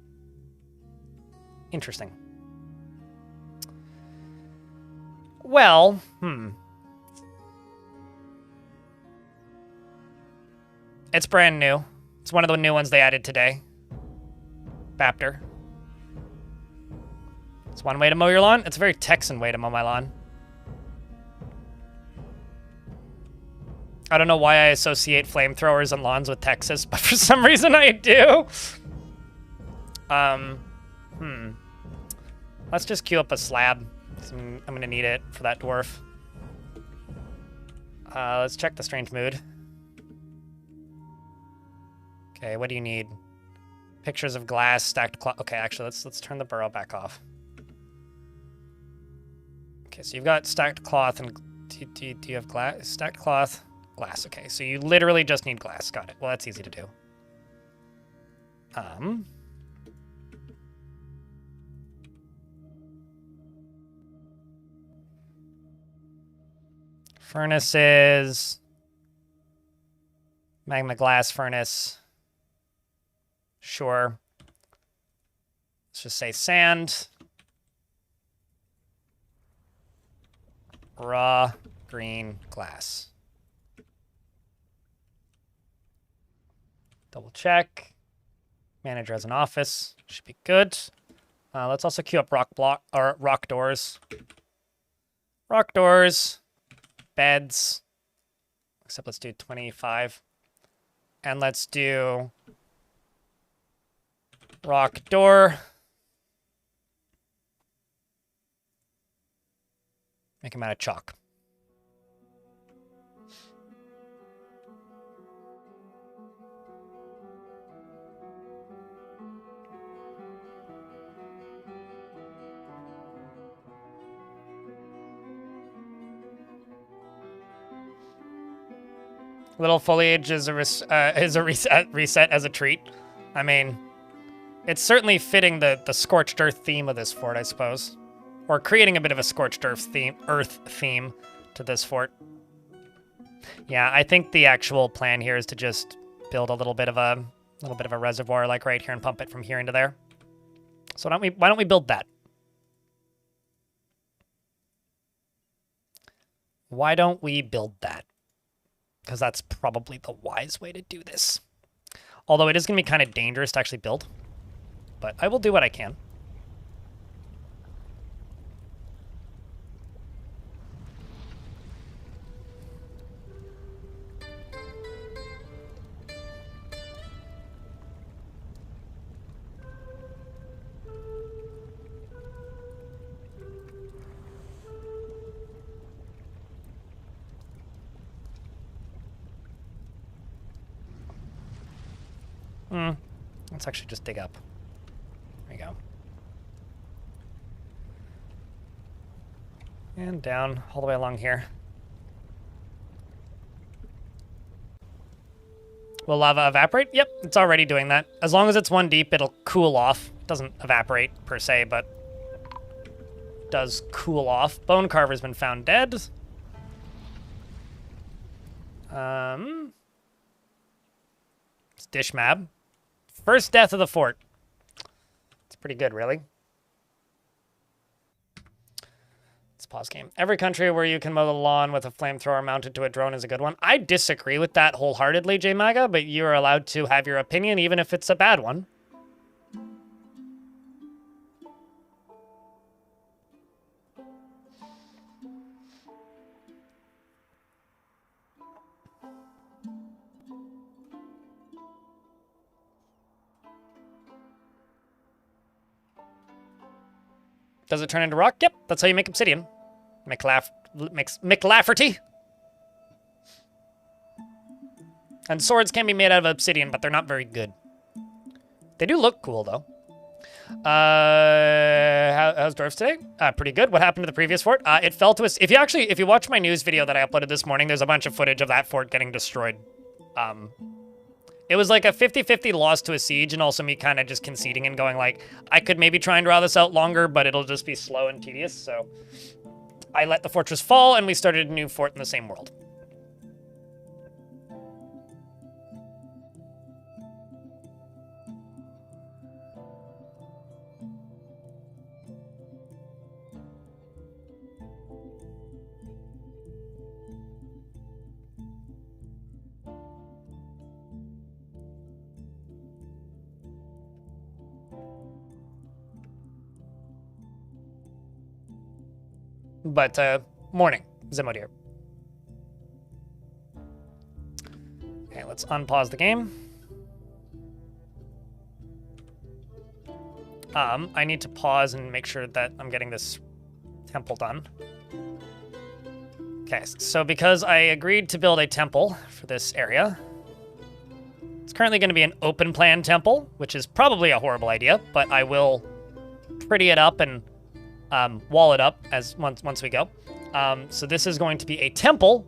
Interesting. Well, It's brand new. It's one of the new ones they added today. Bapter. It's one way to mow your lawn. It's a very Texan way to mow my lawn. I don't know why I associate flamethrowers and lawns with Texas, but for some reason I do. Let's just queue up a slab. I'm gonna need it for that dwarf. Let's check the strange mood. Okay, what do you need? Pictures of glass, stacked cloth. Okay, actually, let's turn the burrow back off. Okay, so you've got stacked cloth and do you have glass? Stacked cloth, glass. Okay, so you literally just need glass. Got it. Well, that's easy to do. Furnaces. Magma glass furnace. Sure. Let's just say sand. Raw green glass. Double check. Manager has an office. Should be good. Let's also queue up rock doors. Rock doors. Beds. Except let's do 25. And let's do rock door. Make them out of chalk. Little foliage is a reset as a treat. I mean, it's certainly fitting the scorched earth theme of this fort, I suppose. Or creating a bit of a scorched earth theme to this fort. Yeah, I think the actual plan here is to just build a little bit of a reservoir like right here and pump it from here into there. So why don't we build that? Why don't we build that? Because that's probably the wise way to do this. Although it is going to be kind of dangerous to actually build. But I will do what I can. Let's actually just dig up. There you go. And down all the way along here. Will lava evaporate? Yep, it's already doing that. As long as it's 1 deep, it'll cool off. It doesn't evaporate per se, but does cool off. Bone Carver's been found dead. It's Dishmab. First death of the fort. It's pretty good, really. Let's pause game. Every country where you can mow the lawn with a flamethrower mounted to a drone is a good one. I disagree with that wholeheartedly, JMaga, but you're allowed to have your opinion even if it's a bad one. Does it turn into rock? Yep, that's how you make obsidian. McLafferty. And swords can be made out of obsidian, but they're not very good. They do look cool, though. How's dwarves today? Pretty good. What happened to the previous fort? It fell to us. If you watch my news video that I uploaded this morning, there's a bunch of footage of that fort getting destroyed. It was like a 50-50 loss to a siege, and also me kind of just conceding and going like, I could maybe try and draw this out longer, but it'll just be slow and tedious, so I let the fortress fall, and we started a new fort in the same world. But, morning, Zimodir. Okay, let's unpause the game. I need to pause and make sure that I'm getting this temple done. Okay, so because I agreed to build a temple for this area, it's currently going to be an open plan temple, which is probably a horrible idea, but I will pretty it up and wall it up as once we go. So this is going to be a temple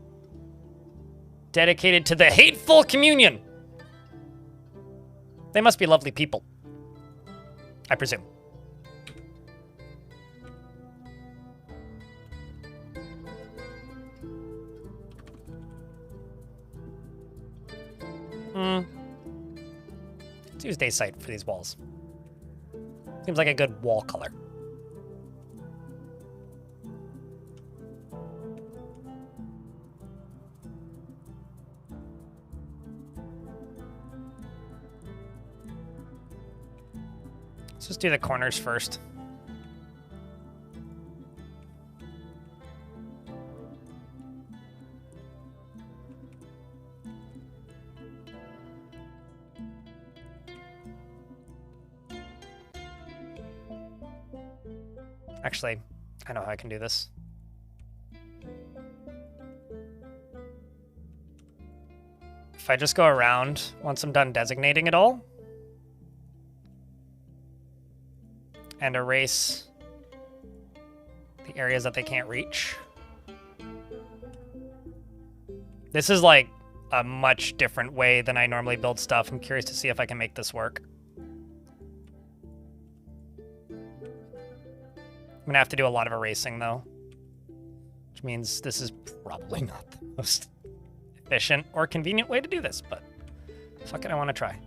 dedicated to the Hateful Communion. They must be lovely people, I presume. Let's use day sight for these walls. Seems like a good wall color. Let's just do the corners first. Actually, I know how I can do this. If I just go around once I'm done designating it all, and erase the areas that they can't reach. This is like a much different way than I normally build stuff. I'm curious to see if I can make this work. I'm gonna have to do a lot of erasing though, which means this is probably not the most efficient or convenient way to do this, but fuck it, I wanna try.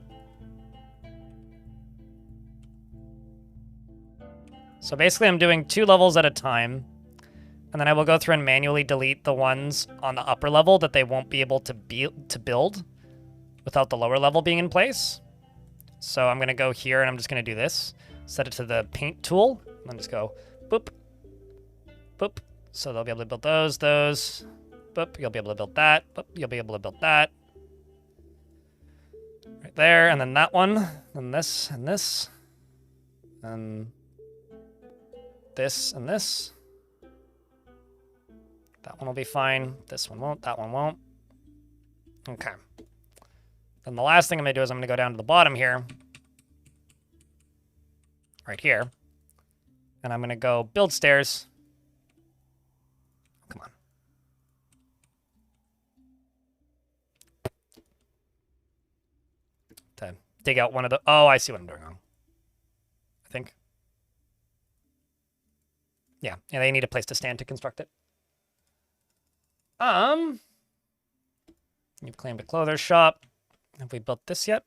So basically I'm doing 2 levels at a time, and then I will go through and manually delete the ones on the upper level that they won't be able to build without the lower level being in place. So I'm gonna go here and I'm just gonna do this. Set it to the paint tool, and then just go boop, boop. So they'll be able to build those, boop, you'll be able to build that, boop, you'll be able to build that. Right there, and then that one, and this, and this, and this and this. That one will be fine. This one won't. That one won't. Okay. Then the last thing I'm going to do is I'm going to go down to the bottom here. Right here. And I'm going to go build stairs. Come on. dig out one of the... Oh, I see what I'm doing wrong. I think. Yeah, they need a place to stand to construct it. You've claimed a clothes shop. Have we built this yet?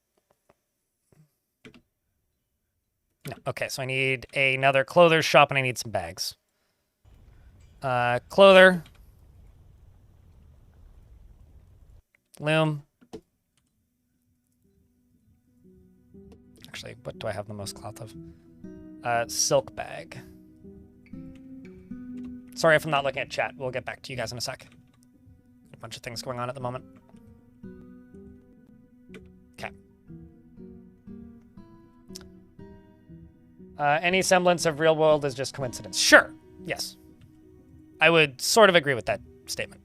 No. Okay, so I need another clothes shop and I need some bags. Clother. Loom. Actually, what do I have the most cloth of? Silk bag. Sorry if I'm not looking at chat. We'll get back to you guys in a sec. A bunch of things going on at the moment. Okay. Any semblance of real world is just coincidence. Sure. Yes. I would sort of agree with that statement.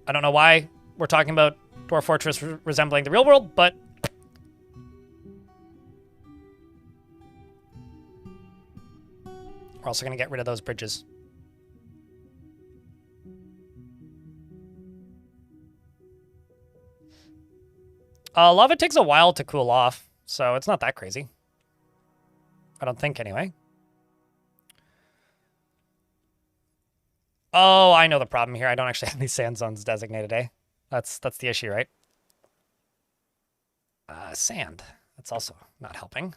I don't know why we're talking about Dwarf Fortress resembling the real world, but... We're also going to get rid of those bridges. Lava takes a while to cool off, so it's not that crazy. I don't think, anyway. Oh, I know the problem here. I don't actually have these sand zones designated, eh? That's the issue, right? Sand. That's also not helping.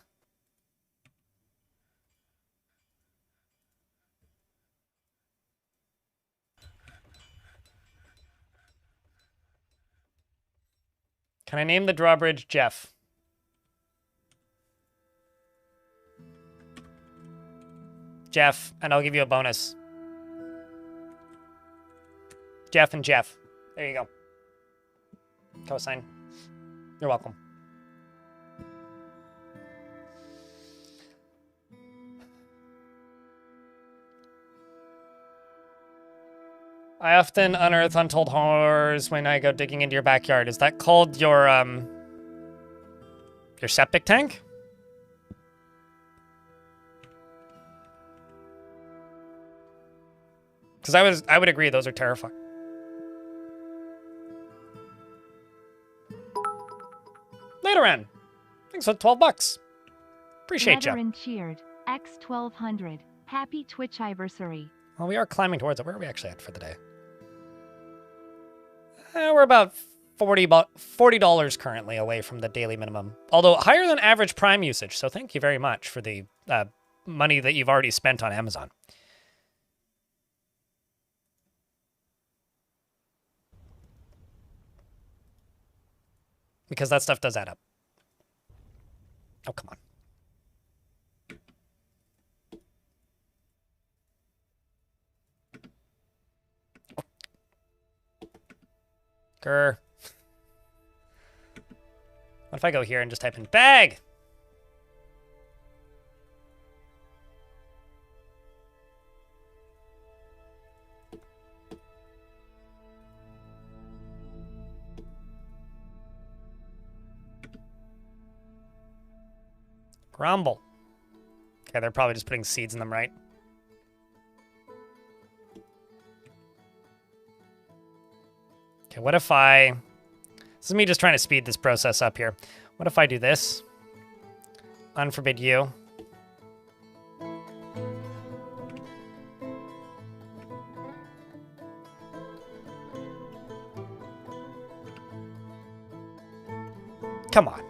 Can I name the drawbridge Jeff? Jeff, and I'll give you a bonus. Jeff and Jeff. There you go. Cosign. You're welcome. I often unearth untold horrors when I go digging into your backyard. Is that called your septic tank? Because I would agree those are terrifying. Later on. Thanks for 12 bucks. Appreciate you. Veteran cheered. X1200. Happy Twitch anniversary. Well, we are climbing towards it. Where are we actually at for the day? We're about $40 currently away from the daily minimum. Although higher than average Prime usage, so thank you very much for the money that you've already spent on Amazon. Because that stuff does add up. Oh, come on. Grr. What if I go here and just type in bag? Grumble. Okay, they're probably just putting seeds in them, right? Okay, what if I... This is me just trying to speed this process up here. What if I do this? Unforbid you. Come on.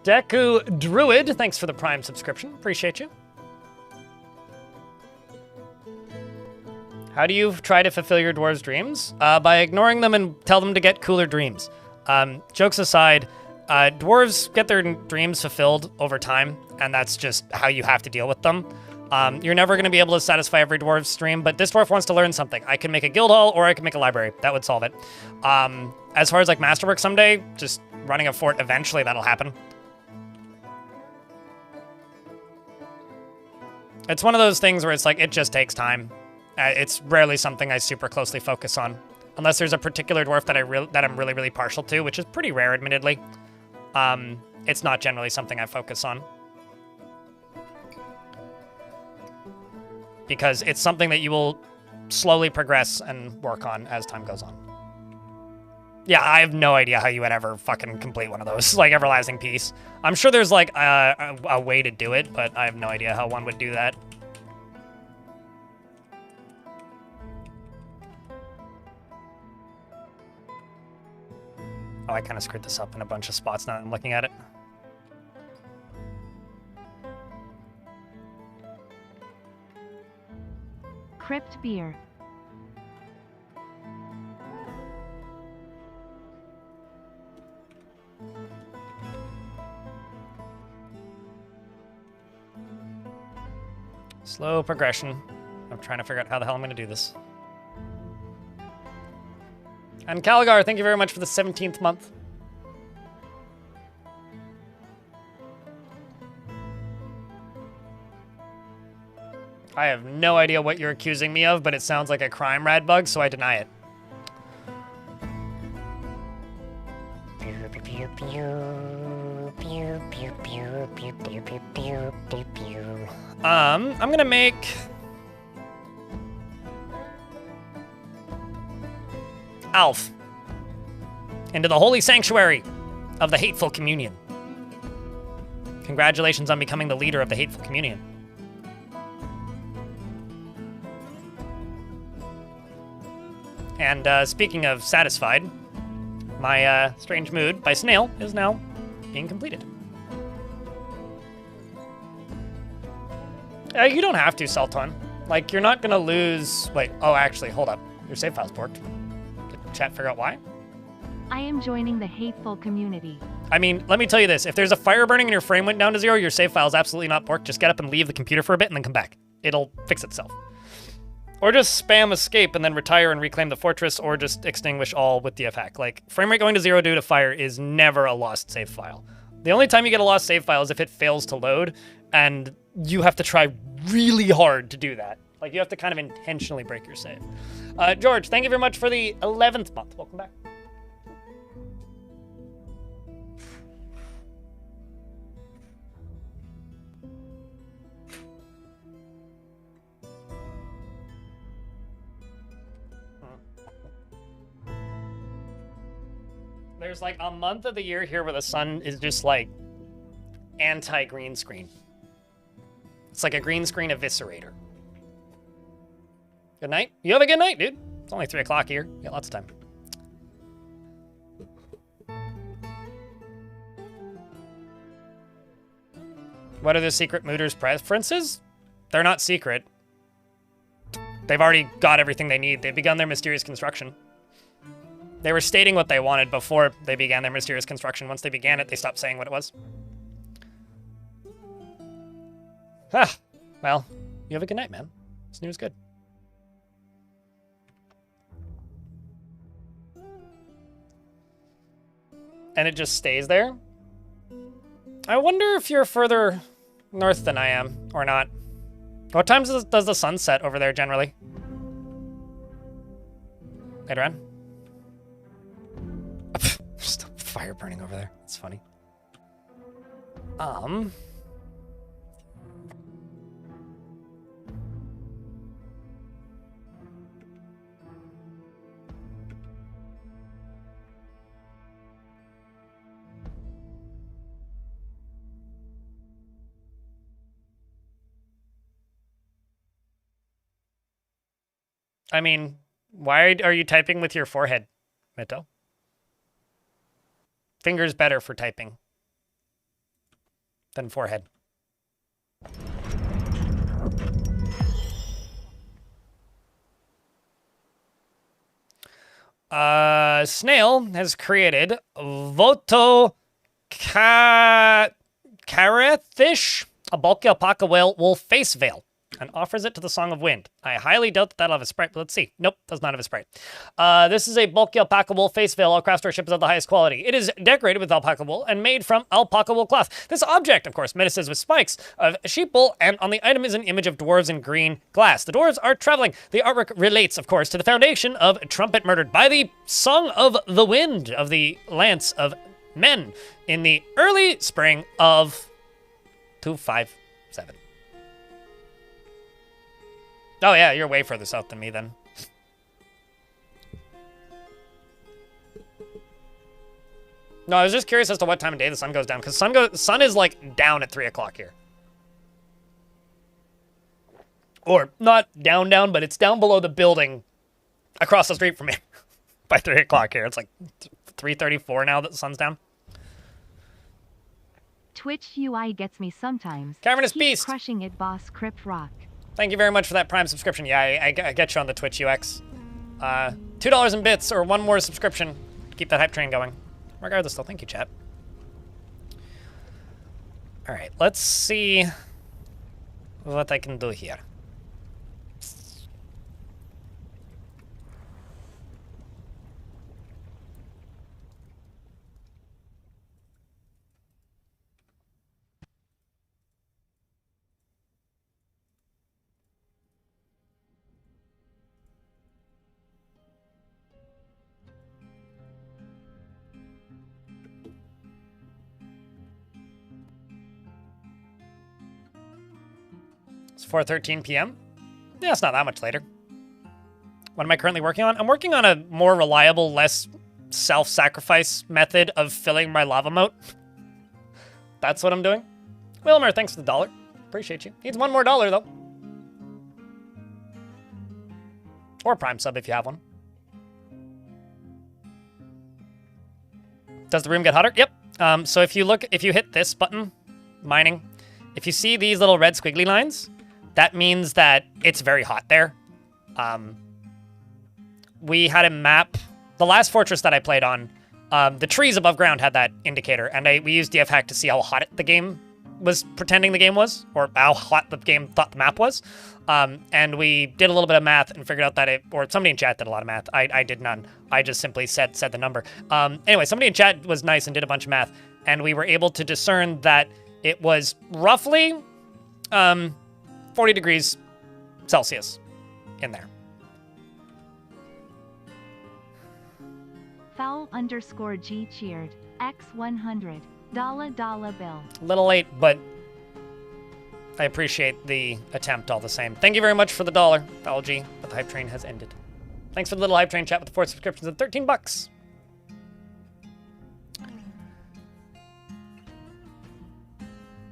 Deku Druid, thanks for the Prime subscription. Appreciate you. How do you try to fulfill your dwarves' dreams? By ignoring them and tell them to get cooler dreams. Jokes aside, dwarves get their dreams fulfilled over time, and that's just how you have to deal with them. You're never going to be able to satisfy every dwarf's dream, but this dwarf wants to learn something. I can make a guild hall, or I can make a library. That would solve it. As far as like masterwork someday, just running a fort, eventually that'll happen. It's one of those things where it's like, it just takes time. It's rarely something I super closely focus on, unless there's a particular dwarf that I'm really, really partial to, which is pretty rare, admittedly. It's not generally something I focus on. Because it's something that you will slowly progress and work on as time goes on. Yeah, I have no idea how you would ever fucking complete one of those, like Everlasting Peace. I'm sure there's like a way to do it, but I have no idea how one would do that. Oh, I kind of screwed this up in a bunch of spots now that I'm looking at it. Crypt beer. Slow progression. I'm trying to figure out how the hell I'm going to do this. And Caligar, thank you very much for the 17th month. I have no idea what you're accusing me of, but it sounds like a crime, Radbug, so I deny it. I'm gonna make... Alf into the holy sanctuary of the Hateful Communion. Congratulations on becoming the leader of the Hateful Communion. And speaking of satisfied, my Strange Mood by Snail is now being completed. You don't have to, Sultan. Like, you're not gonna lose... Wait, oh, actually, hold up. Your save file's borked. Did chat figure out why? I am joining the hateful community. I mean, let me tell you this. If there's a fire burning and your frame went down to 0, your save file's absolutely not borked. Just get up and leave the computer for a bit and then come back. It'll fix itself. Or just spam escape and then retire and reclaim the fortress, or just extinguish all with the hack. Like, frame rate going to 0 due to fire is never a lost save file. The only time you get a lost save file is if it fails to load, and you have to try really hard to do that. Like, you have to kind of intentionally break your save. George, thank you very much for the 11th month. Welcome back. There's like a month of the year here where the sun is just like anti-green screen. It's like a green screen eviscerator. Good night. You have a good night, dude. It's only 3 o'clock here. You got lots of time. What are the secret mooders' preferences? They're not secret. They've already got everything they need. They've begun their mysterious construction. They were stating what they wanted before they began their mysterious construction. Once they began it, they stopped saying what it was. Ah, well, you have a good night, man. Snooze is good. And it just stays there? I wonder if you're further north than I am, or not. What times does the sun set over there, generally? Later on? Just a fire burning over there. That's funny. I mean, why are you typing with your forehead, Mito? Fingers better for typing than forehead. Snail has created Voto Carethish, a bulky alpaca wolf face veil, and offers it to the Song of Wind. I highly doubt that that'll have a sprite, but let's see. Nope, does not have a sprite. This is a bulky alpaca wool face veil. All craftsmanship is of the highest quality. It is decorated with alpaca wool and made from alpaca wool cloth. This object, of course, menaces with spikes of sheep wool, and on the item is an image of dwarves in green glass. The dwarves are traveling. The artwork relates, of course, to the foundation of Trumpet murdered by the Song of the Wind of the Lance of Men in the early spring of 257. Oh yeah, you're way further south than me then. No, I was just curious as to what time of day the sun goes down, because sun is like down at 3 o'clock here. Or not down, but it's down below the building across the street from me by 3 o'clock here. It's like 3:34 now that the sun's down. Twitch UI gets me sometimes. Cavernous Keep Beast. crushing it, boss. Crypt Rock. Thank you very much for that Prime subscription. Yeah, I get you on the Twitch UX. $2 in bits or one more subscription. Keep that hype train going. Regardless, though, thank you, chat. All right, let's see what I can do here. It's 4:13 p.m. Yeah, it's not that much later. What am I currently working on? I'm working on a more reliable, less self-sacrifice method of filling my lava moat. That's what I'm doing. Wilmer, thanks for the $1. Appreciate you. Needs one more $1, though. Or Prime sub if you have one. Does the room get hotter? Yep. So if you hit this button, mining, if you see these little red squiggly lines, that means that it's very hot there. We had a map, the last fortress that I played on, the trees above ground had that indicator, and we used DFHack to see how hot the game was pretending the game was, or how hot the game thought the map was. And we did a little bit of math and figured out that or somebody in chat did a lot of math. I did none. I just simply said the number. Anyway, somebody in chat was nice and did a bunch of math, and we were able to discern that it was roughly 40 degrees Celsius in there. Foul_G cheered. X100. Dollar bill. Little late, but I appreciate the attempt all the same. Thank you very much for the $1, Foul G, but the hype train has ended. Thanks for the little hype train chat with the 4 subscriptions and $13.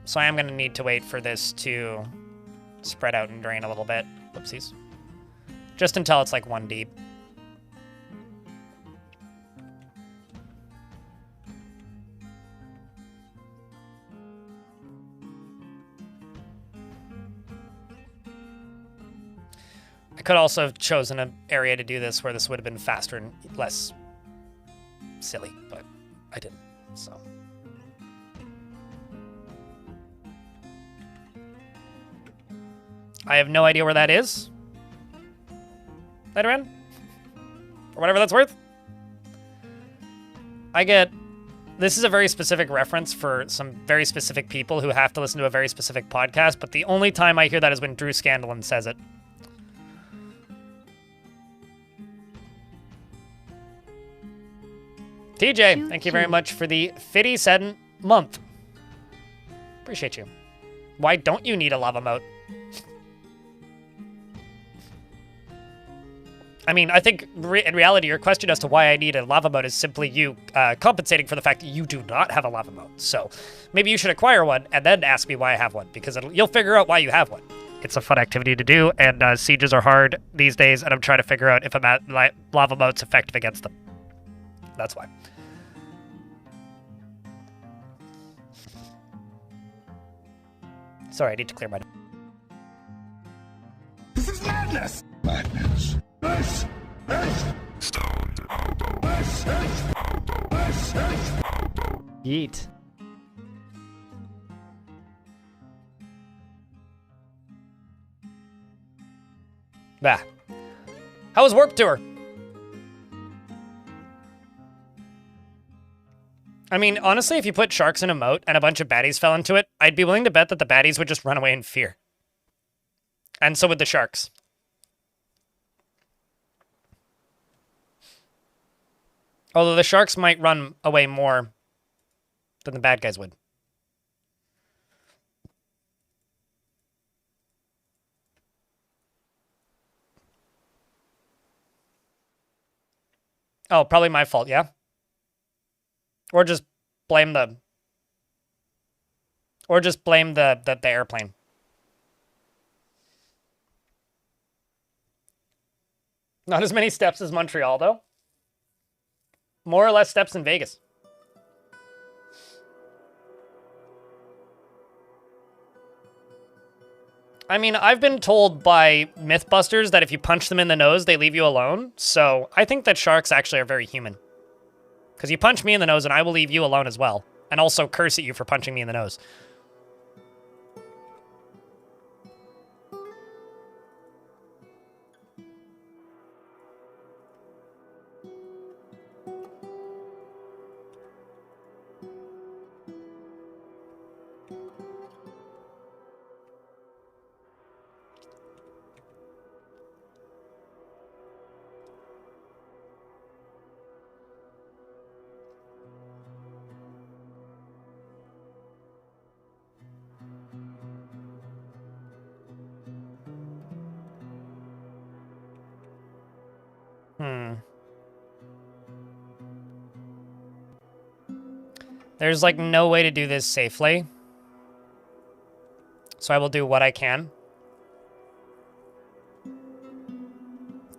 So I am going to need to wait for this to spread out and drain a little bit. Whoopsies. Just until it's like 1 deep. I could also have chosen an area to do this where this would have been faster and less silly, but I didn't, so. I have no idea where that is. Letterman? Or whatever that's worth. This is a very specific reference for some very specific people who have to listen to a very specific podcast, but the only time I hear that is when Drew Scanlon says it. TJ, thank you very much for the 57th month. Appreciate you. Why don't you need a lava moat? I mean, I think in reality, your question as to why I need a lava moat is simply you compensating for the fact that you do not have a lava moat. So maybe you should acquire one and then ask me why I have one, because you'll figure out why you have one. It's a fun activity to do, and sieges are hard these days, and I'm trying to figure out if a lava moat's effective against them. That's why. Sorry, I need to clear my... This is madness! Madness. This is Stoned Hobo. This is Hobo. This is Hobo. Yeet. Bah. How was Warp Tour? I mean, honestly, if you put sharks in a moat and a bunch of baddies fell into it, I'd be willing to bet that the baddies would just run away in fear. And so would the sharks. Although the sharks might run away more than the bad guys would. Oh, probably my fault, yeah? Or just blame the... Or just blame the airplane. Not as many steps as Montreal, though. More or less steps in Vegas. I mean, I've been told by Mythbusters that if you punch them in the nose, they leave you alone. So I think that sharks actually are very human. Because you punch me in the nose and I will leave you alone as well. And also curse at you for punching me in the nose. There's like no way to do this safely. So I will do what I can.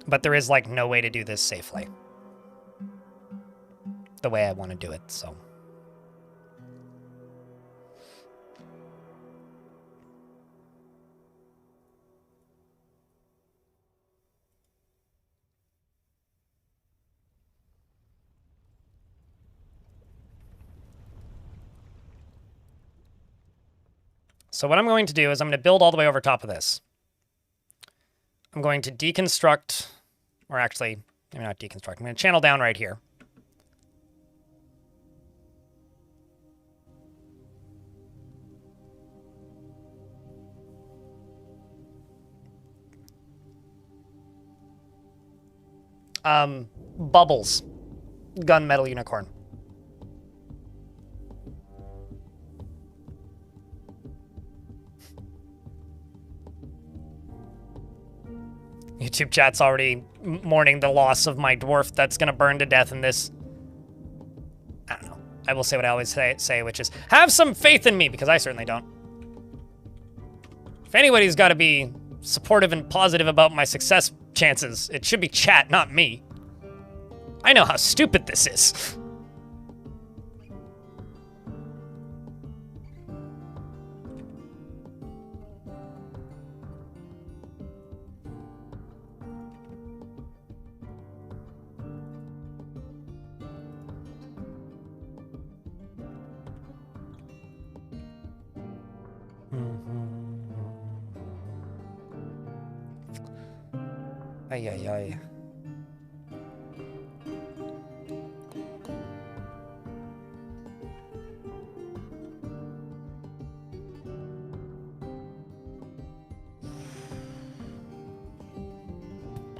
But there is like no way to do this safely. The way I want to do it, so. So what I'm going to do is I'm going to build all the way over top of this. I'm going to deconstruct, or actually, maybe not deconstruct, I'm going to channel down right here. Bubbles. Gunmetal unicorn. YouTube chat's already mourning the loss of my dwarf that's gonna burn to death in this. I don't know. I will say what I always say, which is, have some faith in me, because I certainly don't. If anybody's got to be supportive and positive about my success chances, it should be chat, not me. I know how stupid this is. Ay, ay, ay.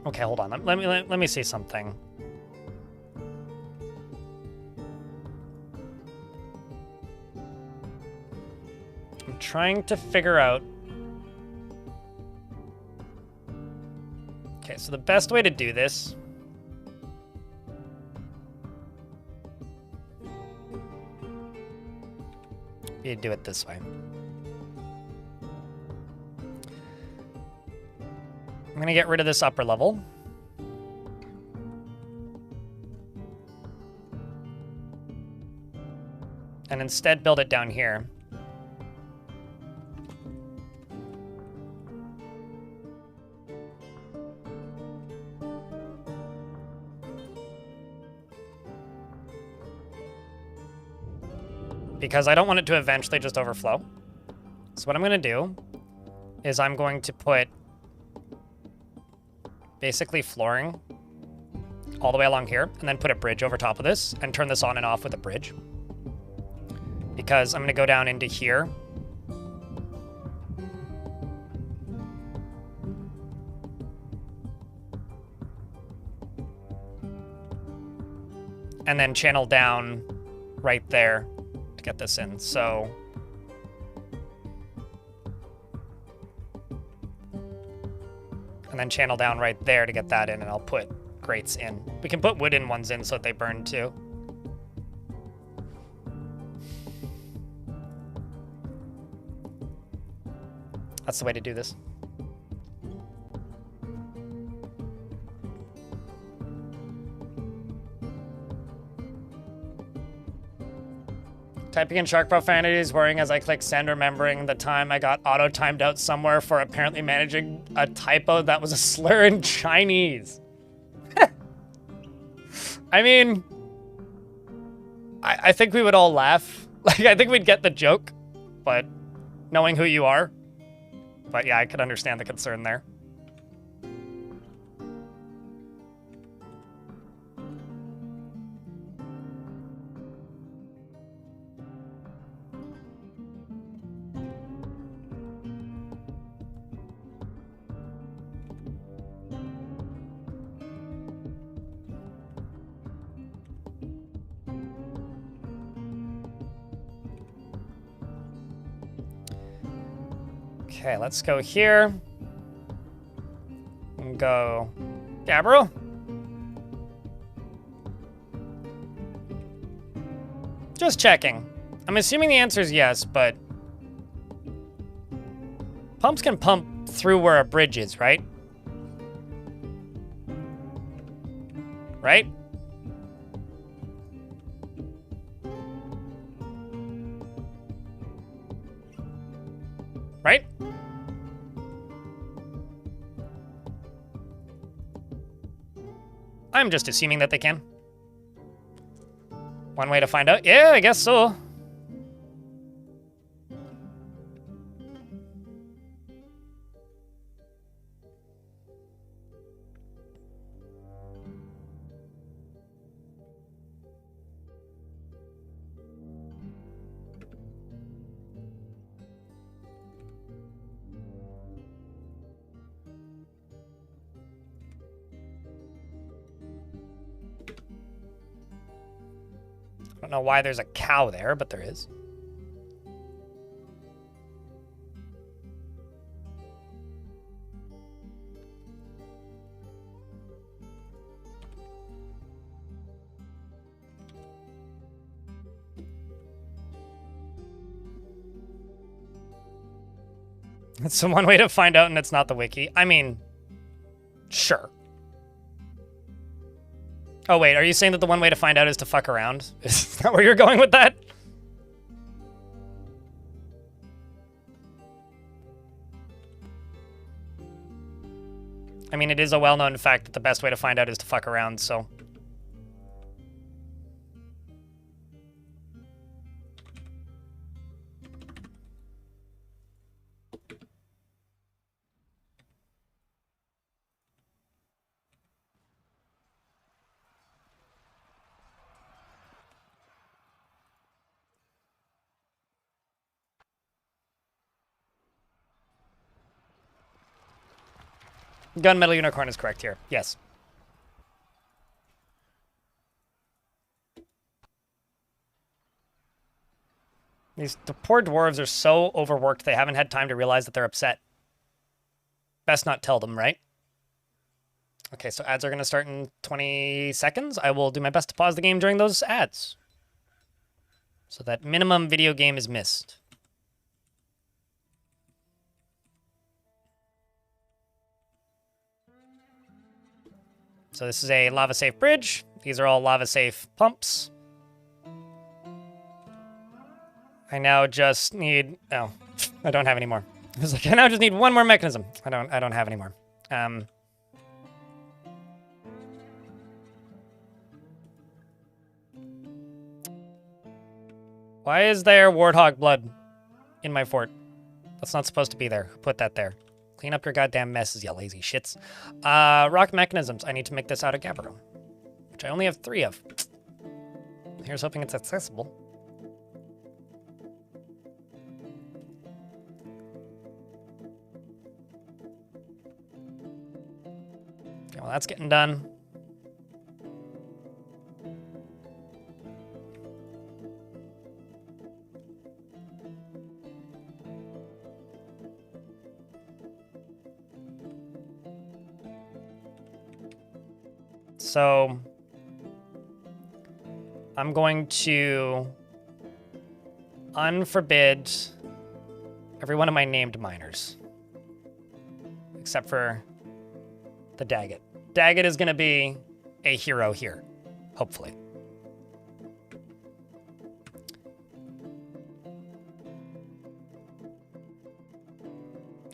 Okay, hold on. Let me see something. I'm trying to figure out. Okay, so the best way to do this be to do it this way. I'm gonna get rid of this upper level. And instead build it down here. Because I don't want it to eventually just overflow. So what I'm gonna do is I'm going to put basically flooring all the way along here, and then put a bridge over top of this, and turn this on and off with a bridge. Because I'm gonna go down into here. And then channel down right there to get this in, so. And then channel down right there to get that in, and I'll put grates in. We can put wooden ones in so that they burn too. That's the way to do this. Typing in shark profanities, worrying as I click send, remembering the time I got auto-timed out somewhere for apparently managing a typo that was a slur in Chinese. I mean, I think we would all laugh. Like, I think we'd get the joke, but knowing who you are. But yeah, I could understand the concern there. Okay, let's go here. And go Gabriel. Just checking. I'm assuming the answer is yes, but pumps can pump through where a bridge is, right? Right? Right? I'm just assuming that they can. One way to find out? Yeah, I guess so. I don't know why there's a cow there, but there is. It's the one way to find out and it's not the wiki. I mean, sure. Oh, wait, are you saying that the one way to find out is to fuck around? Is that where you're going with that? I mean, it is a well-known fact that the best way to find out is to fuck around, so... Gunmetal Unicorn is correct here. Yes. The poor dwarves are so overworked they haven't had time to realize that they're upset. Best not tell them, right? Okay, so ads are going to start in 20 seconds. I will do my best to pause the game during those ads, so that minimum video game is missed. So this is a lava-safe bridge. These are all lava-safe pumps. I now just need... Oh, I don't have any more. I was like, I now just need one more mechanism. I don't have any more. Why is there warthog blood in my fort? That's not supposed to be there. Who put that there? Clean up your goddamn messes, you lazy shits. Rock mechanisms. I need to make this out of gabbro, which I only have 3 of. Here's hoping it's accessible. Okay, well, that's getting done. So I'm going to unforbid every one of my named miners. except for the Daggett. Daggett is going to be a hero here, hopefully.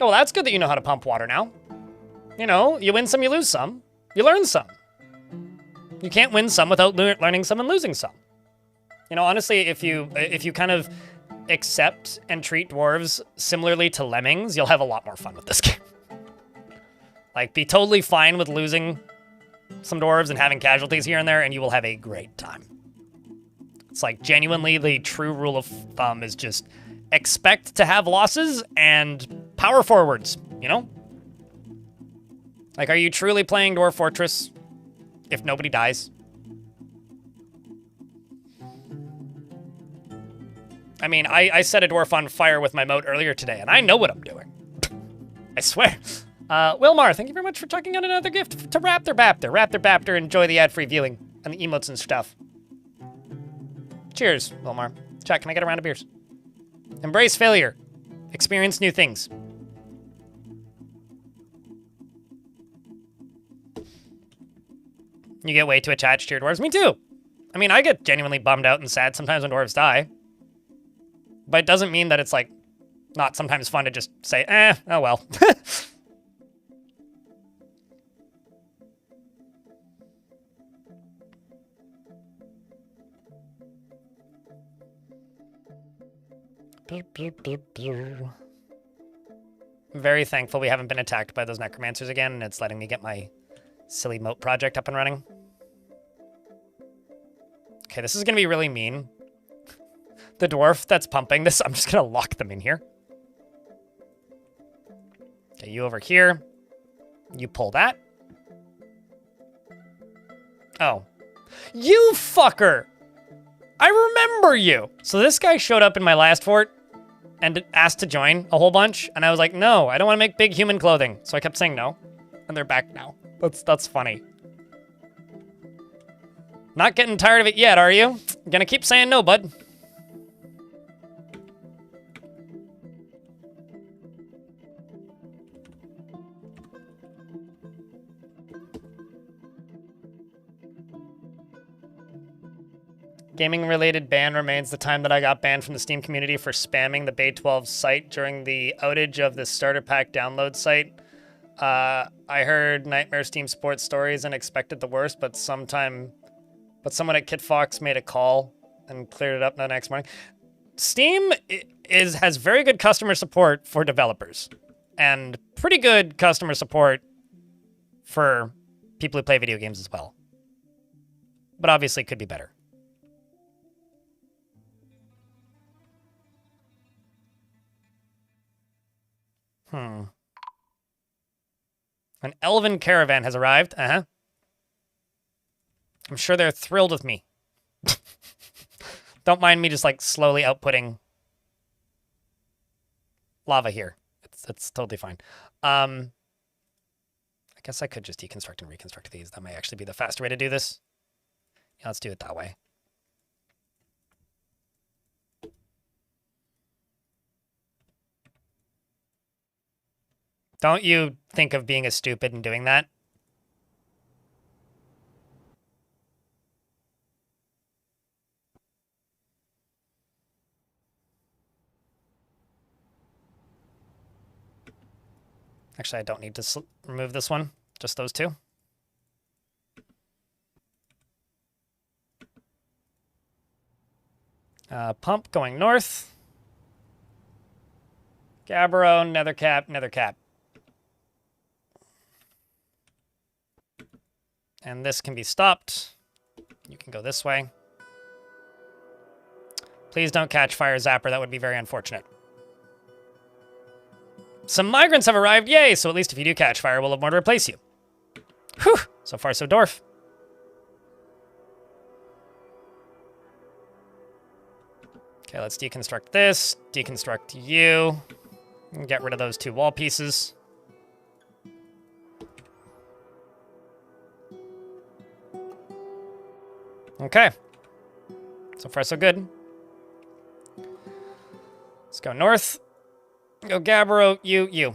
Oh, well, that's good that you know how to pump water now. You know, you win some, you lose some. You learn some. You can't win some without learning some and losing some. You know, honestly, if you kind of accept and treat dwarves similarly to lemmings, you'll have a lot more fun with this game. Like, be totally fine with losing some dwarves and having casualties here and there, and you will have a great time. It's like, genuinely, the true rule of thumb is just expect to have losses and power forwards, you know? Like, are you truly playing Dwarf Fortress if nobody dies? I mean, I set a dwarf on fire with my moat earlier today, and I know what I'm doing. I swear. Wilmar, thank you very much for chucking out another gift to Raptor Baptor. Raptor Baptor, enjoy the ad-free viewing and the emotes and stuff. Cheers, Wilmar. Chat, can I get a round of beers? Embrace failure. Experience new things. You get way too attached to your dwarves. Me too. I mean, I get genuinely bummed out and sad sometimes when dwarves die. But it doesn't mean that it's, like, not sometimes fun to just say, oh well. I'm very thankful we haven't been attacked by those necromancers again, and it's letting me get my silly moat project up and running. Okay, this is gonna be really mean. The dwarf that's pumping this, I'm just gonna lock them in here. Okay, you over here. You pull that. Oh. You fucker! I remember you! So this guy showed up in my last fort and asked to join a whole bunch, and I was like, no, I don't want to make big human clothing. So I kept saying no, and they're back now. That's funny. Not getting tired of it yet, are you? Gonna keep saying no, bud. Gaming-related ban remains the time that I got banned from the Steam community for spamming the Bay 12 site during the outage of the starter pack download site. I heard Nightmare Steam Sports stories and expected the worst, but someone at KitFox made a call and cleared it up the next morning. Steam has very good customer support for developers and pretty good customer support for people who play video games as well. But obviously it could be better. An elven caravan has arrived. I'm sure they're thrilled with me. Don't mind me just, like, slowly outputting lava here. It's totally fine. I guess I could just deconstruct and reconstruct these. That might actually be the faster way to do this. Yeah, let's do it that way. Don't you think of being a stupid and doing that? Actually, I don't need to remove this one. Just those two. Pump going north. Gabbro, nethercap, nethercap. And this can be stopped. You can go this way. Please don't catch fire, Zapper. That would be very unfortunate. Some migrants have arrived. Yay! So at least if you do catch fire, we'll have more to replace you. Whew! So far, so dwarf. Okay, let's deconstruct this. Deconstruct you. And get rid of those two wall pieces. Okay. So far, so good. Let's go north. Go Gabbro, you.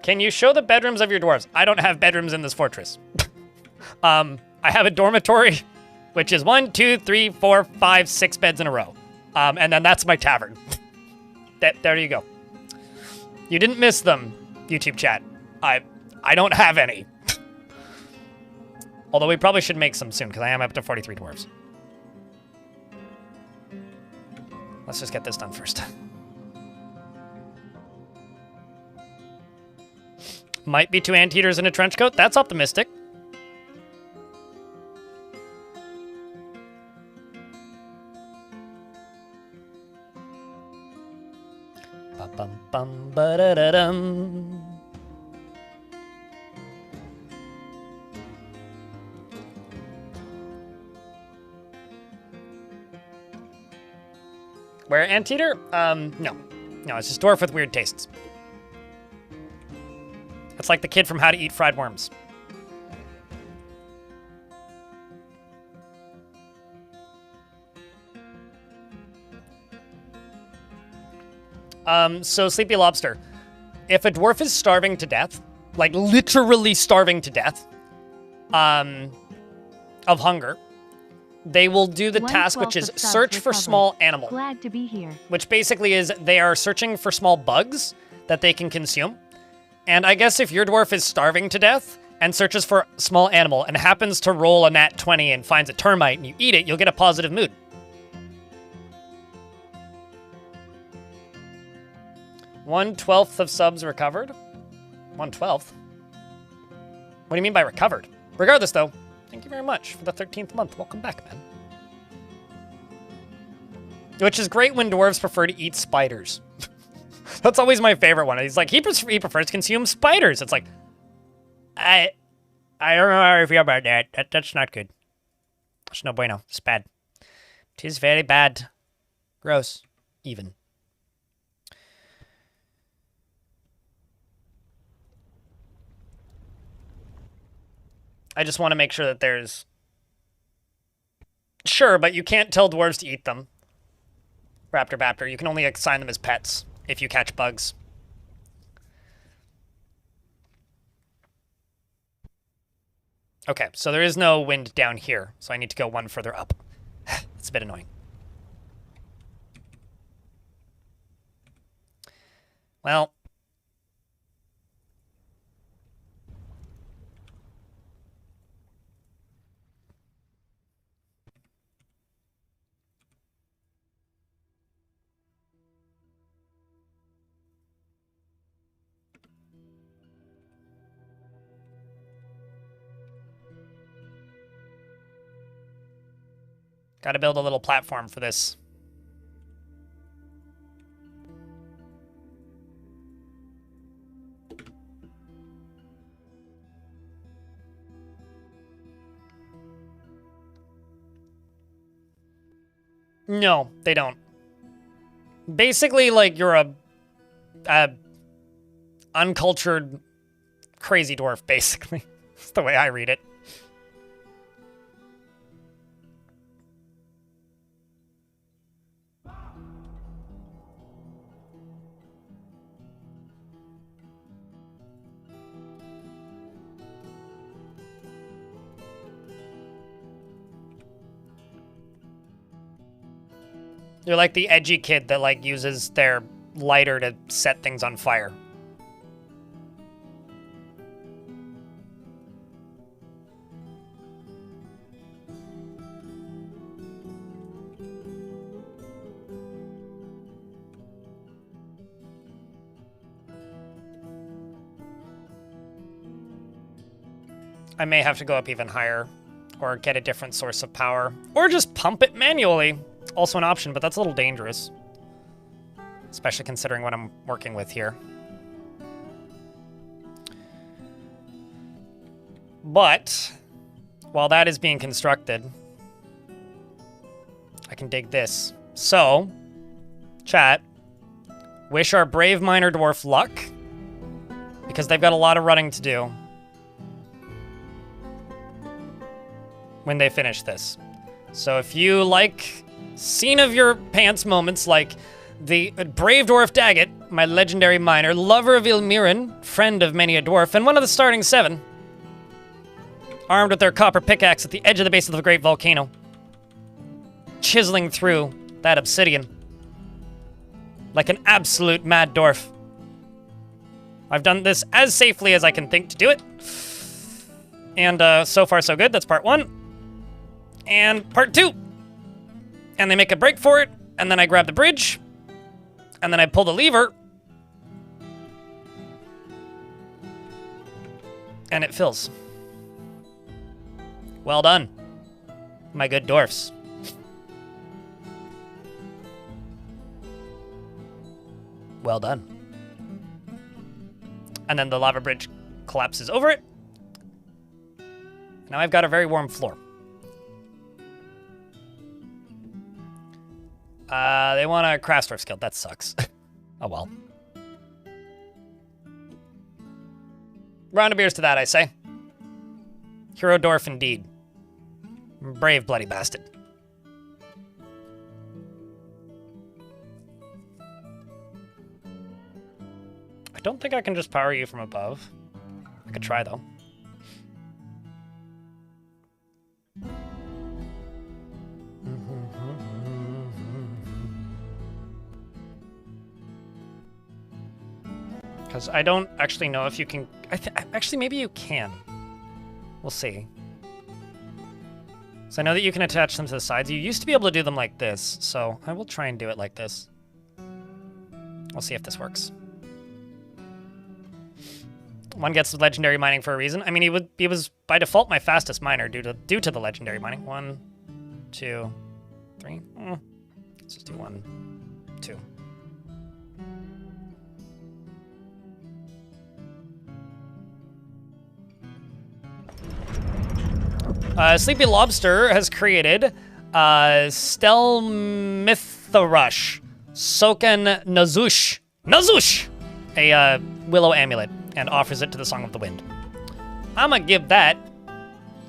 Can you show the bedrooms of your dwarves? I don't have bedrooms in this fortress. I have a dormitory, which is 1, 2, 3, 4, 5, 6 beds in a row. And then that's my tavern. There you go. You didn't miss them, YouTube chat. I don't have any. Although we probably should make some soon, because I am up to 43 dwarves. Let's just get this done first. Might be 2 anteaters in a trench coat. That's optimistic. Ba-bum-bum-ba-da-da-dum. Where anteater? No. No, it's just dwarf with weird tastes. It's like the kid from How to Eat Fried Worms. So Sleepy Lobster. If a dwarf is starving to death, like literally starving to death, of hunger, they will do the task, which is search for small animal. Glad to be here. Which basically is they are searching for small bugs that they can consume. And I guess if your dwarf is starving to death and searches for small animal and happens to roll a nat 20 and finds a termite and you eat it, you'll get a positive mood. One-12th of subs recovered? 1/12? What do you mean by recovered? Regardless, though, thank you very much for the 13th month. Welcome back, man. Which is great when dwarves prefer to eat spiders. That's always my favorite one. He's like, he prefers to consume spiders. It's like, I don't know how I feel about that. That's not good. It's no bueno. It's bad. It is very bad. Gross. Even. I just want to make sure that there's... Sure, but you can't tell dwarves to eat them. Raptor Baptor. You can only assign them as pets if you catch bugs. Okay, so there is no wind down here, so I need to go one further up. It's a bit annoying. Well... Gotta build a little platform for this. No, they don't. Basically, like, you're a uncultured, crazy dwarf, basically. That's the way I read it. You're like the edgy kid that, like, uses their lighter to set things on fire. I may have to go up even higher, or get a different source of power, or just pump it manually. Also an option, but that's a little dangerous. Especially considering what I'm working with here. But, while that is being constructed, I can dig this. So, chat, wish our brave miner dwarf luck, because they've got a lot of running to do when they finish this. So if you like scene of your pants moments like the brave dwarf Daggett my legendary miner, lover of Ilmirin, friend of many a dwarf, and one of the starting 7, armed with their copper pickaxe at the edge of the base of the great volcano, chiseling through that obsidian like an absolute mad dwarf. I've done this as safely as I can think to do it. And so far so good. That's part 1. And part 2. And they make a break for it, and then I grab the bridge, and then I pull the lever, and it fills. Well done, my good dwarfs. Well done. And then the lava bridge collapses over it. Now I've got a very warm floor. They want a Craftsdwarf skill. That sucks. Oh well. Round of beers to that, I say. Hero dwarf indeed. Brave bloody bastard. I don't think I can just power you from above. I could try, though. Because I don't actually know if you can... Actually, maybe you can. We'll see. So I know that you can attach them to the sides. You used to be able to do them like this, so I will try and do it like this. We'll see if this works. One gets legendary mining for a reason. I mean, he was by default my fastest miner due to the legendary mining. 1, 2, 3. Let's just do 1, 2. Sleepy Lobster has created Stelmitharush Soken Nazush. Nazush! A willow amulet, and offers it to the Song of the Wind. I'm gonna give that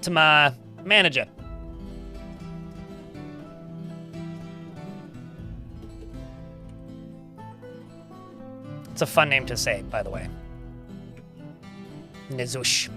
to my manager. It's a fun name to say, by the way. Nazush.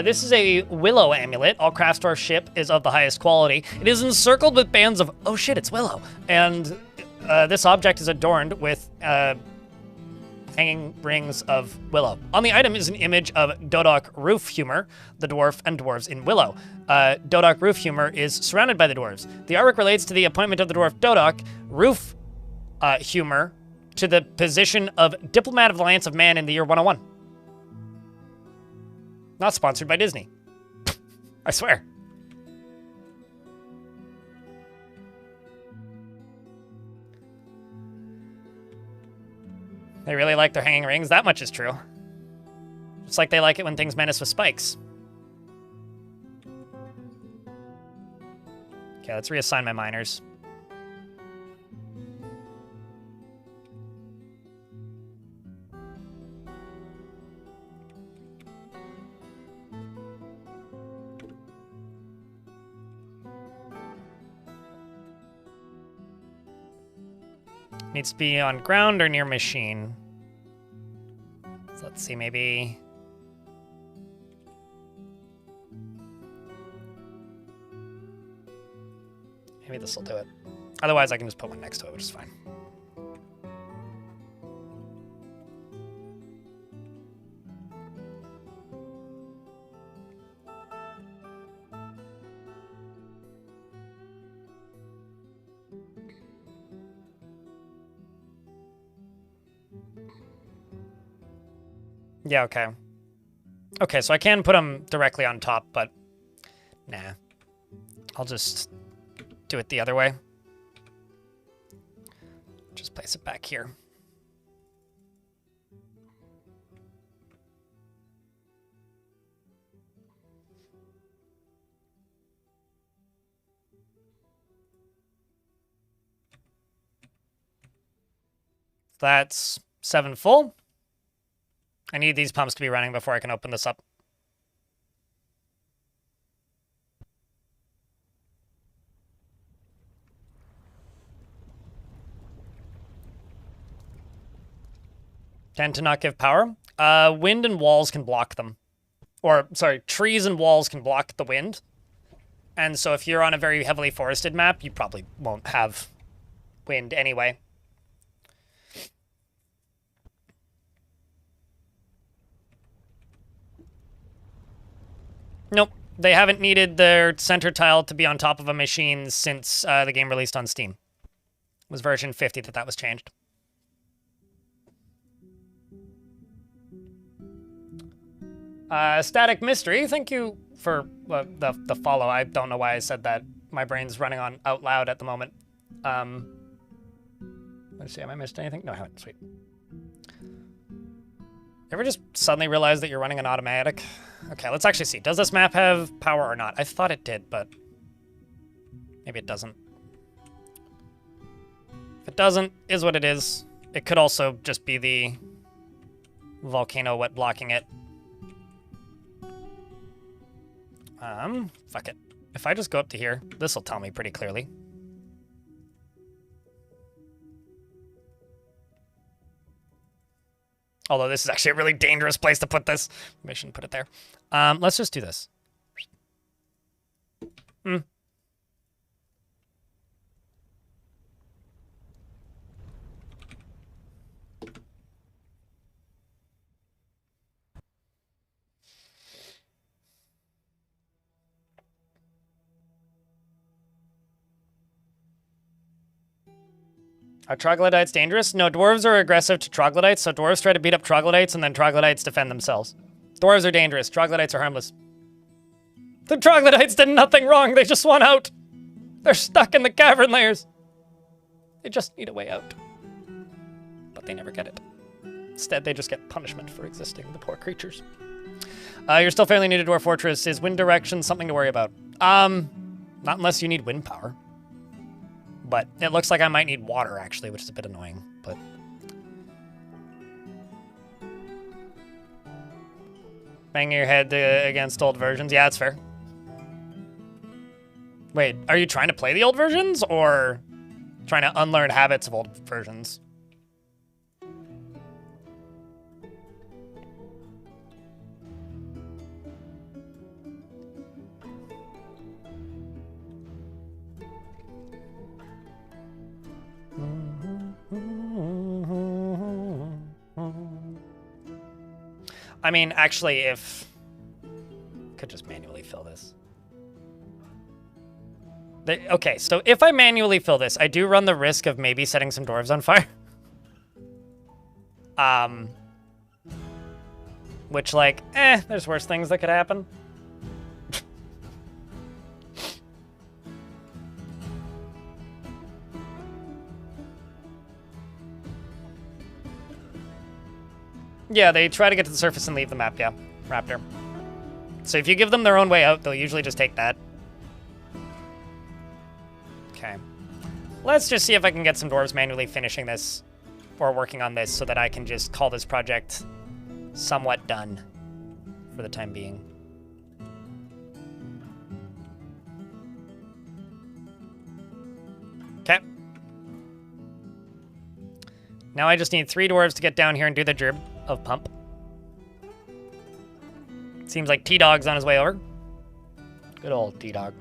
This is a willow amulet. All Craftsdwarf ship is of the highest quality. It is encircled with bands of... Oh shit, it's willow. And this object is adorned with hanging rings of willow. On the item is an image of Dodok Roofhumor, the dwarf and dwarves in Willow. Dodok Roofhumor is surrounded by the dwarves. The artwork relates to the appointment of the dwarf Dodok Roofhumor to the position of Diplomat of the Lance of Man in the year 101. Not sponsored by Disney. I swear. They really like their hanging rings. That much is true. Just like they like it when things menace with spikes. Okay, let's reassign my miners. Needs to be on ground or near machine. So let's see, maybe... Maybe this will do it. Otherwise, I can just put one next to it, which is fine. Yeah, okay. Okay, so I can put them directly on top, but nah. I'll just do it the other way. Just place it back here. That's 7 full. I need these pumps to be running before I can open this up. Tend to not give power. Wind and walls can block them. Or, sorry, trees and walls can block the wind. And so if you're on a very heavily forested map, you probably won't have wind anyway. Nope. They haven't needed their center tile to be on top of a machine since the game released on Steam. It was version 50 that was changed. Static Mystery, thank you for the follow. I don't know why I said that. My brain's running on out loud at the moment. Let's see, have I missed anything? No, I haven't. Sweet. Ever just suddenly realize that you're running an automatic? Okay, let's actually see. Does this map have power or not? I thought it did, but maybe it doesn't. If it doesn't, is what it is. It could also just be the volcano wet blocking it. Fuck it. If I just go up to here, this will tell me pretty clearly. Although this is actually a really dangerous place to put this. Maybe I shouldn't put it there. Let's just do this. Are troglodytes dangerous? No, dwarves are aggressive to troglodytes, so dwarves try to beat up troglodytes, and then troglodytes defend themselves. Dwarves are dangerous. Troglodytes are harmless. The troglodytes did nothing wrong. They just want out. They're stuck in the cavern layers. They just need a way out. But they never get it. Instead, they just get punishment for existing, the poor creatures. You're still fairly new to Dwarf Fortress. Is wind direction something to worry about? Not unless you need wind power. But it looks like I might need water, actually, which is a bit annoying, but... Banging your head against old versions? Yeah, that's fair. Wait, are you trying to play the old versions, or trying to unlearn habits of old versions? I mean, actually, if... Could just manually fill this. Okay, so if I manually fill this, I do run the risk of maybe setting some dwarves on fire. Which, like, there's worse things that could happen. Yeah, they try to get to the surface and leave the map, yeah. Raptor. So if you give them their own way out, they'll usually just take that. Okay. Let's just see if I can get some dwarves manually finishing this or working on this so that I can just call this project somewhat done for the time being. Okay. Now I just need 3 dwarves to get down here and do the job of pump. Seems like T-Dog's on his way over. Good old T-Dog.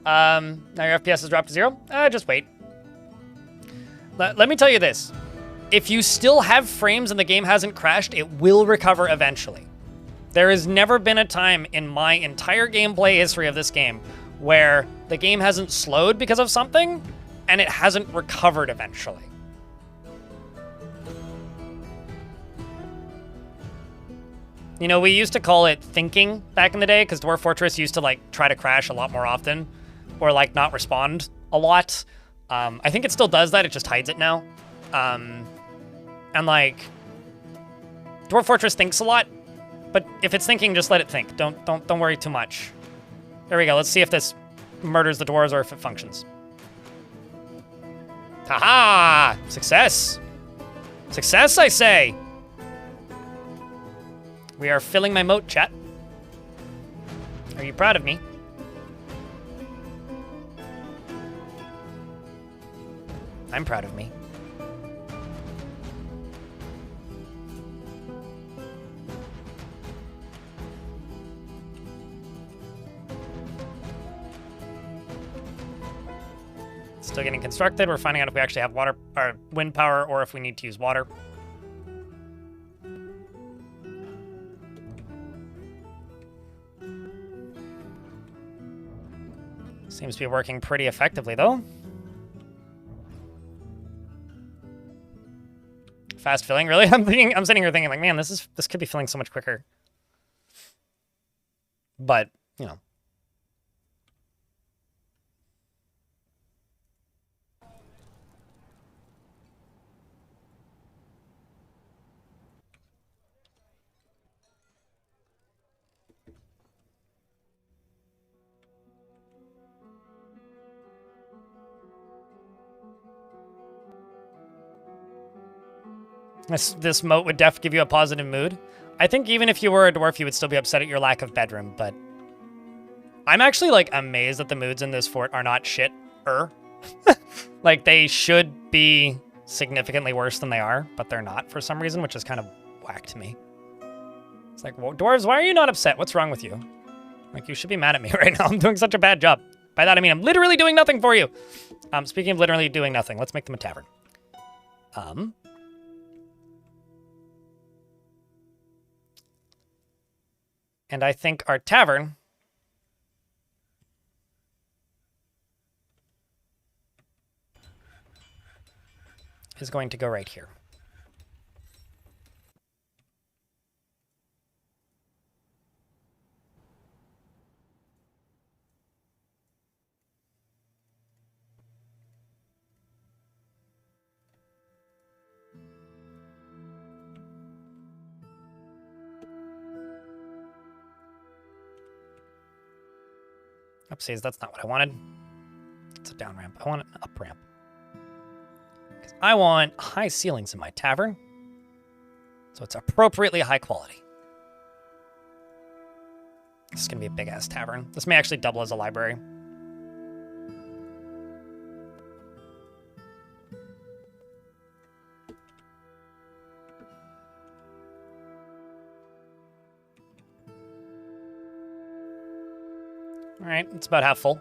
Now your FPS has dropped to 0? Just wait. Let me tell you this. If you still have frames and the game hasn't crashed, it will recover eventually. There has never been a time in my entire gameplay history of this game where the game hasn't slowed because of something and it hasn't recovered eventually. You know, we used to call it thinking back in the day because Dwarf Fortress used to, like, try to crash a lot more often or, like, not respond a lot. I think it still does that, it just hides it now. And, like, Dwarf Fortress thinks a lot, but if it's thinking, just let it think. Don't worry too much. There we go, let's see if this murders the dwarves or if it functions. Haha! Success! Success, I say! We are filling my moat, chat. Are you proud of me? I'm proud of me. Still getting constructed. We're finding out if we actually have water or wind power or if we need to use water. Seems to be working pretty effectively, though. Fast filling, really? I'm sitting here thinking, like, man, this could be filling so much quicker. But, you know. This moat would def give you a positive mood. I think even if you were a dwarf, you would still be upset at your lack of bedroom, but I'm actually, like, amazed that the moods in this fort are not shit-er. Like, they should be significantly worse than they are, but they're not for some reason, which is kind of whack to me. It's like, well, dwarves, why are you not upset? What's wrong with you? Like, you should be mad at me right now. I'm doing such a bad job. By that, I mean I'm literally doing nothing for you. Speaking of literally doing nothing, let's make them a tavern. And I think our tavern is going to go right here. Oopsies, that's not what I wanted. It's a down ramp. I want an up ramp. Because I want high ceilings in my tavern. So it's appropriately high quality. This is going to be a big-ass tavern. This may actually double as a library. All right, it's about half full.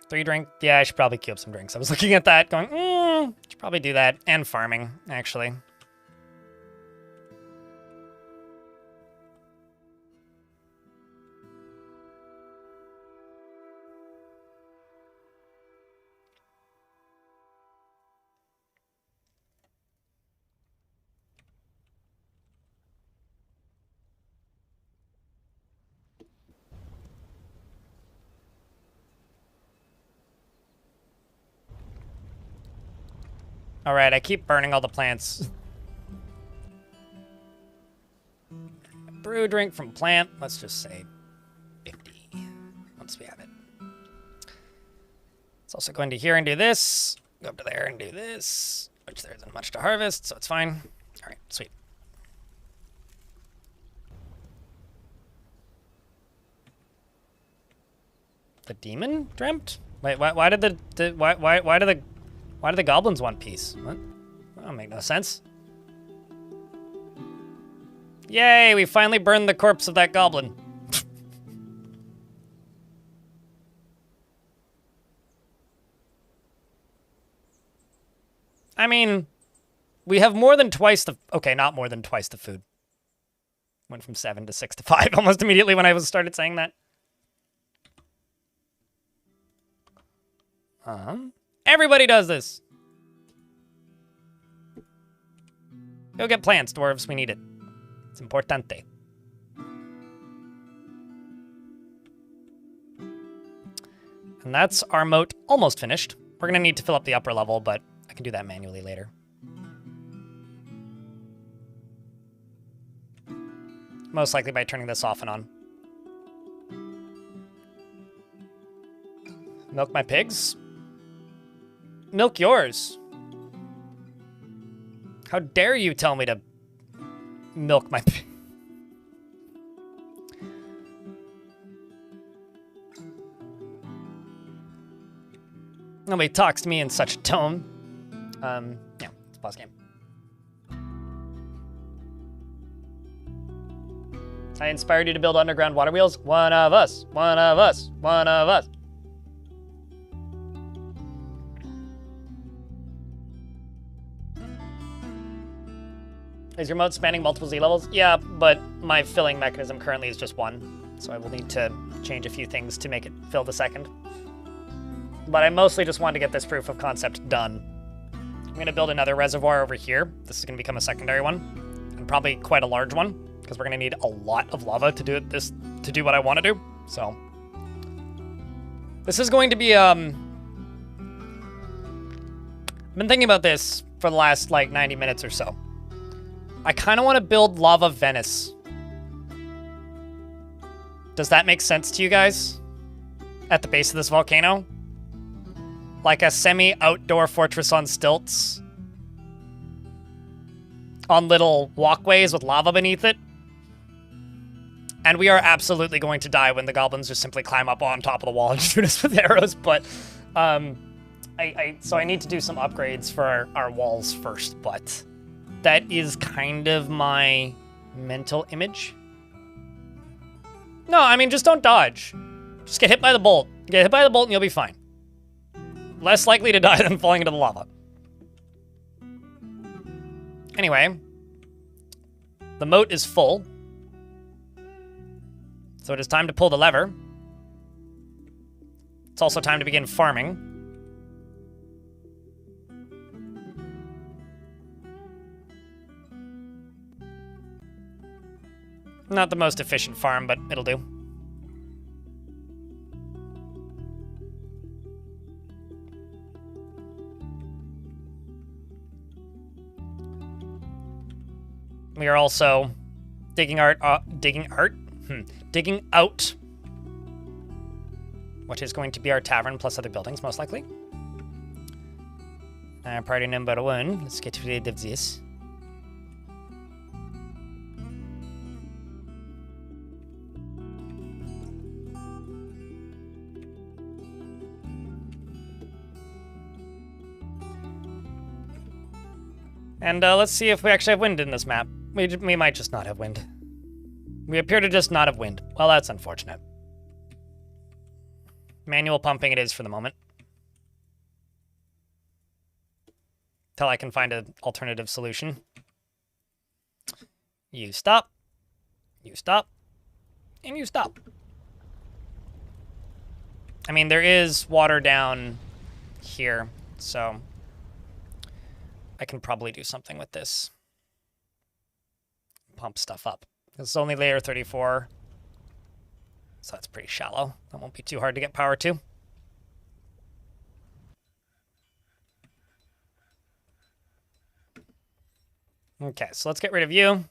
3 drink. Yeah, I should probably queue up some drinks. I was looking at that going, should probably do that. And farming, actually. All right, I keep burning all the plants. Brew drink from plant. Let's just say 50 once we have it. It's also going to here and do this. Go up to there and do this, which there isn't much to harvest, so it's fine. All right, sweet. The demon dreamt? Wait, why did the goblins want peace? What? That don't make no sense. Yay, we finally burned the corpse of that goblin. I mean, we have more than twice the... Okay, not more than twice the food. Went from 7 to 6 to 5 almost immediately when I started saying that. Everybody does this. Go get plants, dwarves. We need it. It's importante. And that's our moat almost finished. We're going to need to fill up the upper level, but I can do that manually later. Most likely by turning this off and on. Milk my pigs? Milk yours. How dare you tell me to milk my pig? Nobody talks to me in such a tone. Yeah, let's pause game. I inspired you to build underground water wheels? One of us. One of us. One of us. Is your moat spanning multiple Z levels? Yeah, but my filling mechanism currently is just one. So I will need to change a few things to make it fill the second. But I mostly just wanted to get this proof of concept done. I'm going to build another reservoir over here. This is going to become a secondary one. And probably quite a large one. Because we're going to need a lot of lava to do to do what I want to do. So this is going to be I've been thinking about this for the last like 90 minutes or so. I kind of want to build Lava Venice. Does that make sense to you guys? At the base of this volcano? Like a semi-outdoor fortress on stilts? On little walkways with lava beneath it? And we are absolutely going to die when the goblins just simply climb up on top of the wall and shoot us with arrows, but so I need to do some upgrades for our walls first, but that is kind of my mental image. No, I mean, just don't dodge. Just get hit by the bolt. Get hit by the bolt and you'll be fine. Less likely to die than falling into the lava. Anyway, the moat is full. So it is time to pull the lever. It's also time to begin farming. Not the most efficient farm, but it'll do. We are also digging out what is going to be our tavern plus other buildings, most likely. Priority number 1. Let's get rid of this. And let's see if we actually have wind in this map. We might just not have wind. We appear to just not have wind. Well, that's unfortunate. Manual pumping it is for the moment. Till I can find an alternative solution. You stop. You stop. And you stop. I mean, there is water down here, so I can probably do something with this. Pump stuff up. It's only layer 34, so that's pretty shallow. That won't be too hard to get power to. Okay, so let's get rid of you.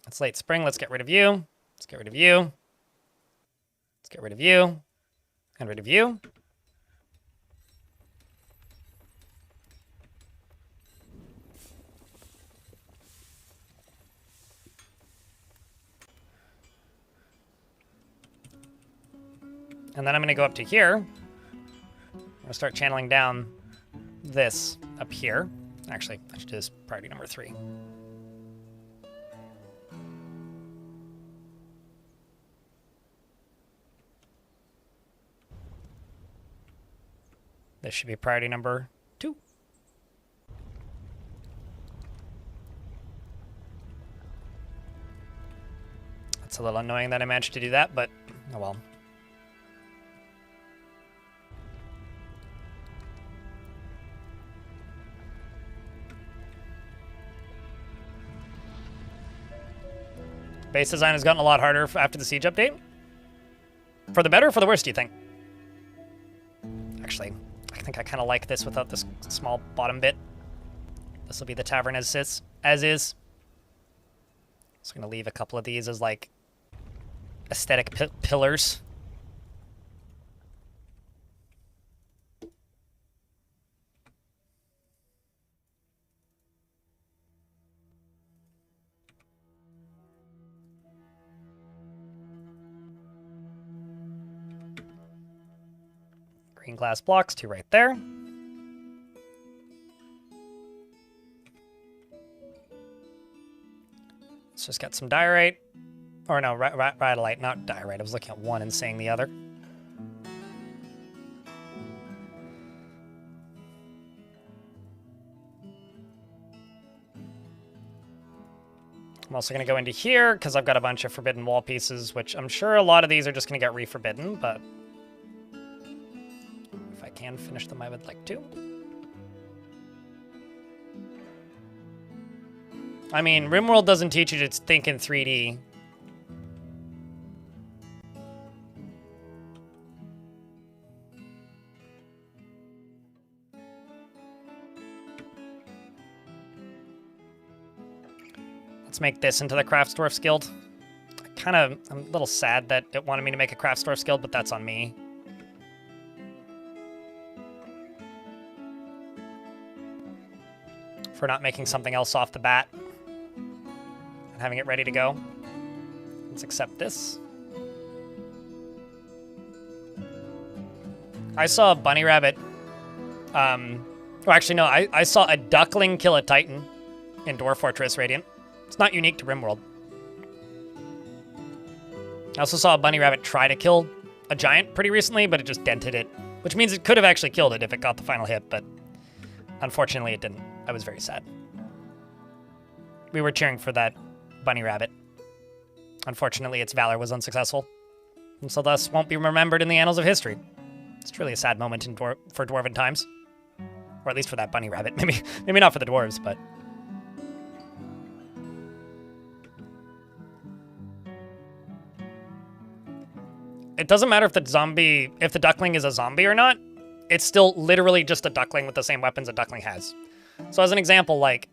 It's late spring, let's get rid of you. Let's get rid of you. Let's get rid of you. And rid of you. And then I'm going to go up to here. I'm going to start channeling down this up here. Actually, I should do this priority number 3. This should be priority number 2. It's a little annoying that I managed to do that, but oh well. Base design has gotten a lot harder after the Siege update. For the better or for the worse, do you think? Actually, I think I kind of like this without this small bottom bit. This will be the tavern as is. Just going to leave a couple of these as, like, aesthetic pillars. Green glass blocks, 2 right there. Let's just get some diorite. Or no, Rhyolite, not Diorite. I was looking at one and saying the other. I'm also going to go into here because I've got a bunch of Forbidden Wall pieces, which I'm sure a lot of these are just going to get re-forbidden, but if I can finish them, I would like to. I mean, RimWorld doesn't teach you to think in 3D. Let's make this into the Craftsdwarf's Guild. I'm a little sad that it wanted me to make a Craftsdwarf's Guild, but that's on me. For not making something else off the bat. And having it ready to go. Let's accept this. I saw a bunny rabbit. Well, actually, no. I saw a duckling kill a titan in Dwarf Fortress Radiant. It's not unique to RimWorld. I also saw a bunny rabbit try to kill a giant pretty recently, but it just dented it. Which means it could have actually killed it if it got the final hit, but unfortunately it didn't. I was very sad. We were cheering for that bunny rabbit. Unfortunately, its valor was unsuccessful, and so thus won't be remembered in the annals of history. It's truly a sad moment for Dwarven times. Or at least for that bunny rabbit. Maybe not for the dwarves, but... It doesn't matter if the duckling is a zombie or not. It's still literally just a duckling with the same weapons a duckling has. So as an example, like,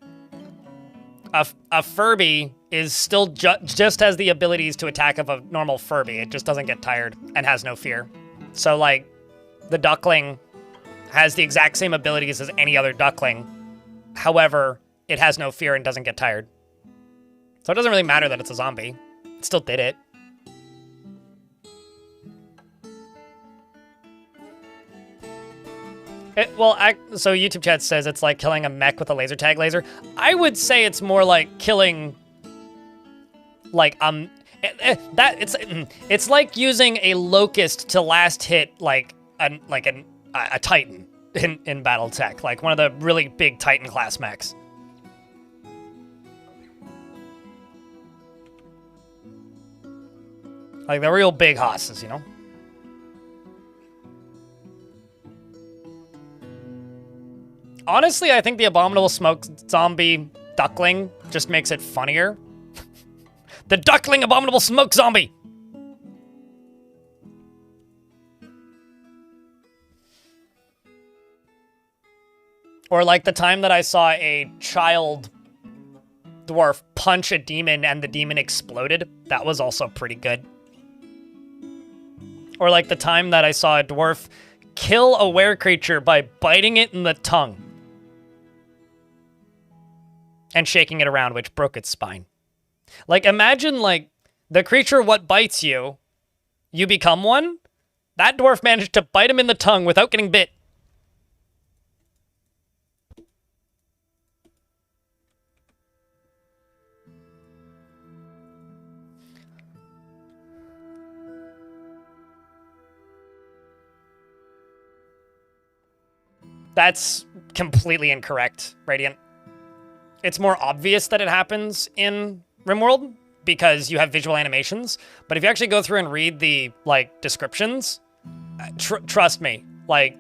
a Furby is still just has the abilities to attack of a normal Furby. It just doesn't get tired and has no fear. So, like, the duckling has the exact same abilities as any other duckling. However, it has no fear and doesn't get tired. So it doesn't really matter that it's a zombie. It still did it. So YouTube chat says it's like killing a mech with a laser tag laser. I would say it's more like killing, like, it's like using a locust to last hit like a Titan in BattleTech, like one of the really big Titan class mechs. Like the real big hosses, you know? Honestly, I think the Abominable Smoke Zombie Duckling just makes it funnier. The Duckling Abominable Smoke Zombie! Or like the time that I saw a child dwarf punch a demon and the demon exploded. That was also pretty good. Or like the time that I saw a dwarf kill a were creature by biting it in the tongue. And shaking it around, which broke its spine. Like, imagine, like, the creature what bites you, you become one? That dwarf managed to bite him in the tongue without getting bit. That's completely incorrect, Radiant. It's more obvious that it happens in RimWorld because you have visual animations. But if you actually go through and read the, like, descriptions, trust me, like,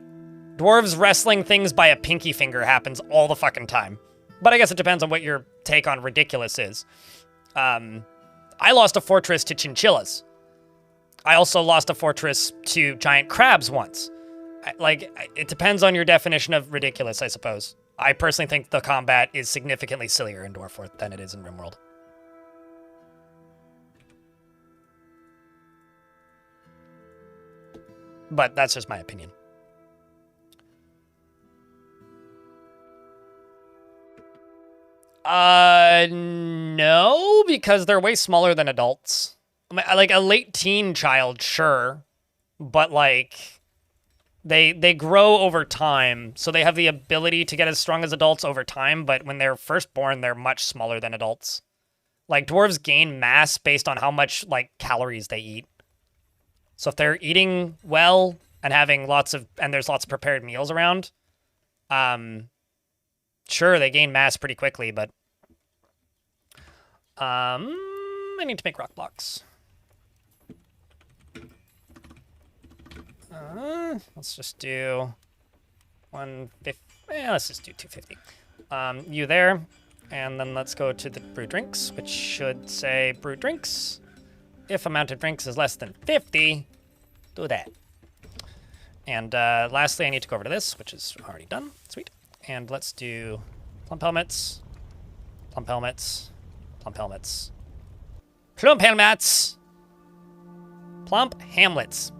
dwarves wrestling things by a pinky finger happens all the fucking time. But I guess it depends on what your take on ridiculous is. I lost a fortress to chinchillas. I also lost a fortress to giant crabs once. It depends on your definition of ridiculous, I suppose. I personally think the combat is significantly sillier in Dwarfort than it is in RimWorld. But that's just my opinion. No, because they're way smaller than adults. I mean, like, a late teen child, sure. But, like... They grow over time, so they have the ability to get as strong as adults over time, but when they're first born, they're much smaller than adults. Like, dwarves gain mass based on how much, like, calories they eat. So if they're eating well and having there's lots of prepared meals around, sure, they gain mass pretty quickly, but I need to make rock blocks. Let's just do 150. Let's just do 250. You there, and then let's go to the brew drinks, which should say brew drinks. If amount of drinks is less than 50, do that. And lastly, I need to go over to this, which is already done. Sweet. And let's do plump helmets, plump helmets, plump helmets, plump helmets, plump hamlets.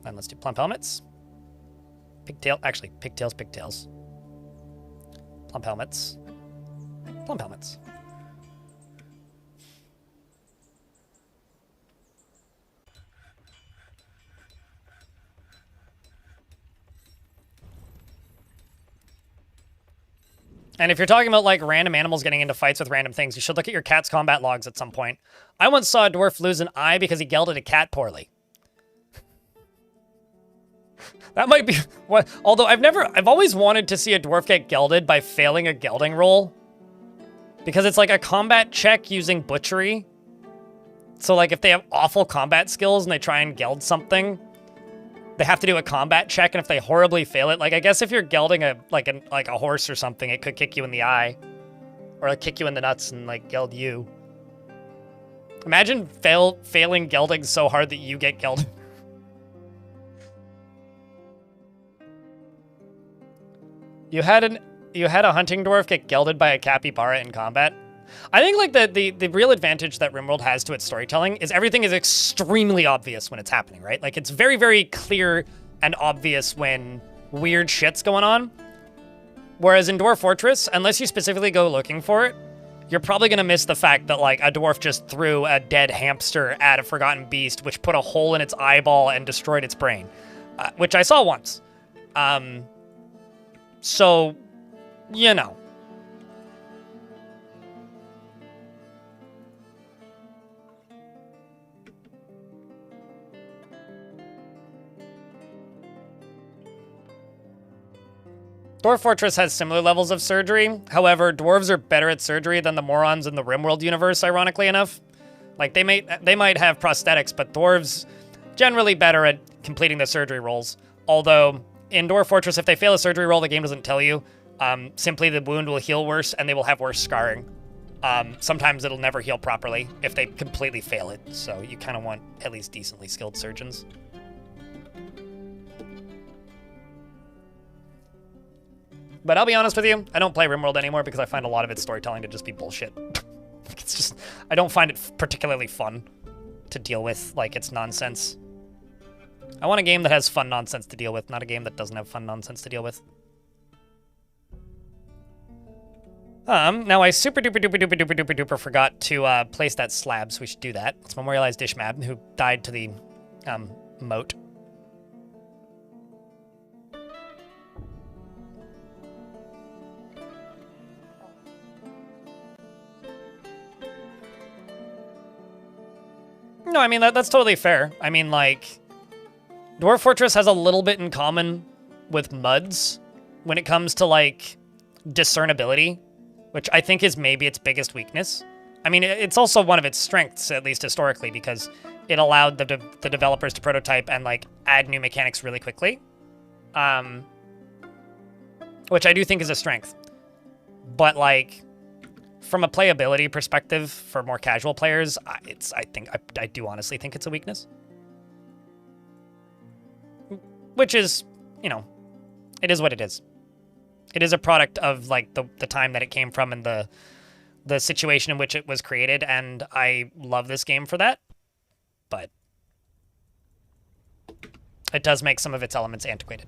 Then let's do plump helmets. Pigtails. Plump helmets. Plump helmets. And if you're talking about, like, random animals getting into fights with random things, you should look at your cat's combat logs at some point. I once saw a dwarf lose an eye because he gelded a cat poorly. That might be what, although I've always wanted to see a dwarf get gelded by failing a gelding roll. Because it's like a combat check using butchery. So, like, if they have awful combat skills and they try and geld something, they have to do a combat check, and if they horribly fail it, like, I guess if you're gelding a horse or something, it could kick you in the eye. Or, like, kick you in the nuts and, like, geld you. Imagine failing gelding so hard that you get gelded. You had a hunting dwarf get gelded by a capybara in combat. I think, like, the real advantage that RimWorld has to its storytelling is everything is extremely obvious when it's happening, right? Like, it's very, very clear and obvious when weird shit's going on. Whereas in Dwarf Fortress, unless you specifically go looking for it, you're probably gonna miss the fact that, like, a dwarf just threw a dead hamster at a forgotten beast, which put a hole in its eyeball and destroyed its brain, which I saw once. So, you know. Dwarf Fortress has similar levels of surgery. However, dwarves are better at surgery than the morons in the RimWorld universe, ironically enough. Like, they might have prosthetics, but dwarves generally better at completing the surgery rolls. Although, in Dwarf Fortress, if they fail a surgery roll, the game doesn't tell you. Simply the wound will heal worse, and they will have worse scarring. Sometimes it'll never heal properly if they completely fail it, so you kind of want at least decently skilled surgeons. But I'll be honest with you, I don't play RimWorld anymore because I find a lot of its storytelling to just be bullshit. It's just, I don't find it particularly fun to deal with, like, it's nonsense. I want a game that has fun nonsense to deal with, not a game that doesn't have fun nonsense to deal with. Now I super duper duper duper duper duper duper forgot to place that slab, so we should do that. Let's memorialize Dishmab, who died to the moat. No, I mean, that's totally fair. I mean, like, Dwarf Fortress has a little bit in common with Muds when it comes to, like, discernibility, which I think is maybe its biggest weakness. I mean, it's also one of its strengths, at least historically, because it allowed the developers to prototype and, like, add new mechanics really quickly, which I do think is a strength. But, like, from a playability perspective, for more casual players, I do honestly think it's a weakness. Which is, you know, it is what it is. It is a product of, like, the time that it came from and the situation in which it was created, and I love this game for that. But it does make some of its elements antiquated.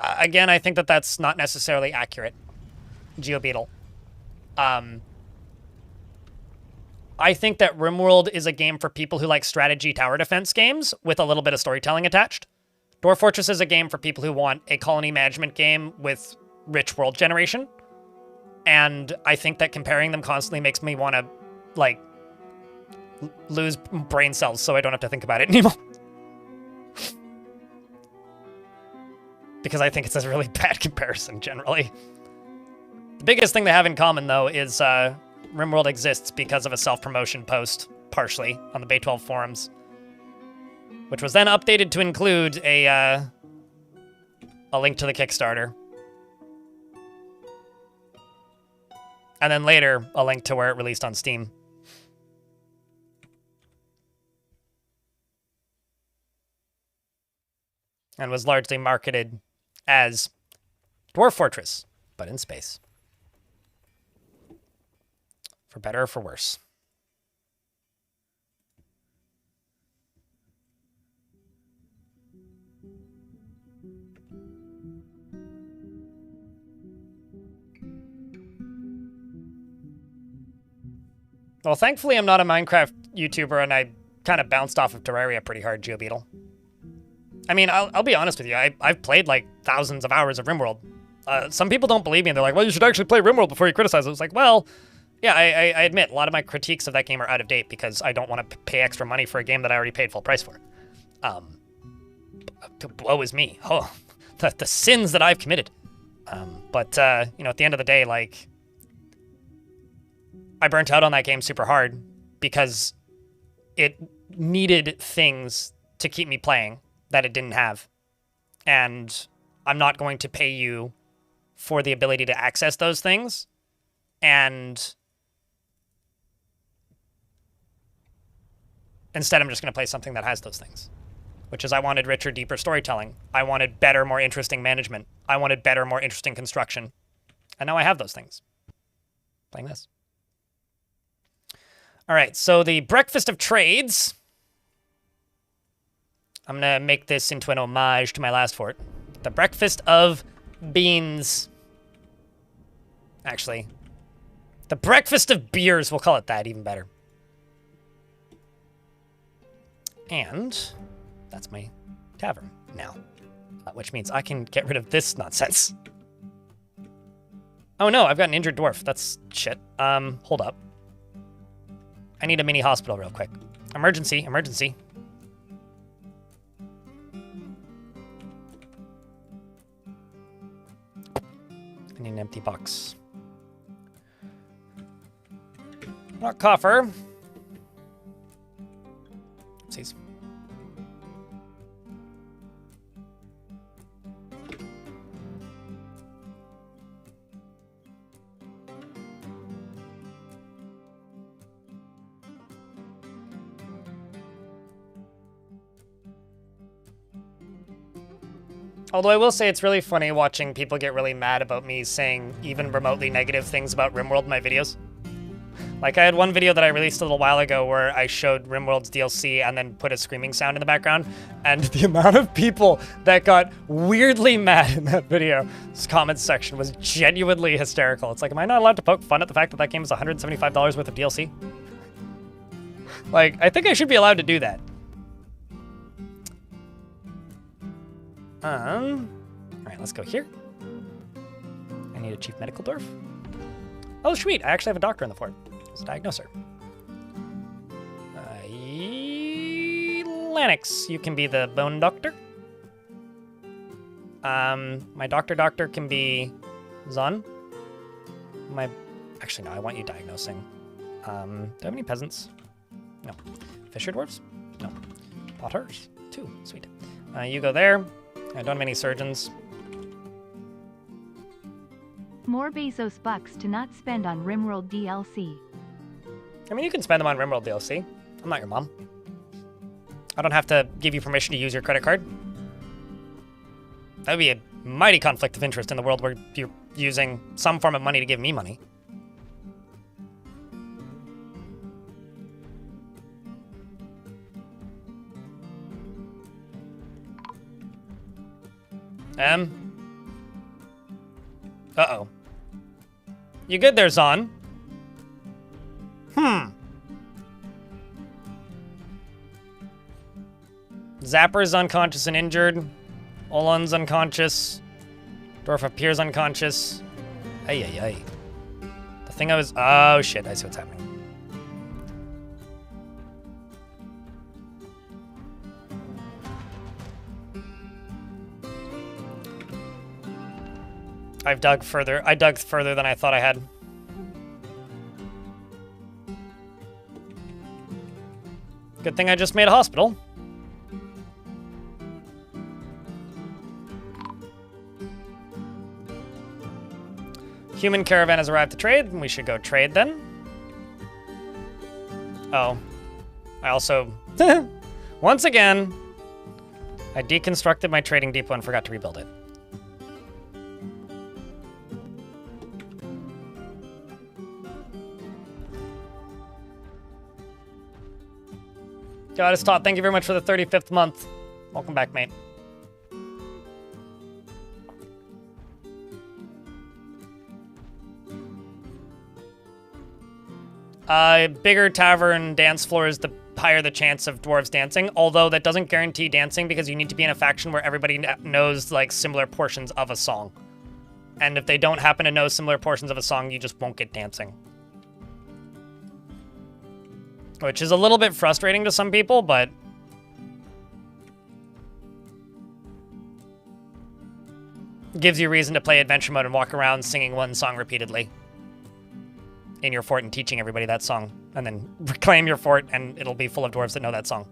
Again, I think that that's not necessarily accurate. GeoBeetle. I think that RimWorld is a game for people who like strategy tower defense games with a little bit of storytelling attached. Dwarf Fortress is a game for people who want a colony management game with rich world generation. And I think that comparing them constantly makes me want to, like, lose brain cells so I don't have to think about it anymore. Because I think it's a really bad comparison, generally. The biggest thing they have in common, though, is RimWorld exists because of a self-promotion post, partially, on the Bay 12 forums. Which was then updated to include a link to the Kickstarter. And then later, a link to where it released on Steam. And was largely marketed as Dwarf Fortress, but in space. For better or for worse. Well, thankfully I'm not a Minecraft YouTuber, and I kind of bounced off of Terraria pretty hard, GeoBeetle. I mean, I'll be honest with you, I've played like thousands of hours of RimWorld. Some people don't believe me, and they're like, well, you should actually play RimWorld before you criticize it. It's like, well, yeah, I admit, a lot of my critiques of that game are out of date because I don't want to pay extra money for a game that I already paid full price for. Woe is me. Oh, the sins that I've committed. But you know, at the end of the day, like, I burnt out on that game super hard because it needed things to keep me playing that it didn't have. And I'm not going to pay you for the ability to access those things. And instead, I'm just going to play something that has those things. Which is, I wanted richer, deeper storytelling. I wanted better, more interesting management. I wanted better, more interesting construction. And now I have those things. Playing this. All right, so the Breakfast of Trades. I'm going to make this into an homage to my last fort. The Breakfast of Beans. Actually, the Breakfast of Beers. We'll call it that, even better. And that's my tavern now. Which means I can get rid of this nonsense. Oh no, I've got an injured dwarf. That's shit. Hold up. I need a mini hospital real quick. Emergency, emergency. I need an empty box. Not coffer. Oopsies. Although I will say it's really funny watching people get really mad about me saying even remotely negative things about RimWorld in my videos. Like, I had one video that I released a little while ago where I showed RimWorld's DLC and then put a screaming sound in the background, and the amount of people that got weirdly mad in that video's comments section was genuinely hysterical. It's like, am I not allowed to poke fun at the fact that that game is $175 worth of DLC? Like, I think I should be allowed to do that. All right, let's go here. I need a chief medical dwarf. Oh, sweet, I actually have a doctor in the fort. Let's diagnose her. Lennox, you can be the bone doctor. My doctor can be Zon. Actually, no, I want you diagnosing. Do I have any peasants? No. Fisher dwarves? No. Potters? 2, sweet. You go there. I don't have any surgeons. More Bezos bucks to not spend on RimWorld DLC. I mean, you can spend them on RimWorld DLC. I'm not your mom. I don't have to give you permission to use your credit card. That would be a mighty conflict of interest in the world where you're using some form of money to give me money. Uh-oh. You good there, Zon? Zapper's unconscious and injured. Olan's unconscious. Dwarf appears unconscious. Ay, ay, ay. The thing I was... Oh, shit. I see what's happening. I dug further than I thought I had. Good thing I just made a hospital. Human caravan has arrived to trade, and we should go trade then. Oh. I also... Once again, I deconstructed my trading depot and forgot to rebuild it. Goddess Tot, thank you very much for the 35th month. Welcome back, mate. Bigger tavern dance floors, the higher the chance of dwarves dancing, although that doesn't guarantee dancing because you need to be in a faction where everybody knows like similar portions of a song. And if they don't happen to know similar portions of a song, you just won't get dancing. Which is a little bit frustrating to some people, but... gives you reason to play adventure mode and walk around singing one song repeatedly in your fort and teaching everybody that song. And then reclaim your fort and it'll be full of dwarves that know that song.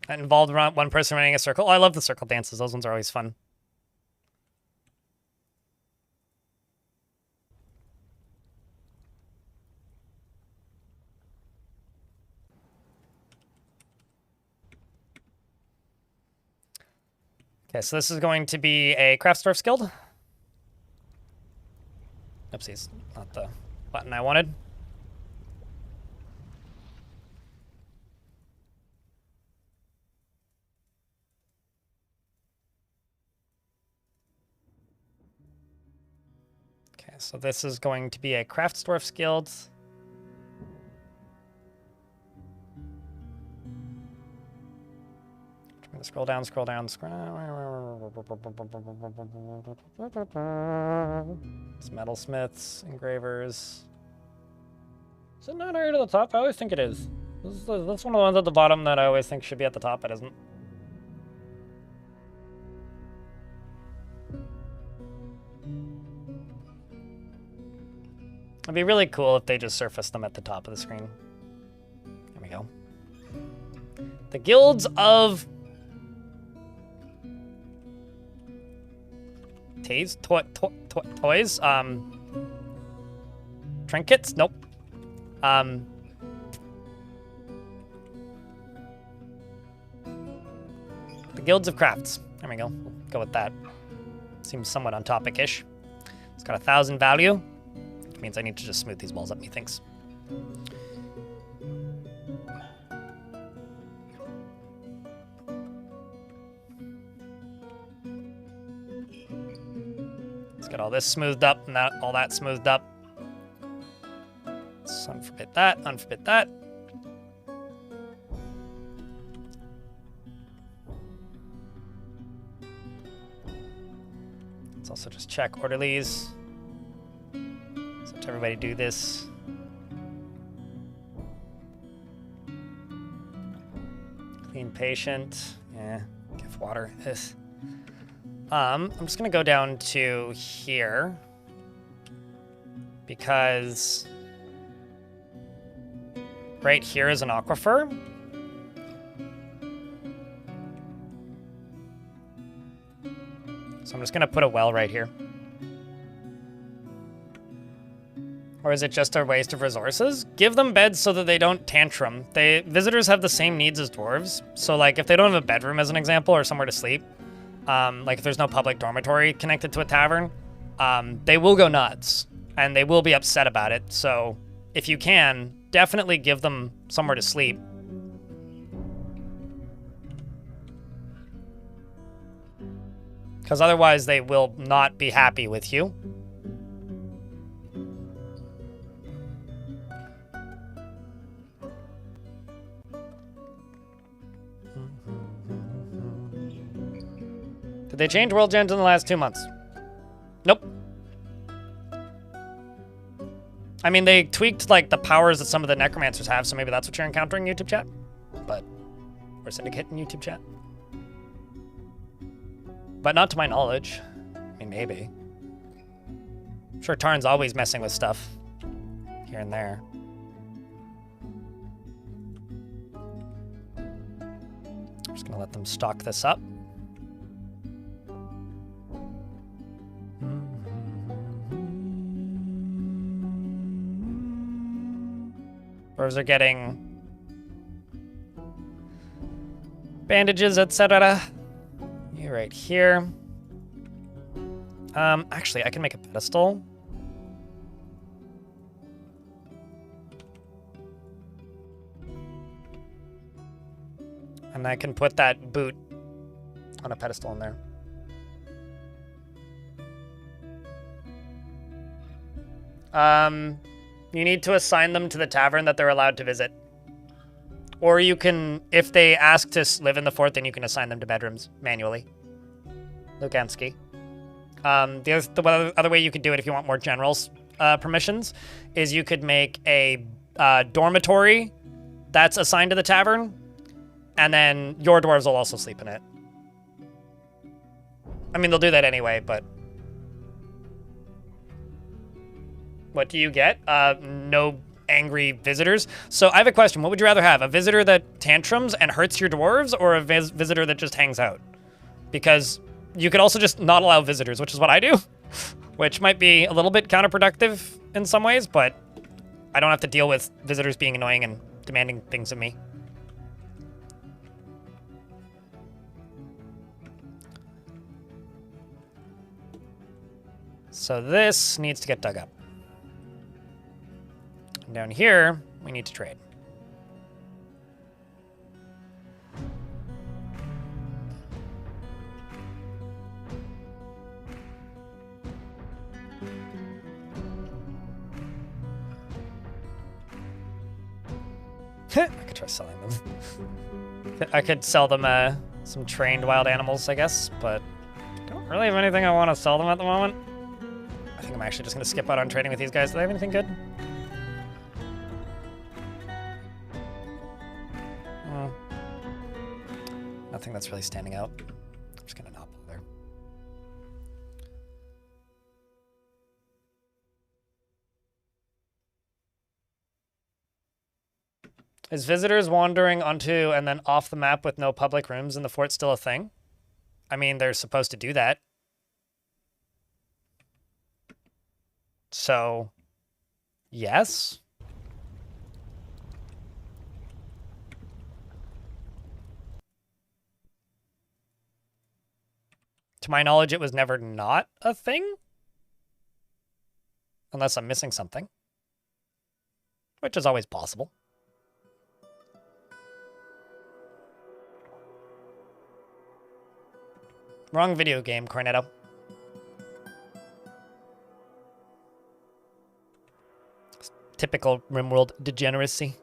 That involved around one person running a circle. Oh, I love the circle dances. Those ones are always fun. Okay, so this is going to be a Craftsdwarf's Guild. Oopsies, not the button I wanted. Okay, so this is going to be a Craftsdwarf's Guild. Scroll down, scroll down, scroll down. It's metalsmiths, engravers. Is it not higher to the top? I always think it is. That's one of the ones at the bottom that I always think should be at the top. It isn't. It'd be really cool if they just surfaced them at the top of the screen. There we go. The Guilds of... Toys? Trinkets? Nope. The Guilds of Crafts. There we go. We'll go with that. Seems somewhat on topic-ish. It's got 1,000 value. Which means I need to just smooth these balls up, methinks. Get all this smoothed up and all that smoothed up. Let's unforbid that, unforbid that. Let's also just check orderlies. So let everybody do this. Clean patient. Yeah, give water. This. I'm just gonna go down to here because right here is an aquifer. So I'm just gonna put a well right here. Or is it just a waste of resources? Give them beds so that they don't tantrum. Visitors have the same needs as dwarves. So like if they don't have a bedroom as an example or somewhere to sleep, like if there's no public dormitory connected to a tavern, they will go nuts and they will be upset about it. So if you can, definitely give them somewhere to sleep. Because otherwise they will not be happy with you. Did they change world gens in the last 2 months? Nope. I mean, they tweaked like the powers that some of the necromancers have, so maybe that's what you're encountering in YouTube chat. But, or Syndicate in YouTube chat. But not to my knowledge. I mean, maybe. I'm sure Tarn's always messing with stuff here and there. I'm just gonna let them stock this up. Dwarves are getting bandages, etc. You right here. Actually, I can make a pedestal. And I can put that boot on a pedestal in there. You need to assign them to the tavern that they're allowed to visit. Or you can, if they ask to live in the fort, then you can assign them to bedrooms manually. Lukansky. The other way you could do it if you want more general permissions is you could make a dormitory that's assigned to the tavern, and then your dwarves will also sleep in it. I mean, they'll do that anyway, but... What do you get? No angry visitors. So I have a question. What would you rather have? A visitor that tantrums and hurts your dwarves, or a visitor that just hangs out? Because you could also just not allow visitors, which is what I do, which might be a little bit counterproductive in some ways, but I don't have to deal with visitors being annoying and demanding things of me. So this needs to get dug up. And down here, we need to trade. I could try selling them. I could sell them some trained wild animals, I guess, but I don't really have anything I want to sell them at the moment. I think I'm actually just going to skip out on trading with these guys. Do they have anything good? Nothing that's really standing out. I'm just going to not bother. Is visitors wandering onto and then off the map with no public rooms in the fort still a thing? I mean, they're supposed to do that. So, yes. To my knowledge, it was never not a thing. Unless I'm missing something. Which is always possible. Wrong video game, Cornetto. Typical RimWorld degeneracy.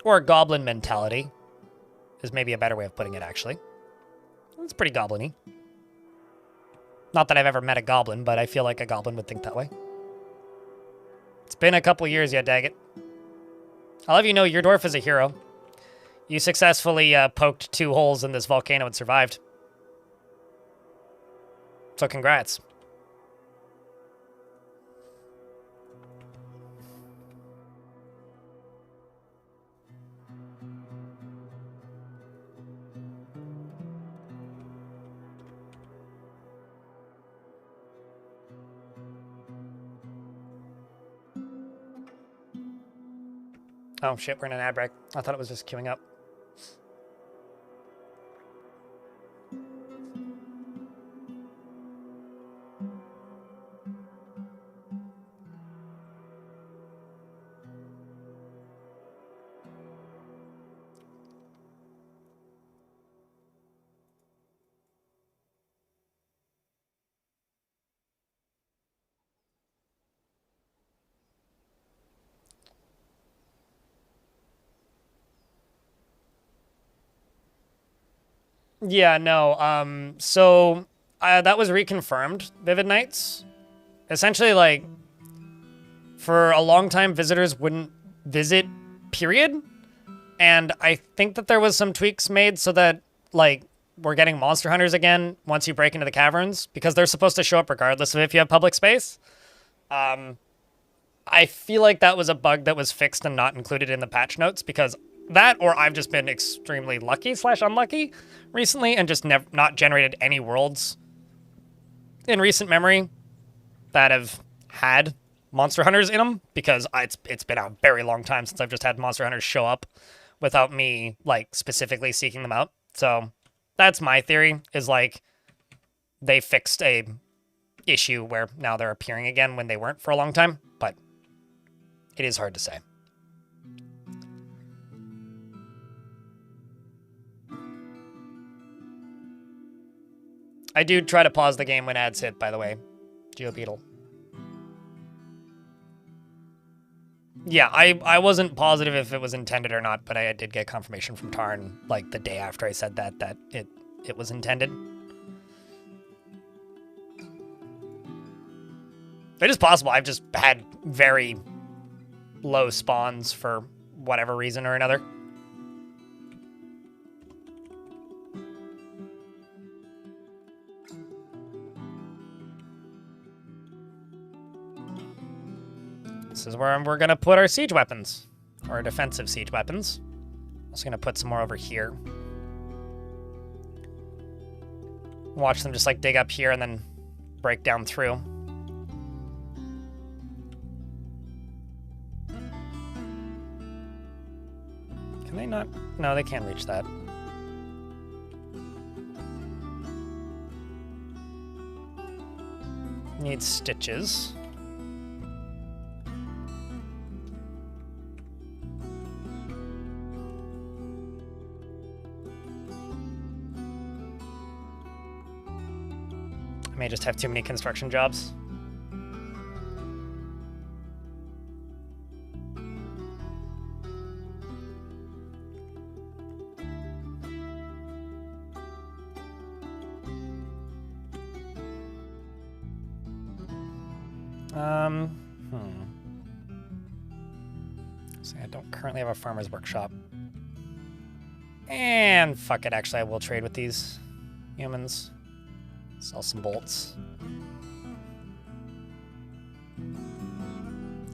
Or goblin mentality is maybe a better way of putting it, actually. It's pretty goblin-y. Not that I've ever met a goblin, but I feel like a goblin would think that way. It's been a couple years yet, Daggett. I'll have you know your dwarf is a hero. You successfully poked 2 holes in this volcano and survived. So congrats. Oh shit, we're in an ad break. I thought it was just queuing up. Yeah, no. So that was reconfirmed, Vivid Nights. Essentially, like, for a long time, visitors wouldn't visit, period. And I think that there was some tweaks made so that, like, we're getting monster hunters again once you break into the caverns, because they're supposed to show up regardless of if you have public space. I feel like that was a bug that was fixed and not included in the patch notes, because that, or I've just been extremely lucky / unlucky recently and just not generated any worlds in recent memory that have had monster hunters in them, because it's been a very long time since I've just had monster hunters show up without me, like, specifically seeking them out. So that's my theory, is, like, they fixed a issue where now they're appearing again when they weren't for a long time, but it is hard to say. I do try to pause the game when ads hit, by the way. GeoBeetle. Yeah, I wasn't positive if it was intended or not, but I did get confirmation from Tarn, like, the day after I said that it was intended. It is possible I've just had very low spawns for whatever reason or another. This is where we're gonna put our siege weapons, or our defensive siege weapons. I'm just gonna put some more over here. Watch them just, like, dig up here and then break down through. Can they not? No, they can't reach that. Need stitches. I may just have too many construction jobs. See, I don't currently have a farmer's workshop. And fuck it, actually, I will trade with these humans. Sell some bolts.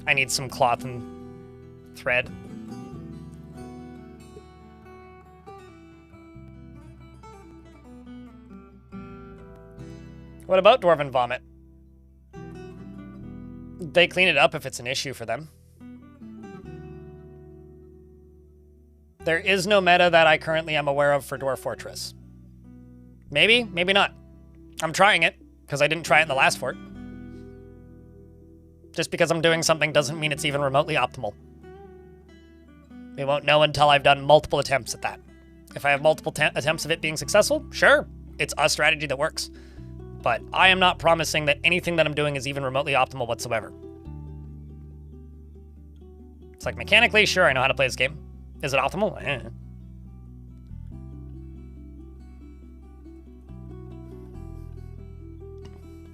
I need some cloth and thread. What about Dwarven Vomit? They clean it up if it's an issue for them. There is no meta that I currently am aware of for Dwarf Fortress. Maybe, maybe not. I'm trying it, because I didn't try it in the last fort. Just because I'm doing something doesn't mean it's even remotely optimal. We won't know until I've done multiple attempts at that. If I have multiple attempts of it being successful, sure, it's a strategy that works. But I am not promising that anything that I'm doing is even remotely optimal whatsoever. It's like, mechanically, sure, I know how to play this game. Is it optimal? Eh.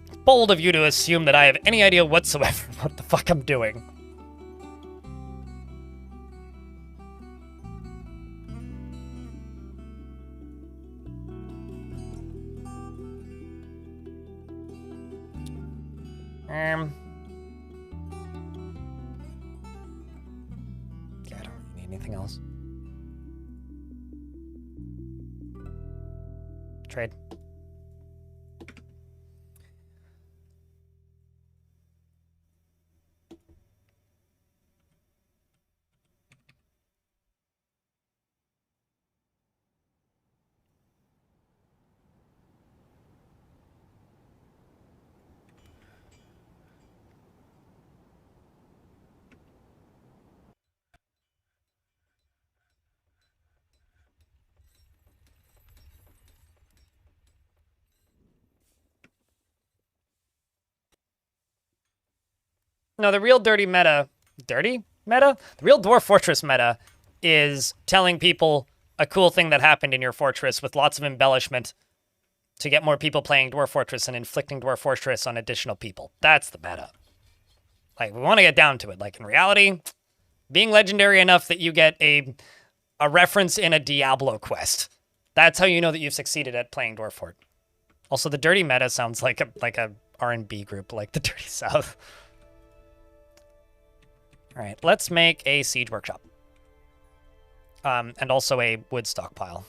It's bold of you to assume that I have any idea whatsoever what the fuck I'm doing. Yeah, I don't need anything else. Trade. No, the real dirty meta, the real Dwarf Fortress meta is telling people a cool thing that happened in your fortress with lots of embellishment to get more people playing Dwarf Fortress and inflicting Dwarf Fortress on additional people. That's the meta. Like, we want to get down to it. Like, in reality, being legendary enough that you get a reference in a Diablo quest. That's how you know that you've succeeded at playing Dwarf Fort. Also, the Dirty Meta sounds like a R&B group, like the Dirty South. All right, let's make a siege workshop. And also a wood stockpile.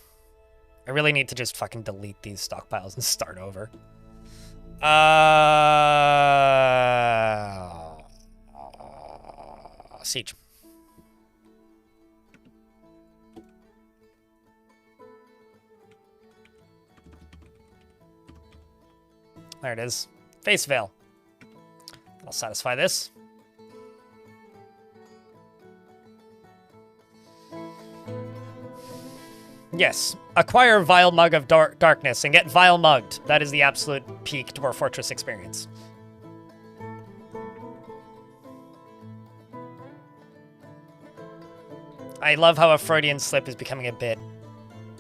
I really need to just fucking delete these stockpiles and start over. Siege. There it is. Face Veil. I'll satisfy this. Yes. Acquire Vile Mug of Darkness and get Vile Mugged. That is the absolute peak Dwarf Fortress experience. I love how a Freudian slip is becoming a bit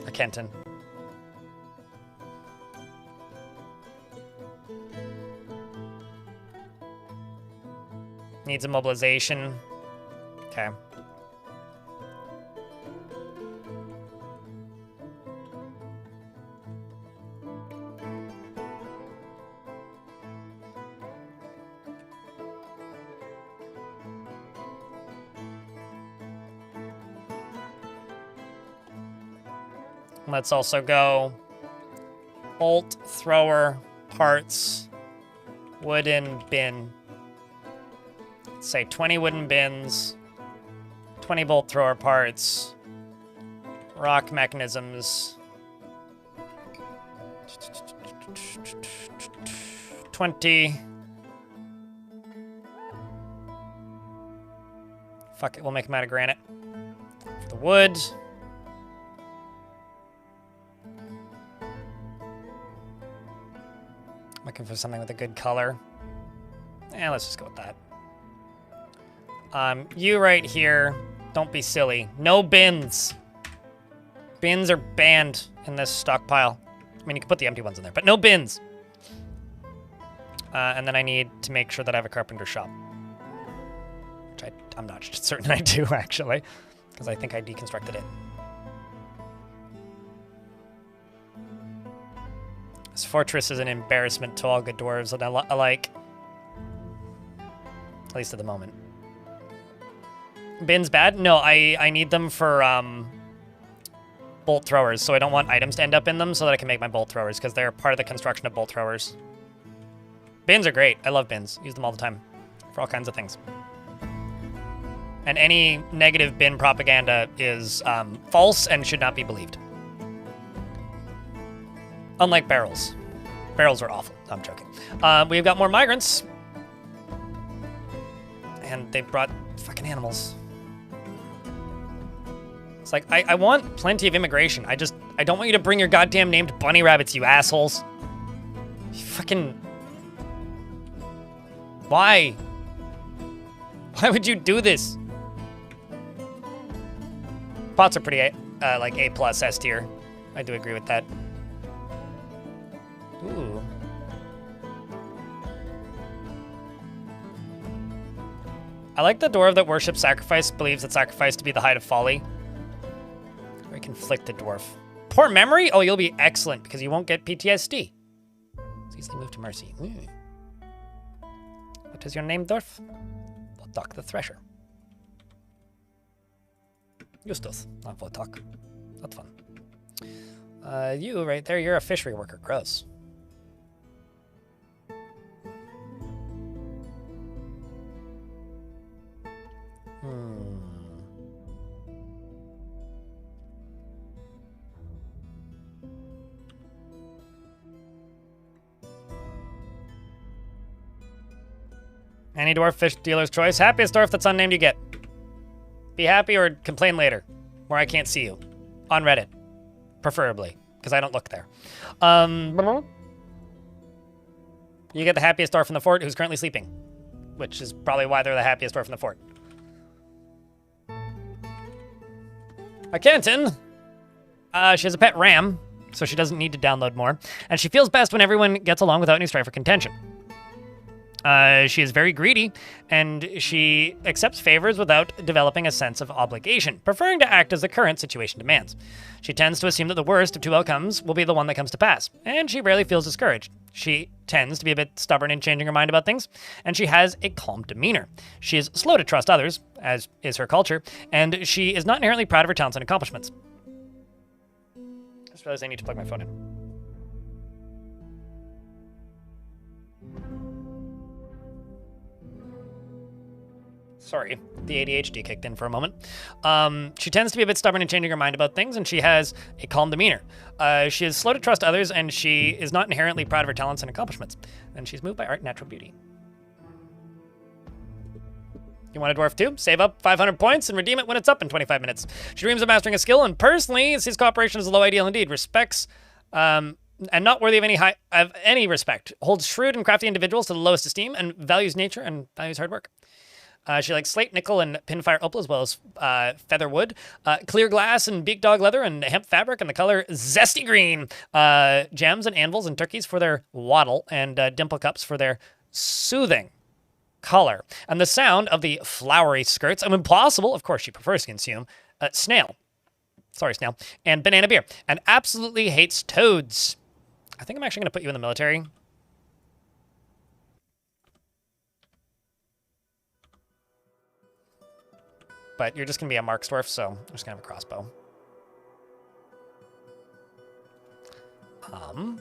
a Kenton. Needs a mobilization. Okay. Let's also go bolt, thrower, parts, wooden bin. Let's say 20 wooden bins, 20 bolt thrower parts, rock mechanisms, 20. Fuck it, we'll make them out of granite. For the wood. Looking for something with a good color. Let's just go with that. You right here. Don't be silly. No bins. Bins are banned in this stockpile. I mean, you can put the empty ones in there, but no bins. And then I need to make sure that I have a carpenter shop. Which I'm not certain I do, actually. Because I think I deconstructed it. This fortress is an embarrassment to all good dwarves, and I like... At least at the moment. Bins bad? No, I need them for bolt throwers, so I don't want items to end up in them so that I can make my bolt throwers, because they're part of the construction of bolt throwers. Bins are great. I love bins. Use them all the time for all kinds of things. And any negative bin propaganda is false and should not be believed. Unlike barrels. Barrels are awful. I'm joking. We've got more migrants. And they brought fucking animals. It's like, I want plenty of immigration. I don't want you to bring your goddamn named bunny rabbits, you assholes. You fucking... Why? Why would you do this? Pots are pretty, like, A+ S tier. I do agree with that. Ooh. I like the dwarf that worships sacrifice, believes that sacrifice to be the height of folly. Very conflicted dwarf. Poor memory? Oh, you'll be excellent because you won't get PTSD. It's easily move to mercy. Ooh. What is your name, dwarf? Votak the Thresher. Justus, not Votak. Not fun. You right there, you're a fishery worker. Gross. Any dwarf fish dealer's choice. Happiest dwarf that's unnamed you get. Be happy or complain later, where I can't see you. On Reddit, preferably, because I don't look there. You get the happiest dwarf in the fort who's currently sleeping, which is probably why they're the happiest dwarf in the fort. A Kenton. She has a pet ram, so she doesn't need to download more. And she feels best when everyone gets along without any strife or contention. She is very greedy, and she accepts favors without developing a sense of obligation, preferring to act as the current situation demands. She tends to assume that the worst of two outcomes will be the one that comes to pass, and she rarely feels discouraged. She tends to be a bit stubborn in changing her mind about things, and she has a calm demeanor. She is slow to trust others, as is her culture, and she is not inherently proud of her talents and accomplishments. I just realized I need to plug my phone in. Sorry, the ADHD kicked in for a moment. She tends to be a bit stubborn in changing her mind about things, and she has a calm demeanor. She is slow to trust others, and she is not inherently proud of her talents and accomplishments. And she's moved by art and natural beauty. You want a dwarf too? Save up 500 points and redeem it when it's up in 25 minutes. She dreams of mastering a skill, and personally sees cooperation as a low ideal indeed. Respects, and not worthy of any respect. Holds shrewd and crafty individuals to the lowest esteem, and values nature and values hard work. She likes slate, nickel, and pinfire opal, as well as feather wood, clear glass, and big dog leather, and hemp fabric, and the color zesty green. Gems and anvils and turkeys for their waddle, and dimple cups for their soothing color. And the sound of the flowery skirts of impossible, of course she prefers to consume, snail. Sorry, snail. And banana beer. And absolutely hates toads. I think I'm actually going to put you in the military. But you're just going to be a Marksdwarf, so I'm just going to have a crossbow. I'm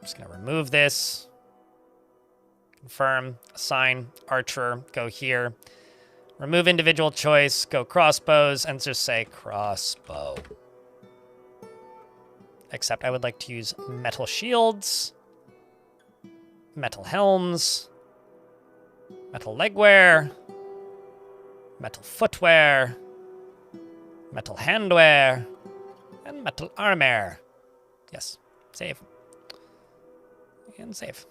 just going to remove this. Confirm, assign, archer, go here. Remove individual choice, go crossbows, and just say crossbow. Except I would like to use metal shields, metal helms, metal legwear, metal footwear, metal handwear, and metal armor. Yes, save. And save.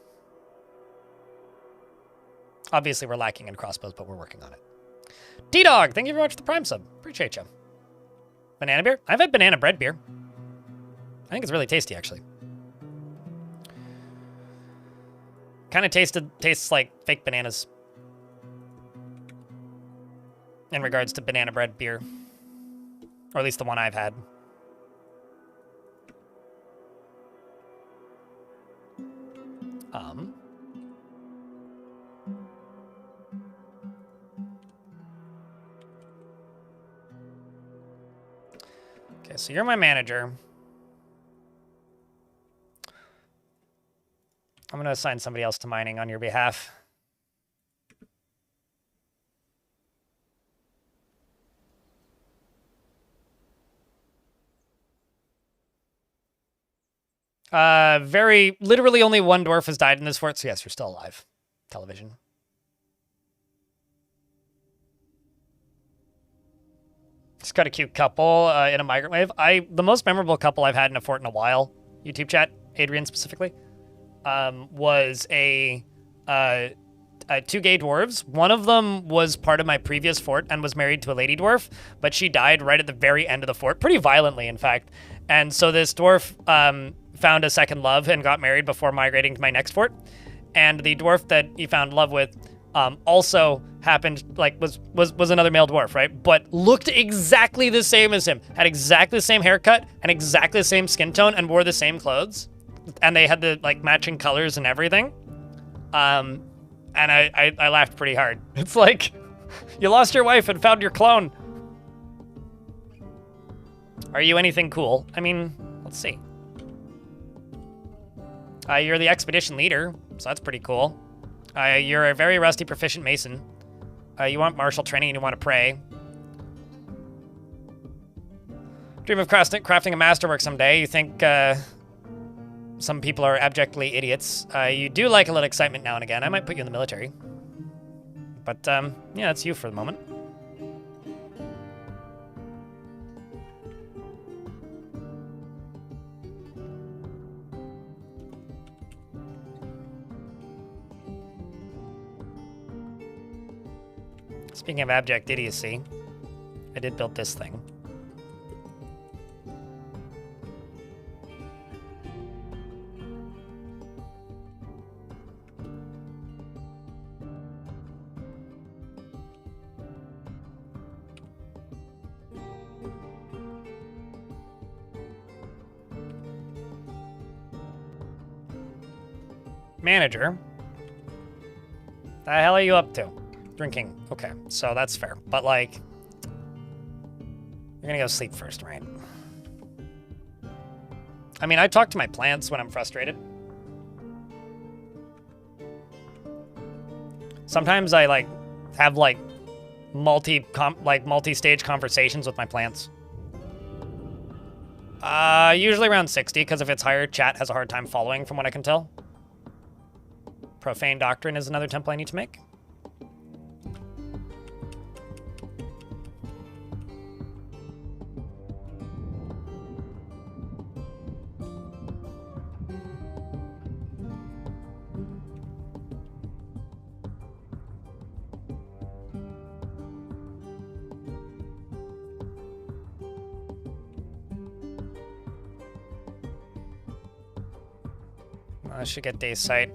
Obviously, we're lacking in crossbows, but we're working on it. D-Dog, thank you very much for the Prime sub. Appreciate you. Banana beer? I've had banana bread beer. I think it's really tasty, actually. Kind of tastes like fake bananas. In regards to banana bread beer. Or at least the one I've had. Okay, so you're my manager. I'm going to assign somebody else to mining on your behalf. Literally only one dwarf has died in this fort, so yes, you're still alive. Television. Just got a cute couple in a migrant wave. The most memorable couple I've had in a fort in a while, YouTube chat, Adrian specifically, was two gay dwarves. One of them was part of my previous fort and was married to a lady dwarf, but she died right at the very end of the fort, pretty violently, in fact. And so this dwarf found a second love and got married before migrating to my next fort. And the dwarf that he found love with also happened, like, was another male dwarf, right? But looked exactly the same as him, had exactly the same haircut and exactly the same skin tone and wore the same clothes. And they had the, like, matching colors and everything. And I laughed pretty hard. It's like, you lost your wife and found your clone. Are you anything cool? I mean, let's see. You're the expedition leader, so that's pretty cool. You're a very rusty, proficient mason. You want martial training and you want to pray. Dream of crafting a masterwork someday. You think some people are abjectly idiots. You do like a little excitement now and again. I might put you in the military. But, yeah, that's you for the moment. Speaking of abject idiocy, I did build this thing. Manager. The hell are you up to? Drinking. Okay, so that's fair. But, like, you're gonna go sleep first, right? I mean, I talk to my plants when I'm frustrated. Sometimes I, like, have, like, multi-stage conversations with my plants. Usually around 60, because if it's higher, chat has a hard time following, from what I can tell. Profane Doctrine is another temple I need to make. I should get day sight.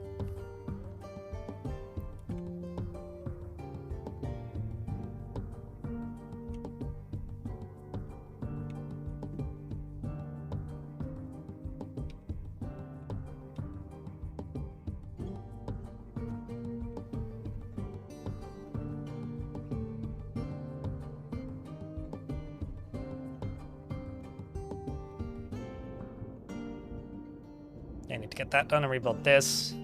I need to get that done and rebuild this.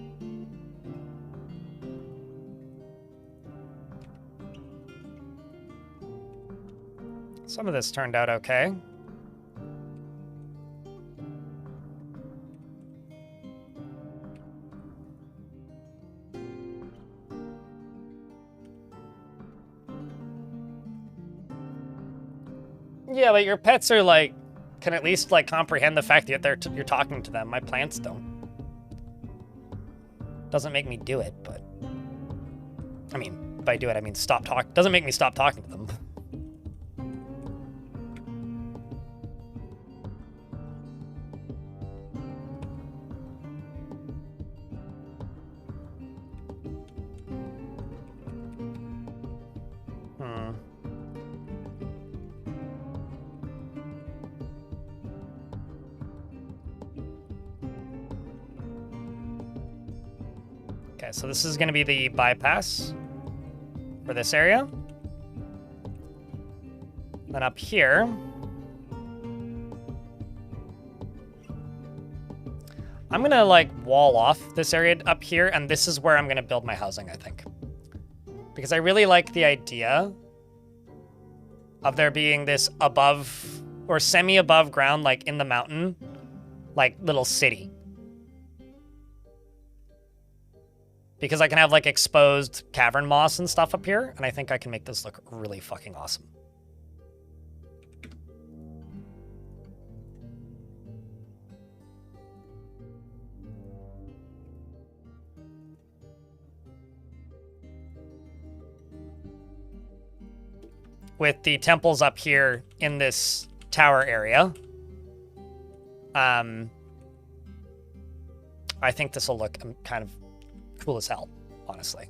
Some of this turned out okay. Yeah, but your pets are like, can at least like comprehend the fact that you're talking to them. My plants don't. Doesn't make me do it, but I mean, by do it I mean stop talk. Doesn't make me stop talking to them. Okay, so this is going to be the bypass for this area. Then up here, I'm going to like wall off this area up here, and this is where I'm going to build my housing, I think. Because I really like the idea of there being this above or semi-above ground, like in the mountain, like little city. Because I can have like exposed cavern moss and stuff up here, and I think I can make this look really fucking awesome. With the temples up here in this tower area, I think this will look kind of cool as hell, honestly.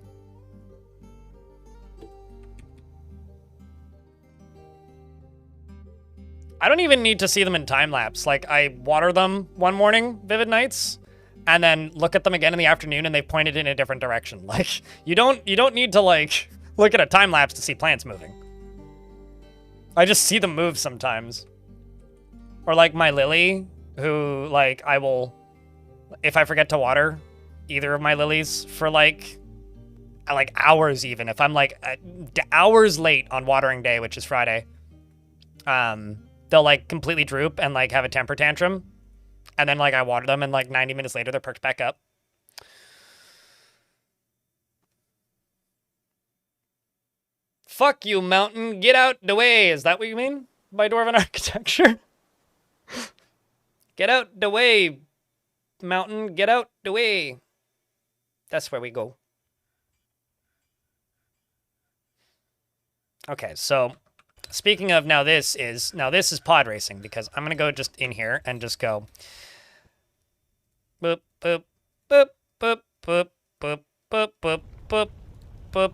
I don't even need to see them in time lapse. Like, I water them one morning, Vivid Nights, and then look at them again in the afternoon, and they pointed in a different direction. Like, you don't need to like look at a time lapse to see plants moving. I just see them move sometimes. Or like my lily, who like I will, if I forget to water either of my lilies for like hours, even if I'm like hours late on watering day, which is Friday, they'll like completely droop and like have a temper tantrum, and then like I water them and like 90 minutes later they're perked back up. Fuck you, mountain, get out the way. Is that what you mean by Dwarven architecture? Get out the way, mountain, get out the way. That's where we go. Okay, so speaking of now this is pod racing, because I'm gonna go just in here and just go boop boop boop boop boop boop boop boop boop boop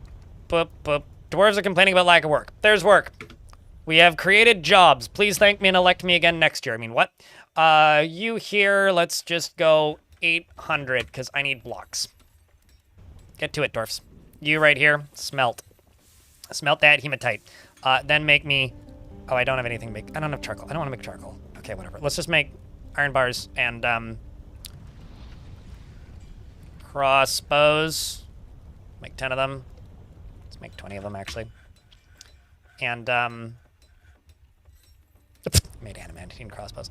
boop boop. Dwarves are complaining about lack of work. There's work. We have created jobs. Please thank me and elect me again next year. I mean, what? You here, let's just go 800, because I need blocks. Get to it, dwarfs. You right here, smelt. Smelt that hematite. Then make me... Oh, I don't have anything to make. I don't have charcoal. I don't want to make charcoal. Okay, whatever. Let's just make iron bars and crossbows. Make 10 of them. Let's make 20 of them, actually. And made adamantine crossbows.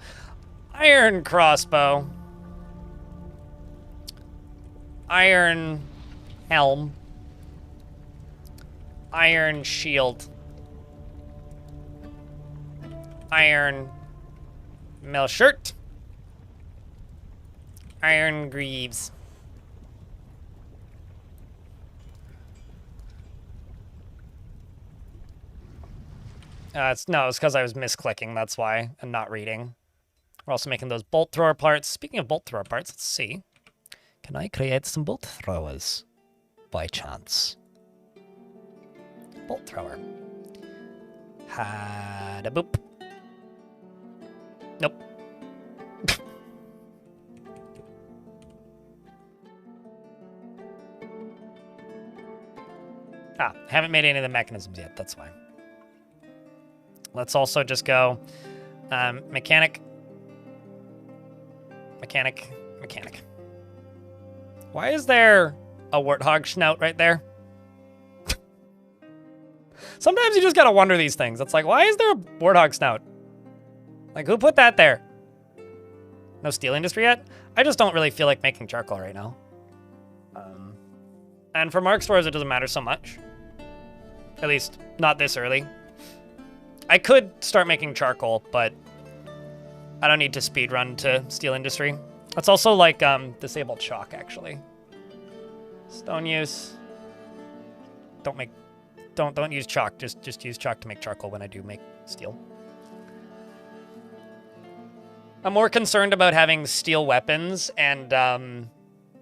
Iron crossbow. Iron helm. Iron shield. Iron mail shirt. Iron greaves. It's because I was misclicking, that's why, and not reading. We're also making those bolt thrower parts. Speaking of bolt thrower parts, let's see. Can I create some bolt throwers? By chance. Bolt thrower. Had a boop. Nope. Haven't made any of the mechanisms yet, that's why. Let's also just go mechanic. Mechanic. Mechanic. Why is there a warthog snout right there? Sometimes you just gotta wonder these things. It's like, why is there a warthog snout? Like, who put that there? No steel industry yet? I just don't really feel like making charcoal right now. And for Mark stores, it doesn't matter so much. At least, not this early. I could start making charcoal, but I don't need to speedrun to steel industry. That's also like disabled chalk, actually. Stone use. Don't use chalk. Just use chalk to make charcoal when I do make steel. I'm more concerned about having steel weapons and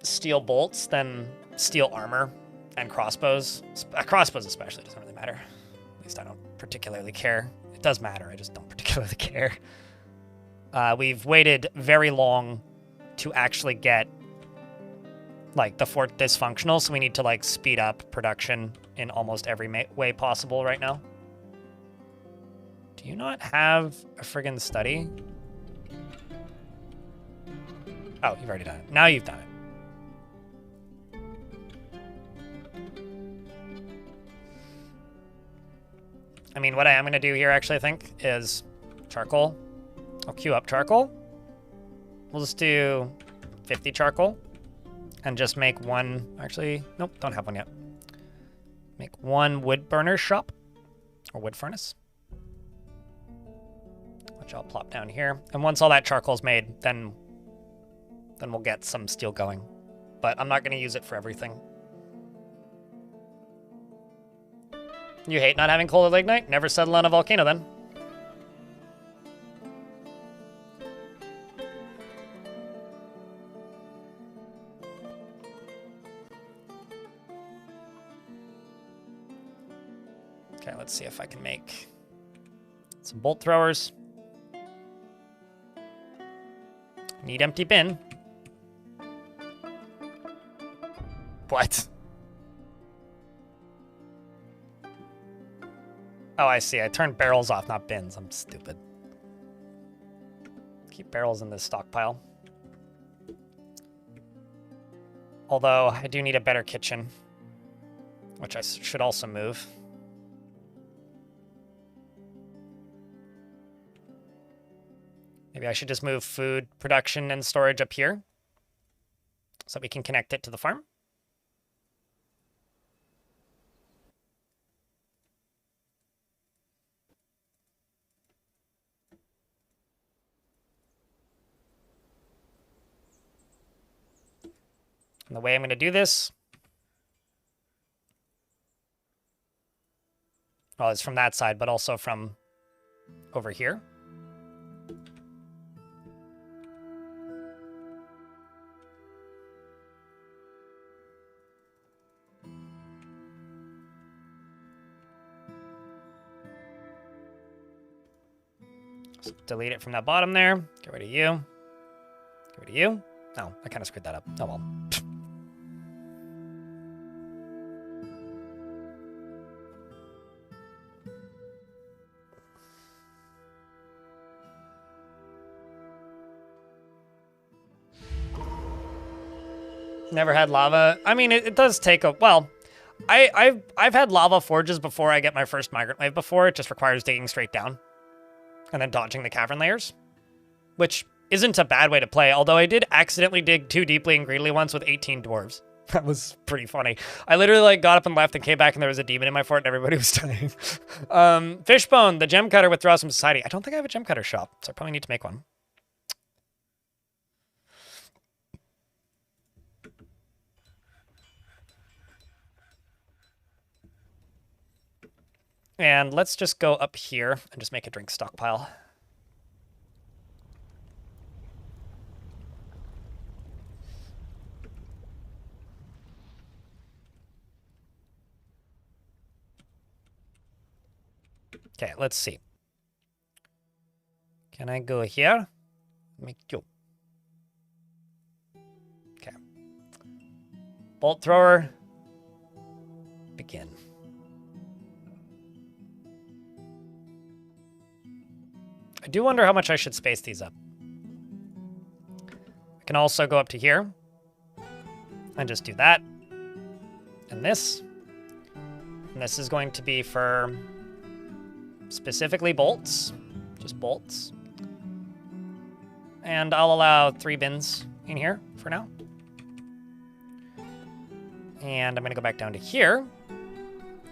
steel bolts than steel armor and crossbows. Crossbows especially doesn't really matter. At least I don't particularly care. It does matter, I just don't particularly care. We've waited very long to actually get like the fort dysfunctional, so we need to like speed up production in almost every way possible right now. Do you not have a friggin' study? Oh, you've already done it. Now you've done it. I mean, what I am going to do here, actually, I think, is charcoal. I'll queue up charcoal. We'll just do 50 charcoal. And just make one... Actually, nope, don't have one yet. Make one wood burner shop. Or wood furnace. Which I'll plop down here. And once all that charcoal's made, then we'll get some steel going. But I'm not going to use it for everything. You hate not having coal or lignite? Never settle on a volcano, then. Okay, let's see if I can make some bolt throwers. Need empty bin. What? Oh, I see. I turned barrels off, not bins. I'm stupid. Keep barrels in this stockpile. Although, I do need a better kitchen. Which I should also move. Maybe I should just move food production and storage up here. So we can connect it to the farm. And the way I'm going to do this, well, it's from that side, but also from over here. So delete it from that bottom there. Get rid of you. Get rid of you. No, I kind of screwed that up. Oh well. Never had lava. I mean, it does take a... Well, I've had lava forges before I get my first migrant wave before. It just requires digging straight down. And then dodging the cavern layers. Which isn't a bad way to play, although I did accidentally dig too deeply and greedily once with 18 dwarves. That was pretty funny. I literally like got up and left and came back and there was a demon in my fort and everybody was dying. Fishbone, the gem cutter withdraws from society. I don't think I have a gem cutter shop, so I probably need to make one. And let's just go up here and just make a drink stockpile. Okay, let's see. Can I go here? Make you. Okay. Bolt thrower. Begin. I do wonder how much I should space these up. I can also go up to here and just do that. And this. And this is going to be for specifically bolts. Just bolts. And I'll allow 3 bins in here for now. And I'm going to go back down to here.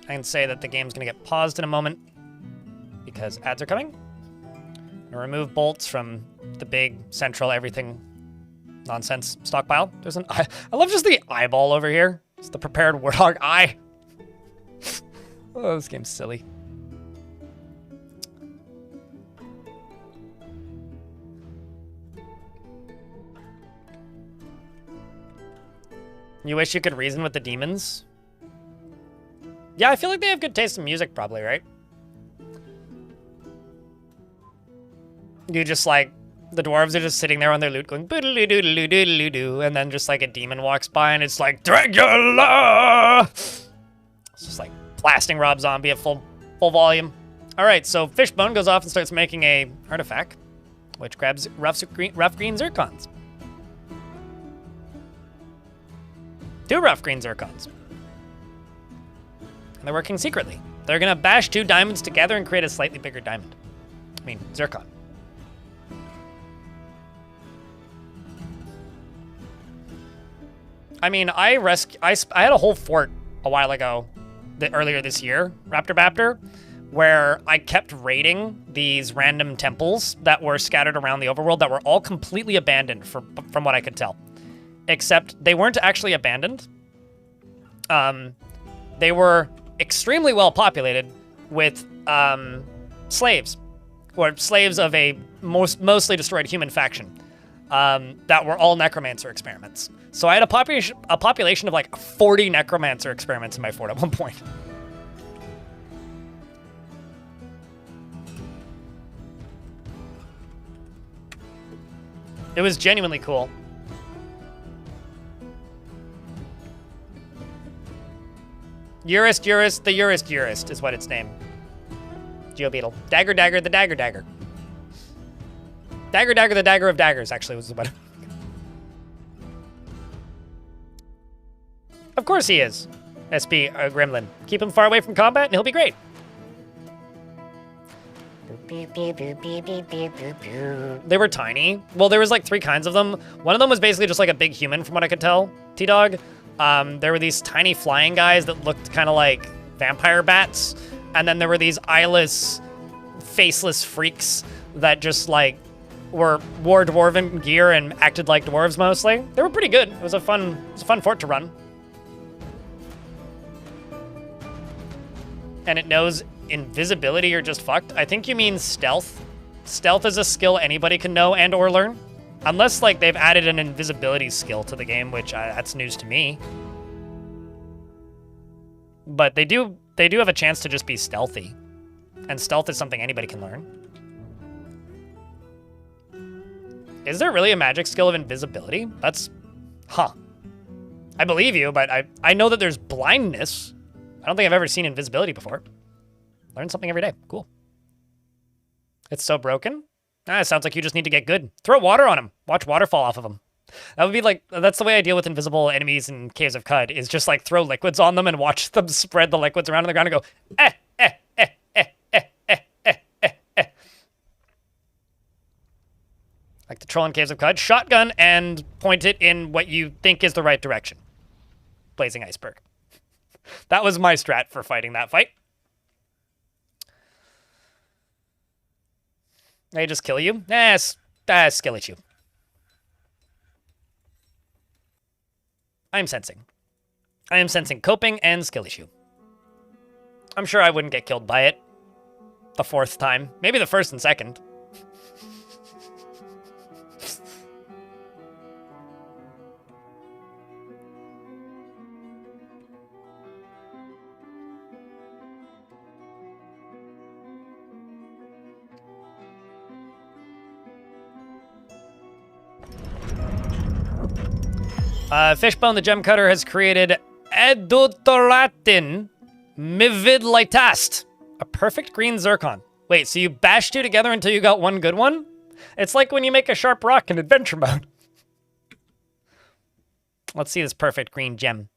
I can say that the game's going to get paused in a moment because ads are coming. Remove bolts from the big central everything nonsense stockpile. There's an eye. I love just the eyeball over here. It's the prepared warthog eye. Oh, this game's silly. You wish you could reason with the demons? Yeah, I feel like they have good taste in music probably, right? You just like, the dwarves are just sitting there on their lute going boodle-doo-doo-doo-doo-doo, and then just like a demon walks by and it's like, Dracula! It's just like blasting Rob Zombie at full volume. All right, so Fishbone goes off and starts making a artifact, which grabs rough green zircons. 2 rough green zircons. And they're working secretly. They're gonna bash 2 diamonds together and create a slightly bigger diamond. I mean, zircon. I mean, I had a whole fort a while ago, earlier this year, Raptor Baptor, where I kept raiding these random temples that were scattered around the overworld that were all completely abandoned from what I could tell. Except they weren't actually abandoned. They were extremely well populated with slaves, or slaves of a mostly destroyed human faction that were all necromancer experiments. So I had a population of like 40 necromancer experiments in my fort at one point. It was genuinely cool. Urist, the Urist is what its name. Geobeetle. Dagger, the Dagger. Dagger, the Dagger of Daggers, actually, was what. Of course he is. SP Gremlin. Keep him far away from combat and he'll be great. They were tiny. Well, there was like 3 kinds of them. One of them was basically just like a big human from what I could tell. T-Dog. There were these tiny flying guys that looked kind of like vampire bats. And then there were these eyeless, faceless freaks that just like wore dwarven gear and acted like dwarves mostly. They were pretty good. It was a fun fort to run. And it knows invisibility or just fucked. I think you mean stealth. Stealth is a skill anybody can know and or learn. Unless like they've added an invisibility skill to the game, which that's news to me. But they do have a chance to just be stealthy. And stealth is something anybody can learn. Is there really a magic skill of invisibility? That's... Huh. I believe you, but I know that there's blindness. I don't think I've ever seen invisibility before. Learn something every day. Cool. It's so broken? Ah, it sounds like you just need to get good. Throw water on him. Watch water fall off of him. That would be like, that's the way I deal with invisible enemies in Caves of Qud, is just like throw liquids on them and watch them spread the liquids around on the ground and go, eh, eh, eh, eh, eh, eh, eh, eh, eh. Like the troll in Caves of Qud. Shotgun and point it in what you think is the right direction. Blazing Iceberg. That was my strat for fighting that fight. They just kill you? Skill issue. I'm sensing. I am sensing coping and skill issue. I'm sure I wouldn't get killed by it the 4th time. Maybe the 1st and 2nd. Fishbone the Gem Cutter has created Eduteratin Mividlightast, a perfect green zircon. Wait, so you bashed 2 together until you got one good one? It's like when you make a sharp rock in adventure mode. Let's see this perfect green gem.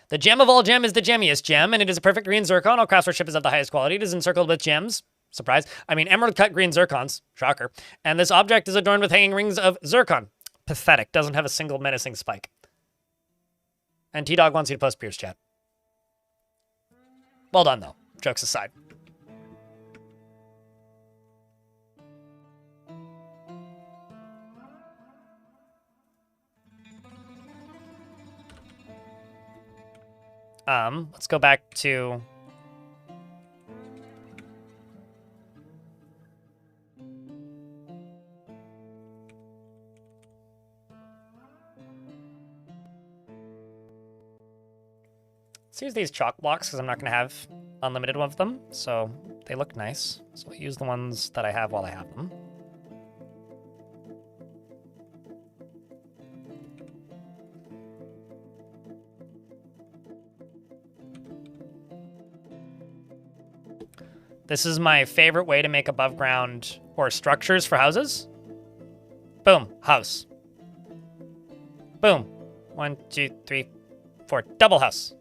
The gem of all gem is the gemmiest gem, and it is a perfect green zircon. All craftsmanship is of the highest quality. It is encircled with gems. Surprise. I mean, emerald cut green zircons. Shocker. And this object is adorned with hanging rings of zircon. Pathetic. Doesn't have a single menacing spike. And T-Dog wants you to post Pierce chat. Well done, though. Jokes aside. Let's go back to... Let's use these chalk blocks because I'm not going to have unlimited of them, so they look nice. So I'll use the ones that I have while I have them. This is my favorite way to make above ground or structures for houses. Boom, house. Boom. 1, 2, 3, 4. Double house.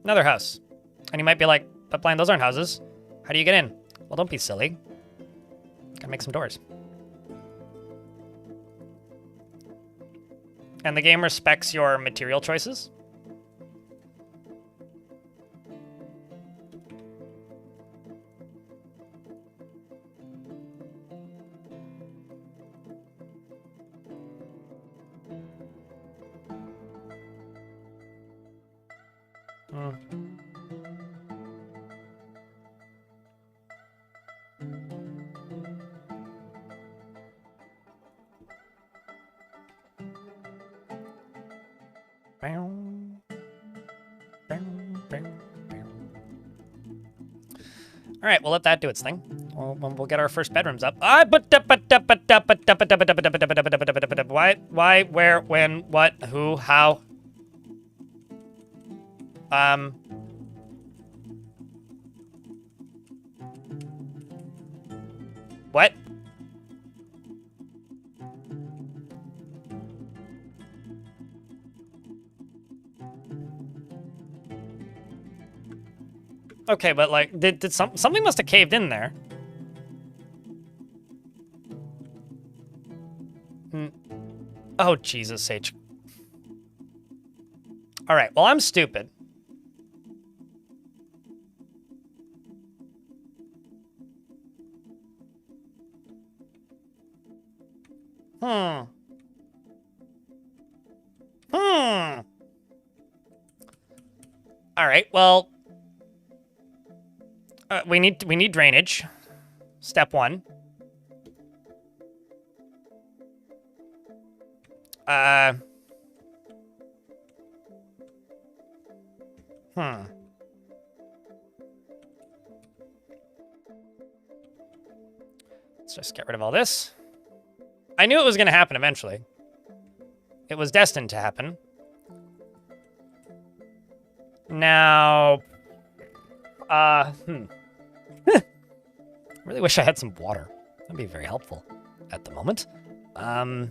Another house. And you might be like, but Blind, those aren't houses. How do you get in? Well, don't be silly. Gotta make some doors. And the game respects your material choices. All right, we'll let that do its thing. We'll get our first bedrooms up. Why, where, when, what, who, how? What? Okay, but like, did something must have caved in there. Oh, Jesus H. All right, well, I'm stupid. All right, well, we need drainage. Step 1. Let's just get rid of all this. I knew it was going to happen eventually. It was destined to happen. Now, I really wish I had some water. That'd be very helpful at the moment. I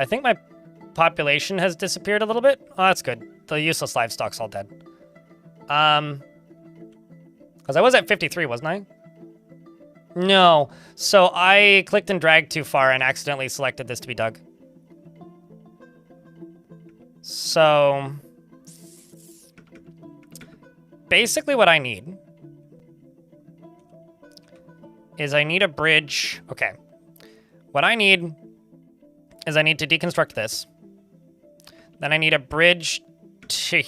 think my population has disappeared a little bit. Oh, that's good. The useless livestock's all dead. Because I was at 53, wasn't I? No. So I clicked and dragged too far and accidentally selected this to be dug. So basically what I need is I need a bridge. Okay. What I need is I need to deconstruct this. Then I need a bridge to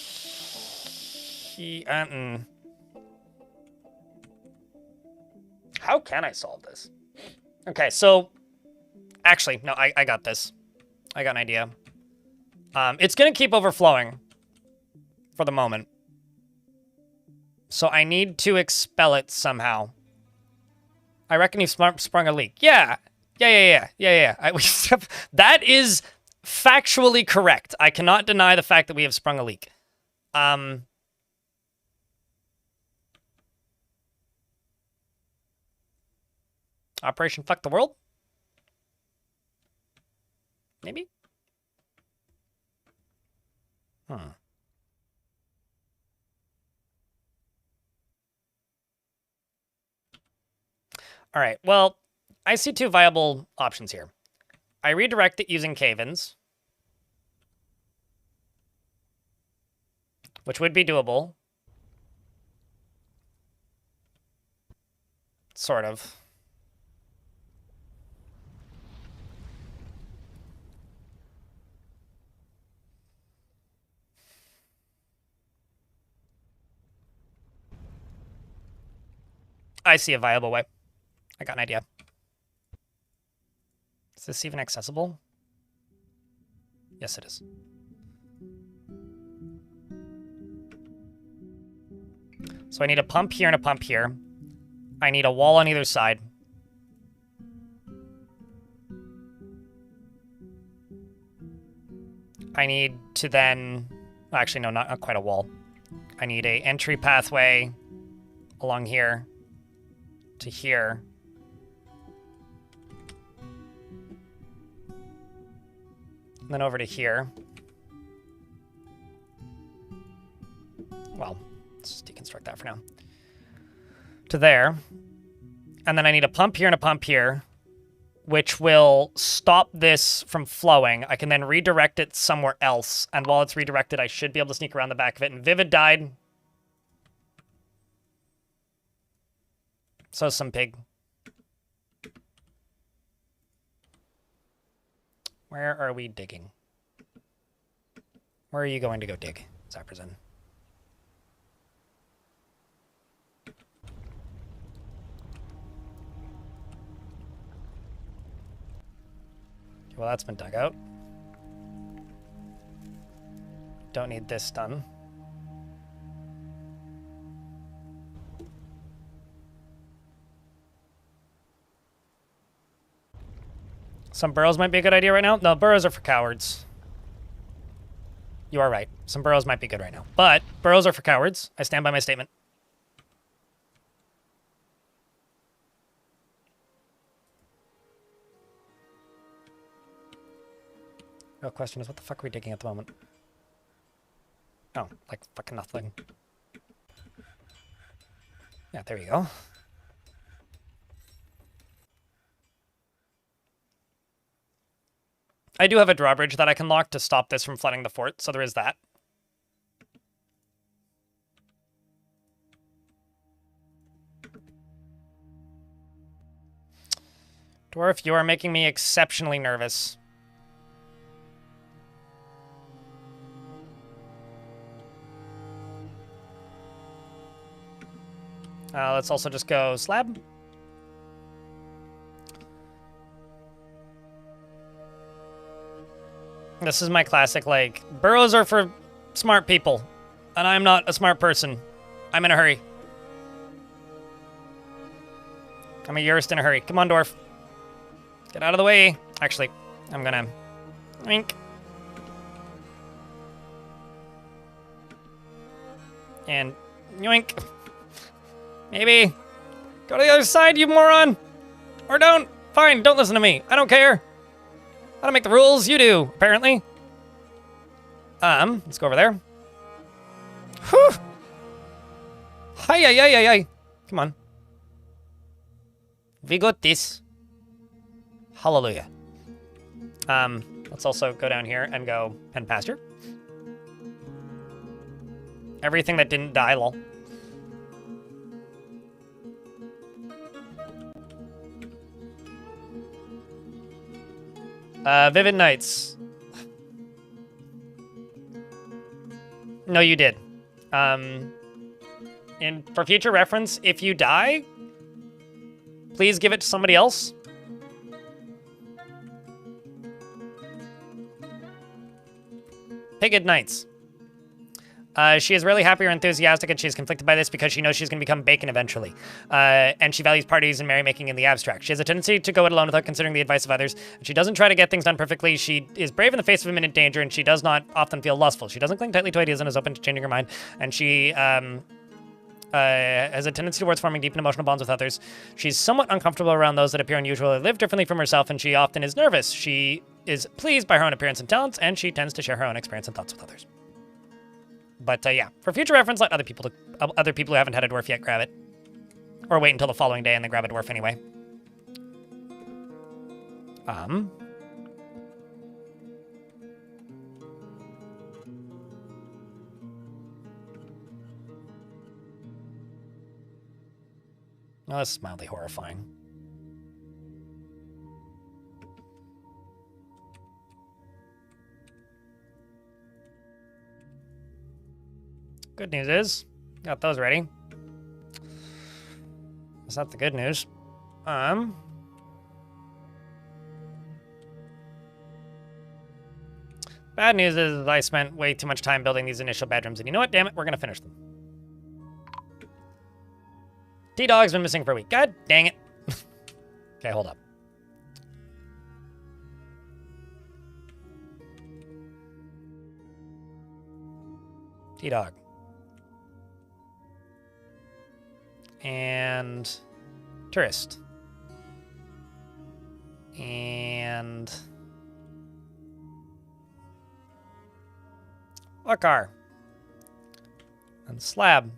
How can I solve this? Okay, so actually, no, I got this. I got an idea. It's gonna keep overflowing for the moment. So I need to expel it somehow. I reckon you've sprung a leak. Yeah. That is factually correct. I cannot deny the fact that we have sprung a leak. Operation Fuck the World? Maybe? All right, well, I see two viable options here. I redirect it using cave-ins, which would be doable. Sort of. I see a viable way. I got an idea. Is this even accessible? Yes, it is. So I need a pump here and a pump here. I need a wall on either side. I need to then... Actually, no, not quite a wall. I need a entry pathway along here to here. And then over to here. Well, let's just deconstruct that for now. To there. And then I need a pump here and a pump here, which will stop this from flowing. I can then redirect it somewhere else. And while it's redirected, I should be able to sneak around the back of it. And Vivid died. So some pig. Where are we digging? Where are you going to go dig, Zapperson? Well, that's been dug out. Don't need this done. Some burrows might be a good idea right now. No, burrows are for cowards. You are right. Some burrows might be good right now. But burrows are for cowards. I stand by my statement. Real question is, what the fuck are we digging at the moment? Oh, like fucking nothing. Yeah, there you go. I do have a drawbridge that I can lock to stop this from flooding the fort, so there is that. Dwarf, you are making me exceptionally nervous. Let's also just go slab. This is my classic, like, burrows are for smart people, and I'm not a smart person. I'm in a hurry. I'm a Eurist in a hurry. Come on, dwarf. Get out of the way. Actually, I'm gonna... Yoink. And yoink. Maybe. Go to the other side, you moron. Or don't. Fine, don't listen to me. I don't care. I don't make the rules. You do, apparently. Let's go over there. Whew. Hi. Come on. We got this. Hallelujah. Let's also go down here and go pen pasture. Everything that didn't die, lol. Vivid Nights. No, you did. And for future reference, if you die, please give it to somebody else. Pigid Nights. She is rarely happy or enthusiastic, and she is conflicted by this because she knows she's going to become bacon eventually. And she values parties and merrymaking in the abstract. She has a tendency to go it alone without considering the advice of others. And she doesn't try to get things done perfectly. She is brave in the face of imminent danger, and she does not often feel lustful. She doesn't cling tightly to ideas and is open to changing her mind. And she has a tendency towards forming deep and emotional bonds with others. She's somewhat uncomfortable around those that appear unusual or live differently from herself, and she often is nervous. She is pleased by her own appearance and talents, and she tends to share her own experience and thoughts with others. But yeah, for future reference, let other people who haven't had a dwarf yet grab it. Or wait until the following day and then grab a dwarf anyway. Oh, this is mildly horrifying. Good news is, got those ready. That's not the good news. Bad news is I spent way too much time building these initial bedrooms, and you know what? Damn it, we're gonna finish them. T-Dog's been missing for a week. God dang it. Okay, hold up. T-Dog. And tourist. And Lakar. And Slab.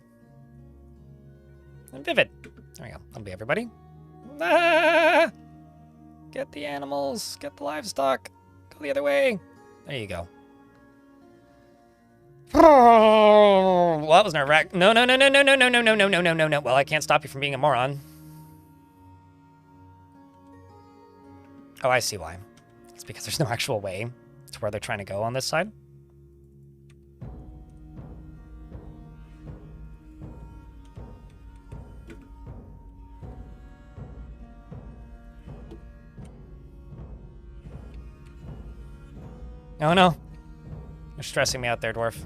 And Vivid. There we go. That'll be everybody. Ah! Get the animals. Get the livestock. Go the other way. There you go. Well, that was nerve-wracking. No. Well, I can't stop you from being a moron. Oh, I see why. It's because there's no actual way to where they're trying to go on this side. Oh, no. You're stressing me out there, dwarf.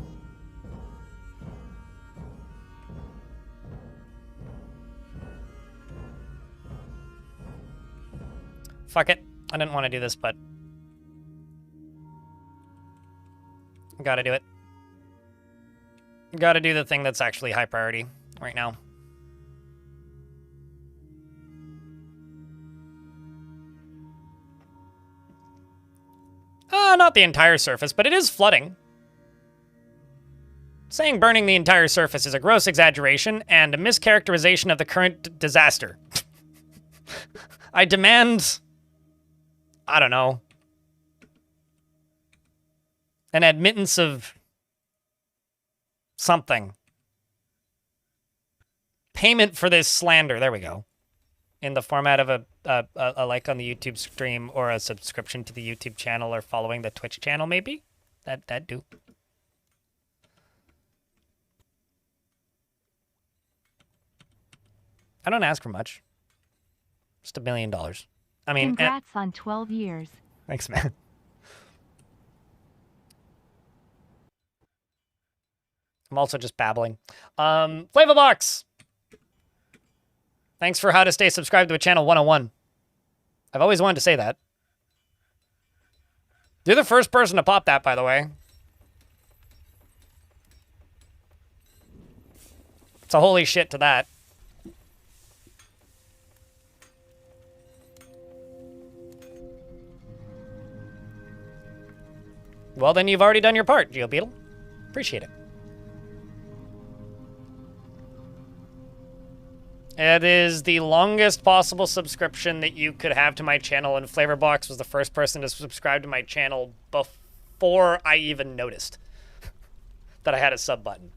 Fuck it. I didn't want to do this, but I gotta do it. Gotta do the thing that's actually high priority right now. Not the entire surface, but it is flooding. Saying burning the entire surface is a gross exaggeration and a mischaracterization of the current disaster. I demand... I don't know. An admittance of... something. Payment for this slander. There we go. In the format of a like on the YouTube stream or a subscription to the YouTube channel or following the Twitch channel, maybe? That do. I don't ask for much. Just $1 million. I mean... Congrats on 12 years. Thanks, man. I'm also just babbling. Flavobox! Thanks for how to stay subscribed to a channel 101. I've always wanted to say that. You're the first person to pop that, by the way. It's a holy shit to that. Well, then you've already done your part, GeoBeetle. Appreciate it. It is the longest possible subscription that you could have to my channel, and Flavorbox was the first person to subscribe to my channel before I even noticed that I had a sub button.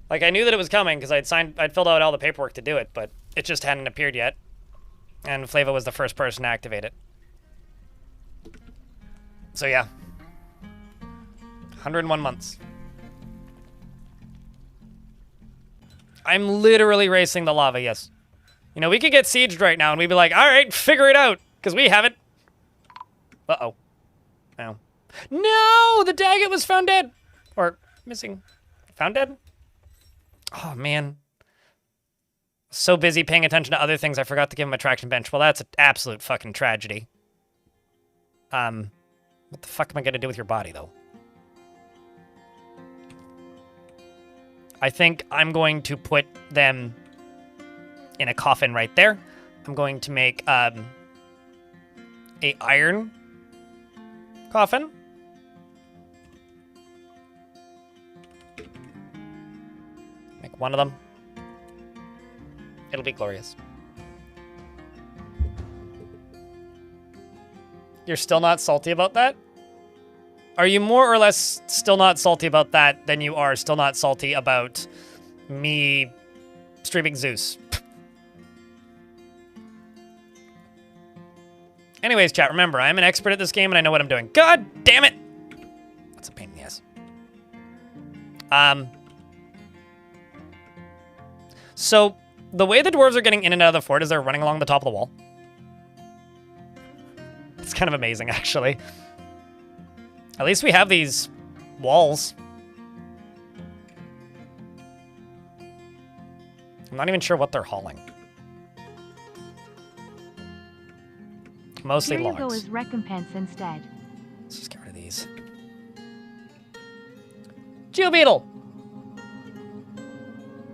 Like, I knew that it was coming because I'd filled out all the paperwork to do it, but it just hadn't appeared yet. And Flava was the first person to activate it. So yeah. 101 months. I'm literally racing the lava, yes. You know, we could get sieged right now and we'd be like, all right, figure it out, because we haven't. Uh-oh. No. No! The Daggett was found dead. Or missing. Found dead? Oh, man. So busy paying attention to other things, I forgot to give him a traction bench. Well, that's an absolute fucking tragedy. What the fuck am I gonna do with your body, though? I think I'm going to put them in a coffin right there. I'm going to make a iron coffin. Make one of them. It'll be glorious. You're still not salty about that? Are you more or less still not salty about that than you are still not salty about me streaming Zeus? Anyways, chat, remember, I'm an expert at this game and I know what I'm doing. God damn it! That's a pain in the ass. So, the way the dwarves are getting in and out of the fort is they're running along the top of the wall. It's kind of amazing, actually. At least we have these walls. I'm not even sure what they're hauling. Mostly Here you logs. go as recompense instead. Let's just get rid of these. GeoBeetle!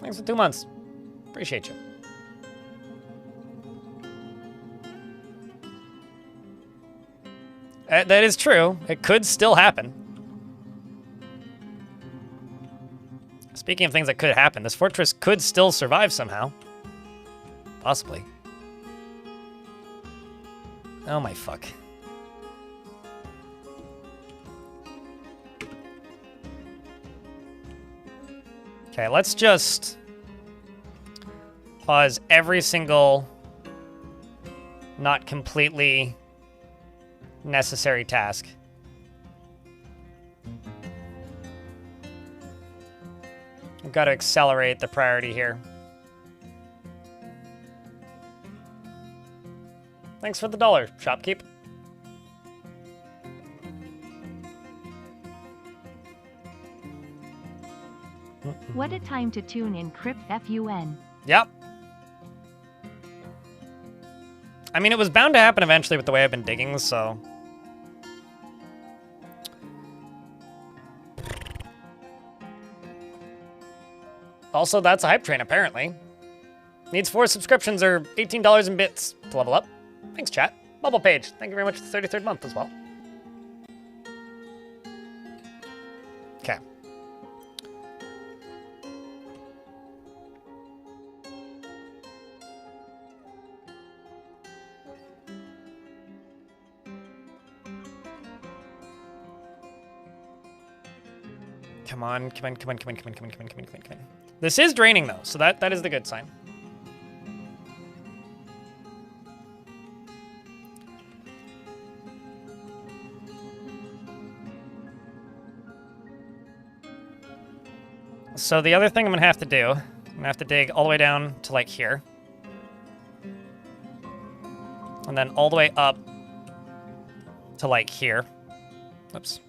Thanks for 2 months. Appreciate you. That is true. It could still happen. Speaking of things that could happen, this fortress could still survive somehow. Possibly. Oh my fuck. Okay, let's just pause every single not completely necessary task. I've got to accelerate the priority here. Thanks for the $1, shopkeep. What a time to tune in Crypt FUN. Yep. I mean, it was bound to happen eventually with the way I've been digging, so... Also, that's a hype train, apparently. Needs 4 subscriptions or $18 in bits to level up. Thanks, chat. Bubble Page, thank you very much for the 33rd month as well. Okay. Come on, come on, come on, come on, come on, come on, come on, come on, come on, come on. This is draining, though, so that is the good sign. So the other thing I'm gonna have to do, I'm gonna have to dig all the way down to like here. And then all the way up to like here. Oops.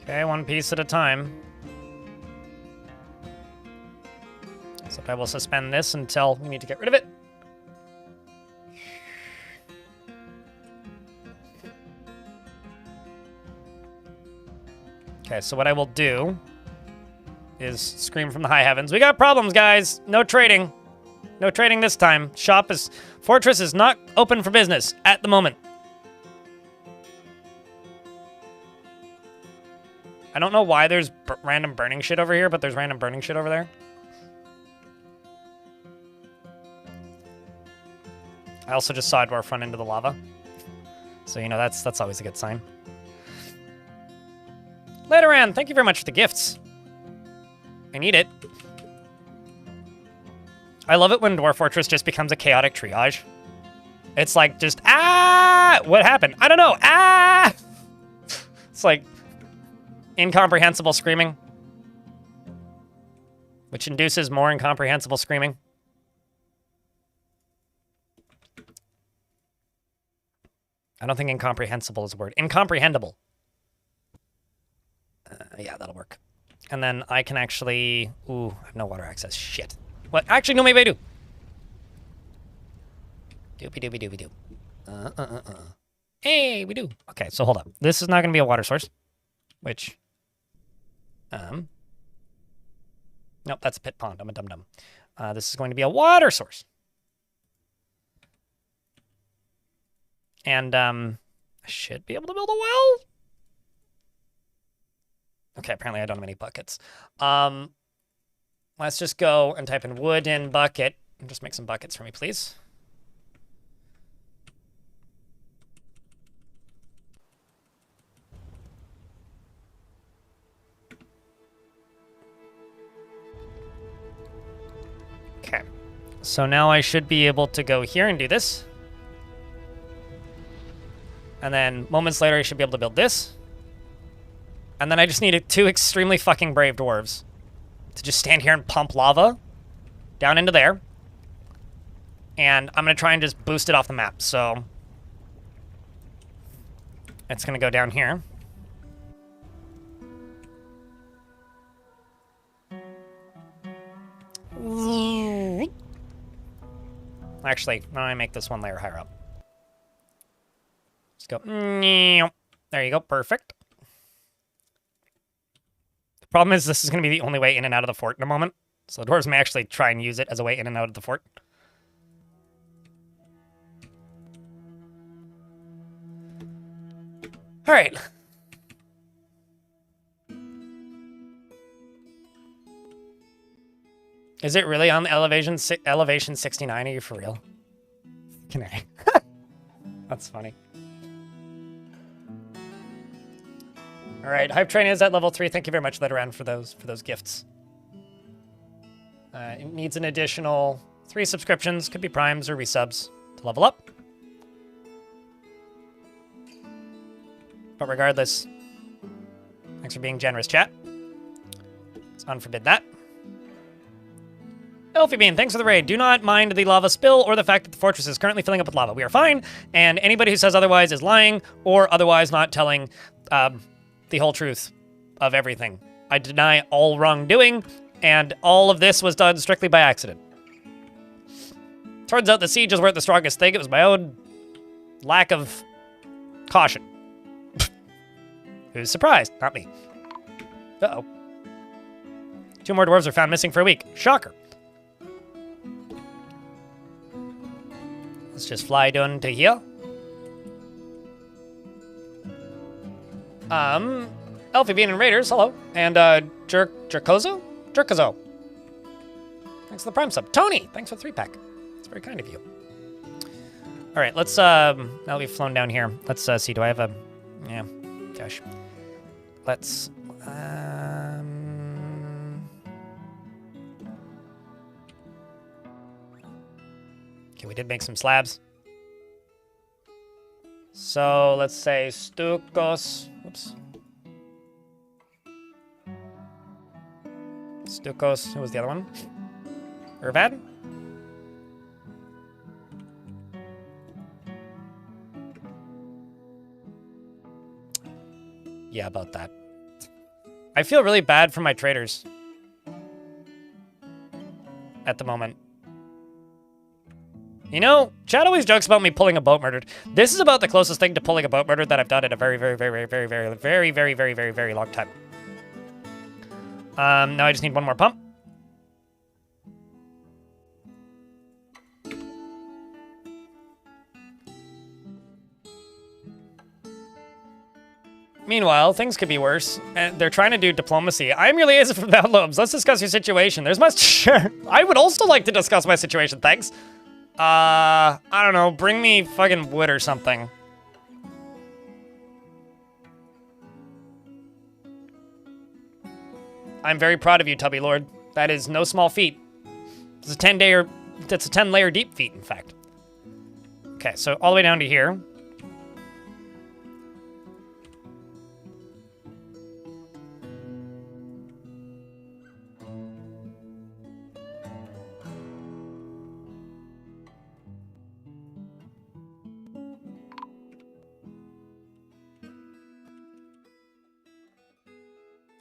Okay, one piece at a time. So I will suspend this until we need to get rid of it. Okay, so what I will do is scream from the high heavens. We got problems, guys. No trading. No trading this time. Fortress is not open for business at the moment. I don't know why there's random burning shit over here, but there's random burning shit over there. I also just saw a dwarf run into the lava. So, you know, that's always a good sign. Lateran, thank you very much for the gifts. I need it. I love it when Dwarf Fortress just becomes a chaotic triage. It's like just, what happened? I don't know, It's like incomprehensible screaming, which induces more incomprehensible screaming. I don't think incomprehensible is a word. Incomprehensible. Yeah, that'll work. And then I can actually... Ooh, I have no water access. Shit. What? Actually, no, maybe I do. Doopy-doopy-doopy-doo. Hey, we do. Okay, so hold up. This is not going to be a water source. Which... Nope, that's a pit pond. I'm a dum-dum. This is going to be a water source. And, I should be able to build a well. Okay, apparently I don't have any buckets. Let's just go and type in wooden bucket. And just make some buckets for me, please. Okay. So now I should be able to go here and do this. And then moments later, I should be able to build this. And then I just need two extremely fucking brave dwarves to just stand here and pump lava down into there. And I'm going to try and just boost it off the map. So it's going to go down here. Actually, now I make this one layer higher up. Let's go. There you go. Perfect. The problem is this is going to be the only way in and out of the fort in a moment. So the dwarves may actually try and use it as a way in and out of the fort. All right. Is it really on the elevation 69? Are you for real? Can I? That's funny. All right, hype train is at level 3. Thank you very much, Letteran, for those gifts. It needs an additional 3 subscriptions, could be primes or resubs to level up. But regardless, thanks for being generous, chat. Let's unforbid that. Elfie Bean, thanks for the raid. Do not mind the lava spill or the fact that the fortress is currently filling up with lava. We are fine, and anybody who says otherwise is lying or otherwise not telling the whole truth of everything. I deny all wrongdoing, and all of this was done strictly by accident. Turns out the siege is worth the strongest thing. It was my own lack of caution. Who's surprised? Not me. Uh-oh. 2 more dwarves are found missing for a week. Shocker. Let's just fly down to here. Elfie Bean and Raiders, hello. And, Jerkozo? Jerkozo. Thanks for the Prime sub. Tony, thanks for the 3-pack. It's very kind of you. All right, let's, now that we've flown down here, let's, see, do I have a, yeah, gosh. Let's, okay, we did make some slabs. So let's say Stukos. Whoops. Stukos. Who was the other one? Urvad? Yeah, about that. I feel really bad for my traders at the moment. You know, Chad always jokes about me pulling a boat murdered. This is about the closest thing to pulling a boat murdered that I've done in a very, very, very, very, very, very, very, very, very, very long time. Now I just need one more pump. Meanwhile, things could be worse. They're trying to do diplomacy. I'm your liaison from Downlobes. Let's discuss your situation. There's much. Sure. I would also like to discuss my situation. Thanks. I don't know. Bring me fucking wood or something. I'm very proud of you, Tubby Lord. That is no small feat. It's a 10-layer. That's a 10-layer deep feat, in fact. Okay, so all the way down to here.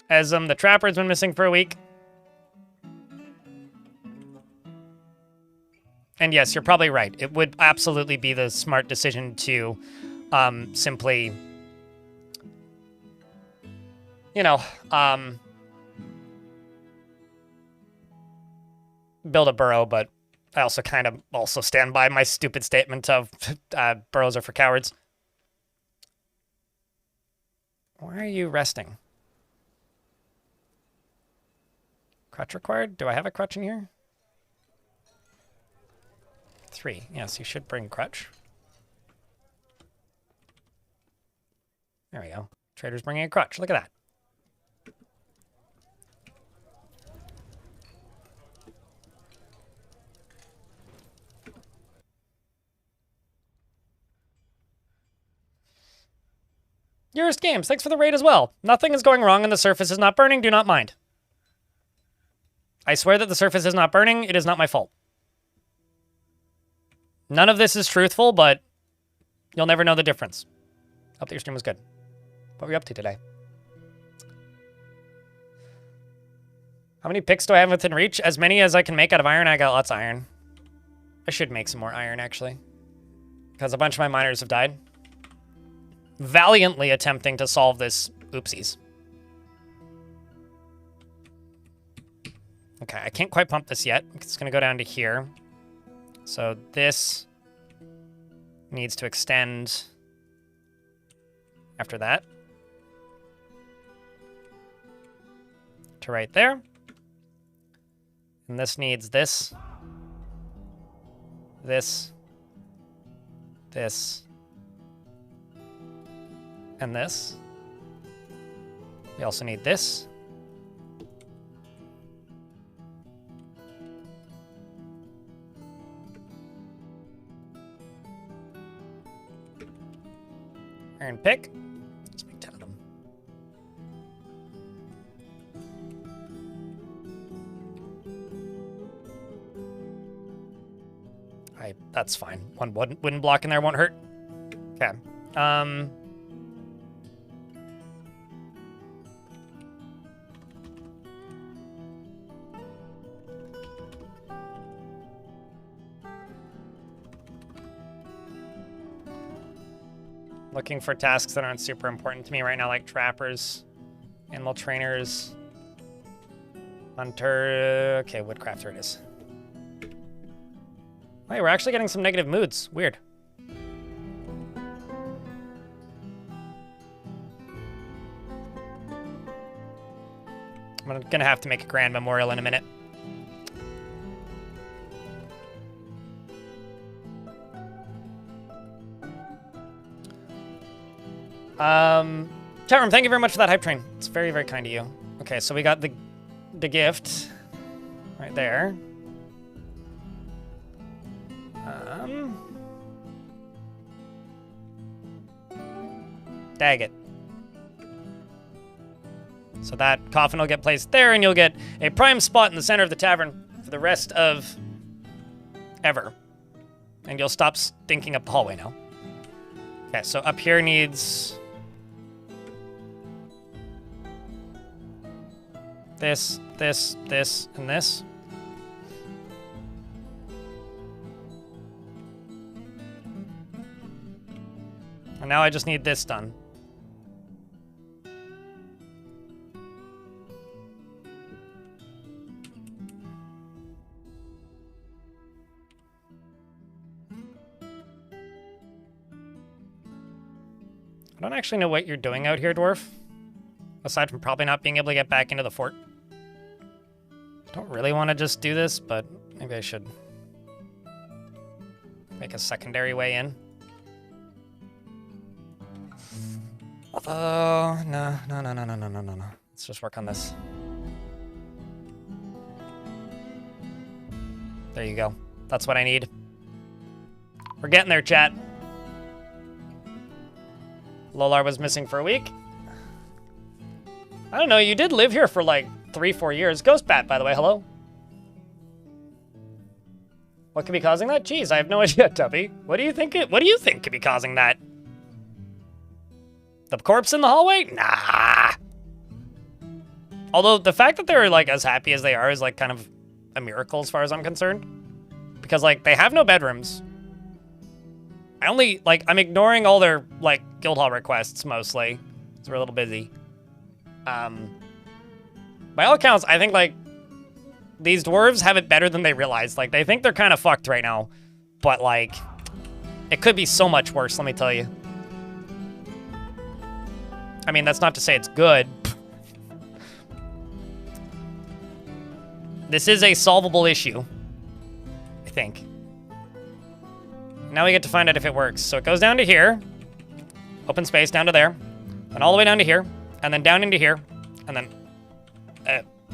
As the trapper's been missing for a week. And yes, you're probably right. It would absolutely be the smart decision to simply, you know, build a burrow, but I also kind of also stand by my stupid statement of burrows are for cowards. Why are you resting? Crutch required? Do I have a crutch in here? 3. Yes, you should bring crutch. There we go. Trader's bringing a crutch. Look at that. Yours Games, thanks for the raid as well. Nothing is going wrong and the surface is not burning. Do not mind. I swear that the surface is not burning. It is not my fault. None of this is truthful, but you'll never know the difference. Hope that your stream was good. What were you up to today? How many picks do I have within reach? As many as I can make out of iron. I got lots of iron. I should make some more iron, actually. Because a bunch of my miners have died. Valiantly attempting to solve this oopsies. Okay, I can't quite pump this yet. It's going to go down to here. So this needs to extend after that to right there. And this needs this, this, and this. We also need this. Iron pick. Let's make 10 of them. That's fine. One wooden block in there won't hurt. Okay. Looking for tasks that aren't super important to me right now, like trappers, animal trainers, hunter. Okay, woodcrafter it is. Hey, we're actually getting some negative moods. Weird. I'm gonna have to make a grand memorial in a minute. Chat room, thank you very much for that hype train. It's very, very kind of you. Okay, so we got the gift right there. Dag it. So that coffin will get placed there, and you'll get a prime spot in the center of the tavern for the rest of ever. And you'll stop stinking up the hallway now. Okay, so up here needs This, this, this, and this. And now I just need this done. I don't actually know what you're doing out here, dwarf. Aside from probably not being able to get back into the fort. I don't really want to just do this, but maybe I should make a secondary way in. Although, no. Let's just work on this. There you go. That's what I need. We're getting there, chat. Lolar was missing for a week. I don't know, you did live here for like 3-4 years. Ghost Bat, by the way, hello. What could be causing that? Jeez, I have no idea, Tubby. What do you think could be causing that? The corpse in the hallway? Nah. Although the fact that they're like as happy as they are is like kind of a miracle as far as I'm concerned. Because like they have no bedrooms. I'm ignoring all their like guild hall requests mostly. Because we're a little busy. By all accounts, I think like these dwarves have it better than they realize. Like they think they're kind of fucked right now, but like it could be so much worse, let me tell you. I mean, that's not to say it's good. This is a solvable issue, I think. Now we get to find out if it works. So it goes down to here, open space down to there, and all the way down to here, and then down into here, and then,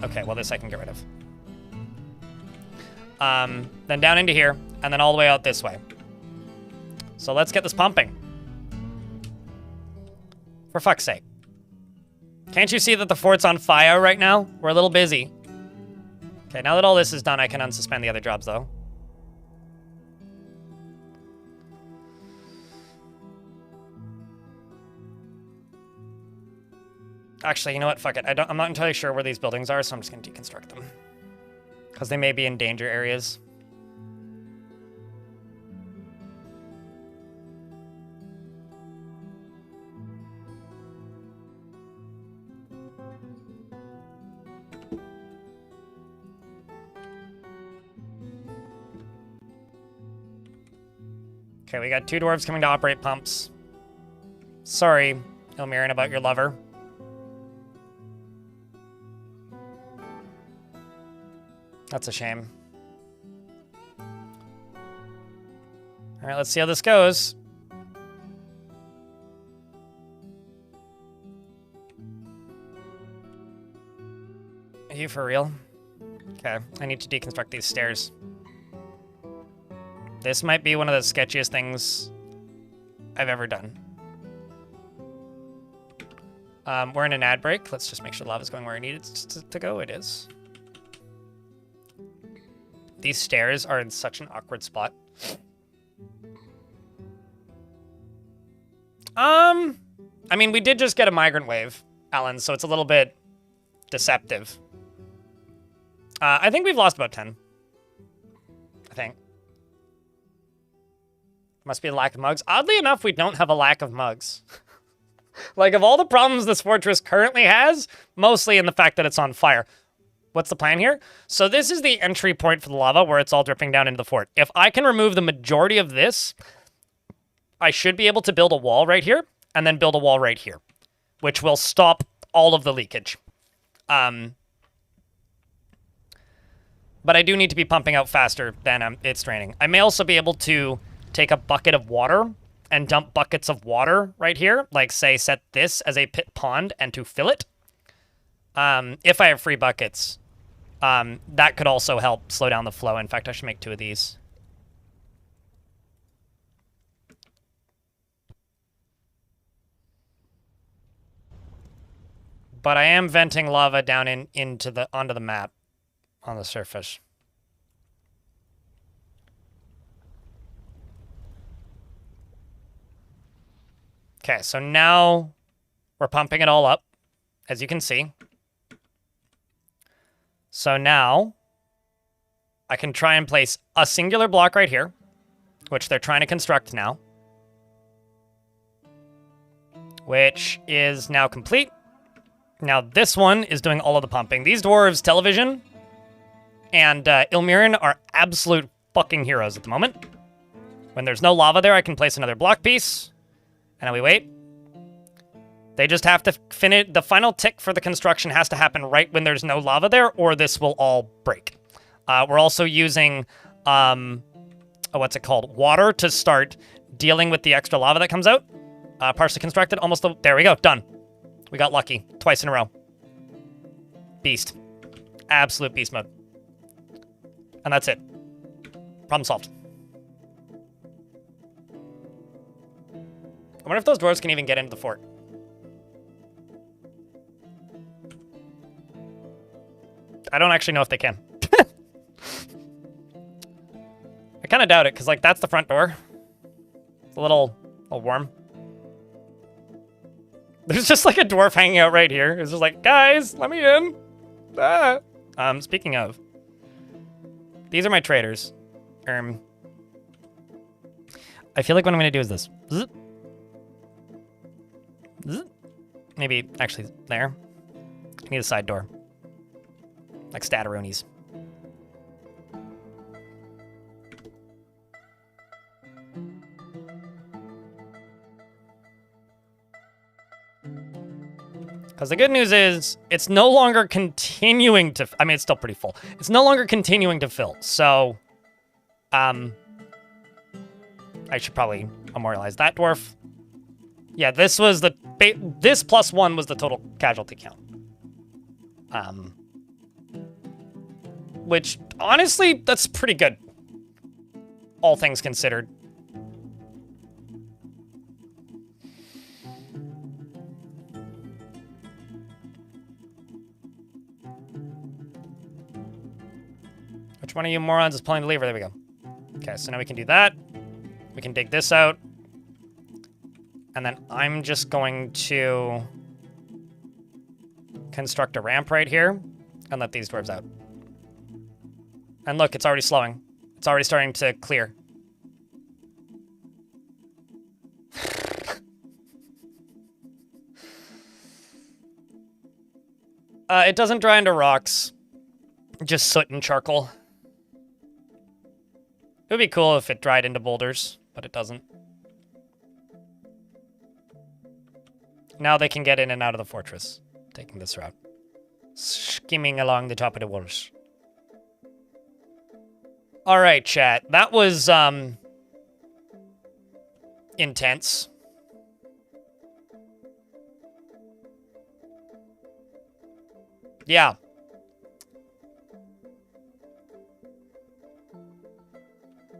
okay, well this I can get rid of. Then down into here, and then all the way out this way. So let's get this pumping. For fuck's sake. Can't you see that the fort's on fire right now? We're a little busy. Okay, now that all this is done, I can unsuspend the other jobs though. Actually, you know what? Fuck it. I'm not entirely sure where these buildings are, so I'm just going to deconstruct them. Because they may be in danger areas. Okay, we got 2 dwarves coming to operate pumps. Sorry, Ilmirin, about your lover. That's a shame. All right, let's see how this goes. Are you for real? Okay, I need to deconstruct these stairs. This might be one of the sketchiest things I've ever done. We're in an ad break. Let's just make sure the lava's going where it needs to go. It is. These stairs are in such an awkward spot. I mean, we did just get a migrant wave, Alan, so it's a little bit deceptive. I think we've lost about 10. I think. Must be a lack of mugs. Oddly enough, we don't have a lack of mugs. Like, of all the problems this fortress currently has, mostly in the fact that it's on fire. What's the plan here? So this is the entry point for the lava where it's all dripping down into the fort. If I can remove the majority of this, I should be able to build a wall right here and then build a wall right here, which will stop all of the leakage. But I do need to be pumping out faster than it's draining. I may also be able to take a bucket of water and dump buckets of water right here. Like, say, set this as a pit pond and to fill it. If I have free buckets, that could also help slow down the flow. In fact, I should make 2 of these. But I am venting lava down onto the map on the surface. Okay, so now we're pumping it all up, as you can see. So now I can try and place a singular block right here, which they're trying to construct now, which is now complete. Now this one is doing all of the pumping. These dwarves, Television and Ilmirin are absolute fucking heroes at the moment. When there's no lava there, I can place another block piece. And now we wait. They just have to finish. The final tick for the construction has to happen right when there's no lava there, or this will all break. We're also using, what's it called? Water to start dealing with the extra lava that comes out. Partially constructed, there we go, done. We got lucky, twice in a row. Beast. Absolute beast mode. And that's it. Problem solved. I wonder if those dwarves can even get into the fort. I don't actually know if they can. I kind of doubt it, because, like, that's the front door. It's a little warm. There's just, like, a dwarf hanging out right here. It's just like, guys, let me in. Ah. Speaking of, these are my traders. I feel like what I'm going to do is this. Zzz. Zzz. Maybe, actually, there. I need a side door. Like Stataroonies. Because the good news is, it's no longer continuing to... I mean, it's still pretty full. It's no longer continuing to fill, so... I should probably memorialize that dwarf. Yeah, this was the... This +1 was the total casualty count. Which, honestly, that's pretty good. All things considered. Which one of you morons is pulling the lever? There we go. Okay, so now we can do that. We can dig this out. And then I'm just going to construct a ramp right here and let these dwarves out. And look, it's already slowing. It's already starting to clear. It doesn't dry into rocks. Just soot and charcoal. It would be cool if it dried into boulders, but it doesn't. Now they can get in and out of the fortress, taking this route. Skimming along the top of the walls. All right, chat. That was, intense. Yeah.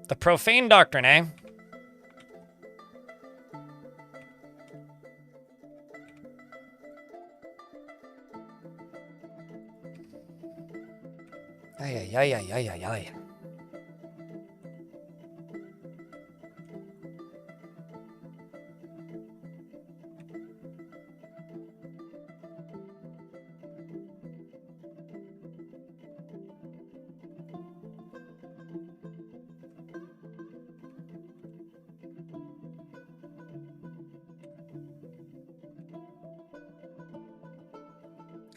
The profane doctrine, eh? Ay, ay, ay, ay, ay, ay, ay.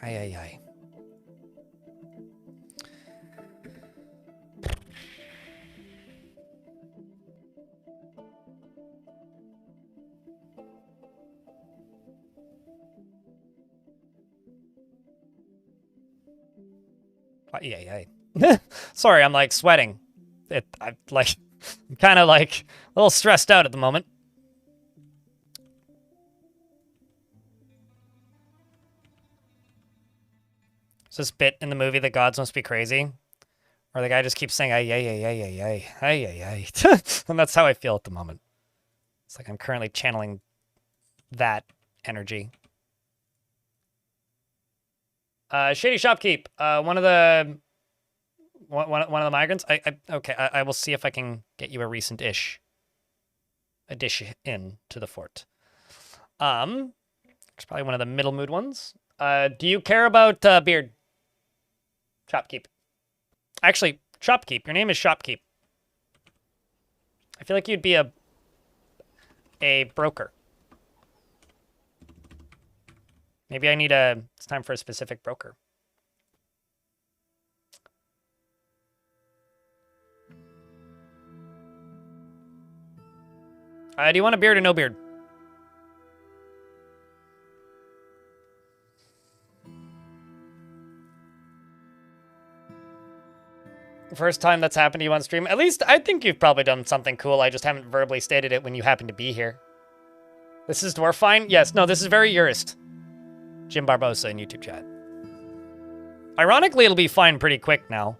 Ay, ay, ay. Ay, ay, ay. Sorry, I'm like sweating. I'm kind of like a little stressed out at the moment. Is this bit in the movie The Gods Must Be Crazy? Or the guy just keeps saying, ay, ay, ay, ay, ay, ay, ay, ay, ay. And that's how I feel at the moment. It's like I'm currently channeling that energy. Shady Shopkeep, one of the migrants. Okay, I will see if I can get you a recent-ish addition to the fort. It's probably one of the middle mood ones. Do you care about Beard? Shopkeep. Actually, Shopkeep. Your name is Shopkeep. I feel like you'd be a broker. Maybe it's time for a specific broker. Do you want a beard or no beard? First time that's happened to you on stream. At least I think you've probably done something cool. I just haven't verbally stated it when you happen to be here. This is Dwarfine? Yes. No, this is very Urist. Jim Barbosa in YouTube chat. Ironically, it'll be fine pretty quick now.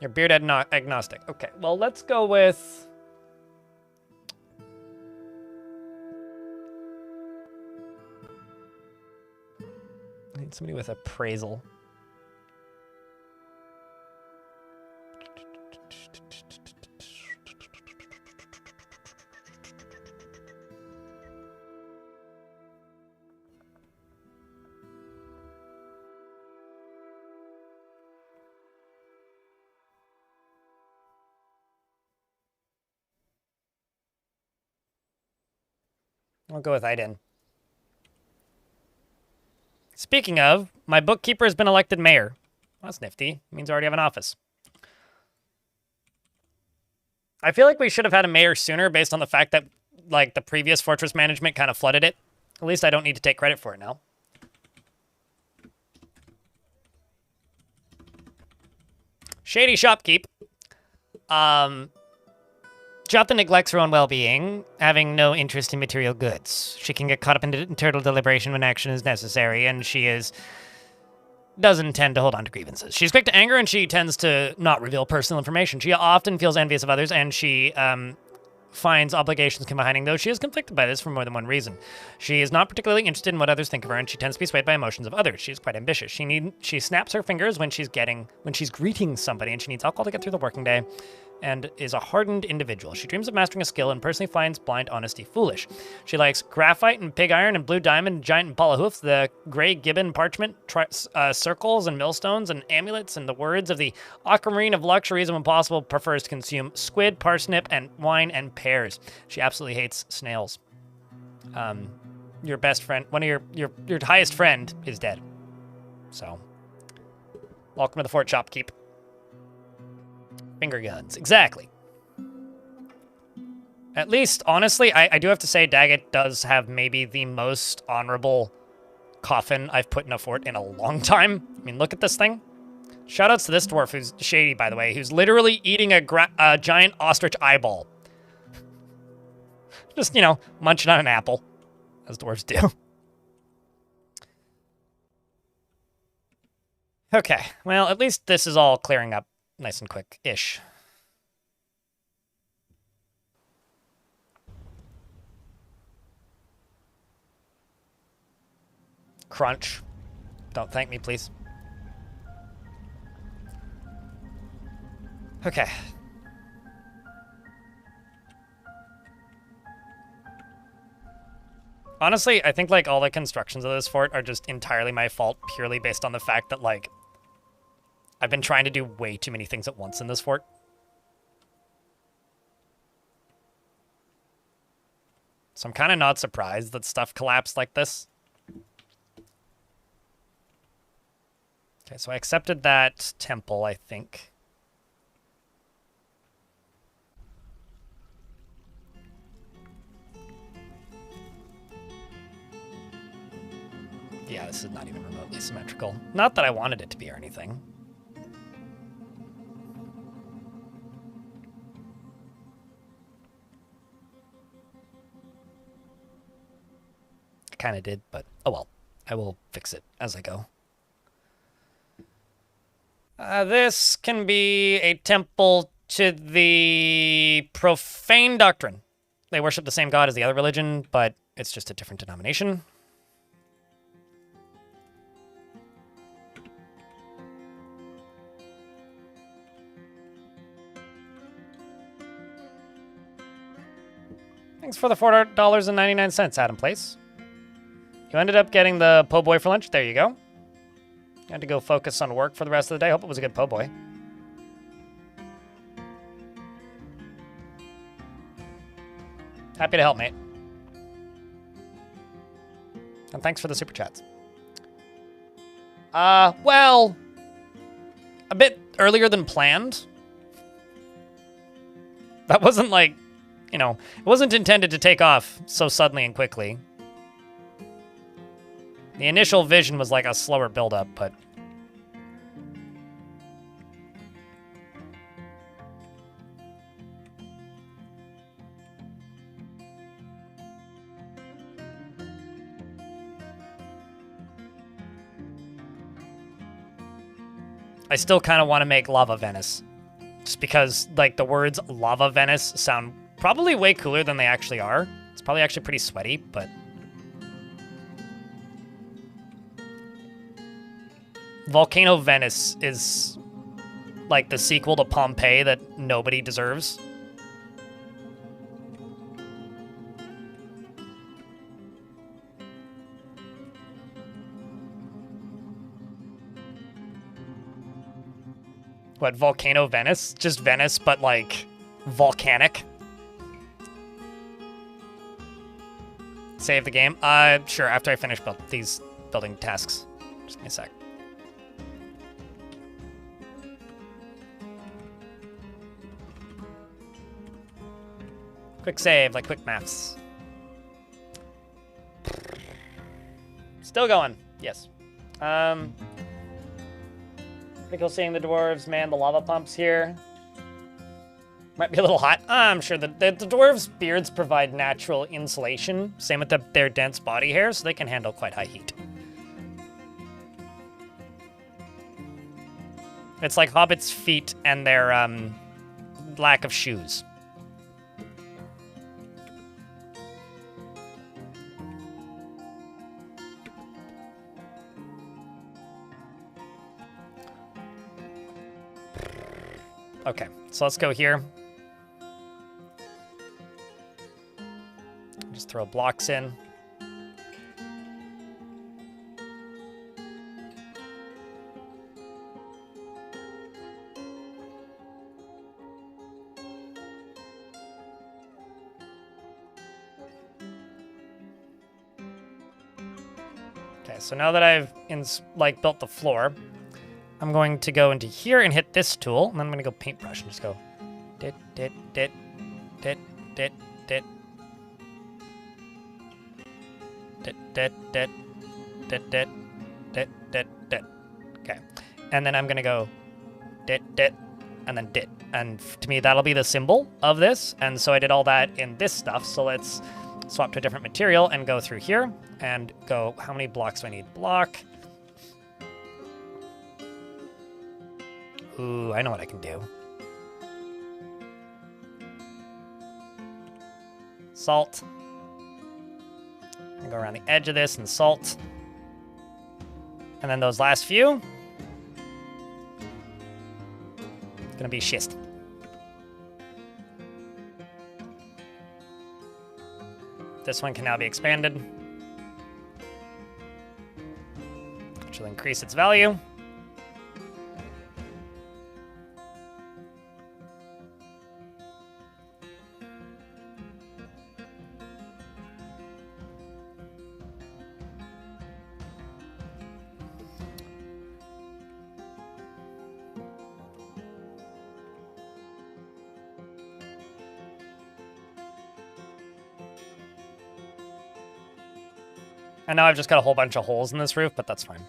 You're beard agnostic. Okay, well, let's go with... I need somebody with appraisal. I'll go with Aiden. Speaking of, my bookkeeper has been elected mayor. Well, that's nifty. It means I already have an office. I feel like we should have had a mayor sooner based on the fact that, like, the previous fortress management kind of flooded it. At least I don't need to take credit for it now. Shady Shopkeep. Jotha neglects her own well-being, having no interest in material goods. She can get caught up in internal deliberation when action is necessary, and doesn't tend to hold on to grievances. She's quick to anger, and she tends to not reveal personal information. She often feels envious of others, and she finds obligations come behind, though she is conflicted by this for more than one reason. She is not particularly interested in what others think of her, and she tends to be swayed by emotions of others. She is quite ambitious. She snaps her fingers when she's greeting somebody, and she needs alcohol to get through the working day, and is a hardened individual. She dreams of mastering a skill and personally finds blind honesty foolish. She likes graphite and pig iron and blue diamond, giant impala hoofs, the gray gibbon parchment, circles and millstones and amulets, and the words of the aquamarine of luxuries, and when possible prefers to consume squid, parsnip, and wine and pears. She absolutely hates snails. Your best friend, one of your highest friend is dead. So, welcome to the Fort Shopkeep. Finger guns, exactly. At least, honestly, I do have to say Daggett does have maybe the most honorable coffin I've put in a fort in a long time. I mean, look at this thing. Shoutouts to this dwarf, who's shady, by the way, who's literally eating a giant ostrich eyeball. Just, munching on an apple, as dwarves do. Okay, well, at least this is all clearing up nice and quick-ish. Crunch. Don't thank me, please. Okay. Honestly, I think, all the constructions of this fort are just entirely my fault, purely based on the fact that, I've been trying to do way too many things at once in this fort. So I'm kind of not surprised that stuff collapsed like this. Okay, so I accepted that temple, I think. Yeah, this is not even remotely symmetrical. Not that I wanted it to be or anything. I kind of did, but oh well. I will fix it as I go. This can be a temple to the profane doctrine. They worship the same god as the other religion, but it's just a different denomination. Thanks for the $4.99, Adam Place. You ended up getting the po' boy for lunch. There you go. Had to go focus on work for the rest of the day. Hope it was a good po' boy. Happy to help, mate. And thanks for the super chats. Well, a bit earlier than planned. That wasn't like, you know, it wasn't intended to take off so suddenly and quickly. The initial vision was like a slower build-up, but... I still kind of want to make Lava Venice. Just because, like, the words Lava Venice sound probably way cooler than they actually are. It's probably actually pretty sweaty, but... Volcano Venice is, like, the sequel to Pompeii that nobody deserves. What, Volcano Venice? Just Venice, but, like, volcanic? Save the game? Sure, after I finish these building tasks. Just give me a sec. Quick save, like quick maths. Still going, yes. Pretty cool seeing the dwarves man the lava pumps here. Might be a little hot. I'm sure the dwarves' beards provide natural insulation. Same with their dense body hair, so they can handle quite high heat. It's like hobbits' feet and their lack of shoes. Okay, so let's go here. Just throw blocks in. Okay, so now that I've built the floor, I'm going to go into here and hit this tool, and then I'm going to go paintbrush and just go dit, dit, dit, dit, dit, dit. Dit, dit, dit, dit, dit, dit, dit, dit. Okay. And then I'm going to go dit, dit, and then dit. And to me, that'll be the symbol of this. And so I did all that in this stuff. So let's swap to a different material and go through here and go, how many blocks do I need? Block. Ooh, I know what I can do. Salt. Go around the edge of this and salt. And then those last few. It's gonna be schist. This one can now be expanded, which will increase its value. And now I've just got a whole bunch of holes in this roof, but that's fine.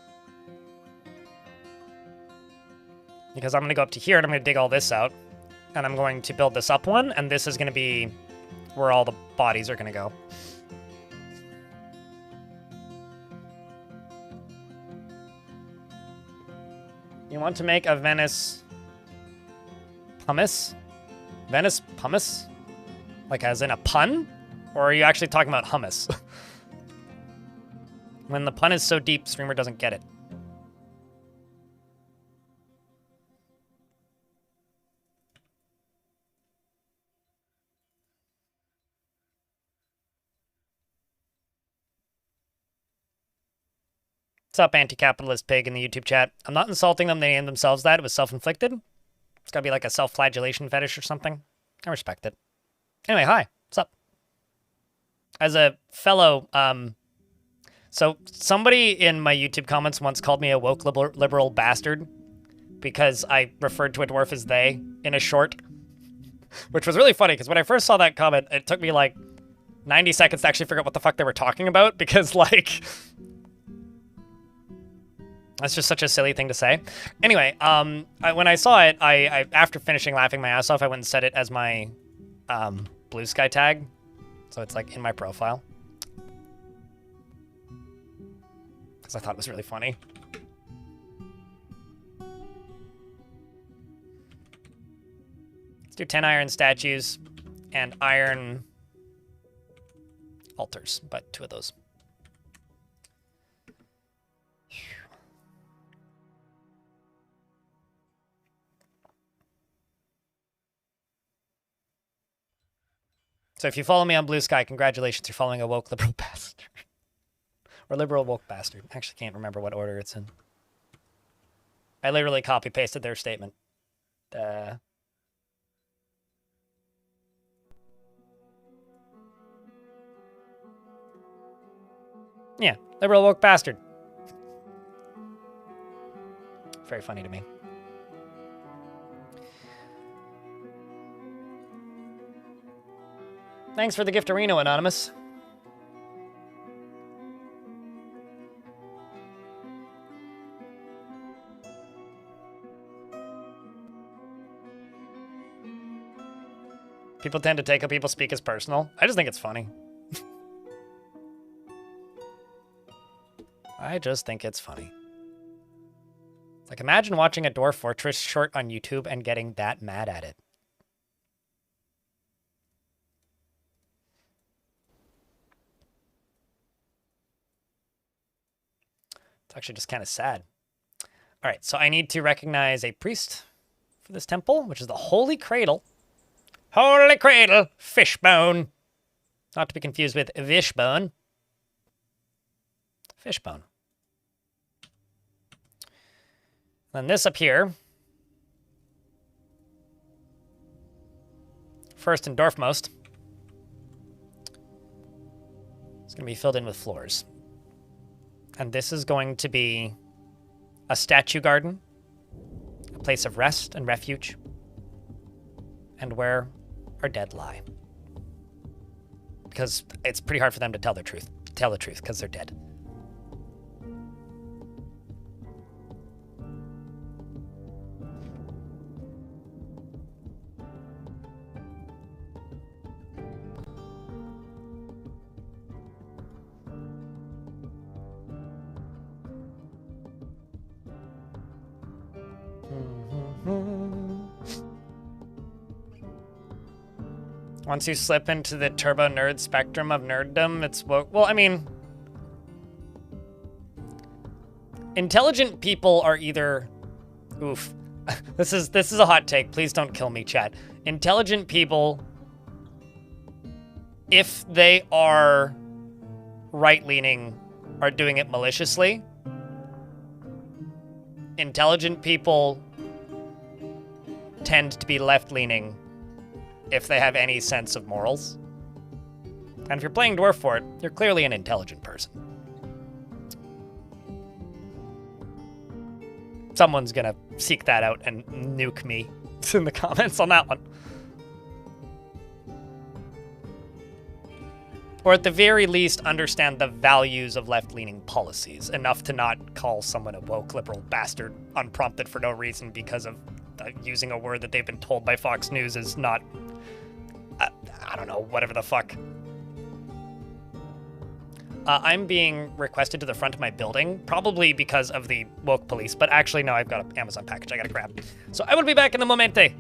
Because I'm going to go up to here and I'm going to dig all this out. And I'm going to build this up one, and this is going to be where all the bodies are going to go. You want to make a Venice pumice? Venice pumice? Like as in a pun? Or are you actually talking about hummus? When the pun is so deep, streamer doesn't get it. What's up, anti-capitalist pig in the YouTube chat? I'm not insulting them. They named themselves that. It was self-inflicted. It's gotta be like a self-flagellation fetish or something. I respect it. Anyway, hi. What's up? As a fellow, so somebody in my YouTube comments once called me a woke liberal bastard because I referred to a dwarf as they in a short, which was really funny because when I first saw that comment, it took me like 90 seconds to actually figure out what the fuck they were talking about because, like, that's just such a silly thing to say. Anyway, when I saw it, I after finishing laughing my ass off, I went and set it as my Blue Sky tag. So it's like in my profile. Because I thought it was really funny. Let's do 10 iron statues and iron altars, but 2 of those. So if you follow me on Blue Sky, congratulations, you're following a woke liberal bastard. Or liberal woke bastard. I actually can't remember what order it's in. I literally copy-pasted their statement. Yeah, liberal woke bastard. Very funny to me. Thanks for the gift, Reno Anonymous. People tend to take how people speak as personal. I just think it's funny. I just think it's funny. Like, imagine watching a Dwarf Fortress short on YouTube and getting that mad at it. It's actually just kind of sad. All right, so I need to recognize a priest for this temple, which is the Holy Cradle. Holy Cradle, Fishbone. Not to be confused with Vishbone. Fishbone. Then this up here. First and dwarfmost. It's going to be filled in with floors. And this is going to be a statue garden, a place of rest and refuge, and where our dead lie. Because it's pretty hard for them to tell the truth, because they're dead. Once you slip into the turbo nerd spectrum of nerddom, it's woke. Well, I mean, intelligent people are either, oof, this is a hot take. Please don't kill me, chat. Intelligent people, if they are right-leaning, are doing it maliciously. Intelligent people tend to be left-leaning if they have any sense of morals. And if you're playing Dwarf Fort, you're clearly an intelligent person. Someone's gonna seek that out and nuke me in the comments on that one. Or at the very least, understand the values of left-leaning policies, enough to not call someone a woke liberal bastard unprompted for no reason because of using a word that they've been told by Fox News is not, I don't know, whatever the fuck. I'm being requested to the front of my building, probably because of the woke police, but actually, no, I've got an Amazon package I gotta grab. So I will be back in a momente.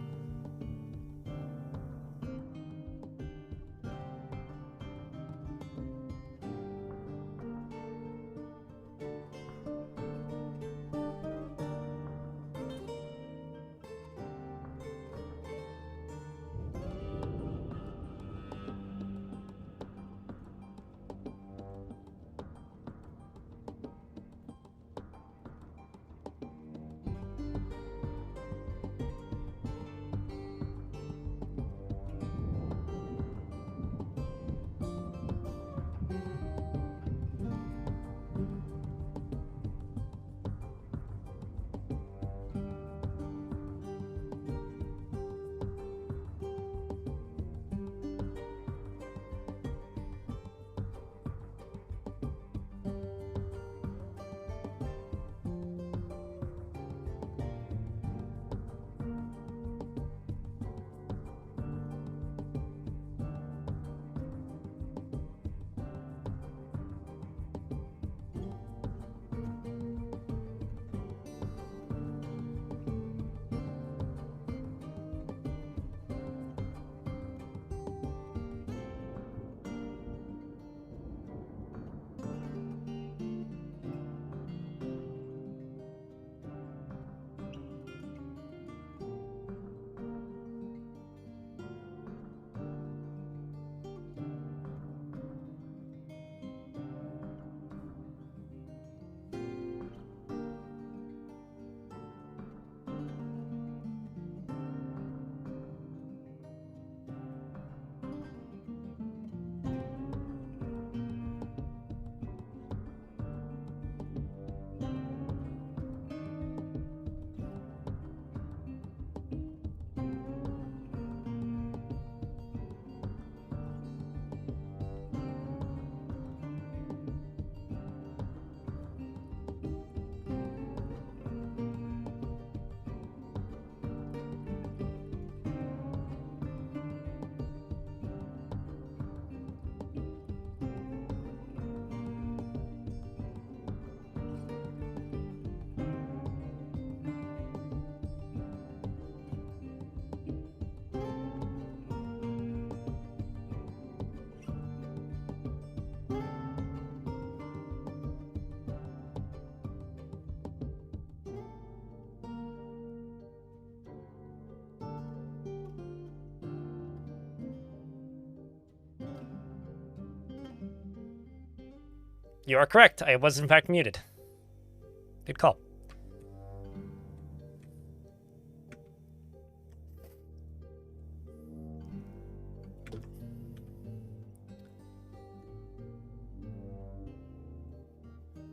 You are correct. I was, in fact, muted. Good call.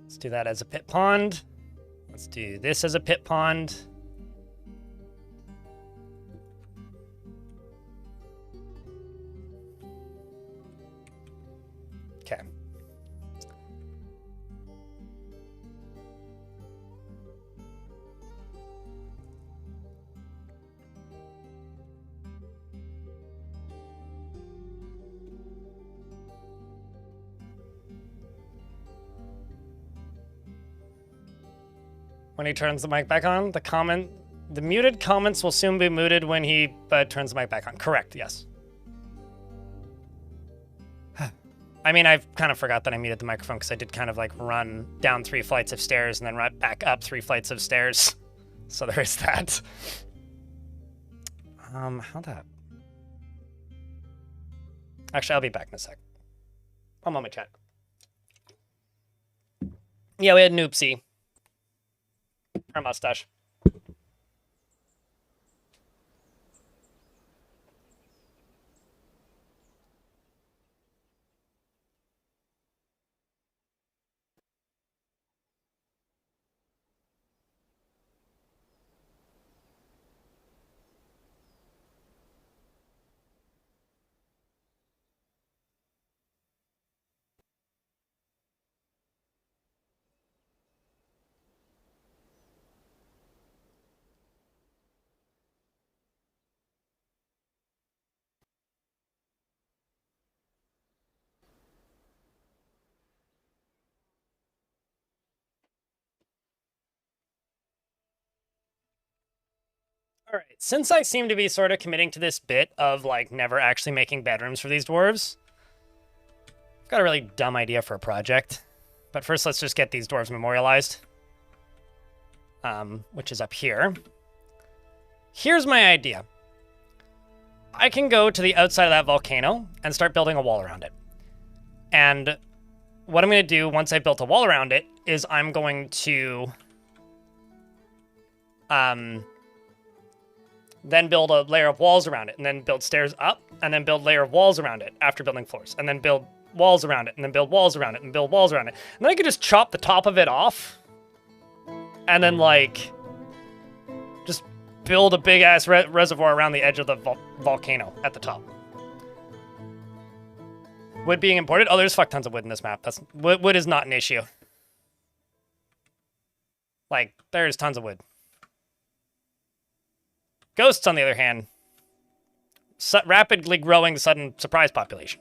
Let's do that as a pit pond. Let's do this as a pit pond. Okay. When he turns the mic back on, the muted comments will soon be muted when he turns the mic back on. Correct, yes. I mean, I've kind of forgot that I muted the microphone because I did kind of like run down 3 flights of stairs and then run back up 3 flights of stairs. So there is that. How that? Actually, I'll be back in a sec. One moment, chat. Yeah, we had Noopsy. Her mustache. All right, since I seem to be sort of committing to this bit of like never actually making bedrooms for these dwarves, I've got a really dumb idea for a project. But first, let's just get these dwarves memorialized, which is up here. Here's my idea. I can go to the outside of that volcano and start building a wall around it. And what I'm going to do once I've built a wall around it is I'm going to then build a layer of walls around it, and then build stairs up, and then build a layer of walls around it after building floors, and then build walls around it, and then build walls around it, and build walls around it. And then I could just chop the top of it off, and then, like, just build a big-ass reservoir around the edge of the volcano at the top. Wood being imported? Oh, there's fuck tons of wood in this map. Wood is not an issue. Like, there's tons of wood. Ghosts, on the other hand, rapidly growing sudden surprise population.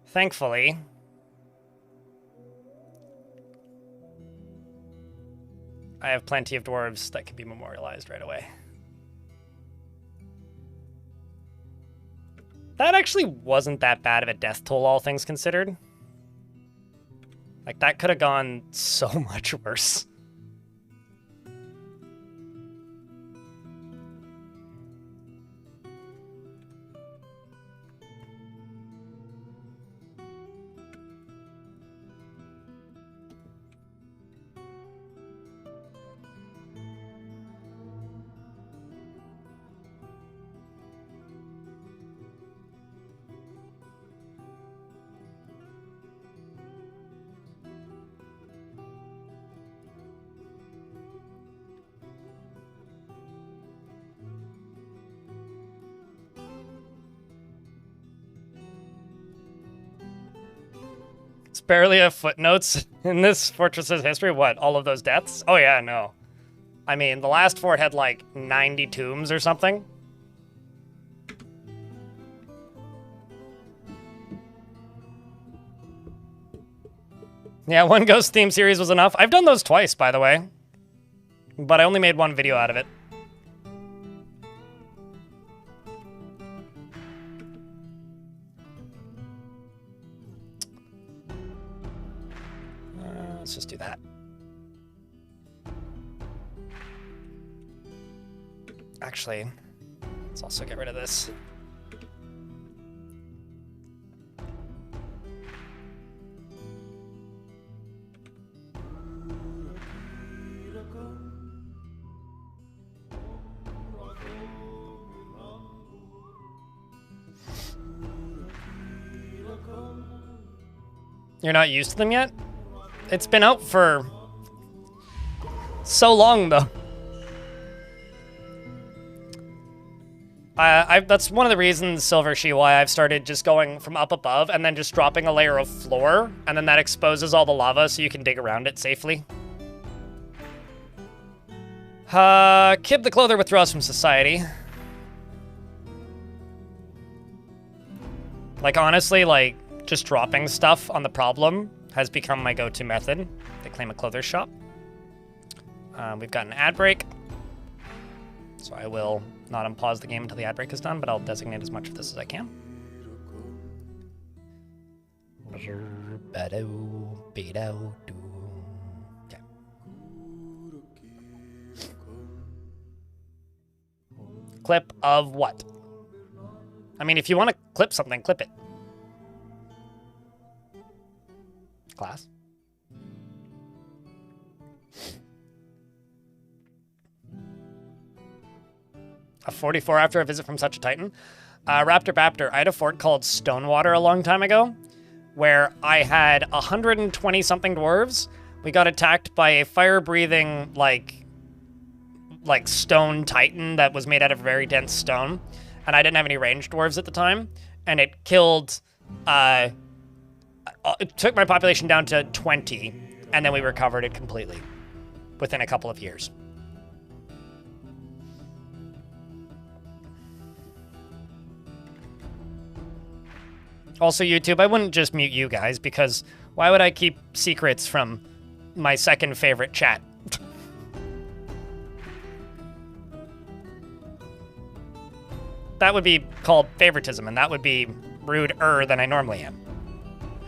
Thankfully, I have plenty of dwarves that can be memorialized right away. That actually wasn't that bad of a death toll, all things considered. Like, that could have gone so much worse. It's barely a footnotes in this fortress's history. What, all of those deaths? Oh yeah, no. I mean, the last fort had like 90 tombs or something. Yeah, one ghost theme series was enough. I've done those twice, by the way. But I only made one video out of it. Let's just do that. Actually, let's also get rid of this. You're not used to them yet? It's been out for so long, though. That's one of the reasons, Silver She, why I've started just going from up above and then just dropping a layer of floor, and then that exposes all the lava so you can dig around it safely. Kib the Clother withdraws from society. Like, honestly, like, just dropping stuff on the problem has become my go-to method. They claim a clothes shop. We've got an ad break. So I will not unpause the game until the ad break is done, but I'll designate as much of this as I can. Okay. Clip of what? I mean, if you want to clip something, clip it. Class. A 44 after a visit from such a titan. Raptor Baptor, I had a fort called Stonewater a long time ago, where I had 120 something dwarves. We got attacked by a fire-breathing, like stone titan that was made out of very dense stone, and I didn't have any ranged dwarves at the time, and it killed, it took my population down to 20, and then we recovered it completely within a couple of years. Also, YouTube, I wouldn't just mute you guys, because why would I keep secrets from my second favorite chat? That would be called favoritism, and that would be ruder than I normally am.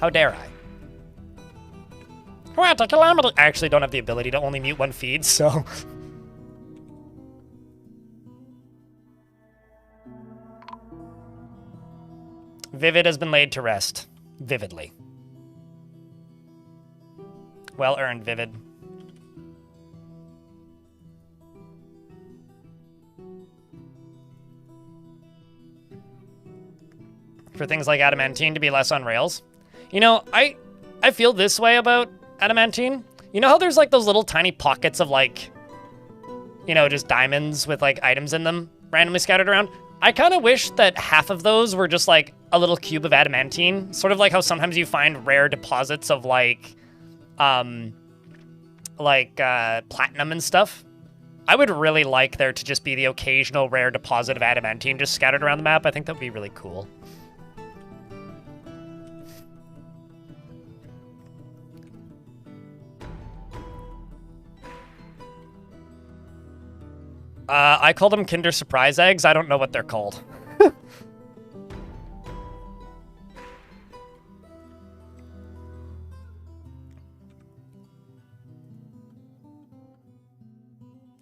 How dare I? What a calamity! I actually don't have the ability to only mute one feed, so... Vivid has been laid to rest. Vividly. Well earned, Vivid. For things like Adamantine to be less on rails. You know, I feel this way about Adamantine. You know how there's like those little tiny pockets of like, you know, just diamonds with like items in them randomly scattered around? I kind of wish that half of those were just like a little cube of adamantine, sort of like how sometimes you find rare deposits of like platinum and stuff. I would really like there to just be the occasional rare deposit of adamantine just scattered around the map. I think that would be really cool. I call them Kinder Surprise eggs. I don't know what they're called.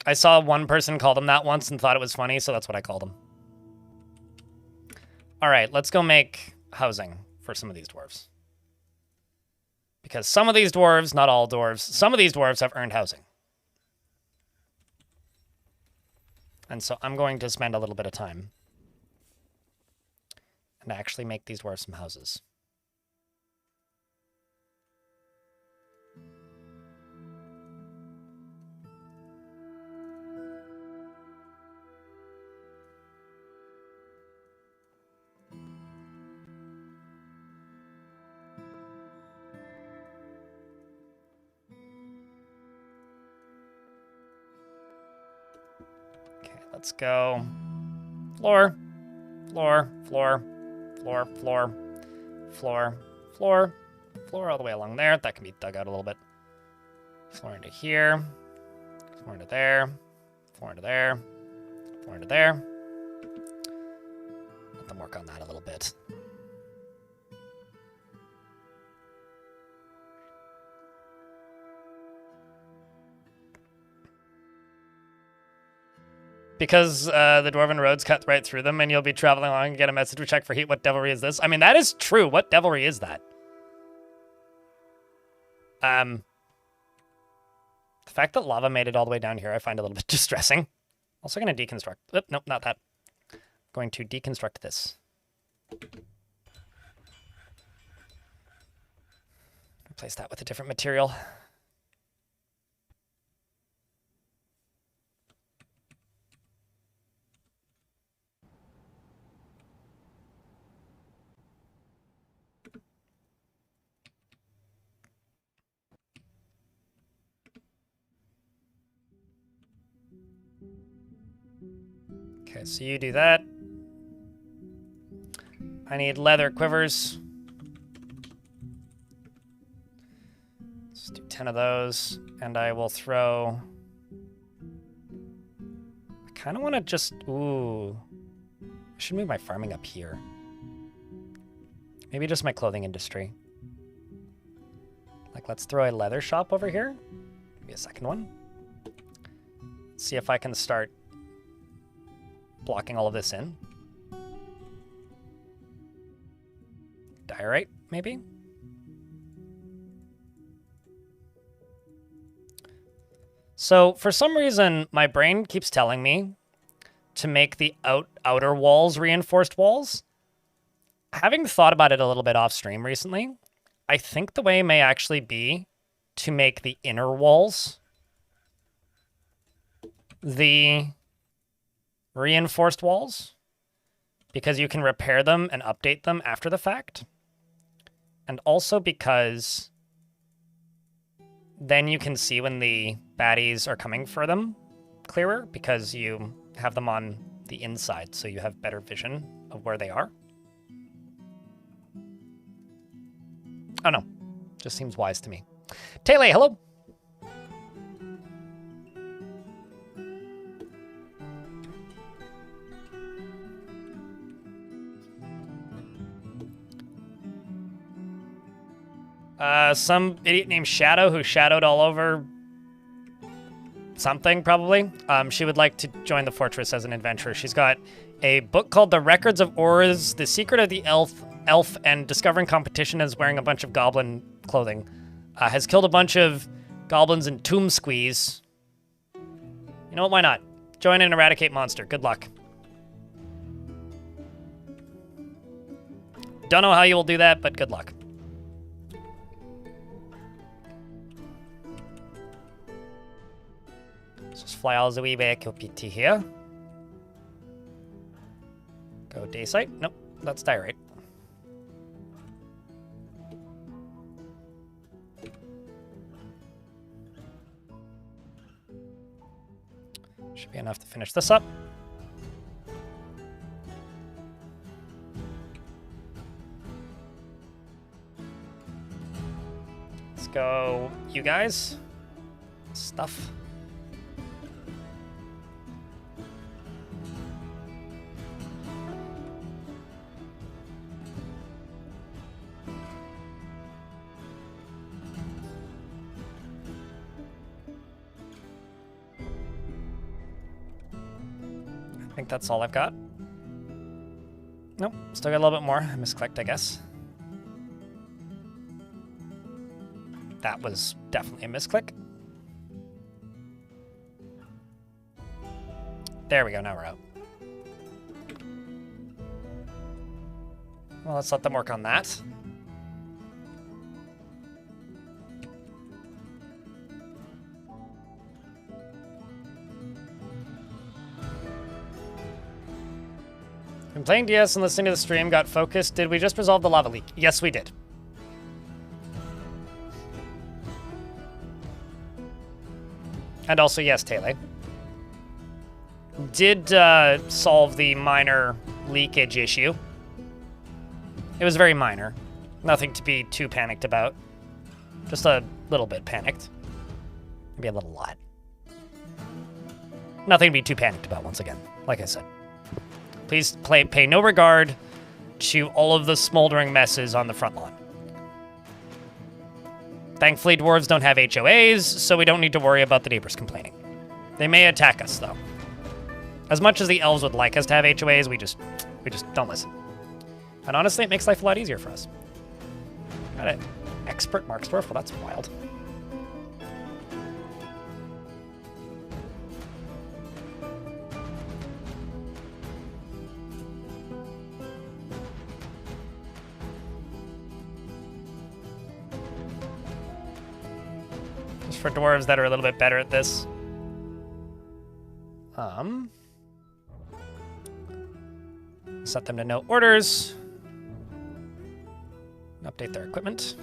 I saw one person call them that once and thought it was funny, so that's what I called them. All right, let's go make housing for some of these dwarves. Because some of these dwarves, not all dwarves, some of these dwarves have earned housing. And so I'm going to spend a little bit of time and actually make these dwarves some houses. Let's go floor, floor, floor, floor, floor, floor, floor, floor all the way along there. That can be dug out a little bit. Floor into here, floor into there, floor into there, floor into there. Let them work on that a little bit. Because the Dwarven roads cut right through them and you'll be traveling along and get a message to check for heat. What devilry is this? I mean, that is true. What devilry is that? The fact that lava made it all the way down here, I find a little bit distressing. Also going to deconstruct. Nope, not that. Going to deconstruct this. Replace that with a different material. Okay, so you do that. I need leather quivers. Let's do 10 of those, and I will throw... I kind of want to just... Ooh. I should move my farming up here. Maybe just my clothing industry. Like, let's throw a leather shop over here. Maybe a second one. See if I can start blocking all of this in. Diorite, maybe? So, for some reason, my brain keeps telling me to make the outer walls reinforced walls. Having thought about it a little bit off stream recently, I think the way may actually be to make the inner walls the reinforced walls, because you can repair them and update them after the fact. And also because then you can see when the baddies are coming for them clearer, because you have them on the inside, so you have better vision of where they are. Oh no, just seems wise to me. Tele, hello. Some idiot named Shadow who shadowed all over something, probably. She would like to join the fortress as an adventurer. She's got a book called The Records of Auras, The Secret of the Elf, and Discovering Competition, is wearing a bunch of goblin clothing. Has killed a bunch of goblins in Tomb Squeeze. You know what, why not? Join and eradicate monster. Good luck. Don't know how you will do that, but good luck. Just fly all the way back up to here. Go day site. Nope, that's diorite. Should be enough to finish this up. Let's go, you guys. Stuff. I think that's all I've got. Nope, still got a little bit more. I misclicked, I guess. That was definitely a misclick. There we go, now we're out. Well, let's let them work on that. Been playing DS and listening to the stream, got focused. Did we just resolve the lava leak? Yes, we did. And also, yes, Tele. Did solve the minor leakage issue. It was very minor. Nothing to be too panicked about. Just a little bit panicked. Maybe a little lot. Nothing to be too panicked about, once again. Like I said. Please pay no regard to all of the smoldering messes on the front lawn. Thankfully, dwarves don't have HOAs, so we don't need to worry about the neighbors complaining. They may attack us, though. As much as the elves would like us to have HOAs, we just don't listen. And honestly, it makes life a lot easier for us. Got it. Expert Marksdorf? Well, that's wild. Just for dwarves that are a little bit better at this. Set them to no orders. Update their equipment.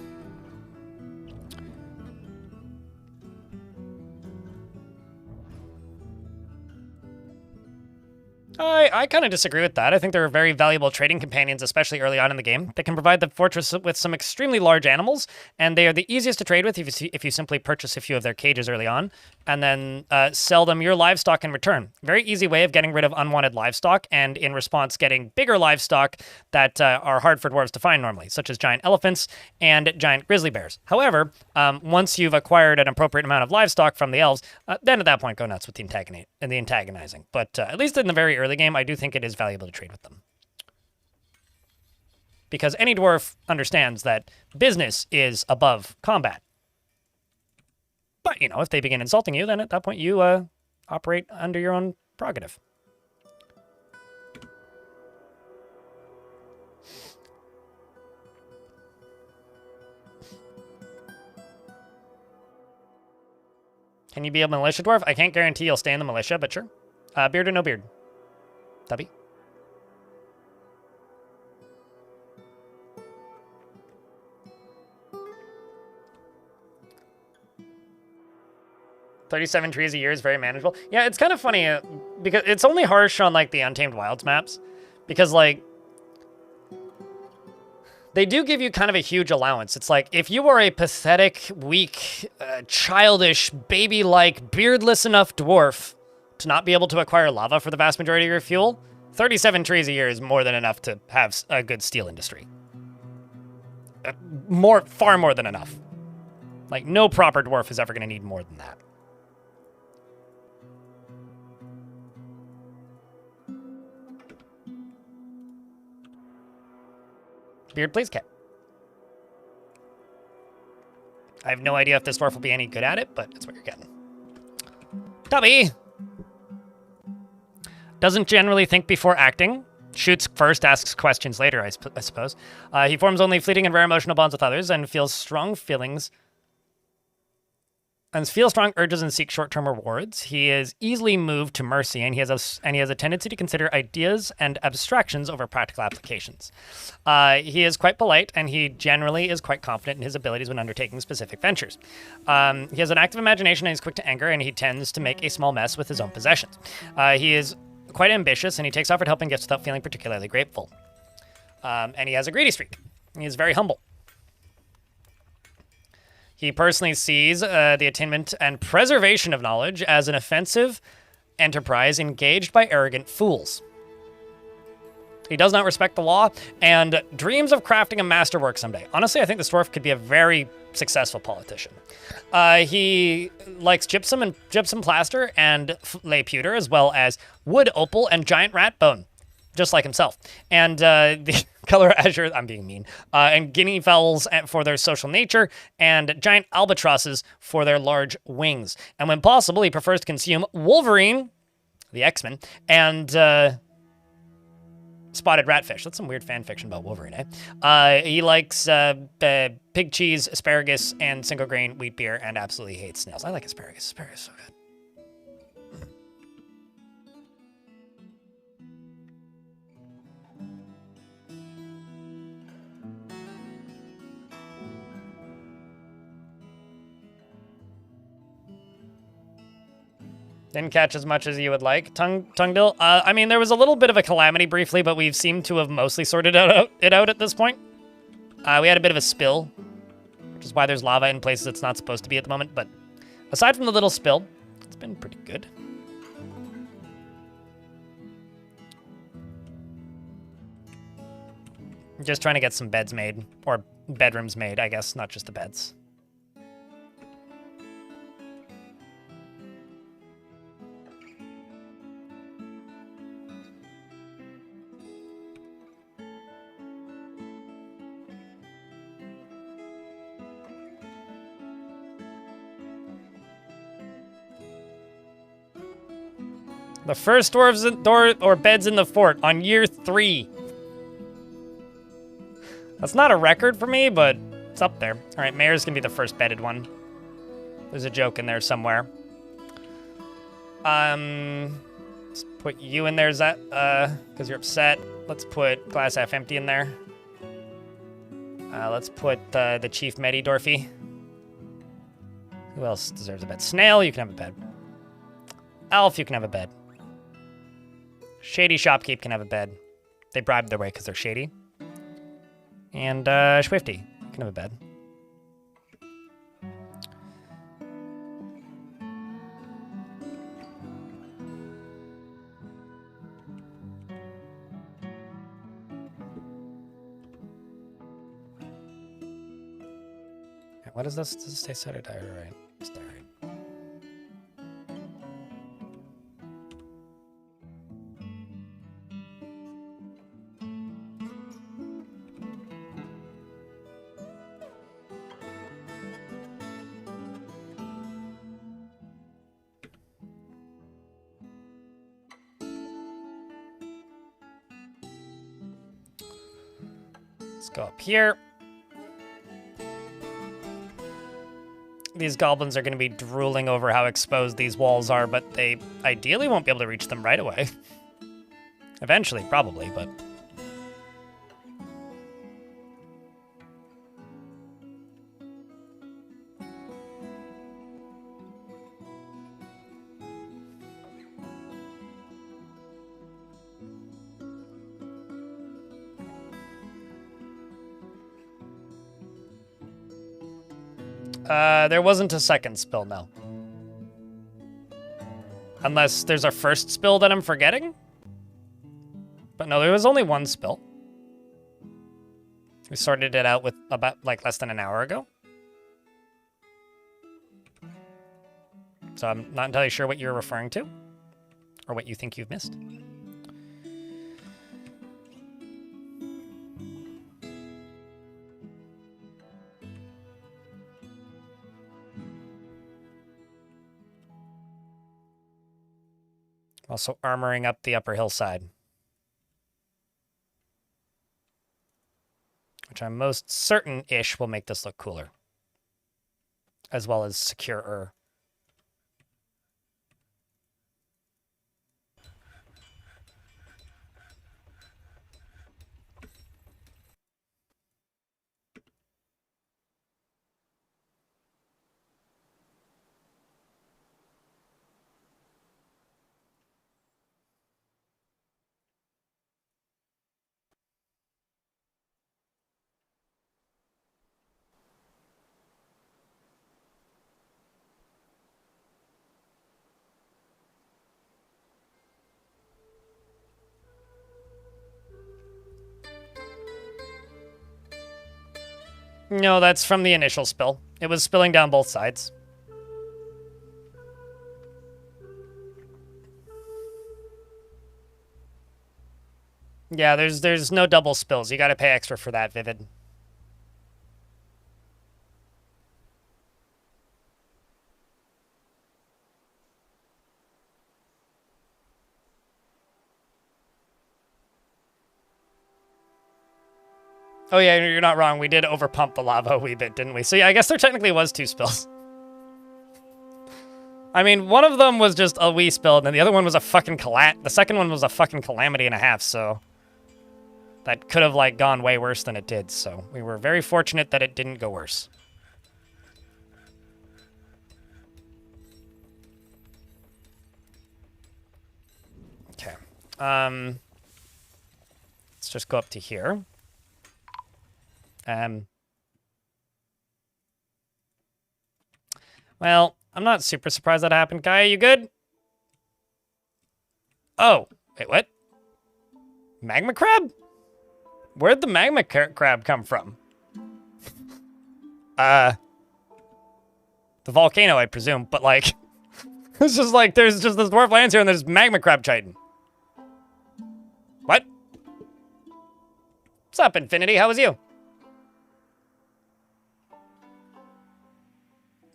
I kind of disagree with that. I think they're very valuable trading companions, especially early on in the game. They can provide the fortress with some extremely large animals, and they are the easiest to trade with if you simply purchase a few of their cages early on, and then sell them your livestock in return. Very easy way of getting rid of unwanted livestock, and in response getting bigger livestock that are hard for dwarves to find normally, such as giant elephants and giant grizzly bears. However, once you've acquired an appropriate amount of livestock from the elves, then at that point go nuts with the antagonizing. But at least in the very early game, I do think it is valuable to trade with them. Because any dwarf understands that business is above combat. But, you know, if they begin insulting you, then at that point you operate under your own prerogative. Can you be a militia dwarf? I can't guarantee you'll stay in the militia, but sure. Beard or no beard? Tubby? $37 trees a year is very manageable. Yeah, it's kind of funny because it's only harsh on like the Untamed Wilds maps because like they do give you kind of a huge allowance. It's like if you are a pathetic, weak, childish, baby-like, beardless enough dwarf to not be able to acquire lava for the vast majority of your fuel, 37 trees a year is more than enough to have a good steel industry. Far more than enough. Like, no proper dwarf is ever going to need more than that. Beard, please, Cat. I have no idea if this dwarf will be any good at it, but that's what you're getting. Tubby! Doesn't generally think before acting. Shoots first, asks questions later, I suppose. He forms only fleeting and rare emotional bonds with others and feels strong feelings. And feels strong urges and seeks short-term rewards. He is easily moved to mercy, and he has a tendency to consider ideas and abstractions over practical applications. He is quite polite, and he generally is quite confident in his abilities when undertaking specific ventures. He has an active imagination, and he's quick to anger, and he tends to make a small mess with his own possessions. He is quite ambitious, and he takes offered help and gifts without feeling particularly grateful. And he has a greedy streak. He is very humble. He personally sees the attainment and preservation of knowledge as an offensive enterprise engaged by arrogant fools. He does not respect the law and dreams of crafting a masterwork someday. Honestly, I think this dwarf could be a very successful politician. He likes gypsum plaster and lay pewter, as well as wood opal and giant rat bone, just like himself. And the color azure, I'm being mean, and guinea fowls for their social nature, and giant albatrosses for their large wings. And when possible, he prefers to consume Wolverine, the X-Men, and spotted ratfish. That's some weird fan fiction about Wolverine, eh? He likes pig cheese, asparagus, and single grain wheat beer, and absolutely hates snails. I like asparagus. Asparagus is so good. Didn't catch as much as you would like. Tungdil? I mean, there was a little bit of a calamity briefly, but we've seemed to have mostly sorted it out at this point. We had a bit of a spill, which is why there's lava in places it's not supposed to be at the moment. But aside from the little spill, it's been pretty good. Just trying to get some beds made, or bedrooms made, I guess, not just the beds. The first door or beds in the fort on year 3. That's not a record for me, but it's up there. All right, Mayor's gonna be the first bedded one. There's a joke in there somewhere. Let's put you in there, Zet, because you're upset. Let's put glass half empty in there. Let's put the Chief Medi Dorfy. Who else deserves a bed? Snail, you can have a bed. Alf, you can have a bed. Shady Shopkeep can have a bed. They bribed their way because they're shady. And Swifty can have a bed. What is this? Does it say set or diary? Right. It's diary. Let's go up here. These goblins are going to be drooling over how exposed these walls are, but they ideally won't be able to reach them right away. Eventually, probably, but... There wasn't a second spill, no. Unless there's a first spill that I'm forgetting? But no, there was only one spill. We sorted it out with about, like, less than an hour ago. So I'm not entirely sure what you're referring to. Or what you think you've missed. Also armoring up the upper hillside. Which I'm most certain-ish will make this look cooler. As well as securer. No, that's from the initial spill. It was spilling down both sides. Yeah, there's no double spills. You gotta pay extra for that, Vivid. Oh yeah, you're not wrong. We did overpump the lava a wee bit, didn't we? So yeah, I guess there technically was 2 spills. I mean, one of them was just a wee spill, and then the other one was a fucking the second one was a fucking calamity and a half, so... That could have, like, gone way worse than it did, so... We were very fortunate that it didn't go worse. Okay. Let's just go up to here. Well, I'm not super surprised that happened. Guy, you good? Oh, wait, what? Magma crab? Where'd the magma crab come from? The volcano, I presume, but like... It's just like, there's just this dwarf lands here and there's magma crab chitin. What? What's up, Infinity? How was you?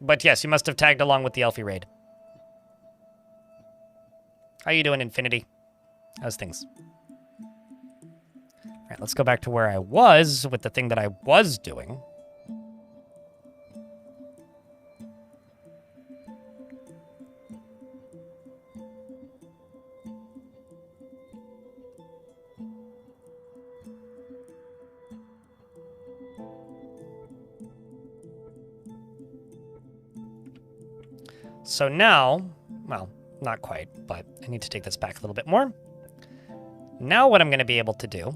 But yes, you must have tagged along with the Elfie raid. How you doing, Infinity? How's things? All right, let's go back to where I was with the thing that I was doing. So now, well, not quite, but I need to take this back a little bit more. Now what I'm going to be able to do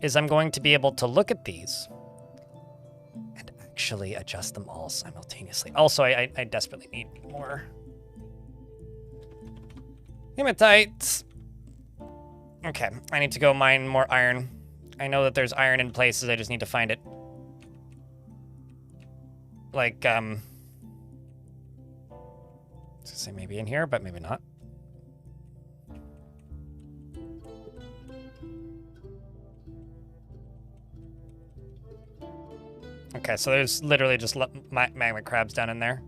is I'm going to be able to look at these and actually adjust them all simultaneously. Also, I desperately need more hematite. Okay, I need to go mine more iron. I know that there's iron in places, I just need to find it. Like, say maybe in here, but maybe not. Okay, so there's literally just magma crabs down in there.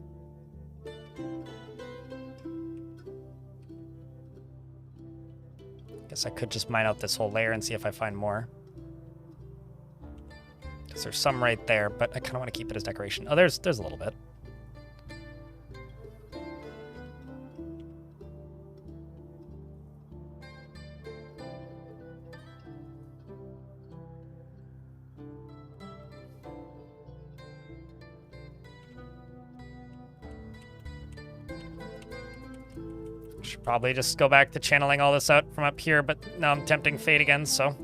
Guess I could just mine out this whole layer and see if I find more. Because there's some right there, but I kind of want to keep it as decoration. Oh, there's a little bit. Should probably just go back to channeling all this out from up here, but now I'm tempting fate again, so.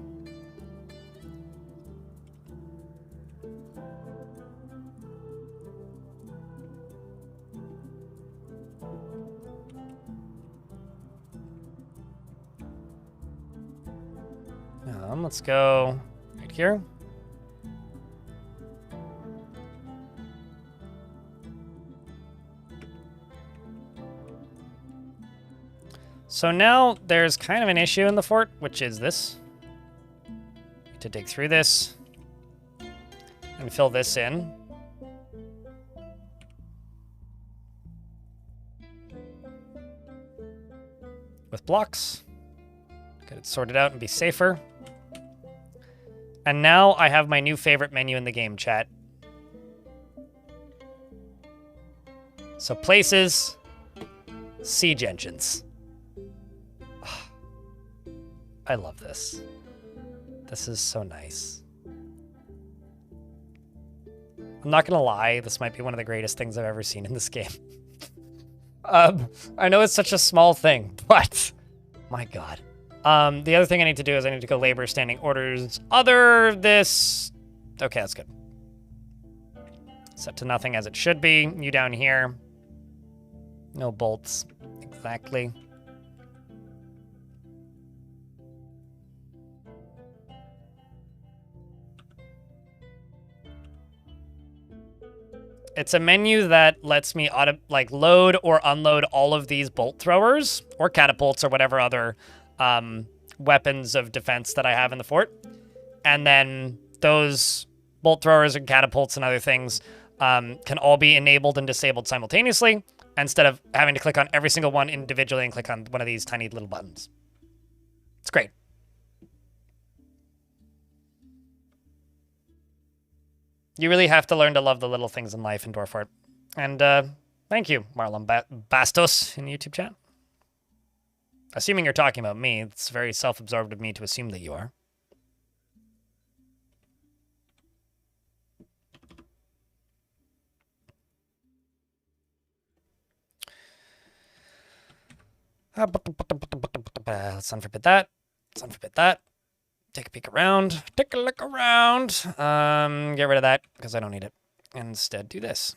Let's go right here. So now there's kind of an issue in the fort, which is this. Need to dig through this and fill this in. With blocks. Get it sorted out and be safer. And now I have my new favorite menu in the game, chat. So places, siege engines. I love this. This is so nice. I'm not gonna lie, this might be one of the greatest things I've ever seen in this game. I know it's such a small thing, but my God. The other thing I need to do is I need to go labor standing orders. Other this. Okay, that's good. Set to nothing as it should be. You down here. No bolts. Exactly. It's a menu that lets me load or unload all of these bolt throwers or catapults or whatever other weapons of defense that I have in the fort. And then those bolt throwers and catapults and other things can all be enabled and disabled simultaneously instead of having to click on every single one individually and click on one of these tiny little buttons. It's great. You really have to learn to love the little things in life in Dwarfort. And thank you, Marlon Bastos in the YouTube chat. Assuming you're talking about me, it's very self-absorbed of me to assume that you are. Let's unforbid that. Let's unforbid that. Take a peek around. Take a look around. Get rid of that because I don't need it. Instead, do this.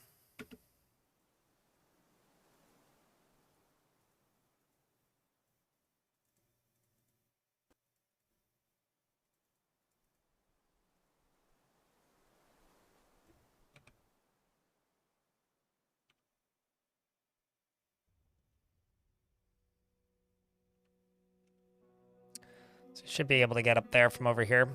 So you should be able to get up there from over here.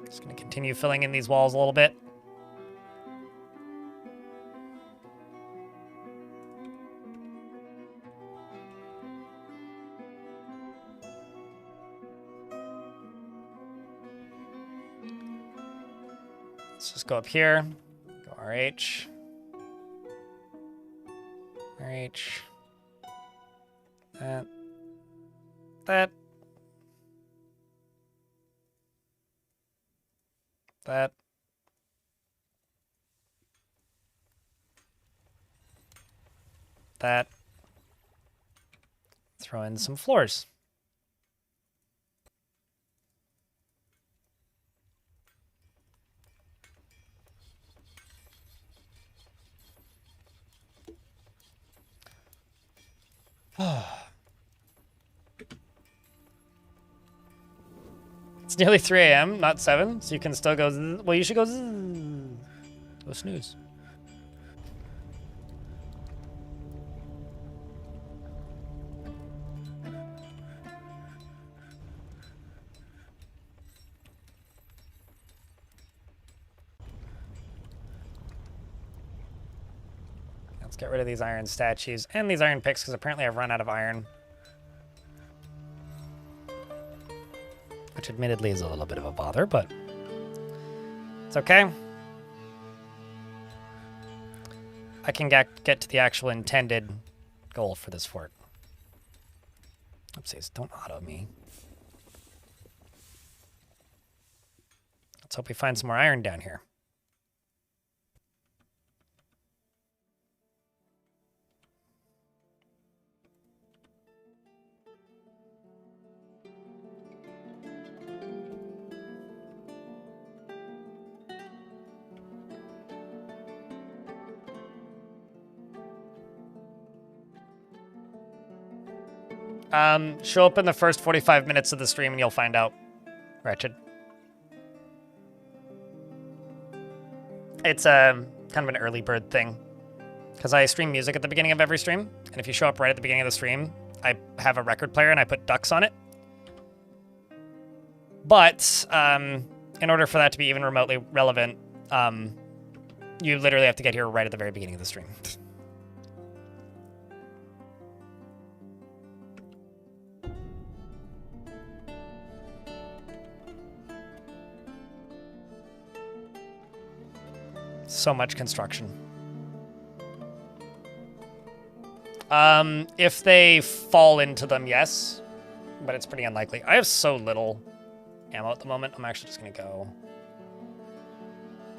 Just gonna continue filling in these walls a little bit. Let's just go up here. Go RH. RH. That. That. That. That. Throw in some floors. It's nearly 3 a.m., not 7, so you can still go well, you should go go snooze. Let's get rid of these iron statues and these iron picks, because apparently I've run out of iron. Which admittedly is a little bit of a bother, but it's okay. I can get to the actual intended goal for this fort. Oopsies, don't auto me. Let's hope we find some more iron down here. Show up in the first 45 minutes of the stream and you'll find out. Wretched. It's kind of an early bird thing. Because I stream music at the beginning of every stream. And if you show up right at the beginning of the stream, I have a record player and I put ducks on it. But in order for that to be even remotely relevant, you literally have to get here right at the very beginning of the stream. So much construction. If they fall into them, yes. But it's pretty unlikely. I have so little ammo at the moment. I'm actually just going to go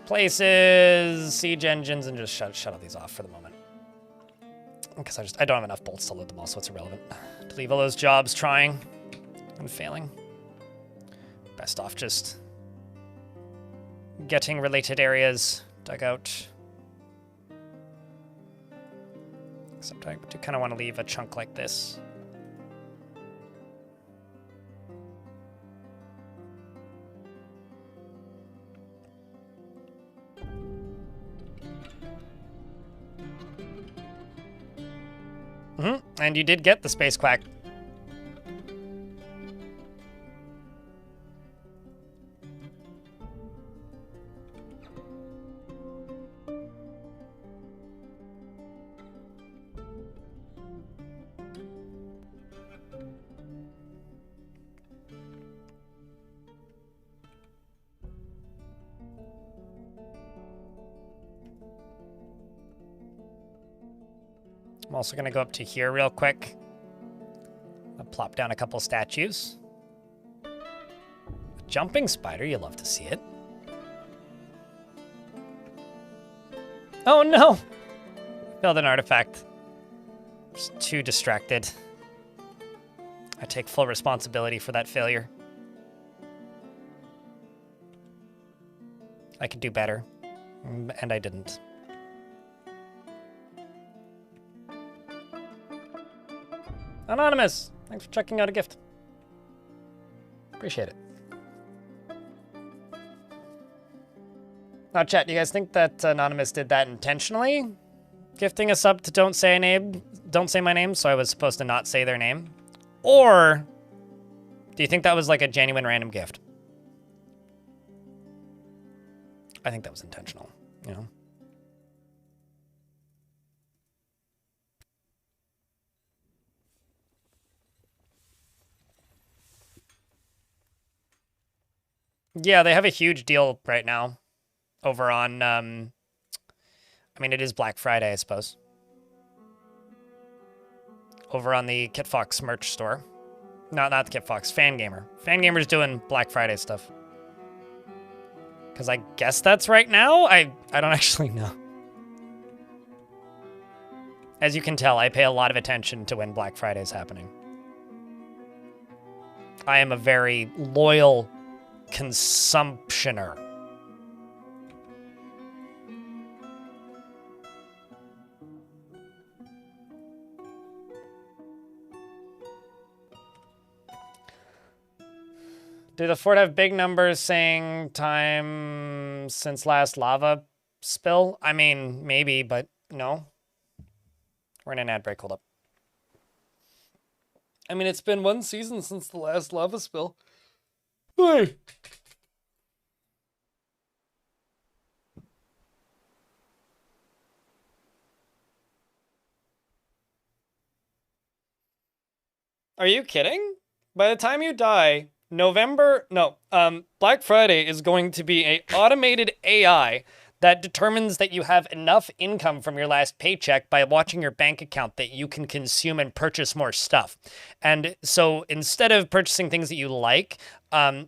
places, siege engines, and just shut all these off for the moment. Because I don't have enough bolts to load them all, so it's irrelevant. To leave all those jobs trying and failing. Best off just getting related areas dug out. Except I do kind of want to leave a chunk like this. And you did get the space quack. I'm also going to go up to here real quick. I'll plop down a couple statues. A jumping spider, you love to see it. Oh no! Failed an artifact. Just too distracted. I take full responsibility for that failure. I could do better, and I didn't. Anonymous! Thanks for checking out a gift. Appreciate it. Now, chat, do you guys think that Anonymous did that intentionally? Gifting a sub to don't say my name, so I was supposed to not say their name? Or do you think that was like a genuine random gift? I think that was intentional, you know? Yeah, they have a huge deal right now over on, I mean, it is Black Friday, I suppose. Over on the KitFox merch store. No, not the KitFox, Fangamer. Fangamer's doing Black Friday stuff. Because I guess that's right now? I don't actually know. As you can tell, I pay a lot of attention to when Black Friday is happening. I am a very loyal consumptioner. Do the fort have big numbers saying time since last lava spill? I mean, maybe, but no. We're in an ad break, hold up. I mean, it's been 1 season since the last lava spill. Hey. Are you kidding? By the time you die, Black Friday is going to be a automated AI that determines that you have enough income from your last paycheck by watching your bank account that you can consume and purchase more stuff. And so instead of purchasing things that you like,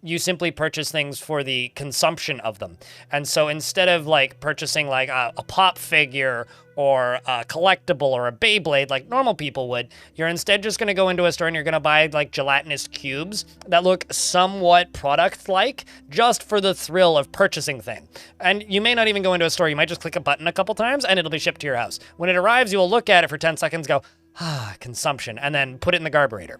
you simply purchase things for the consumption of them. And so instead of like purchasing like a pop figure or a collectible or a Beyblade like normal people would, you're instead just going to go into a store and you're going to buy like gelatinous cubes that look somewhat product-like just for the thrill of purchasing thing. And you may not even go into a store. You might just click a button a couple times and it'll be shipped to your house. When it arrives, you will look at it for 10 seconds, go, consumption, and then put it in the garburator.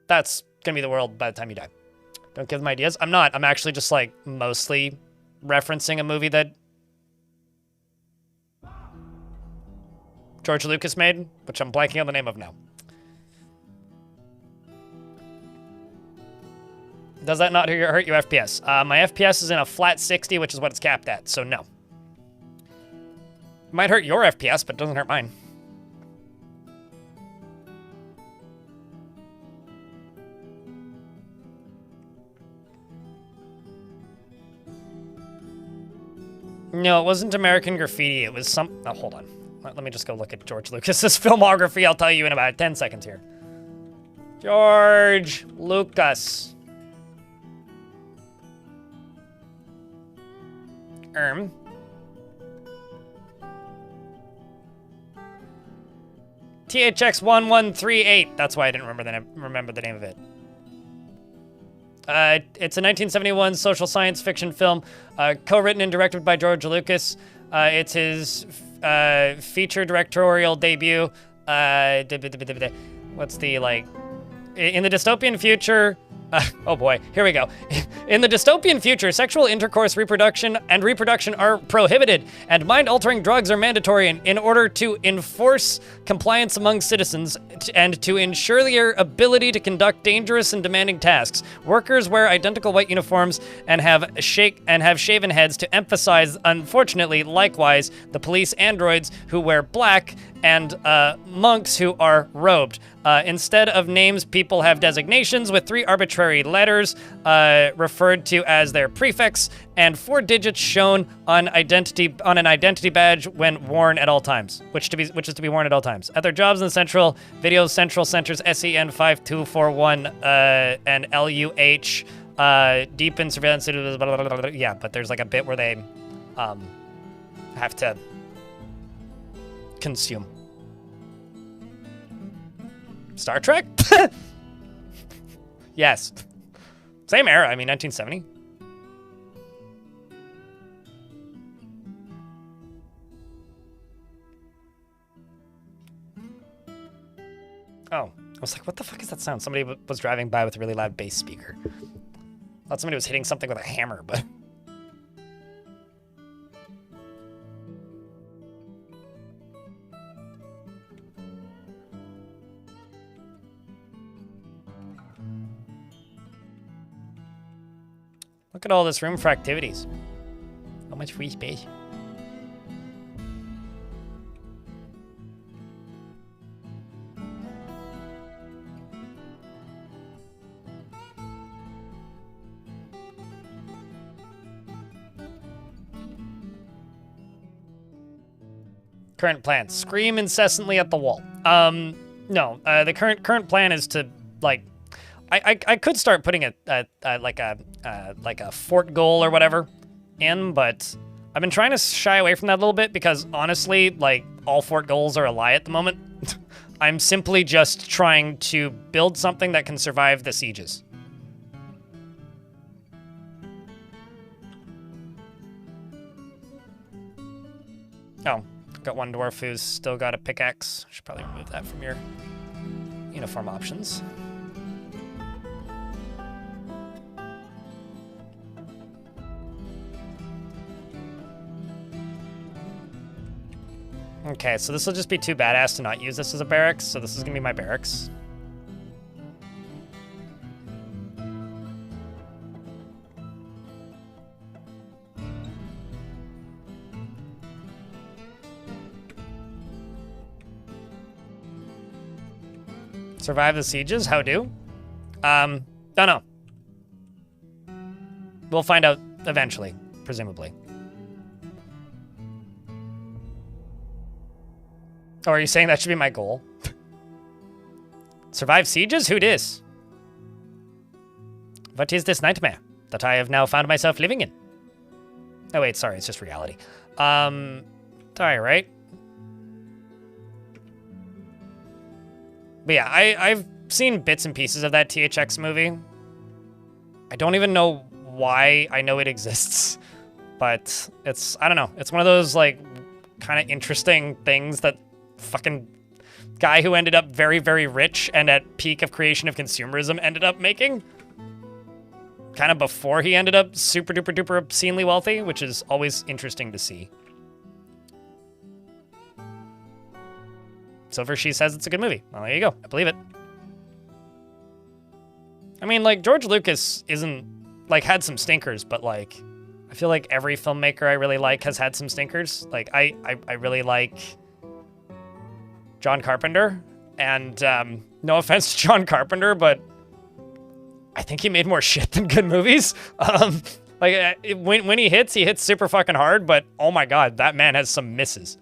That's going to be the world by the time you die. Don't give them ideas. I'm not. I'm actually just like mostly referencing a movie that George Lucas made, which I'm blanking on the name of now. Does that not hurt your FPS? My FPS is in a flat 60, which is what it's capped at, so no. It might hurt your FPS, but it doesn't hurt mine. No, it wasn't American Graffiti. It was some... Oh, hold on. Let me just go look at George Lucas's filmography. I'll tell you in about 10 seconds here. George Lucas. THX1138. That's why I didn't remember the name of it. It's a 1971 social science fiction film, co-written and directed by George Lucas. It's his feature directorial debut. What's the, like... In the dystopian future... oh boy, here we go. In the dystopian future, sexual intercourse, reproduction are prohibited, and mind-altering drugs are mandatory in order to enforce compliance among citizens and to ensure their ability to conduct dangerous and demanding tasks. Workers wear identical white uniforms and have shaven heads to emphasize, unfortunately, likewise, the police androids who wear black and monks who are robed. Instead of names, people have designations with 3 arbitrary letters referred to as their prefix and 4 digits shown on an identity badge when worn at all times, which is to be worn at all times. At their jobs in the Central Video Central Centers SEN 5241 and LUH deep in surveillance. Blah, blah, blah, blah, yeah, but there's like a bit where they have to consume. Star Trek? Yes. Same era, I mean, 1970. Oh, I was like, what the fuck is that sound? Somebody was driving by with a really loud bass speaker. I thought somebody was hitting something with a hammer, but... Look at all this room for activities. How much free space? Current plan: scream incessantly at the wall. No. The current plan is to like, I could start putting like a fort goal or whatever in, but I've been trying to shy away from that a little bit because honestly, like all fort goals are a lie at the moment. I'm simply just trying to build something that can survive the sieges. Oh. Got one dwarf who's still got a pickaxe. Should probably remove that from your uniform options. Okay, so this will just be too badass to not use this as a barracks, so this is gonna be my barracks. Survive the sieges? How do? Don't know. We'll find out eventually, presumably. Oh, are you saying that should be my goal? Survive sieges? Who dis? What is this nightmare that I have now found myself living in? Oh wait, sorry, it's just reality. Sorry, right? But yeah, I've seen bits and pieces of that THX movie. I don't even know why I know it exists, but it's, I don't know. It's one of those, like, kind of interesting things that fucking guy who ended up very, very rich and at peak of creation of consumerism ended up making. Kind of before he ended up super duper duper obscenely wealthy, which is always interesting to see. Silver She says it's a good movie. Well, there you go. I believe it. I mean, like, George Lucas isn't, like, had some stinkers, but, like, I feel like every filmmaker I really like has had some stinkers. Like, I really like John Carpenter, and no offense to John Carpenter, but I think he made more shit than good movies. When he hits super fucking hard, but oh my god, that man has some misses.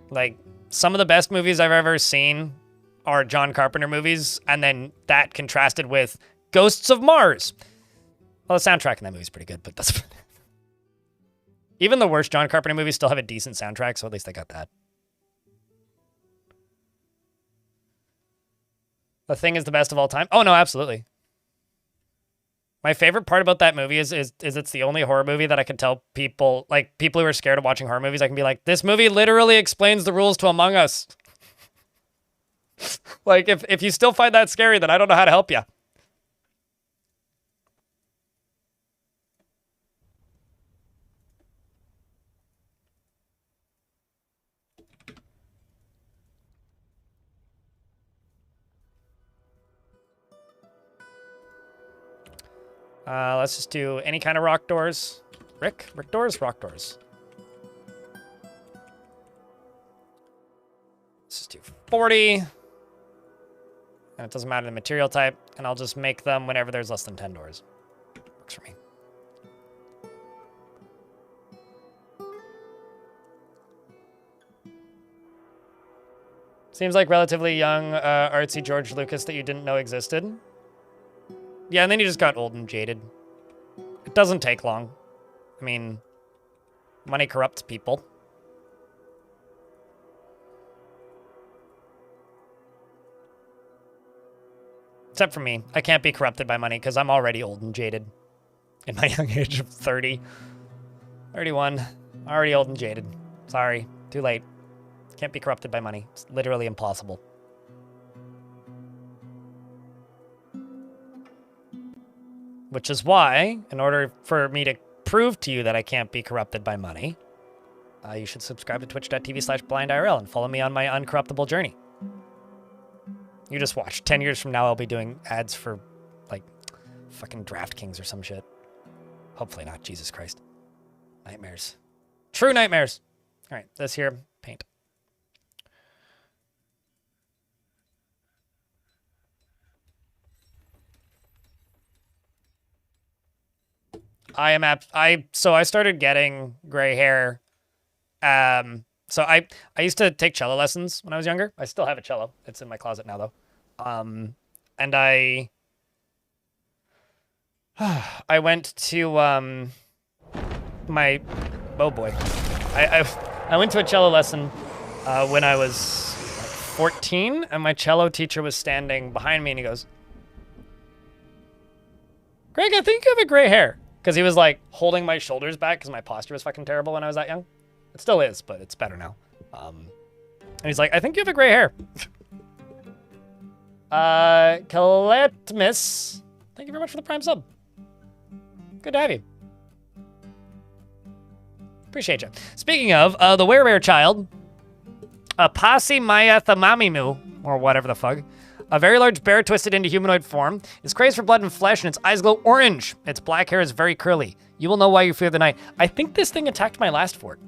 Like, some of the best movies I've ever seen are John Carpenter movies, and then that contrasted with Ghosts of Mars. Well, the soundtrack in that movie's pretty good, but that's... Even the worst John Carpenter movies still have a decent soundtrack, so at least I got that. The Thing is the best of all time? Oh, no, absolutely. My favorite part about that movie is it's the only horror movie that I can tell people, like, people who are scared of watching horror movies, I can be like, this movie literally explains the rules to Among Us. Like, if you still find that scary, then I don't know how to help you. Let's just do any kind of rock doors. Rick doors? Rock doors. Let's just do 40. And it doesn't matter the material type. And I'll just make them whenever there's less than 10 doors. Works for me. Seems like relatively young, artsy George Lucas that you didn't know existed. Yeah, and then he just got old and jaded. It doesn't take long. I mean, money corrupts people. Except for me. I can't be corrupted by money because I'm already old and jaded. In my young age of 30. 31. Already old and jaded. Sorry. Too late. Can't be corrupted by money. It's literally impossible. Which is why, in order for me to prove to you that I can't be corrupted by money, you should subscribe to twitch.tv/blindIRL and follow me on my uncorruptible journey. You just watch. 10 years from now, I'll be doing ads for, like, fucking DraftKings or some shit. Hopefully not. Jesus Christ. Nightmares. True nightmares. All right, this here, paint. So I started getting gray hair. So I used to take cello lessons when I was younger. I still have a cello. It's in my closet now though. And I went to my oh boy. I went to a cello lesson when I was like 14, and my cello teacher was standing behind me and he goes, "Greg, I think you have a gray hair." Because he was like holding my shoulders back because my posture was fucking terrible when I was that young. It still is, but it's better now. And he's like, "I think you have a gray hair." Kaletmis, thank you very much for the Prime sub. Good to have you. Appreciate you. Speaking of, the Were Child, a Pasi Maya Thamamimu, or whatever the fuck, a very large bear twisted into humanoid form, is crazed for blood and flesh, and its eyes glow orange. Its black hair is very curly. You will know why you fear the night. I think this thing attacked my last fort.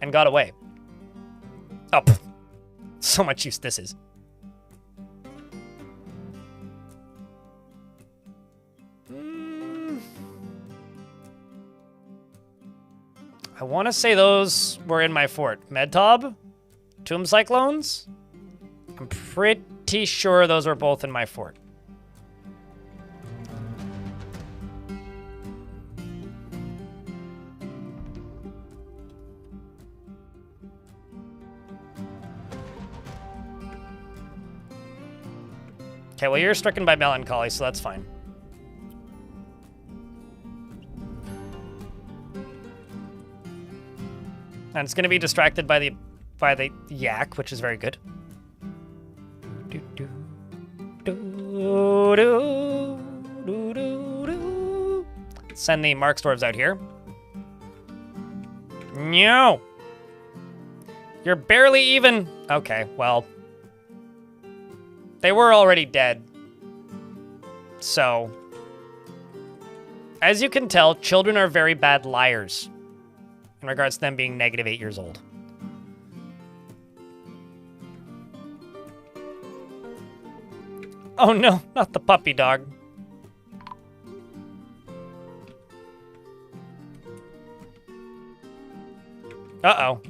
And got away. Oh, pff. So much use this is. I want to say those were in my fort. Medtob? Tomb Cyclones? I'm pretty sure those were both in my fort. Okay, well, you're stricken by melancholy, so that's fine. And it's going to be distracted by the yak, which is very good. Send the Mark Dwarves out here. No. You're barely even. Okay, well. They were already dead. So. As you can tell, children are very bad liars. In regards to them being negative 8 years old. Oh no, not the puppy dog. Uh-oh.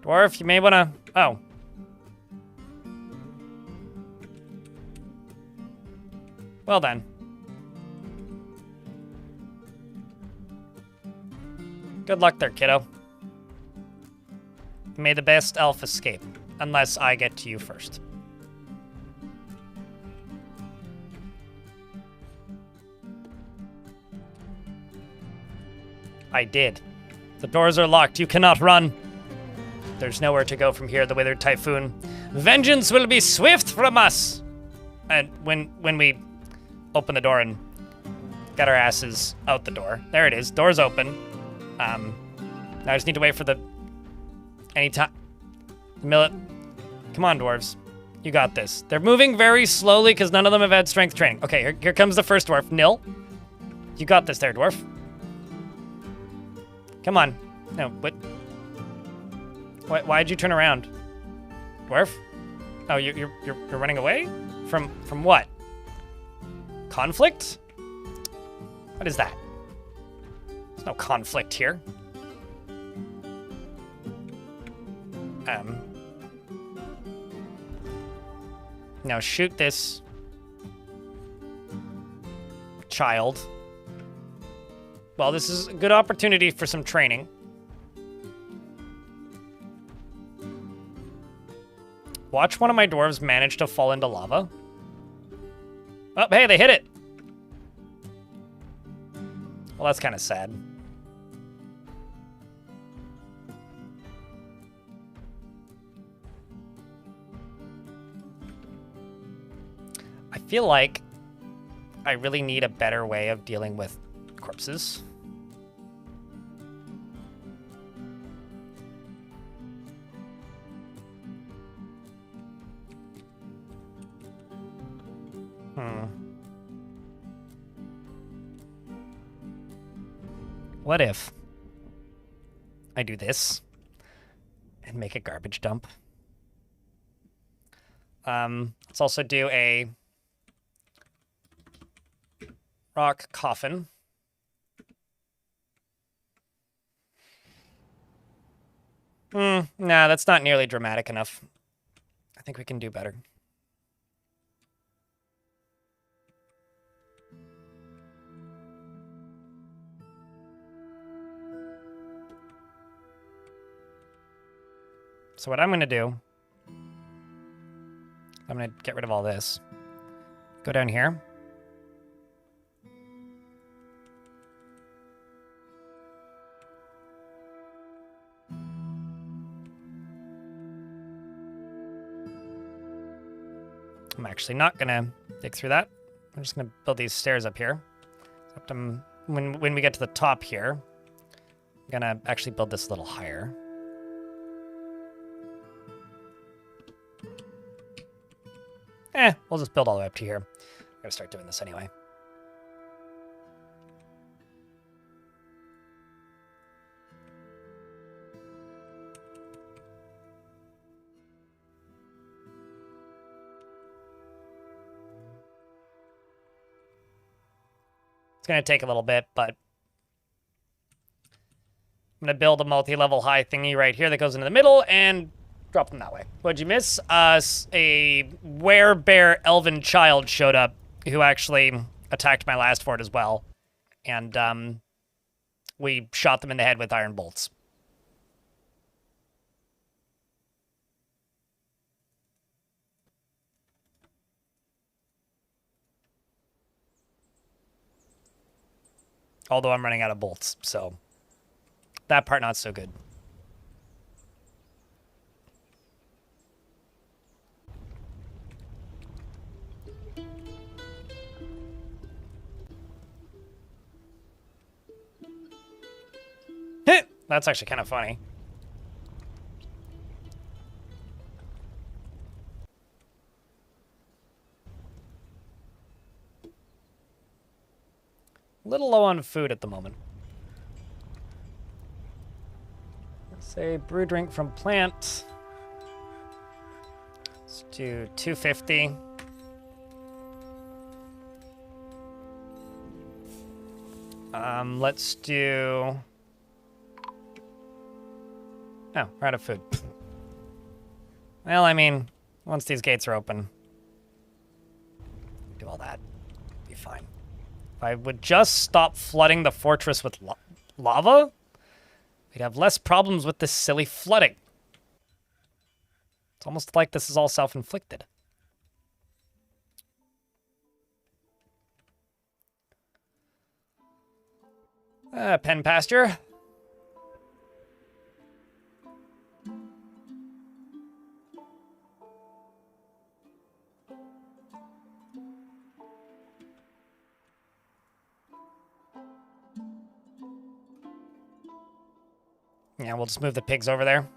Dwarf, you may wanna... Oh. Well then. Good luck there, kiddo. May the best elf escape, unless I get to you first. I did. The doors are locked. You cannot run. There's nowhere to go from here, the Withered Typhoon. Vengeance will be swift from us! And when we open the door and get our asses out the door. There it is. Door's open. Now I just need to wait for the... Anytime... Millet. Come on, dwarves. You got this. They're moving very slowly because none of them have had strength training. Okay, here comes the first dwarf. Nil. You got this there, dwarf. Come on. No, but... Why'd you turn around? Dwarf? Oh, you're running away? From what? Conflict? What is that? There's no conflict here. Now shoot this child. Well, this is a good opportunity for some training. Watch one of my dwarves manage to fall into lava. Oh, hey, they hit it. Well, that's kind of sad. feel like I really need a better way of dealing with corpses. What if I do this and make a garbage dump? Let's also do a rock coffin. Nah, that's not nearly dramatic enough. I think we can do better. So what I'm going to do, I'm going to get rid of all this. Go down here. I'm actually not going to dig through that. I'm just going to build these stairs up here. Except when we get to the top here, I'm going to actually build this a little higher. We'll just build all the way up to here. I'm gonna start doing this anyway. It's gonna take a little bit, but I'm gonna build a multi-level high thingy right here that goes into the middle and drop them that way. What'd you miss? A werebear elven child showed up who actually attacked my last fort as well. And we shot them in the head with iron bolts. Although I'm running out of bolts, so that part not so good. That's actually kind of funny. A little low on food at the moment. Let's say brew drink from plant. Let's do 250. Let's do... Oh, we're out of food. Well, I mean, once these gates are open, do all that. Be fine. If I would just stop flooding the fortress with lava, we'd have less problems with this silly flooding. It's almost like this is all self-inflicted. Pen pasture. Yeah, we'll just move the pigs over there.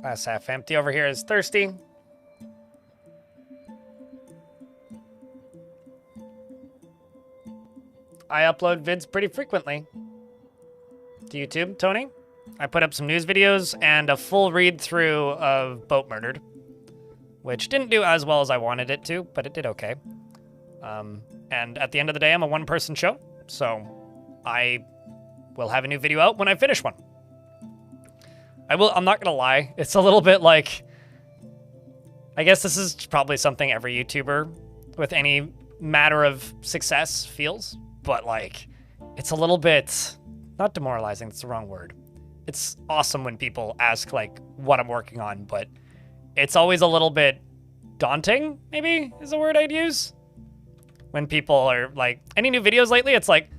Glass half empty. Over here is thirsty. I upload vids pretty frequently. To YouTube, Tony. I put up some news videos and a full read-through of Boat Murdered, which didn't do as well as I wanted it to, but it did okay. And at the end of the day, I'm a one-person show, so I will have a new video out when I finish one. I'm not gonna lie, it's a little bit like... I guess this is probably something every YouTuber with any matter of success feels, but like, it's a little bit... Not demoralizing, that's the wrong word. It's awesome when people ask, like, what I'm working on, but it's always a little bit daunting, maybe, is a word I'd use. When people are like, any new videos lately? It's like,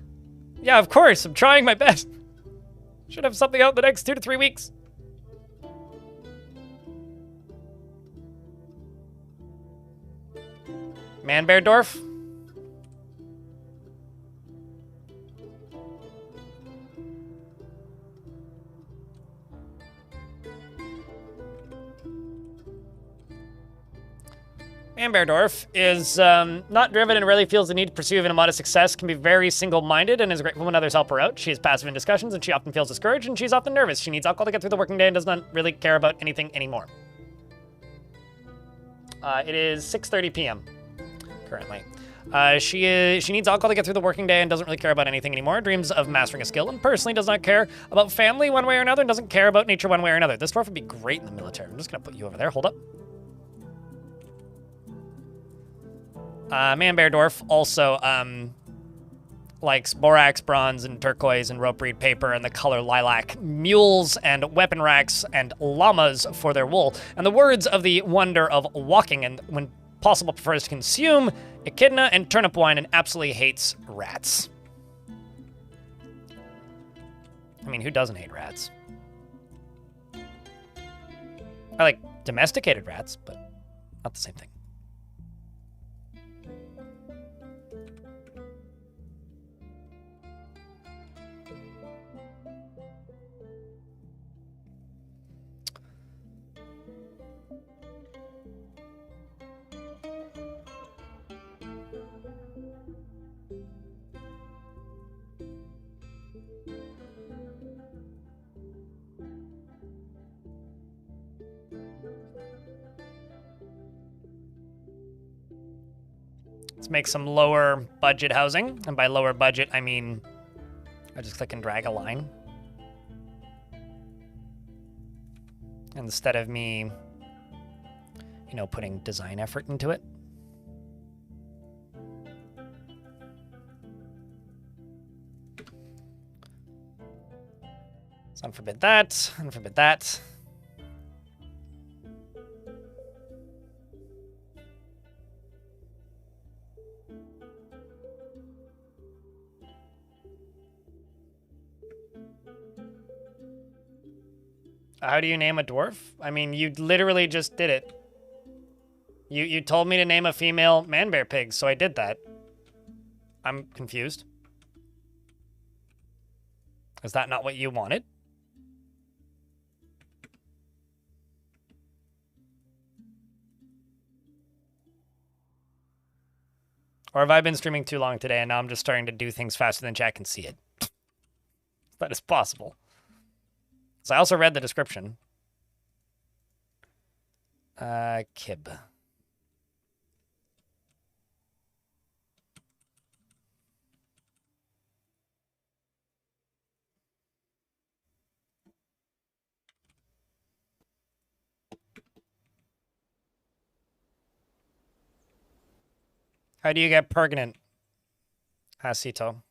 yeah, of course, I'm trying my best. Should have something out in the next 2 to 3 weeks. Manbeardorf? Manbeardorf is not driven and rarely feels the need to pursue even a modest success, can be very single-minded and is grateful when others help her out. She is passive in discussions and she often feels discouraged and she's often nervous. She needs alcohol to get through the working day and does not really care about anything anymore. It is 6:30 p.m. currently. She needs alcohol to get through the working day and doesn't really care about anything anymore. Dreams of mastering a skill and personally does not care about family one way or another and doesn't care about nature one way or another. This dwarf would be great in the military. I'm just gonna put you over there. Hold up. Manbeardorf also likes borax, bronze, and turquoise and rope reed paper and the color lilac, mules and weapon racks and llamas for their wool, and the words of the wonder of walking, and when possible prefers to consume echidna and turnip wine and absolutely hates rats. I mean, who doesn't hate rats? I like domesticated rats, but not the same thing. Let's make some lower budget housing. And by lower budget, I mean, I just click and drag a line. Instead of me, you know, putting design effort into it. Let's unforbid that, unforbid that. How do you name a dwarf? I mean, you literally just did it. You told me to name a female manbear pig, so I did that. I'm confused. Is that not what you wanted? Or have I been streaming too long today and now I'm just starting to do things faster than chat can see it? That is possible. So I also read the description. Kib. How do you get pregnant? Hasito.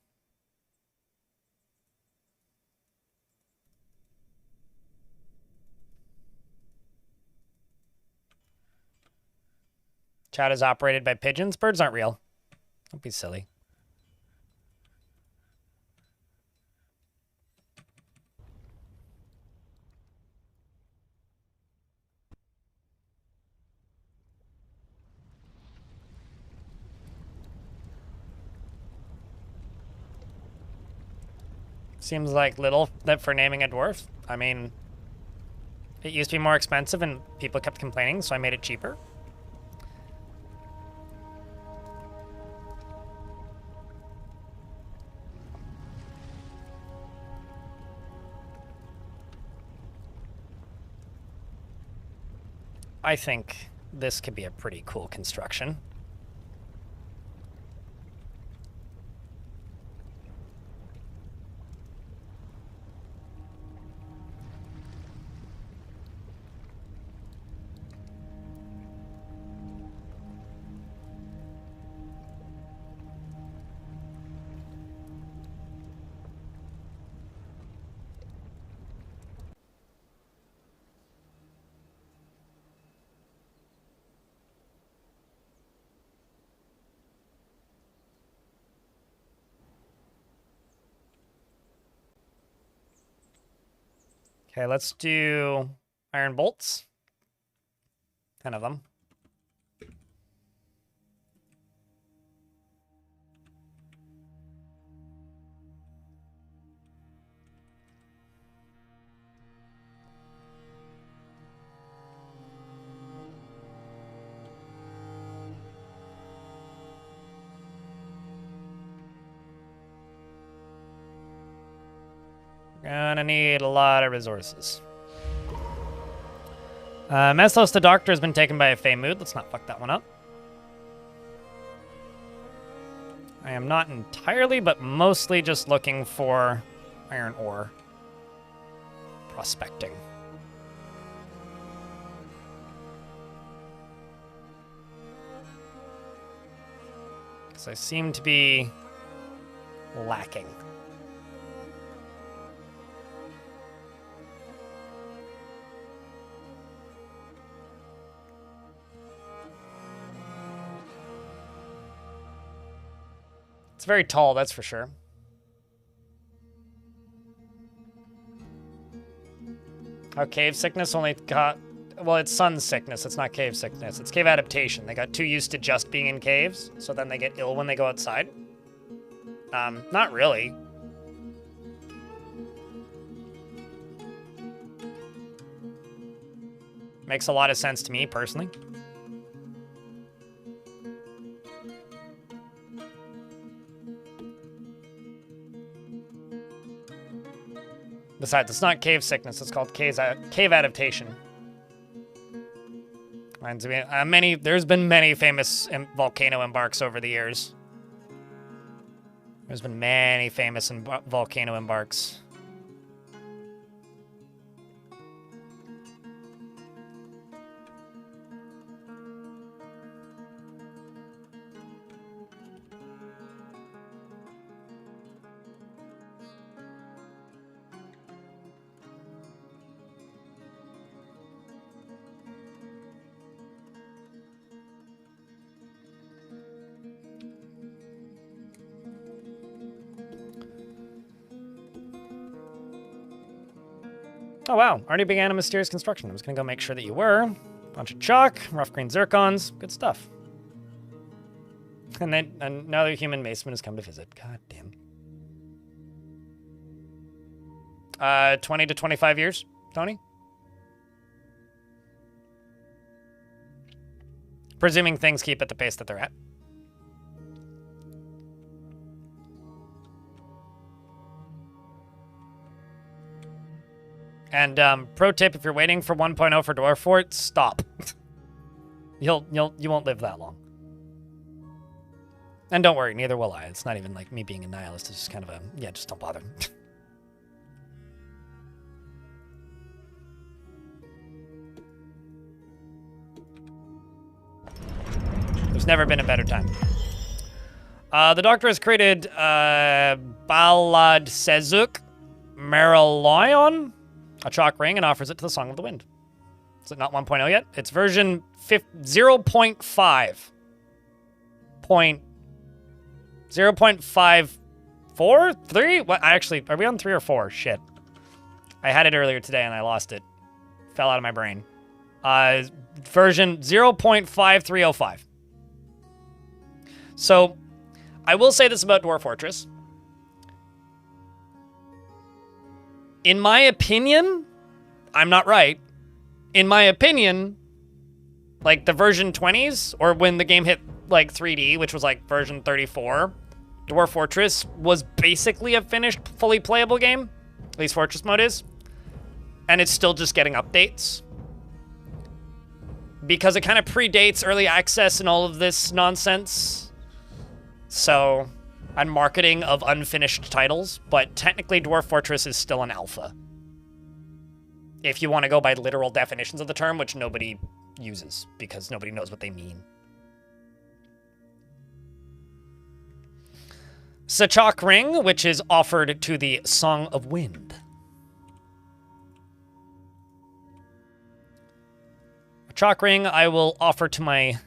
Chat is operated by pigeons. Birds aren't real. Don't be silly. Seems like little that for naming a dwarf. I mean, it used to be more expensive and people kept complaining, so I made it cheaper. I think this could be a pretty cool construction. Okay, let's do iron bolts. 10 of them. Gonna need a lot of resources. Meslos the Doctor has been taken by a Fey Mood. Let's not fuck that one up. I am not entirely, but mostly just looking for iron ore. Prospecting. Because I seem to be lacking. It's very tall, that's for sure. Oh, cave sickness only got... Well, it's sun sickness. It's not cave sickness. It's cave adaptation. They got too used to just being in caves, so then they get ill when they go outside. Not really. Makes a lot of sense to me, personally. Besides, it's not cave sickness. It's called cave adaptation. There's been many famous volcano embarks over the years. There's been many famous volcano embarks. Oh wow, already began a mysterious construction. I was gonna go make sure that you were. Bunch of chalk, rough green zircons, good stuff. And then another human maceman has come to visit. God damn. 20 to 25 years, Tony? Presuming things keep at the pace that they're at. And pro tip: if you're waiting for 1.0 for Dwarf Fort, stop. You won't live that long. And don't worry, neither will I. It's not even like me being a nihilist. It's just kind of a just don't bother. There's never been a better time. The Doctor has created Balad Sezuk Marilion, a chalk ring, and offers it to the Song of the Wind. Is it not 1.0 yet? It's version 0.5. 0.54? 3? What? Actually, are we on 3 or 4? Shit. I had it earlier today and I lost it. Fell out of my brain. Version 0.5305. So, I will say this about Dwarf Fortress. In my opinion, I'm not right. In my opinion, like the version 20s, or when the game hit like 3D, which was like version 34, Dwarf Fortress was basically a finished, fully playable game. At least Fortress mode is. And it's still just getting updates. Because it kind of predates early access and all of this nonsense. So, and marketing of unfinished titles, but technically Dwarf Fortress is still an alpha. If you want to go by literal definitions of the term, which nobody uses, because nobody knows what they mean. Sachak Ring, which is offered to the Song of Wind. A chalk ring I will offer to my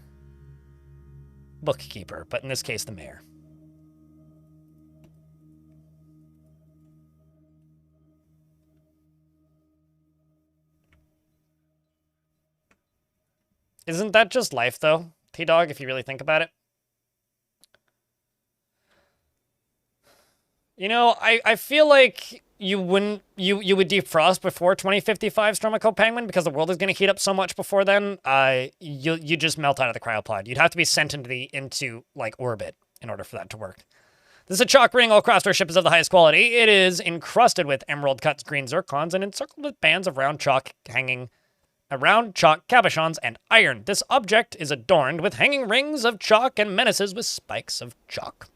bookkeeper, but in this case, the mayor. Isn't that just life, though, T-Dog, if you really think about it? You know, I feel like you would defrost before 2055 Stormico Penguin because the world is going to heat up so much before then. You just melt out of the cryopod. You'd have to be sent into like orbit in order for that to work. This is a chalk ring. All craftsware ship is of the highest quality. It is encrusted with emerald cuts, green zircons, and encircled with bands of round chalk hanging around chalk cabochons and iron. This object is adorned with hanging rings of chalk and menaces with spikes of chalk.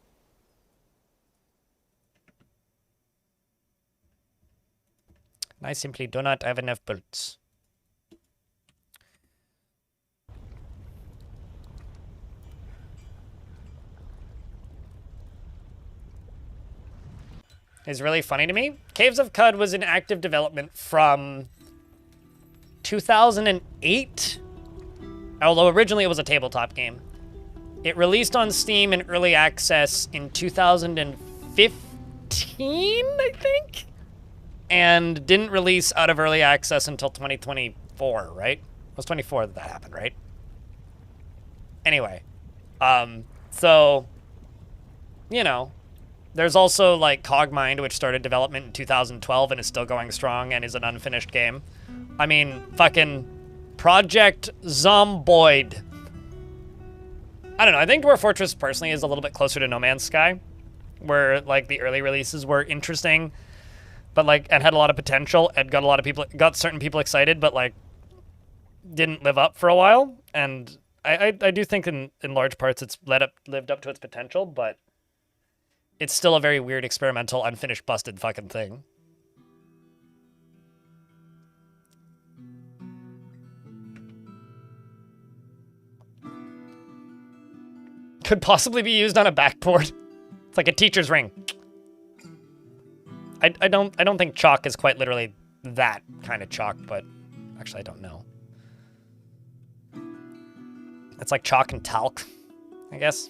I simply do not have enough bolts. Is really funny to me. Caves of Qud was in active development from 2008, although originally it was a tabletop game. It released on Steam in early access in 2015, I think? And didn't release out of early access until 2024, right? It was 24 that happened, right? Anyway, so, you know, there's also like Cogmind, which started development in 2012 and is still going strong and is an unfinished game. I mean, fucking Project Zomboid. I don't know, I think Dwarf Fortress personally is a little bit closer to No Man's Sky, where like the early releases were interesting, but like, and had a lot of potential and got certain people excited, but like didn't live up for a while. And I do think in large parts it's lived up to its potential, but it's still a very weird, experimental, unfinished, busted fucking thing. Could possibly be used on a backboard. It's like a teacher's ring. I don't think chalk is quite literally that kind of chalk, but actually I don't know. It's like chalk and talc, I guess.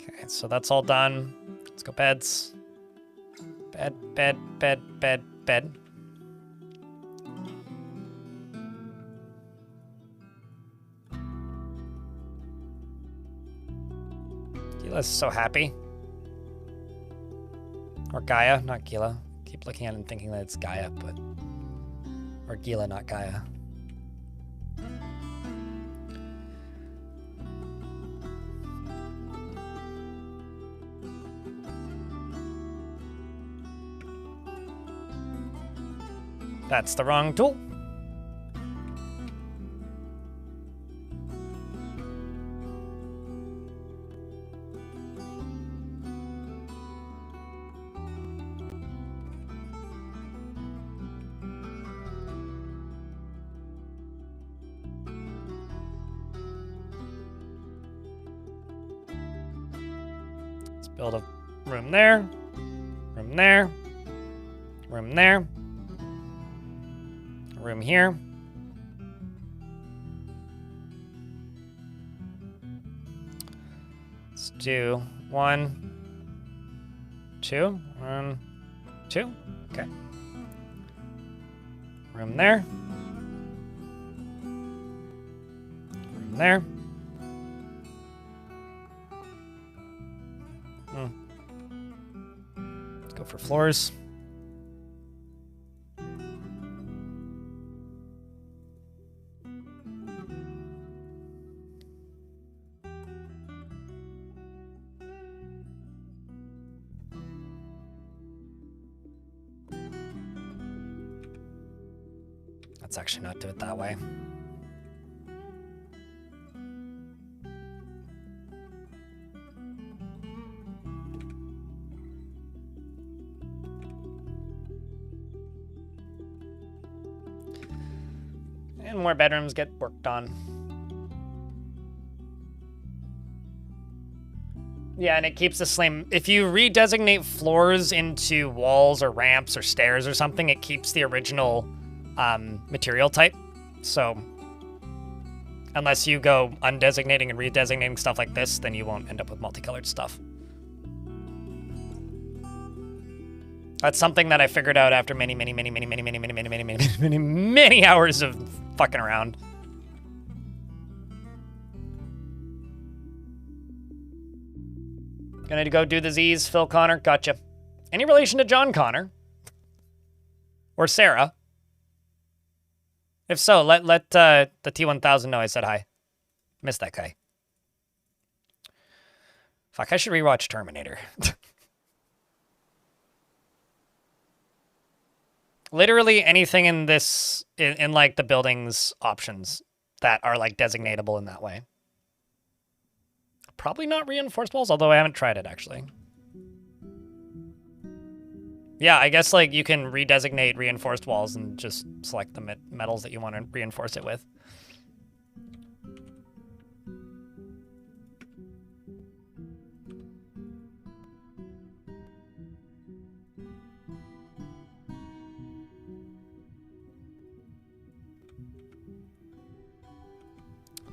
Okay, so that's all done. Let's go beds. Bed, bed, bed, bed, bed. Gila's so happy. Or Gaia, not Gila. Keep looking at it and thinking that it's Gaia, but... Or Gila, not Gaia. That's the wrong tool. Let's build a room there, room there, room there. Room here. Let's do 1, 2, 1, 2. Okay. Room there. Room there. Let's go for floors. Let's actually not do it that way. And more bedrooms get worked on. Yeah, and it keeps the same. If you redesignate floors into walls or ramps or stairs or something, it keeps the original material type. So Unless you go undesignating and redesignating stuff like this, then you won't end up with multicolored stuff. That's something that I figured out after many hours of fucking around. Gonna go do the Z's, Phil Connor. Gotcha. Any relation to John Connor? Or Sarah? If so, let the T1000 know I said hi. Missed that guy. Fuck, I should rewatch Terminator. Literally anything in this, in like the buildings options that are like designatable in that way. Probably not reinforced walls, although I haven't tried it actually. Yeah, I guess like you can redesignate reinforced walls and just select the metals that you want to reinforce it with.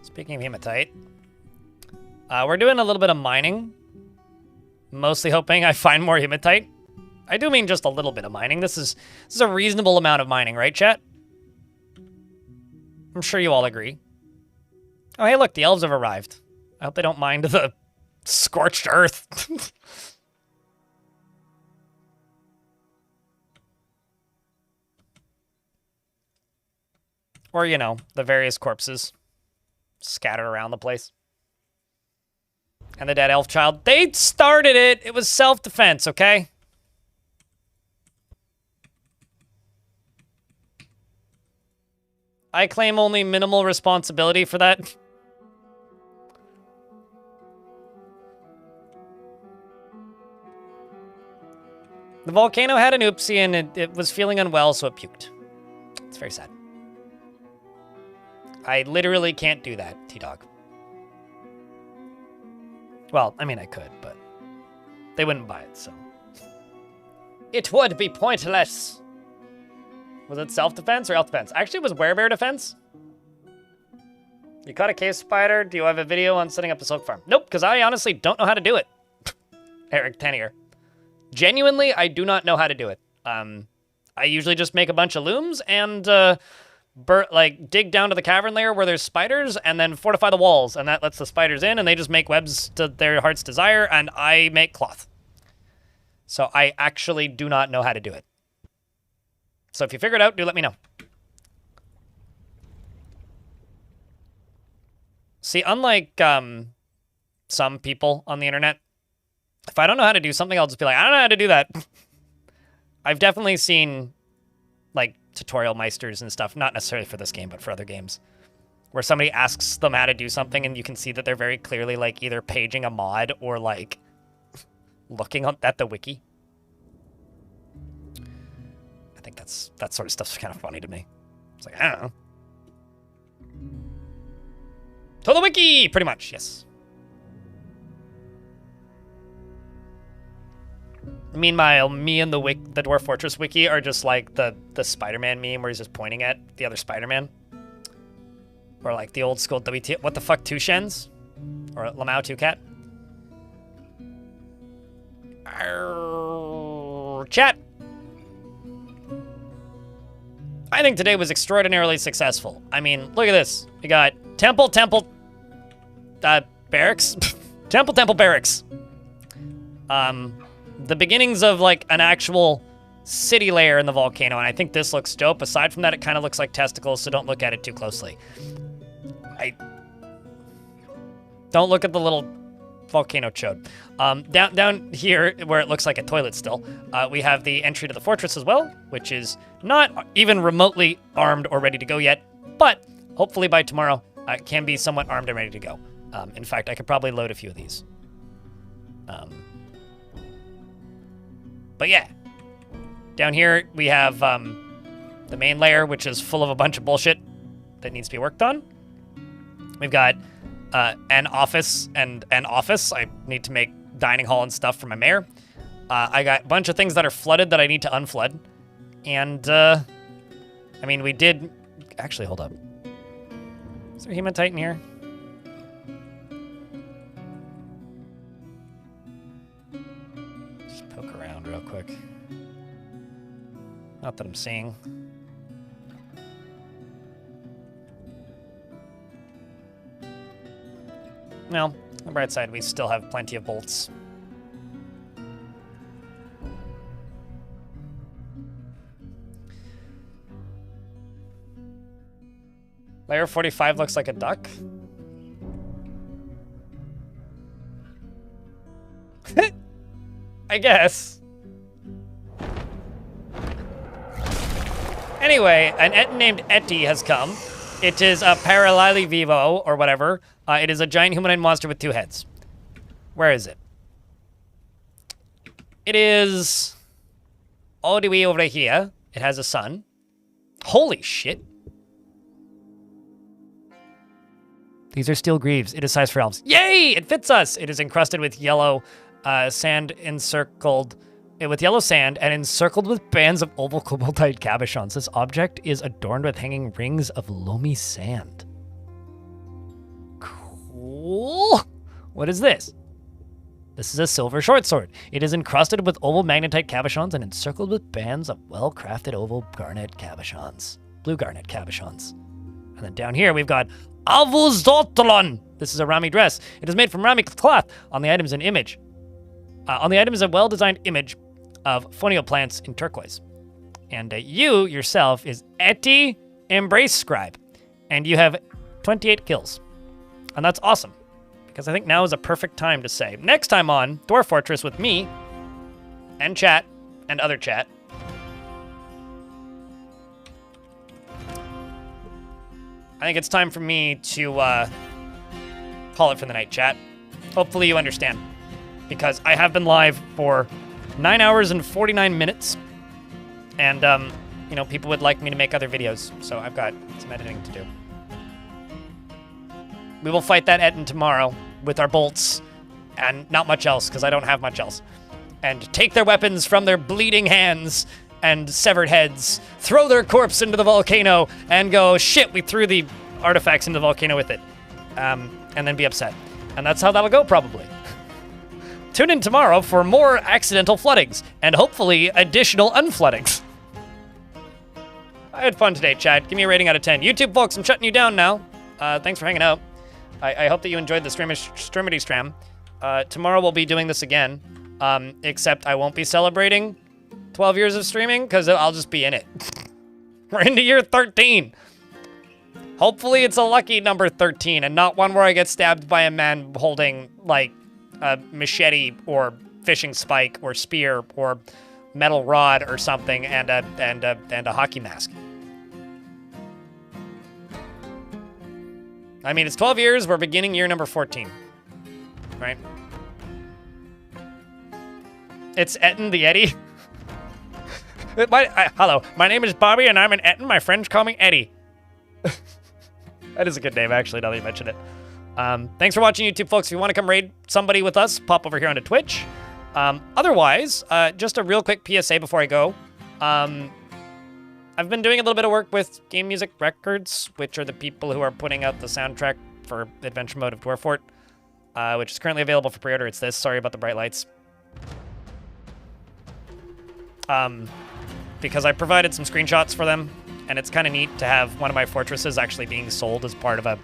Speaking of hematite, we're doing a little bit of mining. Mostly hoping I find more hematite. I do mean just a little bit of mining. This is a reasonable amount of mining, right, chat? I'm sure you all agree. Oh, hey, look, the elves have arrived. I hope they don't mind the scorched earth. Or, you know, the various corpses scattered around the place. And the dead elf child. They started it! It was self-defense, okay? I claim only minimal responsibility for that. The volcano had an oopsie and it was feeling unwell, so it puked. It's very sad. I literally can't do that, T-Dog. Well, I mean, I could, but they wouldn't buy it, so. It would be pointless. Was it self-defense or elf-defense? Actually, it was werebear defense. You caught a cave spider. Do you have a video on setting up a silk farm? Nope, because I honestly don't know how to do it. Eric Tenier. Genuinely, I do not know how to do it. I usually just make a bunch of looms and dig down to the cavern layer where there's spiders and then fortify the walls. And that lets the spiders in and they just make webs to their heart's desire and I make cloth. So I actually do not know how to do it. So if you figure it out, do let me know. See, unlike some people on the internet, if I don't know how to do something, I'll just be like, I don't know how to do that. I've definitely seen like tutorial meisters and stuff, not necessarily for this game, but for other games, where somebody asks them how to do something and you can see that they're very clearly like either paging a mod or like looking at the wiki. I think that sort of stuff's kind of funny to me. It's like, I don't know. To the wiki, pretty much, yes. Meanwhile, me and the Dwarf Fortress wiki are just like the Spider-Man meme where he's just pointing at the other Spider-Man. Or like the old school WT, what the fuck, Two Shens? Or Lamau Two Cat? Chat! I think today was extraordinarily successful. I mean, look at this. We got Temple Barracks? Temple Barracks. The beginnings of like an actual city layer in the volcano, and I think this looks dope. Aside from that, it kind of looks like testicles, so don't look at it too closely. Don't look at the little volcano chode. Down here, where it looks like a toilet still, we have the entry to the fortress as well, which is not even remotely armed or ready to go yet, but hopefully by tomorrow, it can be somewhat armed and ready to go. In fact, I could probably load a few of these. But yeah, down here we have the main layer, which is full of a bunch of bullshit that needs to be worked on. We've got an office and an office. I need to make dining hall and stuff for my mayor. I got a bunch of things that are flooded that I need to unflood. And, I mean, we did... Actually, hold up. Is there hematite in here? Just poke around real quick. Not that I'm seeing. No, on the bright side, we still have plenty of bolts. Layer 45 looks like a duck. I guess. Anyway, an Etten named Etty has come. It is a Paralili Vivo, or whatever. It is a giant humanoid monster with 2 heads. Where is it? It is all the way over here. It has a sun. Holy shit. These are steel greaves. It is size for elves. Yay! It fits us. It is encrusted with yellow sand encircled with yellow sand and encircled with bands of oval cobaltite cabochons. This object is adorned with hanging rings of loamy sand. Cool. What is this? This is a silver short sword. It is encrusted with oval magnetite cabochons and encircled with bands of well-crafted oval garnet cabochons. Blue garnet cabochons. And then down here we've got Avuzotolon. This is a Rami dress. It is made from Rami cloth. On the item is an image. On the item is a well-designed image of fonio plants in turquoise. And you yourself is Etty Embrace Scribe. And you have 28 kills. And that's awesome. Because I think now is a perfect time to say, next time on Dwarf Fortress with me, and chat, and other chat, I think it's time for me to call it for the night, chat. Hopefully you understand. Because I have been live for 9 hours and 49 minutes. And, you know, people would like me to make other videos. So I've got some editing to do. We will fight that Etten tomorrow with our bolts and not much else, because I don't have much else. And take their weapons from their bleeding hands and severed heads, throw their corpse into the volcano, and go, shit, we threw the artifacts into the volcano with it. And then be upset. And that's how that'll go, probably. Tune in tomorrow for more accidental floodings, and hopefully additional unfloodings. I had fun today, chat. Give me a rating out of 10. YouTube folks, I'm shutting you down now. Thanks for hanging out. I hope that you enjoyed the Streamity Stram. Tomorrow we'll be doing this again, except I won't be celebrating 12 years of streaming, because I'll just be in it. We're into year 13. Hopefully it's a lucky number 13, and not one where I get stabbed by a man holding, like, a machete or fishing spike or spear or metal rod or something and a hockey mask. I mean, it's 12 years. We're beginning year number 14, right? It's Etten the Eddie. Hello, my name is Bobby, and I'm an Etten. My friends call me Eddie. That is a good name, actually, now that you mention it. Thanks for watching, YouTube folks. If you want to come raid somebody with us, pop over here onto Twitch. Otherwise, just a real quick PSA before I go. I've been doing a little bit of work with Game Music Records, which are the people who are putting out the soundtrack for Adventure Mode of Dwarf Fort, which is currently available for pre-order. It's this. Sorry about the bright lights. Because I provided some screenshots for them, and it's kind of neat to have one of my fortresses actually being sold as part of a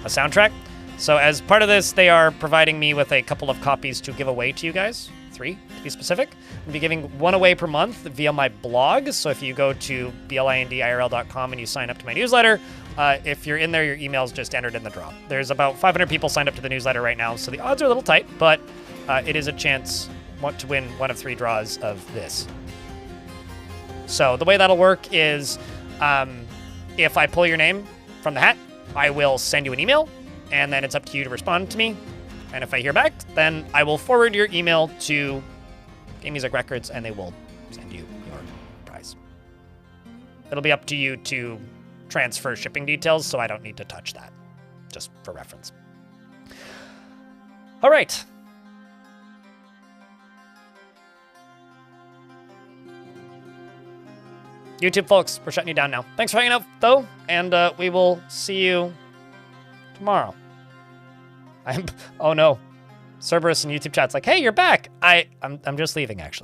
soundtrack. So as part of this, they are providing me with a couple of copies to give away to you guys. 3, to be specific. I'll be giving 1 away per month via my blog. So if you go to blindirl.com and you sign up to my newsletter, if you're in there, your email's just entered in the draw. There's about 500 people signed up to the newsletter right now, so the odds are a little tight, but it is a chance to win 1 of 3 draws of this. So the way that'll work is if I pull your name from the hat, I will send you an email, and then it's up to you to respond to me. And if I hear back, then I will forward your email to Game Music Records, and they will send you your prize. It'll be up to you to transfer shipping details, so I don't need to touch that, just for reference. All right. YouTube folks, we're shutting you down now. Thanks for hanging out, though, and we will see you tomorrow. Oh no. Cerberus in YouTube chat's like, hey, you're back. I'm just leaving, actually.